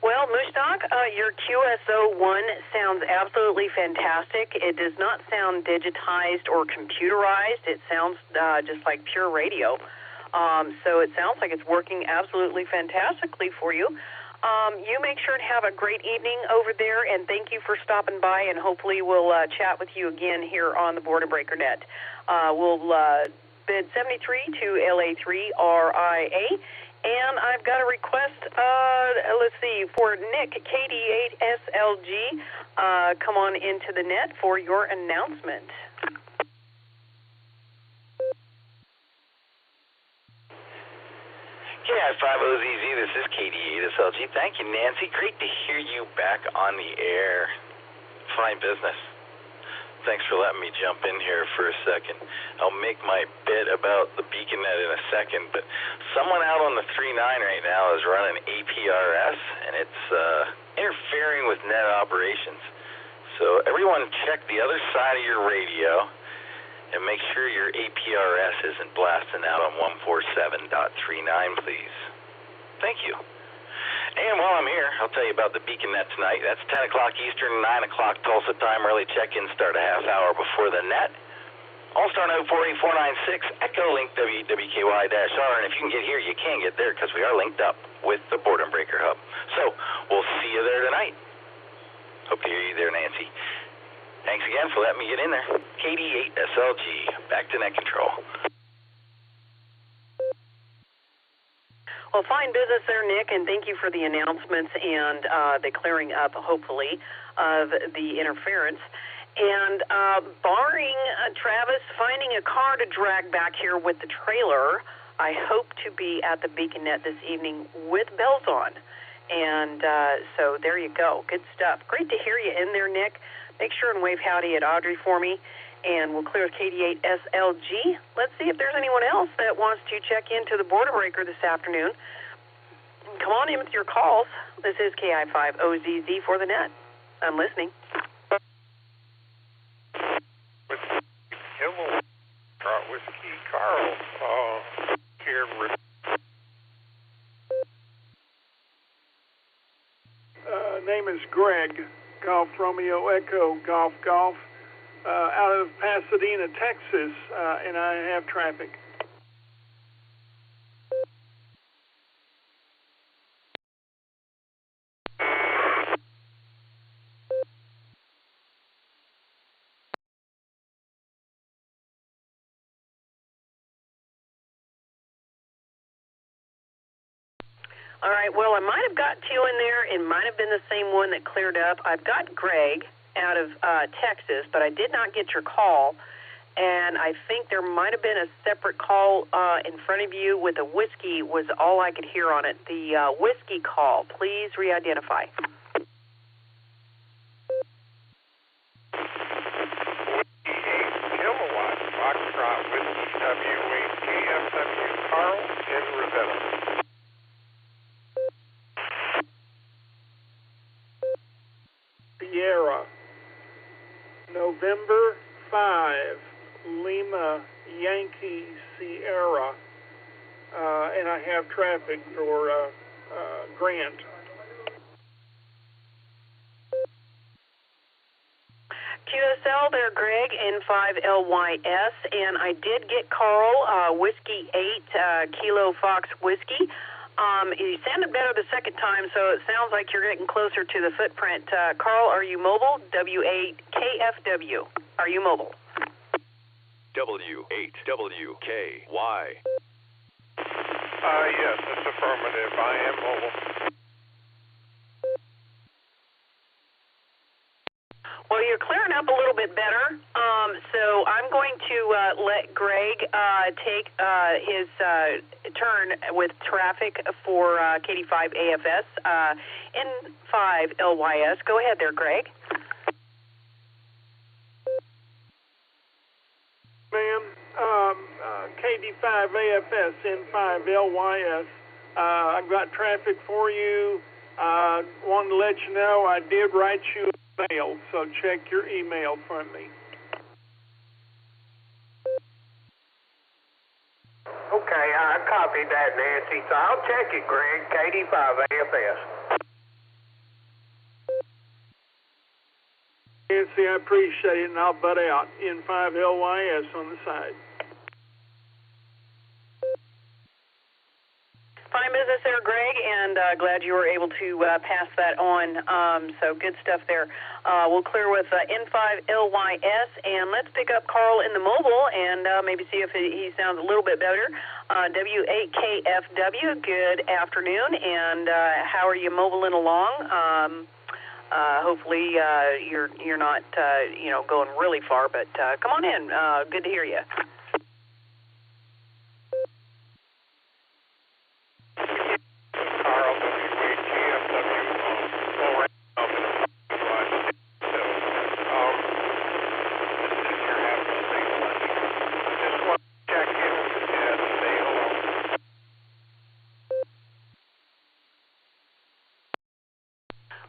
Well, Mushtaq, your QSO1 sounds absolutely fantastic. It does not sound digitized or computerized. It sounds just like pure radio. So it sounds like it's working absolutely fantastically for you. You make sure to have a great evening over there, and thank you for stopping by, and hopefully we'll chat with you again here on the Barometer Net. We'll bid 73 to LA3RIA. And I've got a request, let's see, for Nick, KD8SLG. Come on into the net for your announcement. KI5OZZ, this is KD8SLG. Thank you, Nancy. Great to hear you back on the air. Fine business. Thanks for letting me jump in here for a second. I'll make my bit about the beacon net in a second, but someone out on the 3.9 right now is running APRS, and it's interfering with net operations. So everyone check the other side of your radio and make sure your APRS isn't blasting out on 147.39, please. Thank you. And while I'm here, I'll tell you about the Beacon Net tonight. That's 10 o'clock Eastern, 9 o'clock Tulsa time. Early check-ins start a half hour before the net. Allstar Node 48496, EchoLink WWKY-R. And if you can get here, you can get there because we are linked up with the Boredom Breaker Hub. So we'll see you there tonight. Hope to hear you there, Nancy. Thanks again for letting me get in there. KD8SLG, back to net control. Well, fine business there, Nick, and thank you for the announcements and the clearing up, hopefully, of the interference. And barring Travis finding a car to drag back here with the trailer, I hope to be at the Beacon Net this evening with bells on. And so there you go. Good stuff. Great to hear you in there, Nick. Make sure and wave howdy at Audrey for me, and we'll clear KD8SLG. Let's see if there's anyone else that wants to check into the border breaker this afternoon. Come on in with your calls. This is KI5OZZ for the net. I'm listening. Whiskey Carl here with name is Greg, Golf Romeo Echo Golf Golf, out of Pasadena, Texas, and I have traffic. All right, well, I might have got two in there. It might have been the same one that cleared up. I've got Greg out of Texas, but I did not get your call. And I think there might have been a separate call in front of you with a whiskey was all I could hear on it. The whiskey call, please re-identify. Kilowatt Foxtrot Whiskey W8 KFW Carl in Rosetta. Sierra, November 5, Lima, Yankee, Sierra, and I have traffic for Grant. QSL there, Greg, N5LYS, and I did get Carl, Whiskey 8, Kilo Fox Whiskey. You sounded better the second time, so it sounds like you're getting closer to the footprint. Carl, are you mobile? W8KFW. Are you mobile? W8WKY. Yes, it's affirmative. I am mobile. Well, you're clearing up a little bit better, so I'm going to let Greg take his turn with traffic for KD5 AFS N5 LYS. Go ahead there, Greg. Ma'am, KD5 AFS N5 LYS. I've got traffic for you. Wanted to let you know I did write you a mail, so check your email from me. Okay, I copied that, Nancy, so I'll check it, Greg. KD5 AFS. Nancy, I appreciate it, and I'll butt out. N5 LYS on the side. Fine business there, Greg, and glad you were able to pass that on. So good stuff there. We'll clear with N5 LYS, and let's pick up Carl in the mobile and maybe see if he sounds a little bit better. W8KFW, good afternoon, and how are you mobiling along? Hopefully you're not going really far, but come on in. Good to hear you.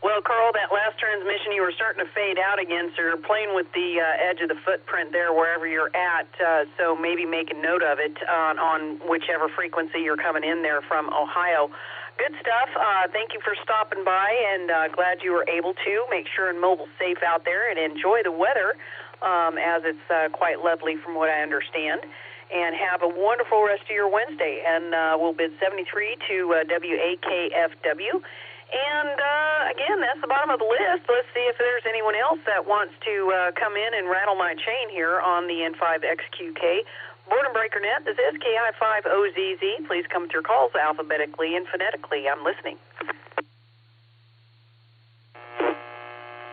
Well, Carl, that last transmission, you were starting to fade out again, so you're playing with the edge of the footprint there wherever you're at, so maybe make a note of it on whichever frequency you're coming in there from Ohio. Good stuff. Thank you for stopping by, and glad you were able to. Make sure and mobile safe out there and enjoy the weather, as it's quite lovely from what I understand. And have a wonderful rest of your Wednesday. And we'll bid 73 to W8KFW. And again, in. That's the bottom of the list. Let's see if there's anyone else that wants to come in and rattle my chain here on the N5XQK. Barometer Net, this is KI5OZZ. Please come with your calls alphabetically and phonetically. I'm listening.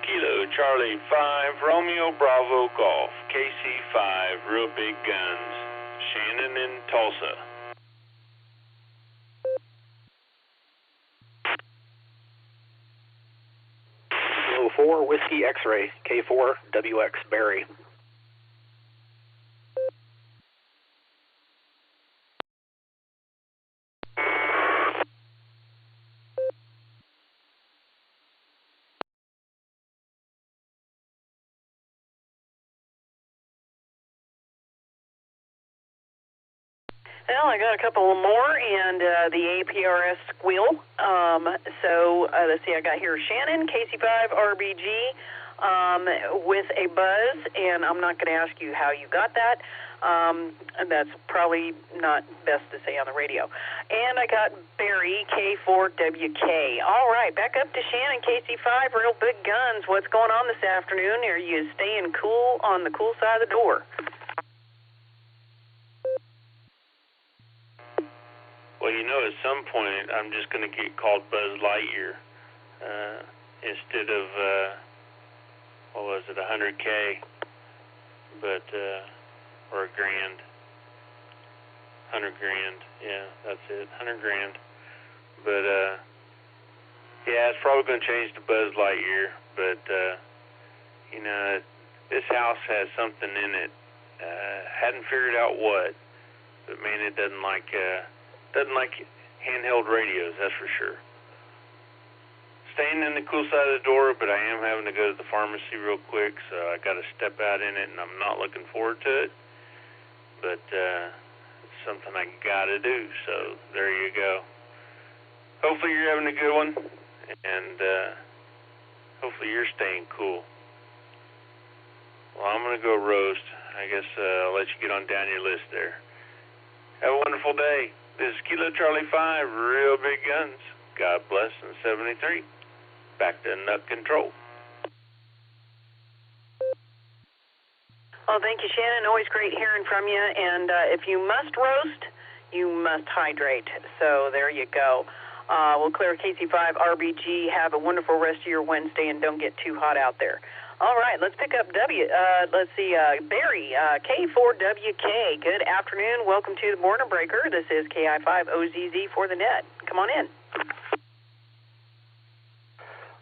Kilo Charlie 5 Romeo Bravo Golf KC5 Real Big Guns Shannon in Tulsa. Kilo 4 Whiskey X-Ray K4 WX Barry. Well, I got a couple more, and the APRS squeal. Let's see, I got here Shannon, KC5 RBG with a buzz, and I'm not going to ask you how you got that. That's probably not best to say on the radio. And I got Barry, K4WK. All right, back up to Shannon, KC5, Real Big Guns. What's going on this afternoon? Are you staying cool on the cool side of the door? Well, at some point I'm just going to get called Buzz Lightyear instead of, 100K, but, or a grand. 100 grand, yeah, that's it, 100 grand. But, yeah, it's probably going to change to Buzz Lightyear, but, this house has something in it. Hadn't figured out what, but man, it doesn't like handheld radios, that's for sure. Staying in the cool side of the door, but I am having to go to the pharmacy real quick, so I got to step out in it, and I'm not looking forward to it. But it's something I got to do, so there you go. Hopefully you're having a good one, and hopefully you're staying cool. Well, I'm going to go roast. I guess I'll let you get on down your list there. Have a wonderful day. This is Kilo Charlie 5, Real Big Guns. God bless, and 73. Back to nut control. Well, thank you, Shannon. Always great hearing from you. And if you must roast, you must hydrate. So there you go. We'll clear KC5 RBG. Have a wonderful rest of your Wednesday, and don't get too hot out there. All right, let's pick up Barry, K4WK. Good afternoon. Welcome to the Border Breaker. This is KI5OZZ for the net. Come on in.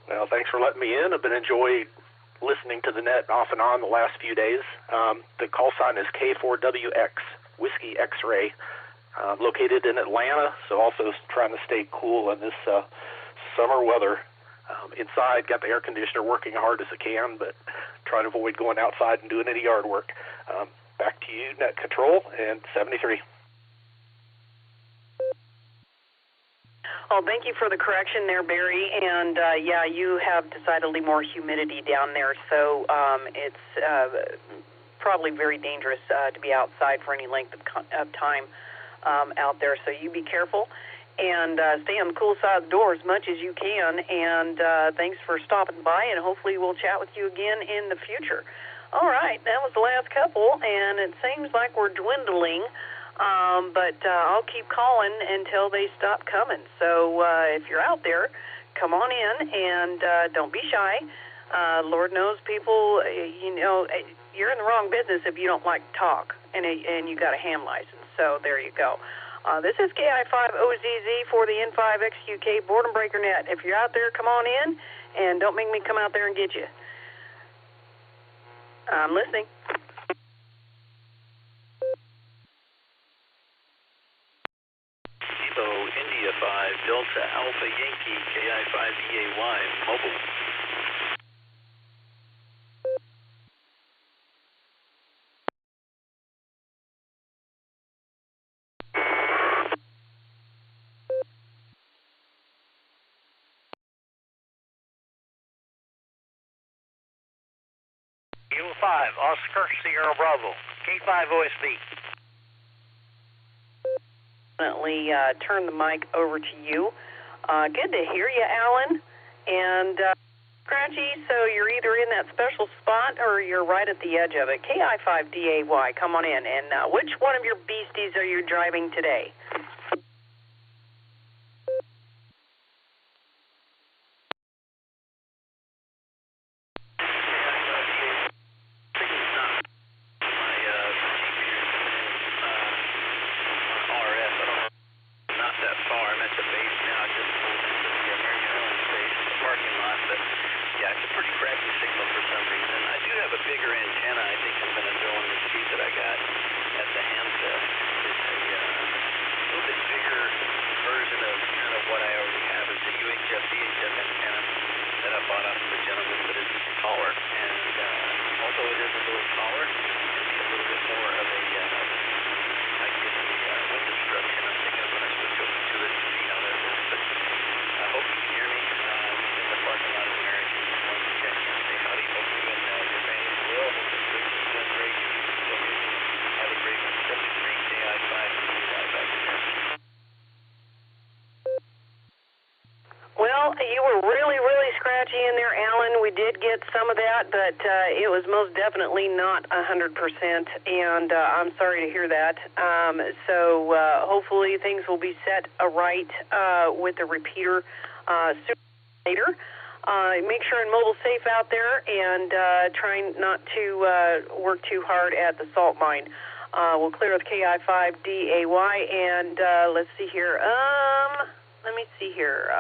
Well, thanks for letting me in. I've been enjoying listening to the net off and on the last few days. The call sign is K4WX, Whiskey X-Ray, located in Atlanta, so also trying to stay cool in this summer weather. Inside, got the air conditioner working hard as I can, but trying to avoid going outside and doing any yard work. Back to you, net control, and 73. Well, thank you for the correction there, Barry. And, yeah, you have decidedly more humidity down there, so it's probably very dangerous to be outside for any length of time out there. So you be careful and stay on the cool side of the door as much as you can. And thanks for stopping by, and hopefully we'll chat with you again in the future. All right, that was the last couple, and it seems like we're dwindling. But I'll keep calling until they stop coming. So if you're out there, come on in, and don't be shy. Lord knows people, you're in the wrong business if you don't like to talk, and you got a ham license. So there you go. This is KI5OZZ for the N5XQK Boredom Breaker Net. If you're out there, come on in, and don't make me come out there and get you. I'm listening. India 5, Delta Alpha Yankee, KI5EAY, mobile. Kilo 5, Oscar Sierra Bravo, K5 OSB. Definitely turn the mic over to you. Good to hear you, Alan. And and scratchy, so you're either in that special spot or you're right at the edge of it. KI5DAY, come on in. And which one of your beasties are you driving today? You were really, really scratchy in there, Alan. We did get some of that, but it was most definitely not 100%, and I'm sorry to hear that. So hopefully things will be set right with the repeater sooner or later. Make sure and mobile safe out there, and trying not to work too hard at the salt mine. We'll clear with KI5DAY, and let's see here. Let me see here.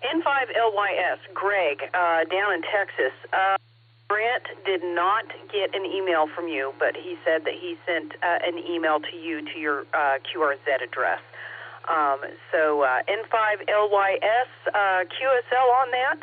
N5LYS, Greg, down in Texas. Brent did not get an email from you, but he said that he sent an email to you to your QRZ address. So N5LYS, QSL on that?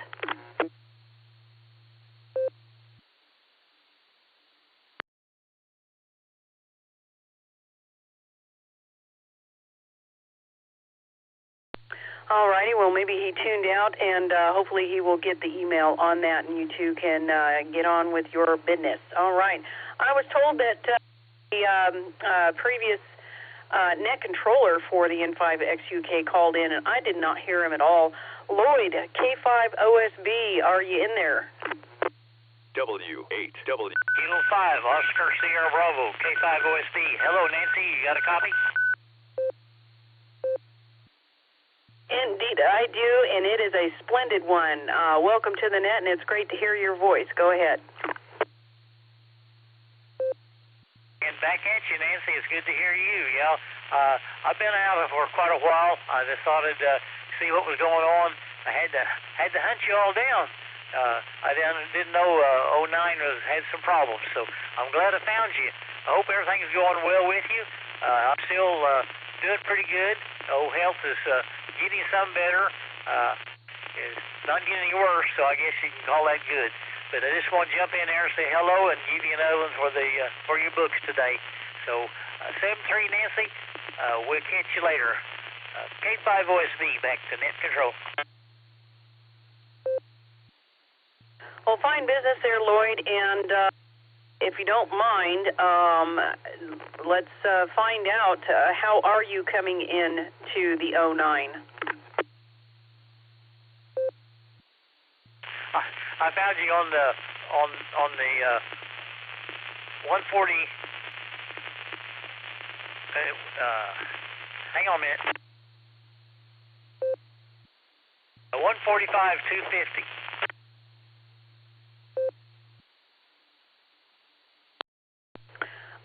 All righty, well, maybe he tuned out, and hopefully he will get the email on that, and you two can get on with your business. All right. I was told that the previous net controller for the N5XUK called in, and I did not hear him at all. Lloyd, K5OSB, are you in there? W8W. Kilo 5, Oscar Sierra Bravo, K5OSB. Hello, Nancy, you got a copy? Indeed, I do, and it is a splendid one. Welcome to the net, and it's great to hear your voice. Go ahead. And back at you, Nancy. It's good to hear you. Yeah, I've been out for quite a while. I just thought I'd see what was going on. I had to hunt you all down. I didn't know 09 had some problems, so I'm glad I found you. I hope everything's going well with you. I'm still doing pretty good. Health is getting some better. It's not getting any worse, so I guess you can call that good. But I just want to jump in there and say hello and give you another one for your books today. So 7-3 Nancy, we'll catch you later. K5OSB back to net control. Well, fine business there, Lloyd, and if you don't mind, let's find out how are you coming in to the 09? I found you on the 140. Hang on a minute. 145 250.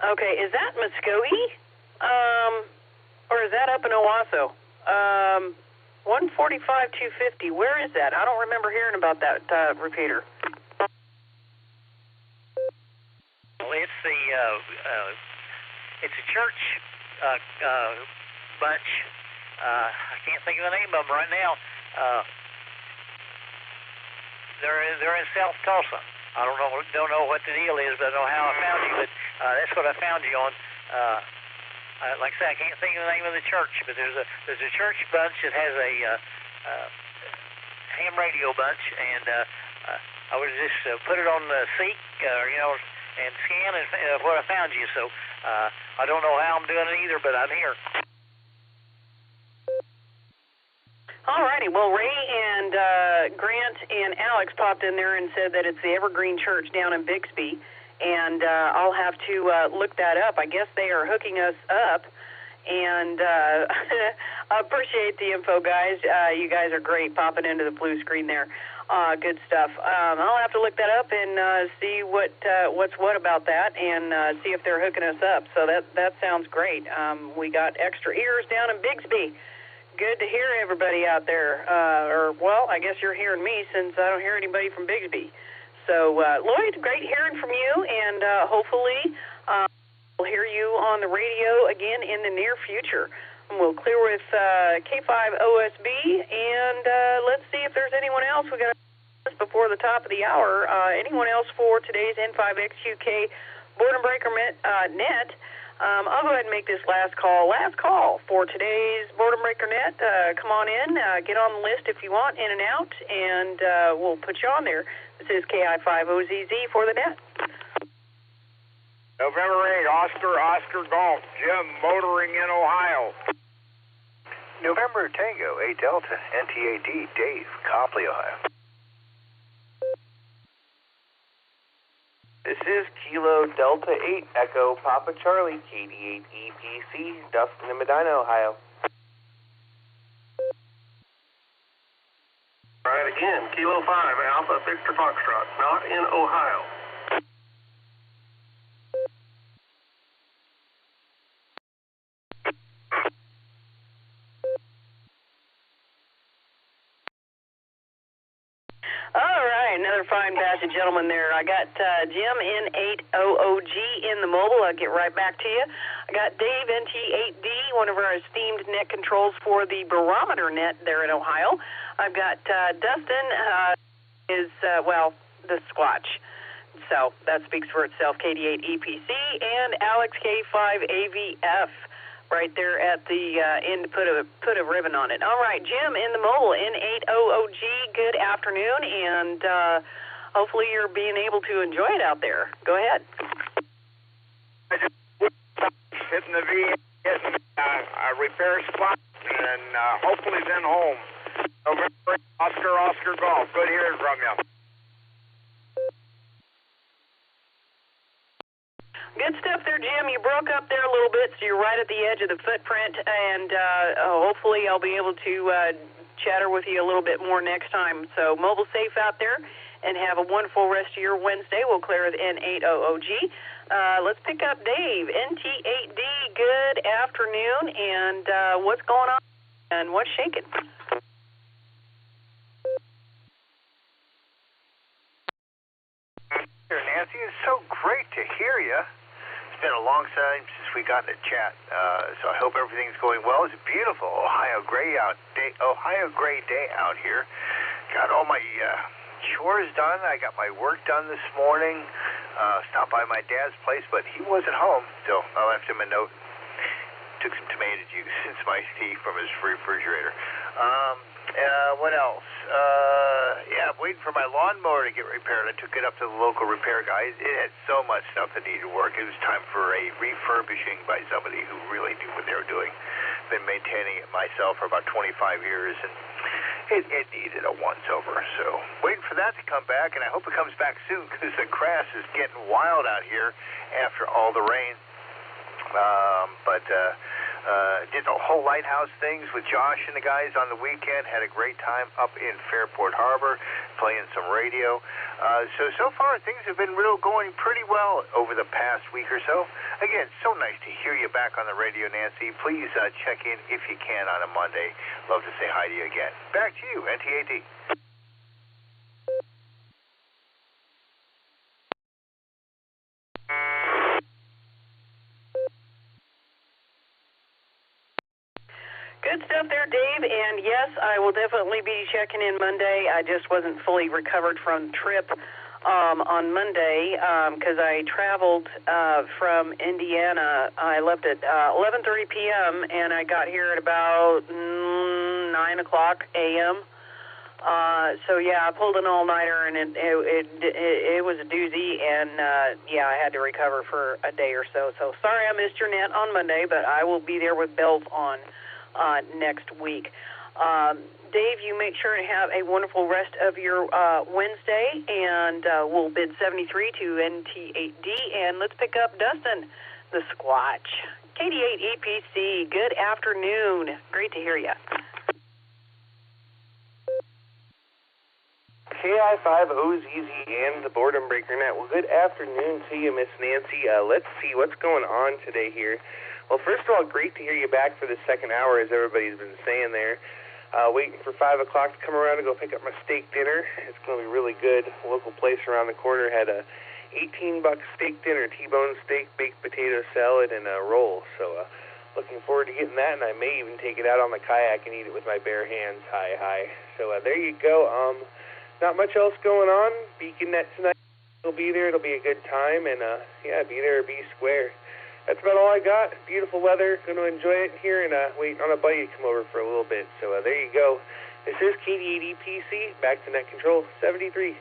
Okay, is that Muskogee? Or is that up in Owasso? 145 250. Where is that? I don't remember hearing about that repeater. Well, it's the it's a church bunch. I can't think of the name of them right now. They're in South Tulsa. I don't know what the deal is, but I don't know how I found you. But that's what I found you on. Like I said, I can't think of the name of the church, but there's a church bunch that has a ham radio bunch, and I would just put it on the Seek, and scan and where I found you. So I don't know how I'm doing it either, but I'm here. All righty. Well, Ray and Grant and Alex popped in there and said that it's the Evergreen Church down in Bixby, and I'll have to look that up. I guess they are hooking us up, and I appreciate the info, guys. You guys are great popping into the blue screen there. Good stuff. I'll have to look that up and see what's what about that, and see if they're hooking us up. So that sounds great. We got extra ears down in Bixby. Good to hear everybody out there. Well, I guess you're hearing me since I don't hear anybody from Bixby. So, Lloyd, great hearing from you, and hopefully we'll hear you on the radio again in the near future. We'll clear with K5 OSB, and let's see if there's anyone else. We got before the top of the hour. Anyone else for today's N5XQK Boredom Breaker Net? I'll go ahead and make this last call. Last call for today's Boredom Breaker Net. Come on in, get on the list if you want, in and out, and we'll put you on there. This is KI5OZZ for the net. November 8, Oscar Golf, Jim motoring in Ohio. November Tango 8 Delta, NTAD, Dave, Copley, Ohio. This is Kilo Delta 8 Echo Papa Charlie, KD8 EPC, Dustin in Medina, Ohio. All right, again, Kilo 5 Alpha Victor Foxtrot, not in Ohio. All right, another fine batch of gentlemen there. I got Jim N8OOG in the mobile. I'll get right back to you. I got Dave NT8D, one of our esteemed net controls for the Barometer Net there in Ohio. I've got Dustin, the Squatch. So that speaks for itself, KD8 EPC, and Alex K5 AVF. Right there at the end, put a ribbon on it. All right, Jim in the mobile, N8OOG, good afternoon, and hopefully you're being able to enjoy it out there. Go ahead. Hitting the V, getting a repair spot, and hopefully then home. November, Oscar Golf, good hearing from you. Good stuff there, Jim. You broke up there a little bit, so you're right at the edge of the footprint, and hopefully I'll be able to chatter with you a little bit more next time. So mobile safe out there, and have a wonderful rest of your Wednesday. We'll clear the N8OOG. Let's pick up Dave, NT8D. Good afternoon, and what's going on, and what's shaking? Nancy, it's so great to hear you. It's been a long time since we got to chat, so I hope everything's going well. It's a beautiful Ohio gray day out here. Got all my chores done. I got my work done this morning. Stopped by my dad's place, but he wasn't home, so I left him a note. Took some tomato juice and some iced tea from his refrigerator. What else? I'm waiting for my lawnmower to get repaired. I took it up to the local repair guys. It had so much stuff that needed work. It was time for a refurbishing by somebody who really knew what they were doing. Been maintaining it myself for about 25 years, and it needed a once-over. So waiting for that to come back, and I hope it comes back soon because the grass is getting wild out here after all the rain. Did the whole lighthouse things with Josh and the guys on the weekend. Had a great time up in Fairport Harbor, playing some radio. So far, things have been going pretty well over the past week or so. Again, so nice to hear you back on the radio, Nancy. Please check in if you can on a Monday. Love to say hi to you again. Back to you, NTAD. Good stuff there, Dave, and yes, I will definitely be checking in Monday. I just wasn't fully recovered from the trip on Monday because I traveled from Indiana. I left at 11:30 p.m., and I got here at about 9 o'clock a.m. So, yeah, I pulled an all-nighter, and it was a doozy, and, I had to recover for a day or so. So, sorry I missed your net on Monday, but I will be there with bells on next week. Dave, you make sure to have a wonderful rest of your Wednesday, and we'll bid 73 to NT8D, and let's pick up Dustin, the Squatch. KD8 EPC, good afternoon. Great to hear you. KI5OZZ and the Boredom Breaker Net. Well, good afternoon to you, Miss Nancy. Let's see what's going on today here. Well, first of all, great to hear you back for the second hour, as everybody's been saying there. Waiting for 5 o'clock to come around to go pick up my steak dinner. It's going to be really good. A local place around the corner had a $18 steak dinner, T-bone steak, baked potato salad, and a roll. So looking forward to getting that, and I may even take it out on the kayak and eat it with my bare hands. Hi. So there you go. Not much else going on. Beacon Net tonight will be there. It'll be a good time, and be there or be square. That's about all I got. Beautiful weather. Going to enjoy it here and wait on a buddy to come over for a little bit. So there you go. This is KD8 EPC. Back to Net Control 73.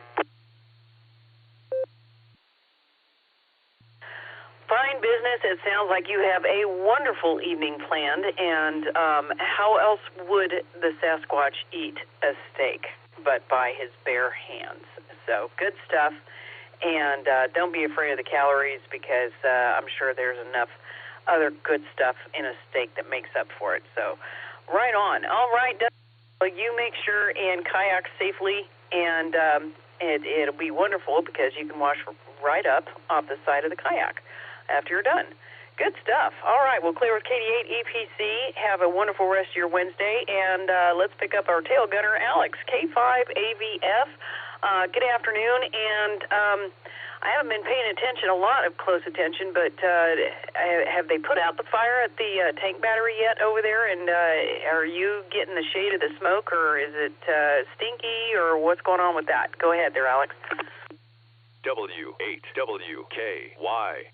Fine business. It sounds like you have a wonderful evening planned. And how else would the Sasquatch eat a steak but by his bare hands? So good stuff. And don't be afraid of the calories, because I'm sure there's enough other good stuff in a steak that makes up for it. So right on. All right, well, you make sure and kayak safely, and it'll be wonderful because you can wash right up off the side of the kayak after you're done. Good stuff. All right, we'll clear with KD8 EPC. Have a wonderful rest of your Wednesday, and let's pick up our tail gunner, Alex, K5AVF. Good afternoon, and I haven't been paying attention, a lot of close attention, but have they put out the fire at the tank battery yet over there, and are you getting the shade of the smoke, or is it stinky, or what's going on with that? Go ahead there, Alex. W8WKY.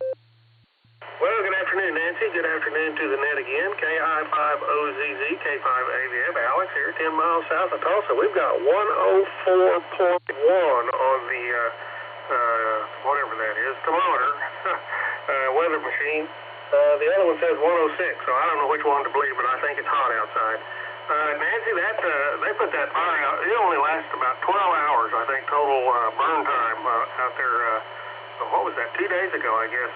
Well, good afternoon, Nancy. Good afternoon to the net again. KI5OZZ, K5AVF. Alex here, 10 miles south of Tulsa. We've got 104.1 on the, whatever that is, thermometer, weather machine. The other one says 106, so I don't know which one to believe, but I think it's hot outside. Nancy, they put that fire out. It only lasted about 12 hours, I think, total burn time out there. What was that, 2 days ago, I guess.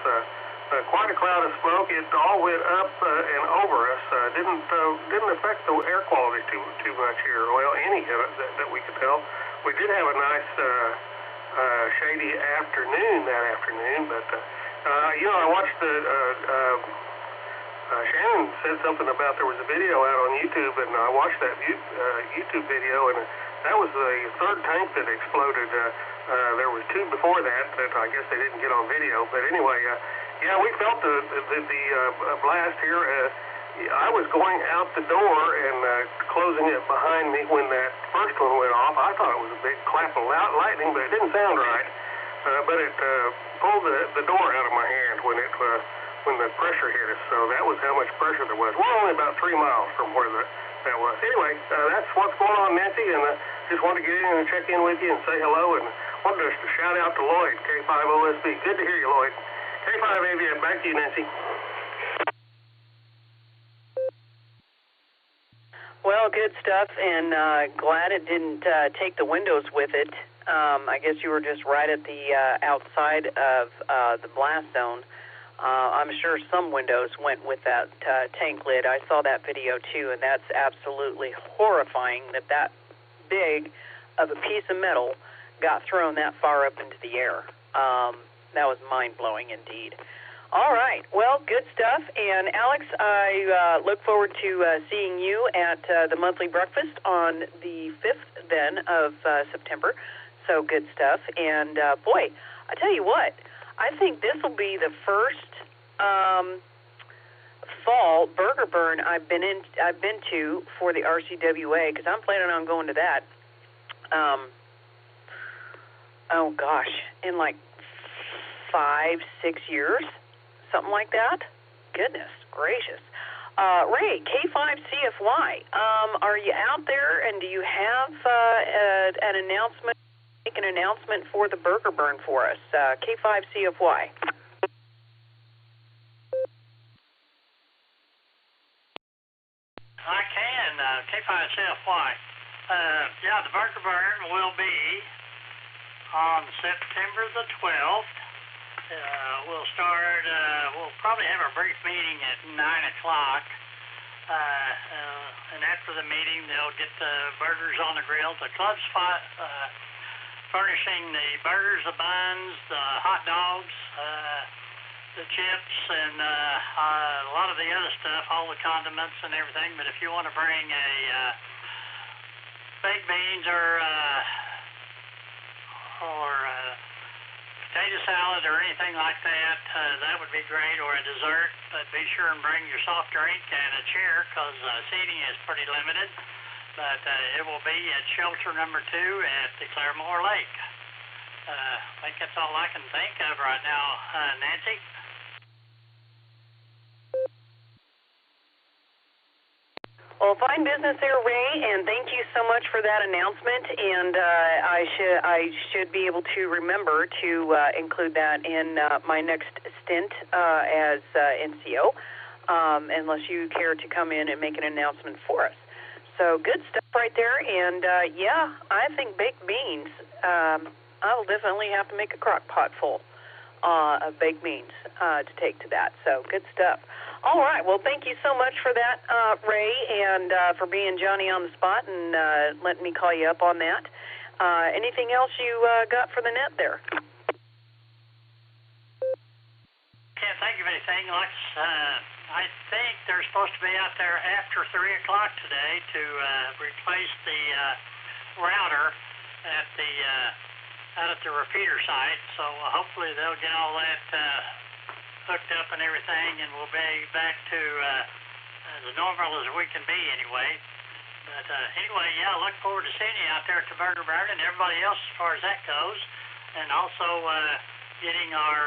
Quite a cloud of smoke. It all went up and over us. Didn't affect the air quality too much here. Well, any of it that we could tell. We did have a nice shady afternoon that afternoon, but I watched the. Shannon said something about there was a video out on YouTube, and I watched that YouTube video, and that was the third tank that exploded. There was two before that I guess they didn't get on video, but anyway. Yeah, we felt the blast here. I was going out the door and closing it behind me when that first one went off. I thought it was a big clap of lightning, but it didn't sound right. But it pulled the door out of my hand when the pressure hit us. So that was how much pressure there was. We're only about 3 miles from where that was. Anyway, that's what's going on, Nancy, and just wanted to get in and check in with you and say hello, and wanted to shout out to Lloyd, K5OSB. Good to hear you, Lloyd. K5AVF, back to you, Nancy. Well, good stuff, and glad it didn't take the windows with it. I guess you were just right at the outside of the blast zone. I'm sure some windows went with that tank lid. I saw that video, too, and that's absolutely horrifying that big of a piece of metal got thrown that far up into the air. That was mind-blowing indeed. All right. Well, good stuff. And, Alex, I look forward to seeing you at the monthly breakfast on the 5th, then, of September. So good stuff. And, boy, I tell you what, I think this will be the first fall burger burn I've been to for the RCWA, because I'm planning on going to that. Oh, gosh, in like 5-6 years, something like that. Goodness gracious. Ray, K5CFY, are you out there, and do you have an announcement, make an announcement for the burger burn for us? K5CFY. I can. K5CFY. Yeah, the burger burn will be on September the 12th. We'll start, we'll probably have a brief meeting at 9 o'clock. And after the meeting, they'll get the burgers on the grill. The club's furnishing the burgers, the buns, the hot dogs, the chips, and a lot of the other stuff, all the condiments and everything. But if you want to bring a baked beans or potato salad or anything like that, that would be great, or a dessert. But be sure and bring your soft drink and a chair, because seating is pretty limited. But it will be at shelter number 2 at the Claremore Lake. I think that's all I can think of right now, Nancy. Well, fine business there, Ray, and thank you so much for that announcement. And I should be able to remember to include that in my next stint as NCO, unless you care to come in and make an announcement for us. So good stuff right there. And yeah, I think baked beans. I will definitely have to make a crock pot full of baked beans to take to that. So good stuff. All right. Well, thank you so much for that, Ray, and for being Johnny on the spot and letting me call you up on that. Anything else you got for the net there? Can't think of anything. I think they're supposed to be out there after 3 o'clock today to replace the router at the out at the repeater site. So hopefully they'll get all that hooked up and everything, and we'll be back to as normal as we can be anyway. But anyway, yeah, I look forward to seeing you out there at the Burger Barn and everybody else as far as that goes. And also getting our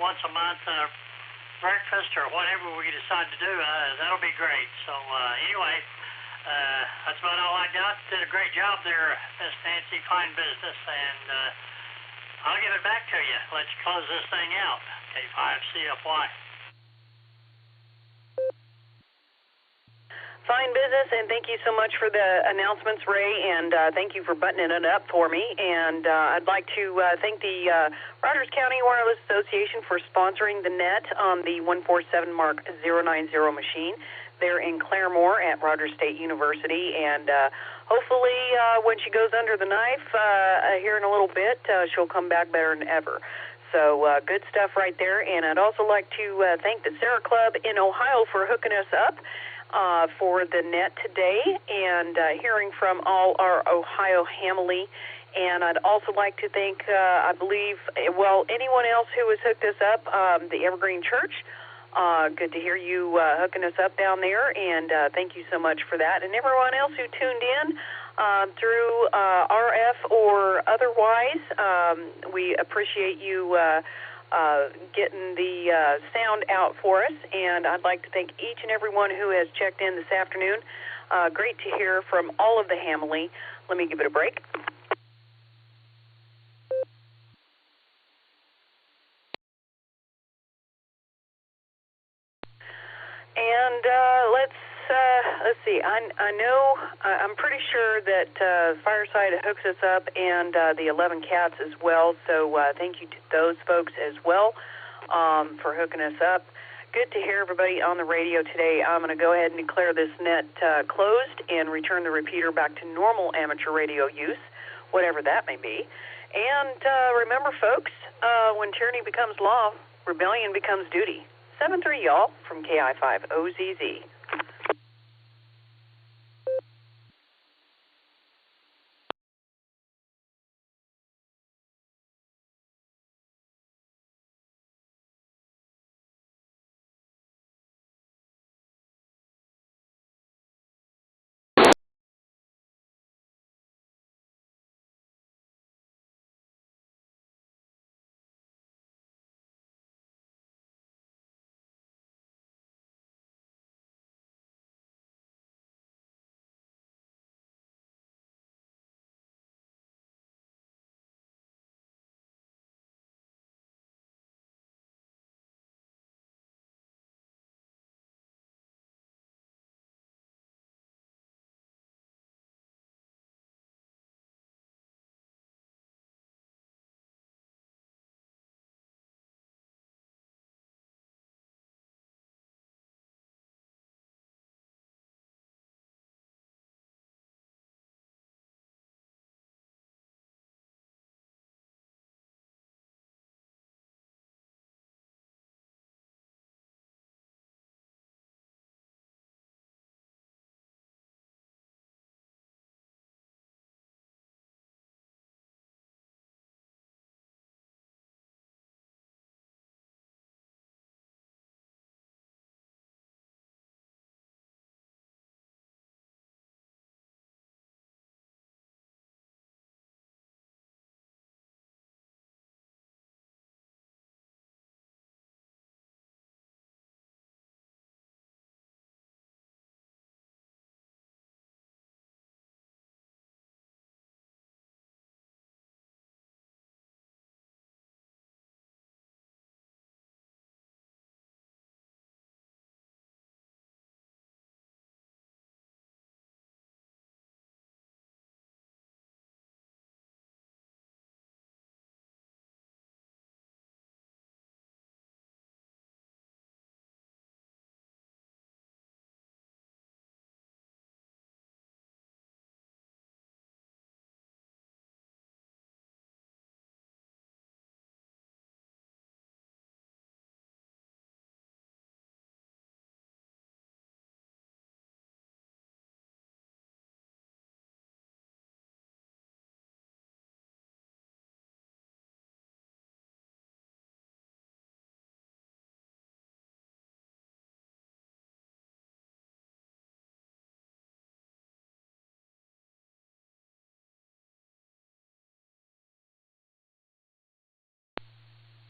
once a month breakfast or whatever we decide to do, that'll be great. So anyway, that's about all I got. Did a great job there, Miss Nancy. Fine business, and I'll give it back to you. Let's close this thing out. K5CFY. Fine business, and thank you so much for the announcements, Ray, and thank you for buttoning it up for me. And I'd like to thank the Rogers County Wireless Association for sponsoring the net on the 147 Mark 090 machine. They're in Claremore at Rogers State University, and hopefully when she goes under the knife here in a little bit, she'll come back better than ever. So good stuff right there. And I'd also like to thank the Sarah Club in Ohio for hooking us up for the net today and hearing from all our Ohio family. And I'd also like to thank, I believe, well, anyone else who has hooked us up, the Evergreen Church. Good to hear you hooking us up down there, and thank you so much for that. And everyone else who tuned in through RF or otherwise, we appreciate you getting the sound out for us, and I'd like to thank each and everyone who has checked in this afternoon. Great to hear from all of the family. Let me give it a break. And let's see. I know I'm pretty sure that Fireside hooks us up, and the 11 Cats as well. So thank you to those folks as well for hooking us up. Good to hear everybody on the radio today. I'm going to go ahead and declare this net closed and return the repeater back to normal amateur radio use, whatever that may be. And remember, folks, when tyranny becomes law, rebellion becomes duty. 7-3, y'all, from KI5OZZ.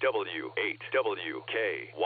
W8WKY.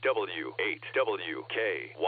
W8WKY.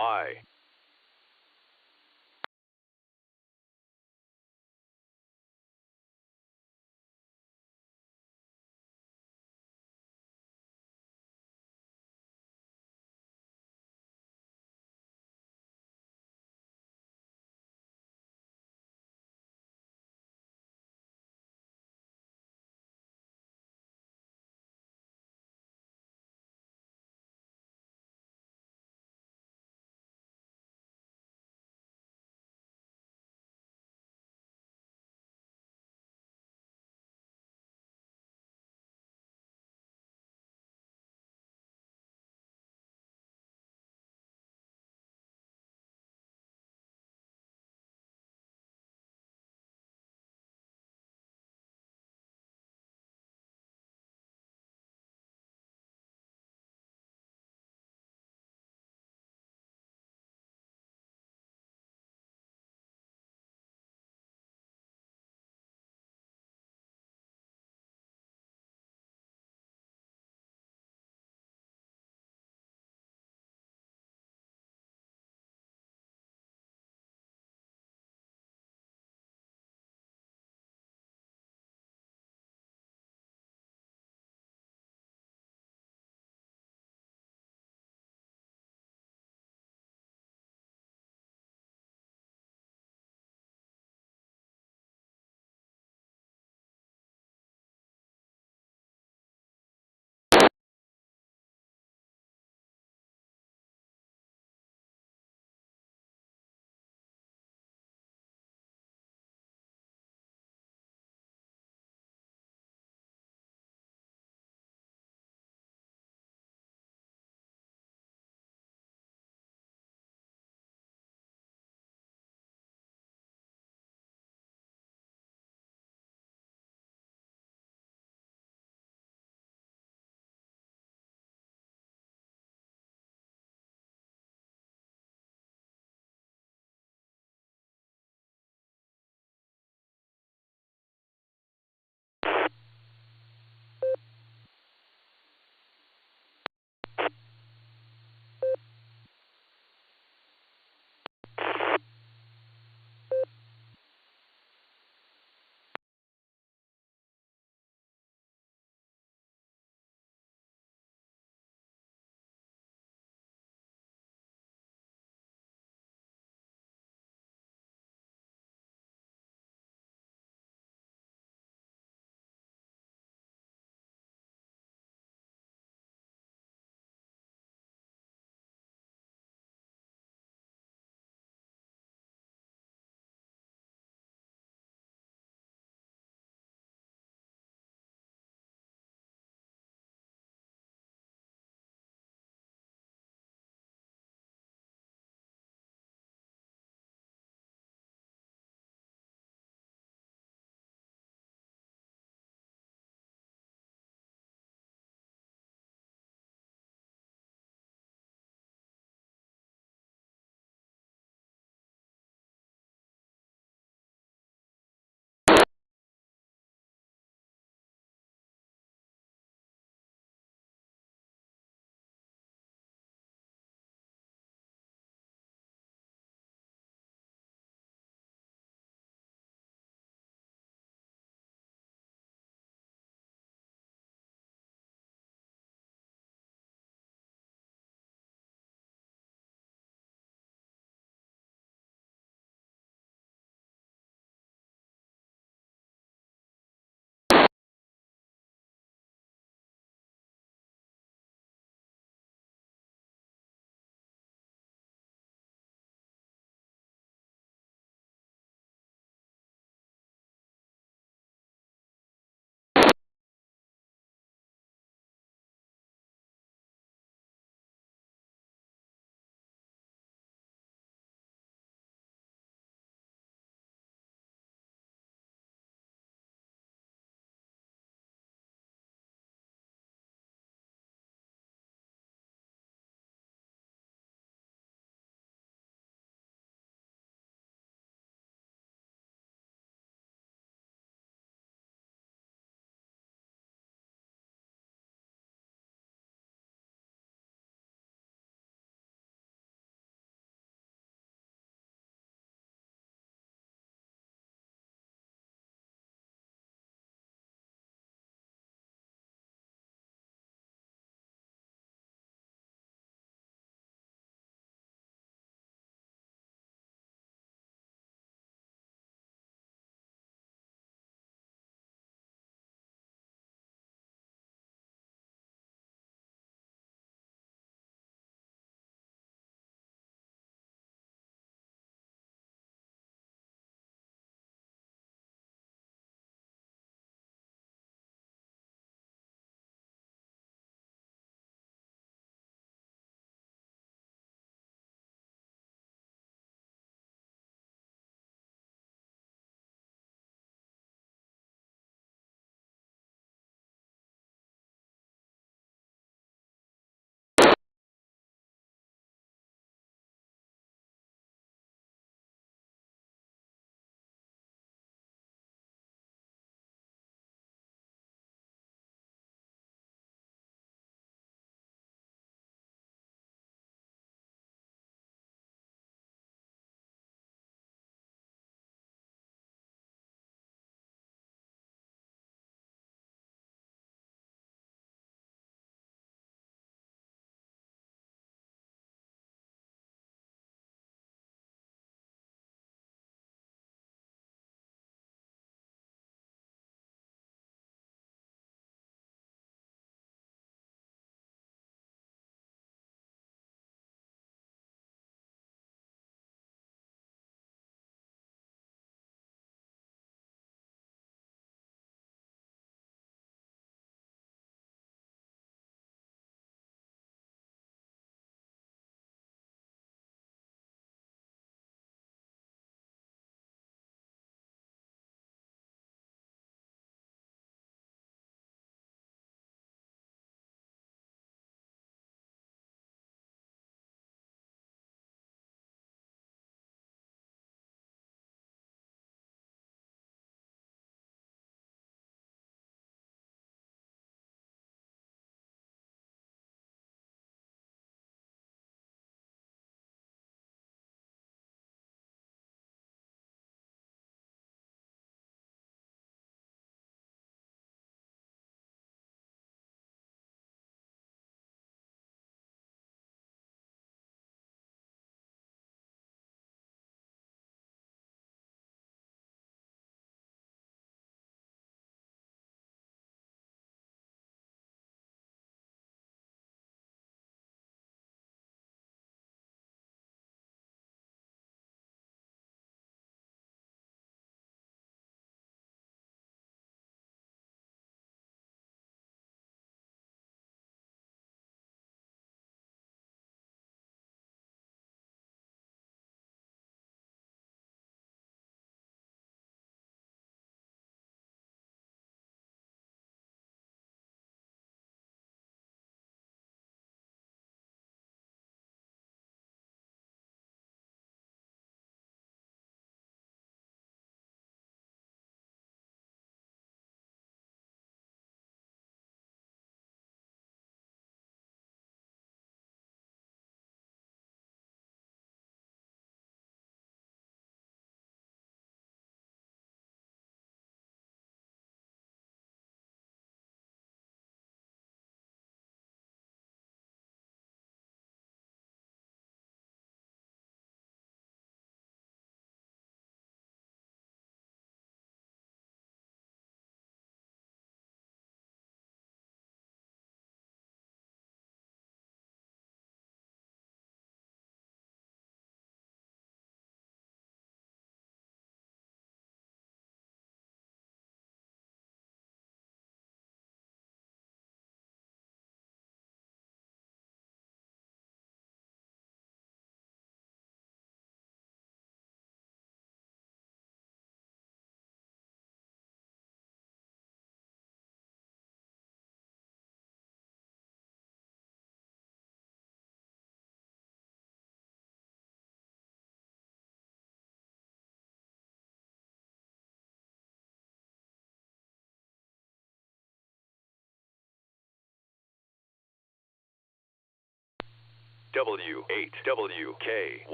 W8WKY.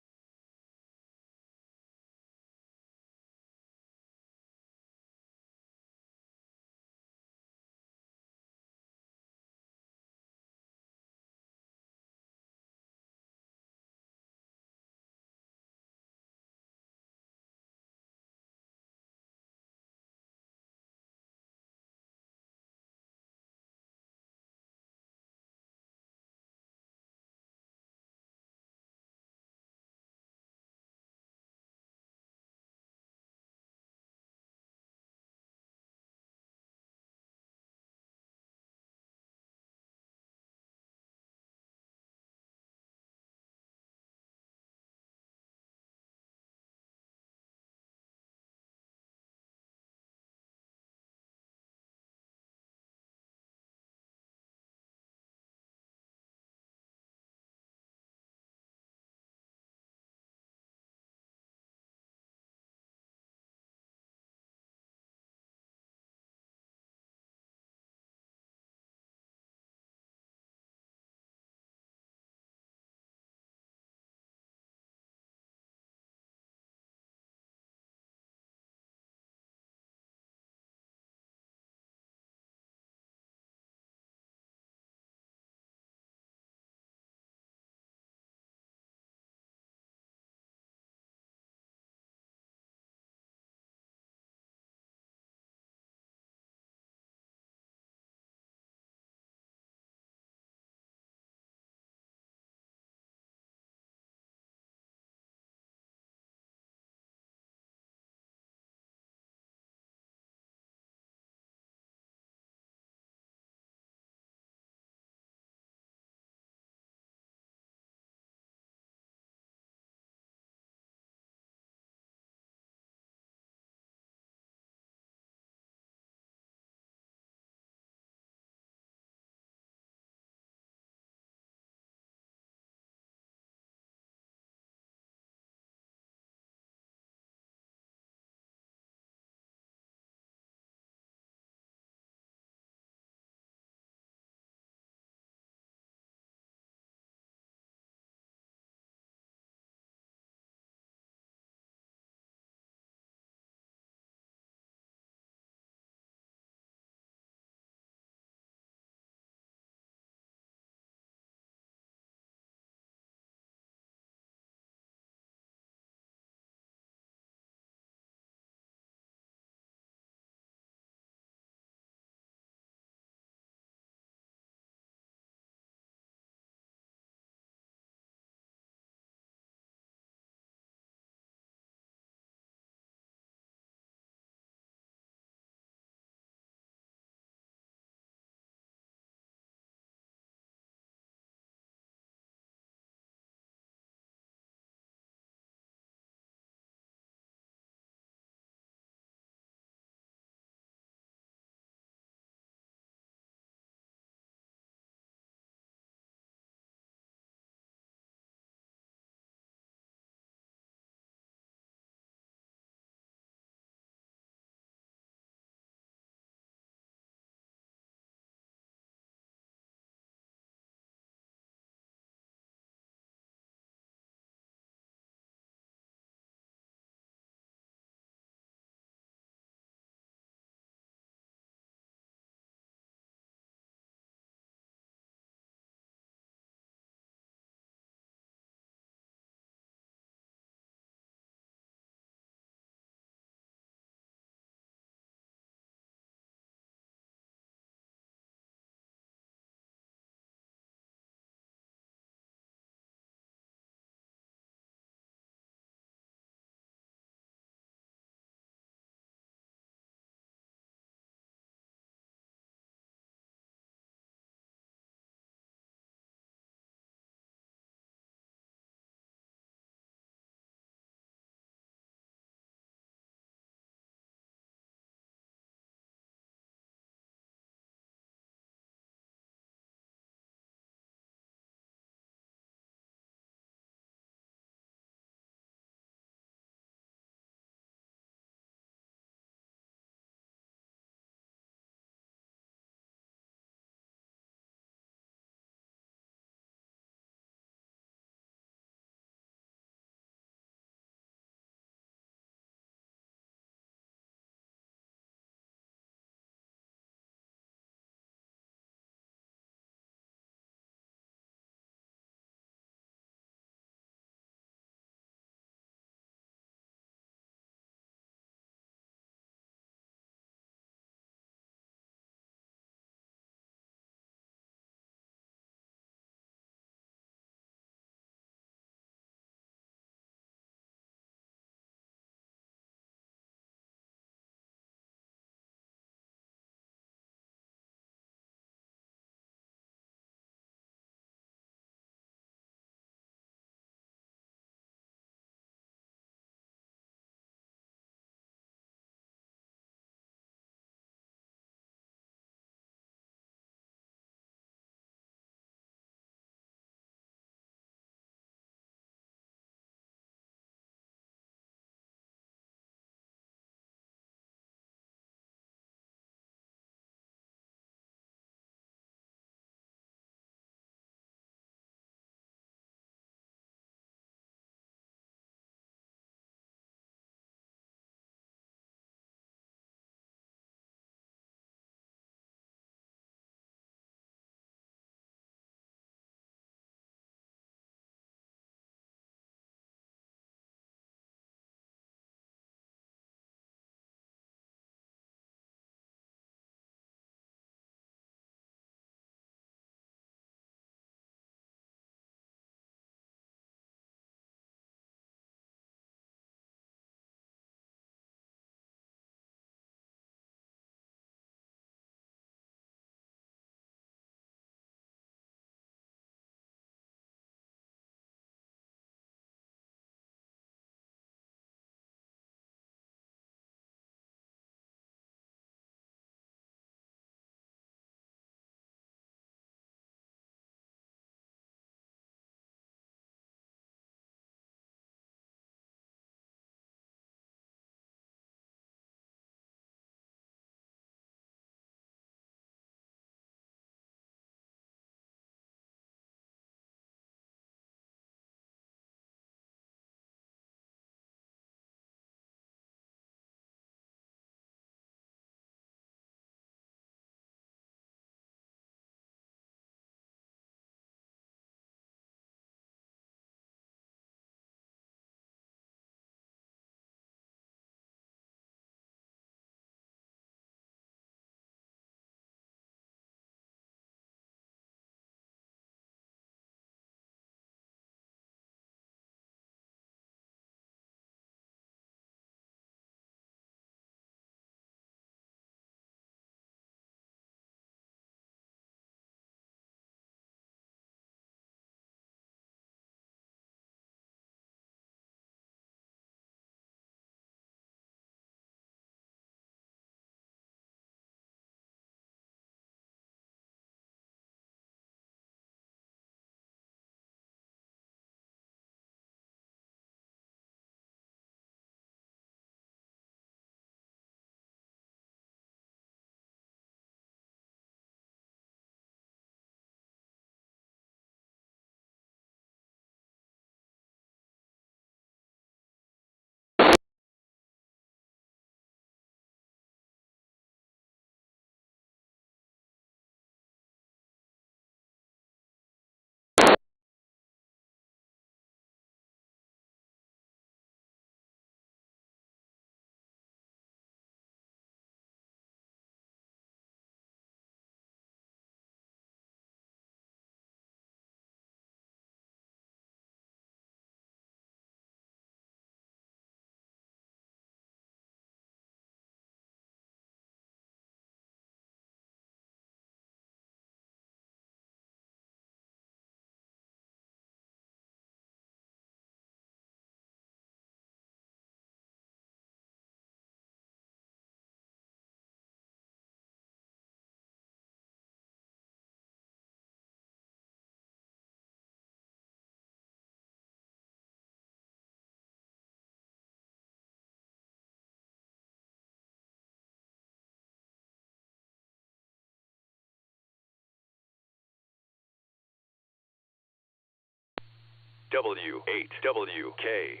W8WKY,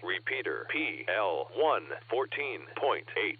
repeater PL1 14.8.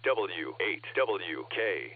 W8WKY.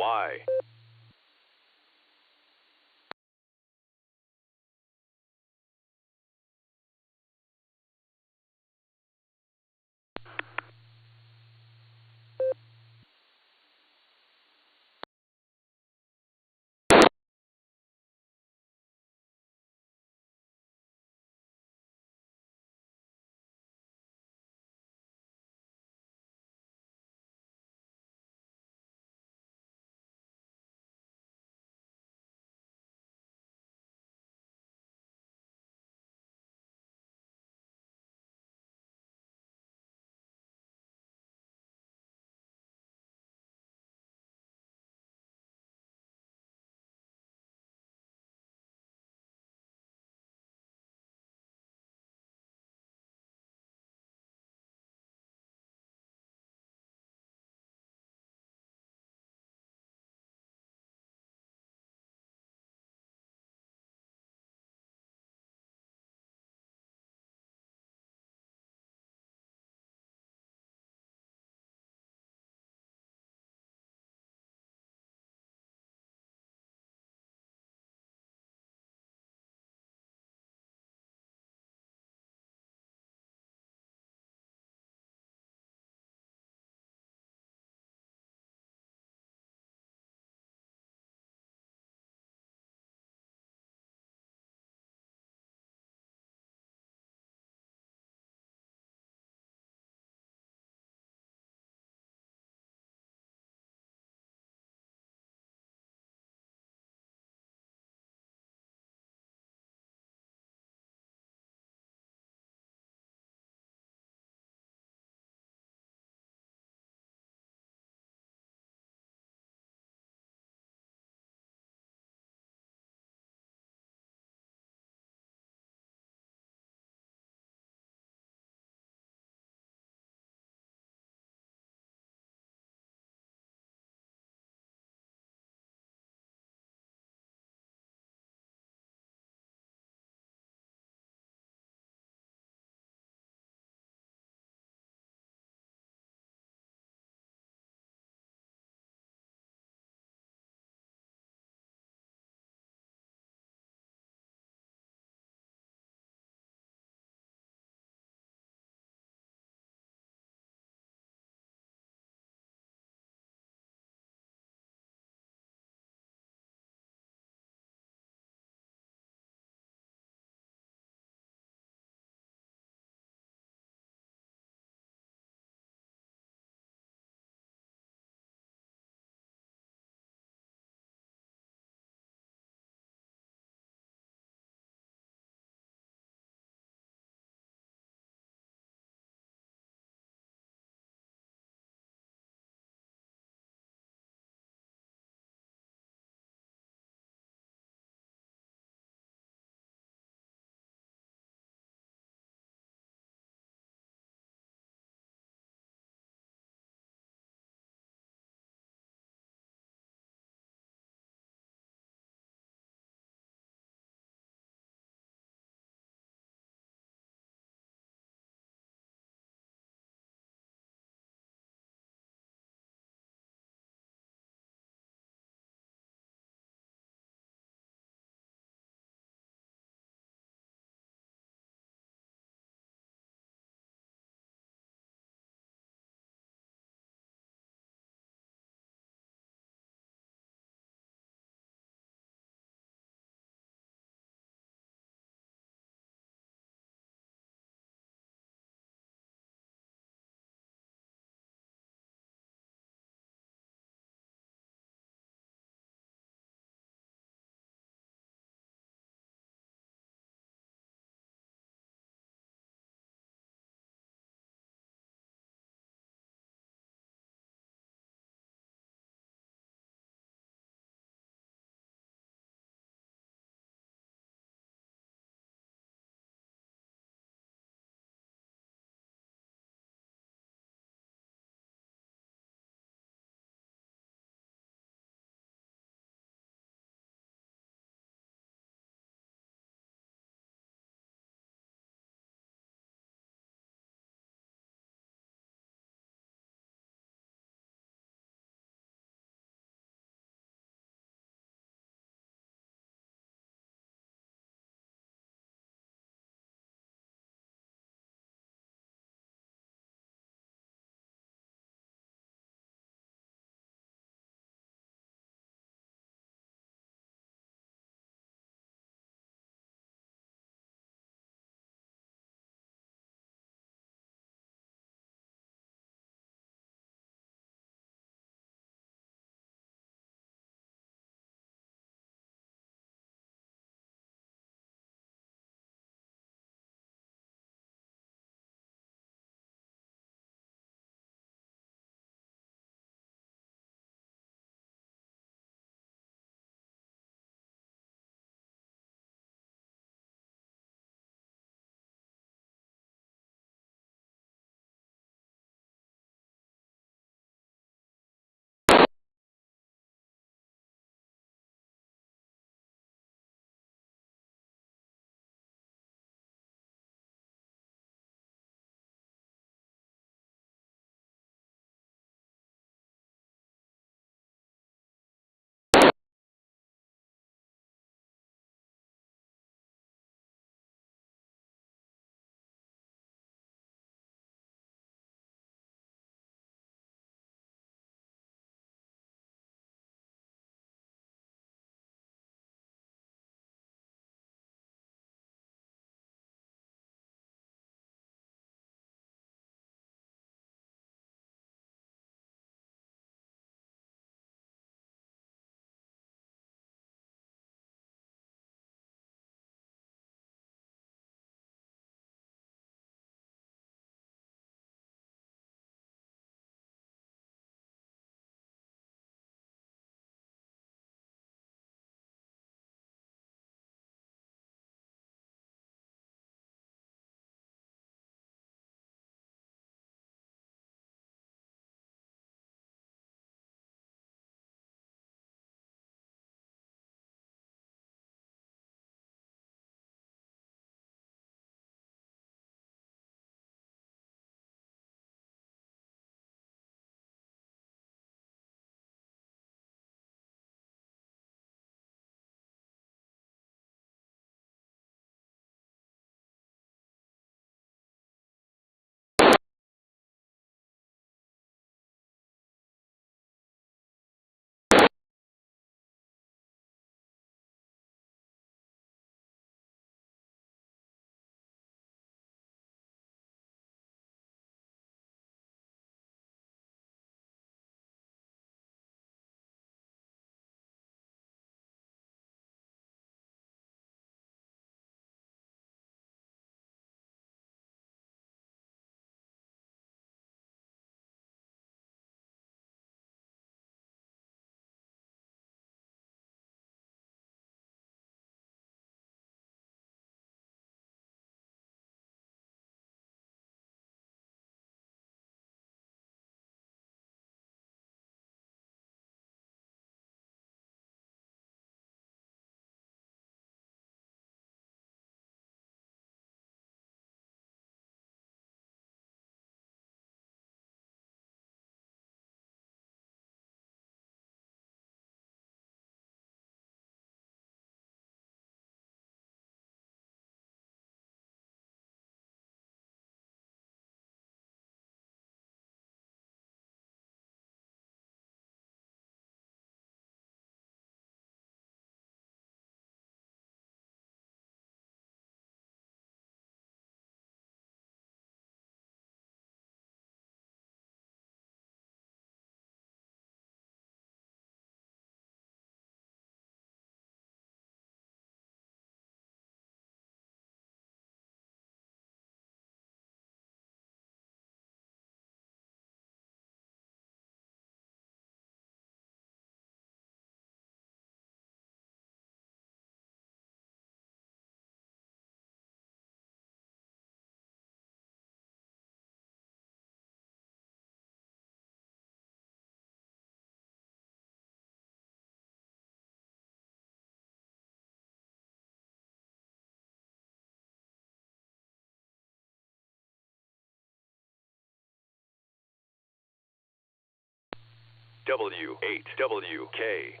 W8WKY.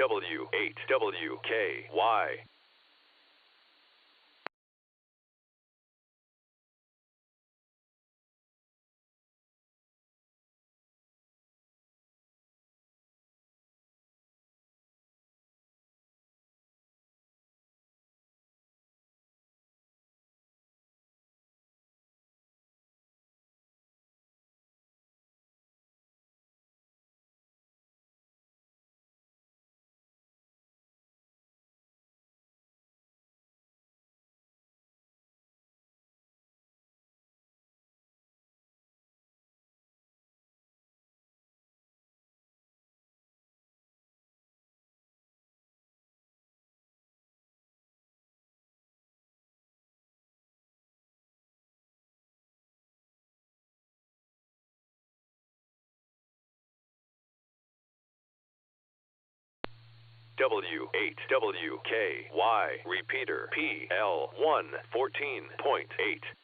W8WKY. W8WKY repeater PL1 14.8.